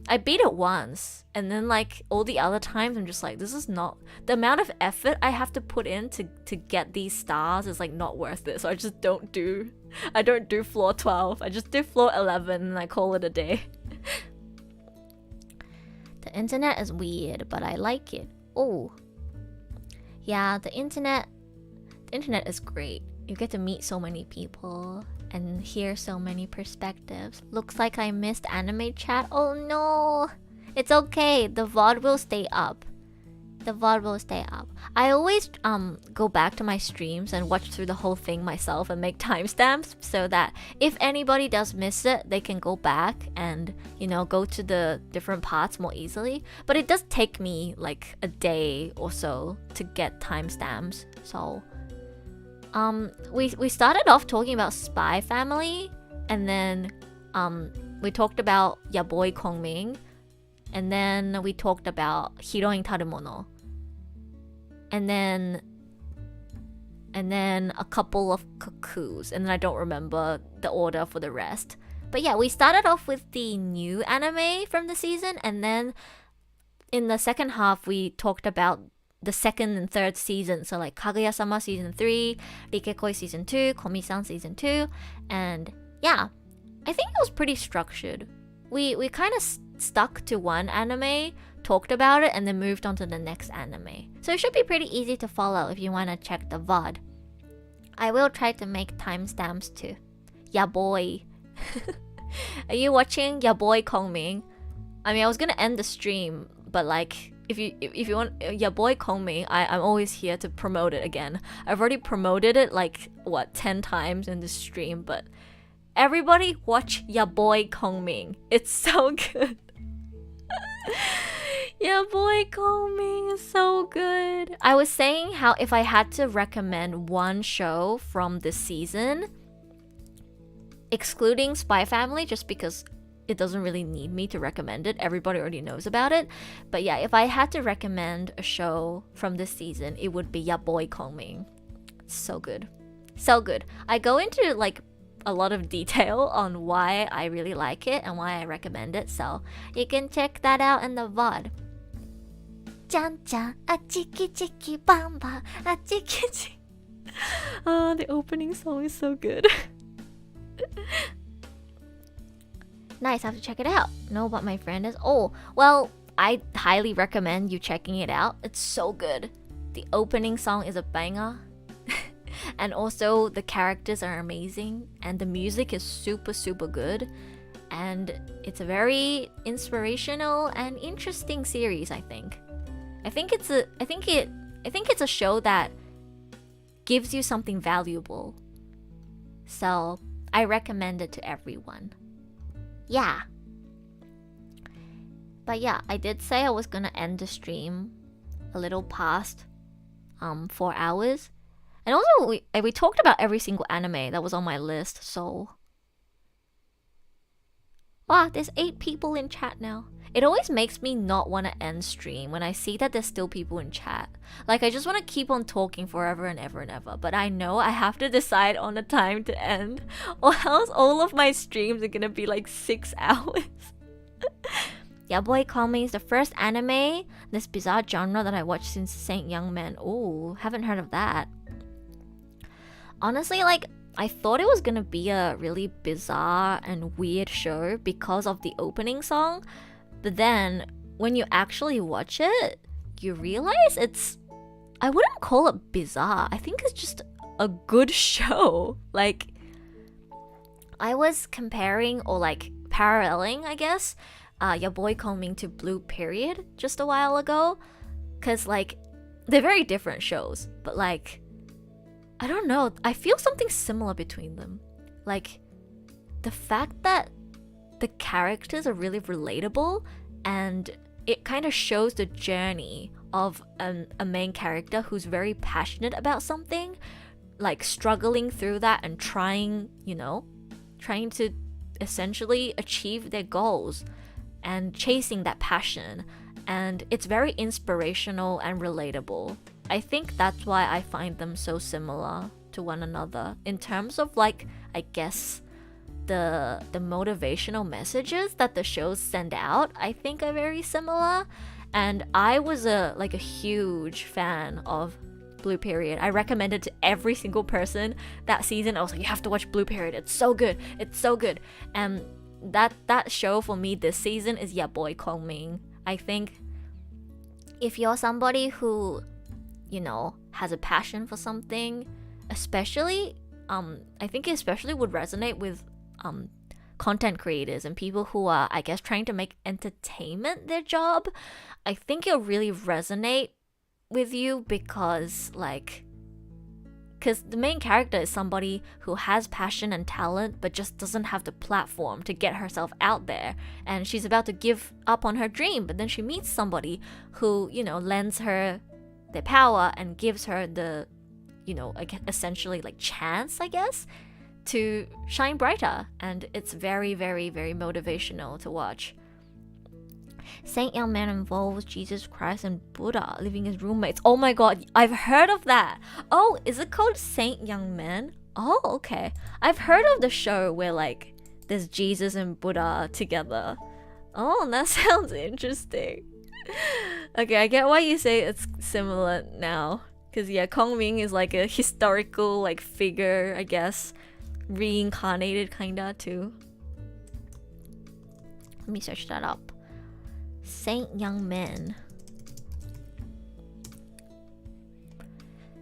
I beat it once, and then like all the other times I'm just like, this is not the amount of effort I have to put in to get these stars is like not worth it. So I just don't do floor 12. I just do floor 11 and I call it a day. The internet is weird, but I like it. Oh, yeah, the internet is great. You get to meet so many people and hear so many perspectives. Looks like I missed anime chat. Oh no! It's okay. The VOD will stay up. I always go back to my streams and watch through the whole thing myself and make timestamps so that if anybody does miss it, they can go back and, you know, go to the different parts more easily. But it does take me like a day or so to get timestamps. So we started off talking about SPYxFAMILY, and then we talked about Boy Kongming, and then we talked about Hiroin Taru Mono, and then a couple of cuckoos, and then I don't remember the order for the rest. But yeah, we started off with the new anime from the season, and then in the second half we talked about the second and third season, so like Kaguya-Sama season 3, Rikekoi season 2, Komi-San season 2, and yeah, I think it was pretty structured. We kind of stuck to one anime, talked about it, and then moved on to the next anime. So it should be pretty easy to follow if you want to check the VOD. I will try to make timestamps too. Ya boy. Are you watching Ya Boy Kongming? I mean, I was gonna end the stream, but like, if you want Ya Boy Kongming, I'm always here to promote it again. I've already promoted it like 10 times in the stream, but everybody watch Ya Boy Kongming. It's so good. Ya Boy Kongming is so good. I was saying how if I had to recommend one show from this season, excluding SPYxFAMILY, just because it doesn't really need me to recommend it. Everybody already knows about it. But yeah, if I had to recommend a show from this season, it would be Ya Boy Kongming. So good. So good. I go into like a lot of detail on why I really like it and why I recommend it, so you can check that out in the VOD. Chan-chan, a chiki-chiki bamba, a chiki-chiki. Oh, the opening song is so good. Nice, I have to check it out. Know what my friend is? Oh, well, I highly recommend you checking it out. It's so good. The opening song is a banger. And also the characters are amazing, and the music is super good, and it's a very inspirational and interesting series. I think it's a show that gives you something valuable. So I recommend it to everyone. Yeah. But yeah, I did say I was gonna end the stream a little past 4 hours. And also, we talked about every single anime that was on my list, so... Wow, there's 8 people in chat now. It always makes me not want to end stream when I see that there's still people in chat. Like, I just want to keep on talking forever and ever and ever. But I know I have to decide on a time to end, or else all of my streams are gonna be like 6 hours. Yeah, Boy Kongming is the first anime, this bizarre genre that I watched since Saint Young Man. Ooh, haven't heard of that. Honestly, like, I thought it was gonna be a really bizarre and weird show because of the opening song, but then when you actually watch it, you realize I wouldn't call it bizarre. I think it's just a good show. Like, I was comparing or like paralleling, I guess, Your Boy Kongming to Blue Period just a while ago, because like they're very different shows, but like I don't know, I feel something similar between them. Like the fact that the characters are really relatable and it kind of shows the journey of a main character who's very passionate about something, like struggling through that and trying to essentially achieve their goals and chasing that passion. And it's very inspirational and relatable. I think that's why I find them so similar to one another in terms of like, I guess, the motivational messages that the shows send out, I think are very similar. And I was a huge fan of Blue Period. I recommended to every single person that season. I was like, you have to watch Blue Period. It's so good. It's so good. And that show for me this season is Your Boy Kongming. I think if you're somebody who, has a passion for something, especially, I think it especially would resonate with content creators and people who are, I guess, trying to make entertainment their job. I think it'll really resonate with you because the main character is somebody who has passion and talent but just doesn't have the platform to get herself out there, and she's about to give up on her dream, but then she meets somebody who lends her their power and gives her the essentially like chance, I guess, to shine brighter. And it's very, very, very motivational to watch. Saint Young Man involves Jesus Christ and Buddha living as roommates. Oh my god, I've heard of that. Oh, is it called Saint Young Man? Oh, okay. I've heard of the show where like there's Jesus and Buddha together. Oh, that sounds interesting. Okay, I get why you say it's similar now. Because yeah, Kongming is like a historical like figure, I guess. Reincarnated kinda too. Let me search that up. Saint Young Man.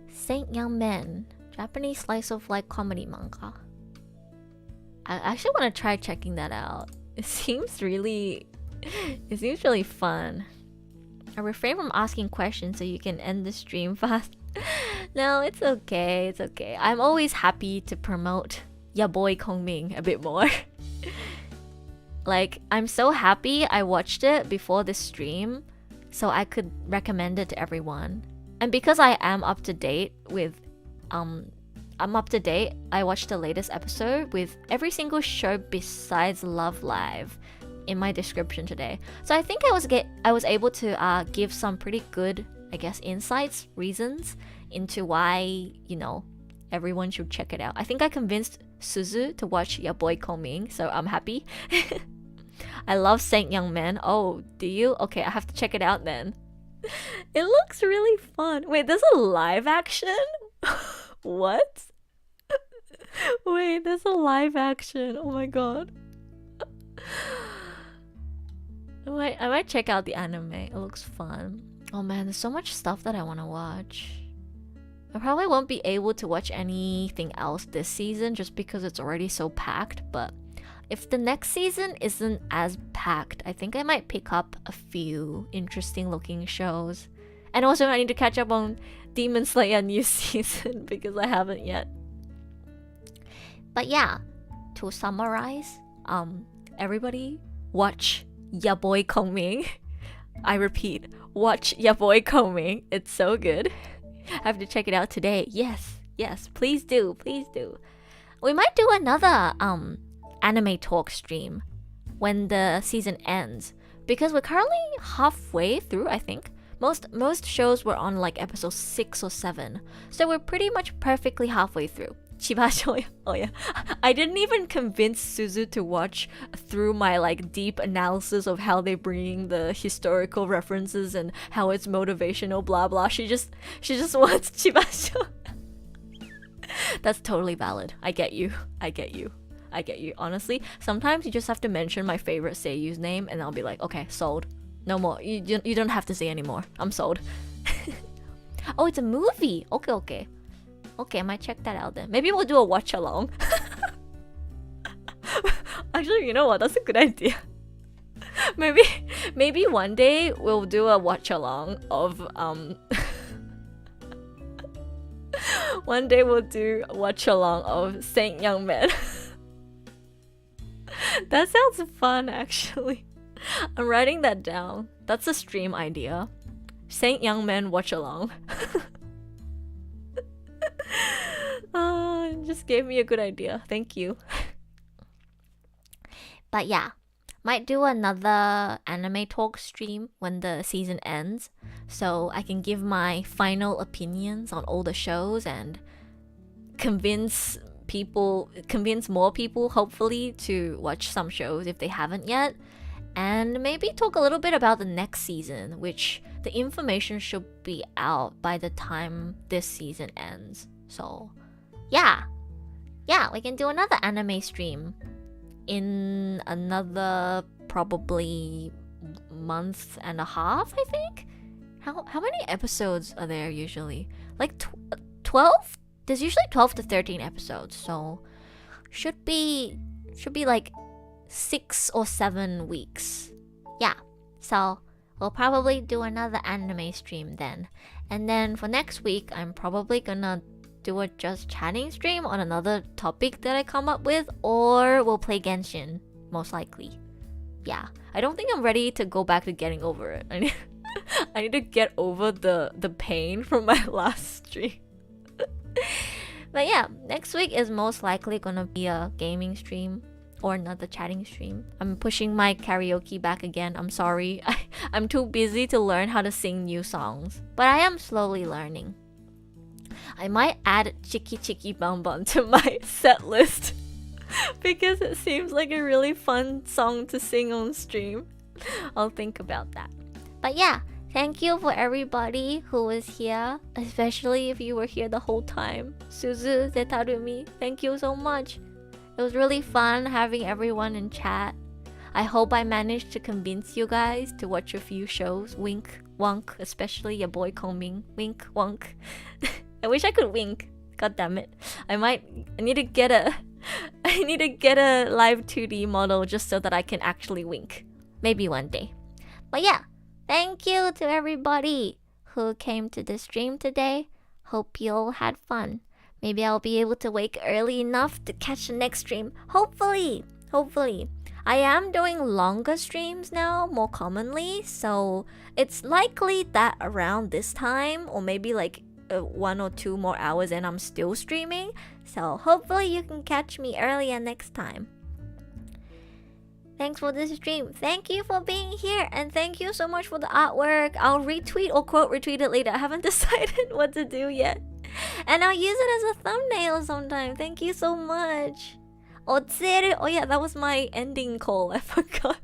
Saint Young Man. Japanese slice of life comedy manga. I actually want to try checking that out. It seems really fun. I refrain from asking questions so you can end the stream fast. No, it's okay. It's okay. I'm always happy to promote Your Boy Kongming a bit more. Like, I'm so happy I watched it before this stream so I could recommend it to everyone. And because I am up to date with I watched the latest episode with every single show besides Love Live in my description today. So I think I was able to give some pretty good, I guess, insights, reasons into why, everyone should check it out. I think I convinced Suzu to watch Your Boy Kongming, so I'm happy. I love Saint Young Man. Oh, do you? Okay, I have to check it out then. It looks really fun. Wait, there's a live action? What? Wait, there's a live action. Oh my god. I might check out the anime. It looks fun. Oh man, there's so much stuff that I want to watch. I probably won't be able to watch anything else this season just because it's already so packed, but if the next season isn't as packed, I think I might pick up a few interesting looking shows. And also I need to catch up on Demon Slayer new season because I haven't yet. But yeah, to summarize, everybody watch Your Boy Kongming. I repeat, watch Your Boy Kongming. It's so good. I have to check it out today. Yes, please do. We might do another anime talk stream when the season ends, because we're currently halfway through, I think. Most shows were on like episode 6 or 7, so we're pretty much perfectly halfway through. Chibasho. Oh yeah. I didn't even convince Suzu to watch through my like deep analysis of how they bring the historical references and how it's motivational, blah blah. She just wants Chibasho. That's totally valid. I get you. Honestly, sometimes you just have to mention my favorite seiyu's name and I'll be like, okay, sold. No more. You don't have to say anymore. I'm sold. Oh, it's a movie. Okay. Okay, I might check that out then. Maybe we'll do a watch along. Actually, you know what? That's a good idea. Maybe one day we'll do a watch along of one day we'll do a watch along of Saint Young Man. That sounds fun, actually. I'm writing that down. That's a stream idea. Saint Young Man watch along. Just gave me a good idea. Thank you. But yeah, might do another anime talk stream when the season ends, so I can give my final opinions on all the shows and convince more people hopefully to watch some shows if they haven't yet, and maybe talk a little bit about the next season, which the information should be out by the time this season ends. So yeah, we can do another anime stream in another probably month and a half, I think. How many episodes are there usually? Like 12? There's usually 12 to 13 episodes, so should be like 6 or 7 weeks. Yeah, so we'll probably do another anime stream then. And then for next week, I'm probably gonna do a just chatting stream on another topic that I come up with, or we'll play Genshin, most likely. Yeah, I don't think I'm ready to go back to getting over it. I need to get over the pain from my last stream. But yeah, next week is most likely gonna be a gaming stream or another chatting stream. I'm pushing my karaoke back again. I'm sorry. I'm too busy to learn how to sing new songs, but I am slowly learning. I might add Chiki Chiki Bam Bam to my set list because it seems like a really fun song to sing on stream. I'll think about that. But yeah, thank you for everybody who was here, especially if you were here the whole time. Suzu, Zetarumi, thank you so much. It was really fun having everyone in chat. I hope I managed to convince you guys to watch a few shows. Wink, wonk, especially your Boy Kongming. Wink, wonk. I wish I could wink. God damn it. I need to get a live 2D model just so that I can actually wink. Maybe one day. But yeah, thank you to everybody who came to the stream today. Hope you all had fun. Maybe I'll be able to wake early enough to catch the next stream. Hopefully. I am doing longer streams now, more commonly, so it's likely that around this time, or maybe like 1 or 2 more hours and I'm still streaming. So hopefully you can catch me earlier next time. Thanks for this stream. Thank you for being here, and thank you so much for the artwork. I'll retweet or quote retweet it later. I haven't decided what to do yet. And I'll use it as a thumbnail sometime. Thank you so much. Otseru. Oh yeah, that was my ending call. I forgot.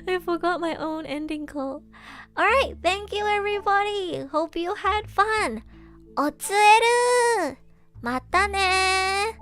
I forgot my own ending call. Alright, thank you everybody. Hope you had fun. Otseru. Mata ne.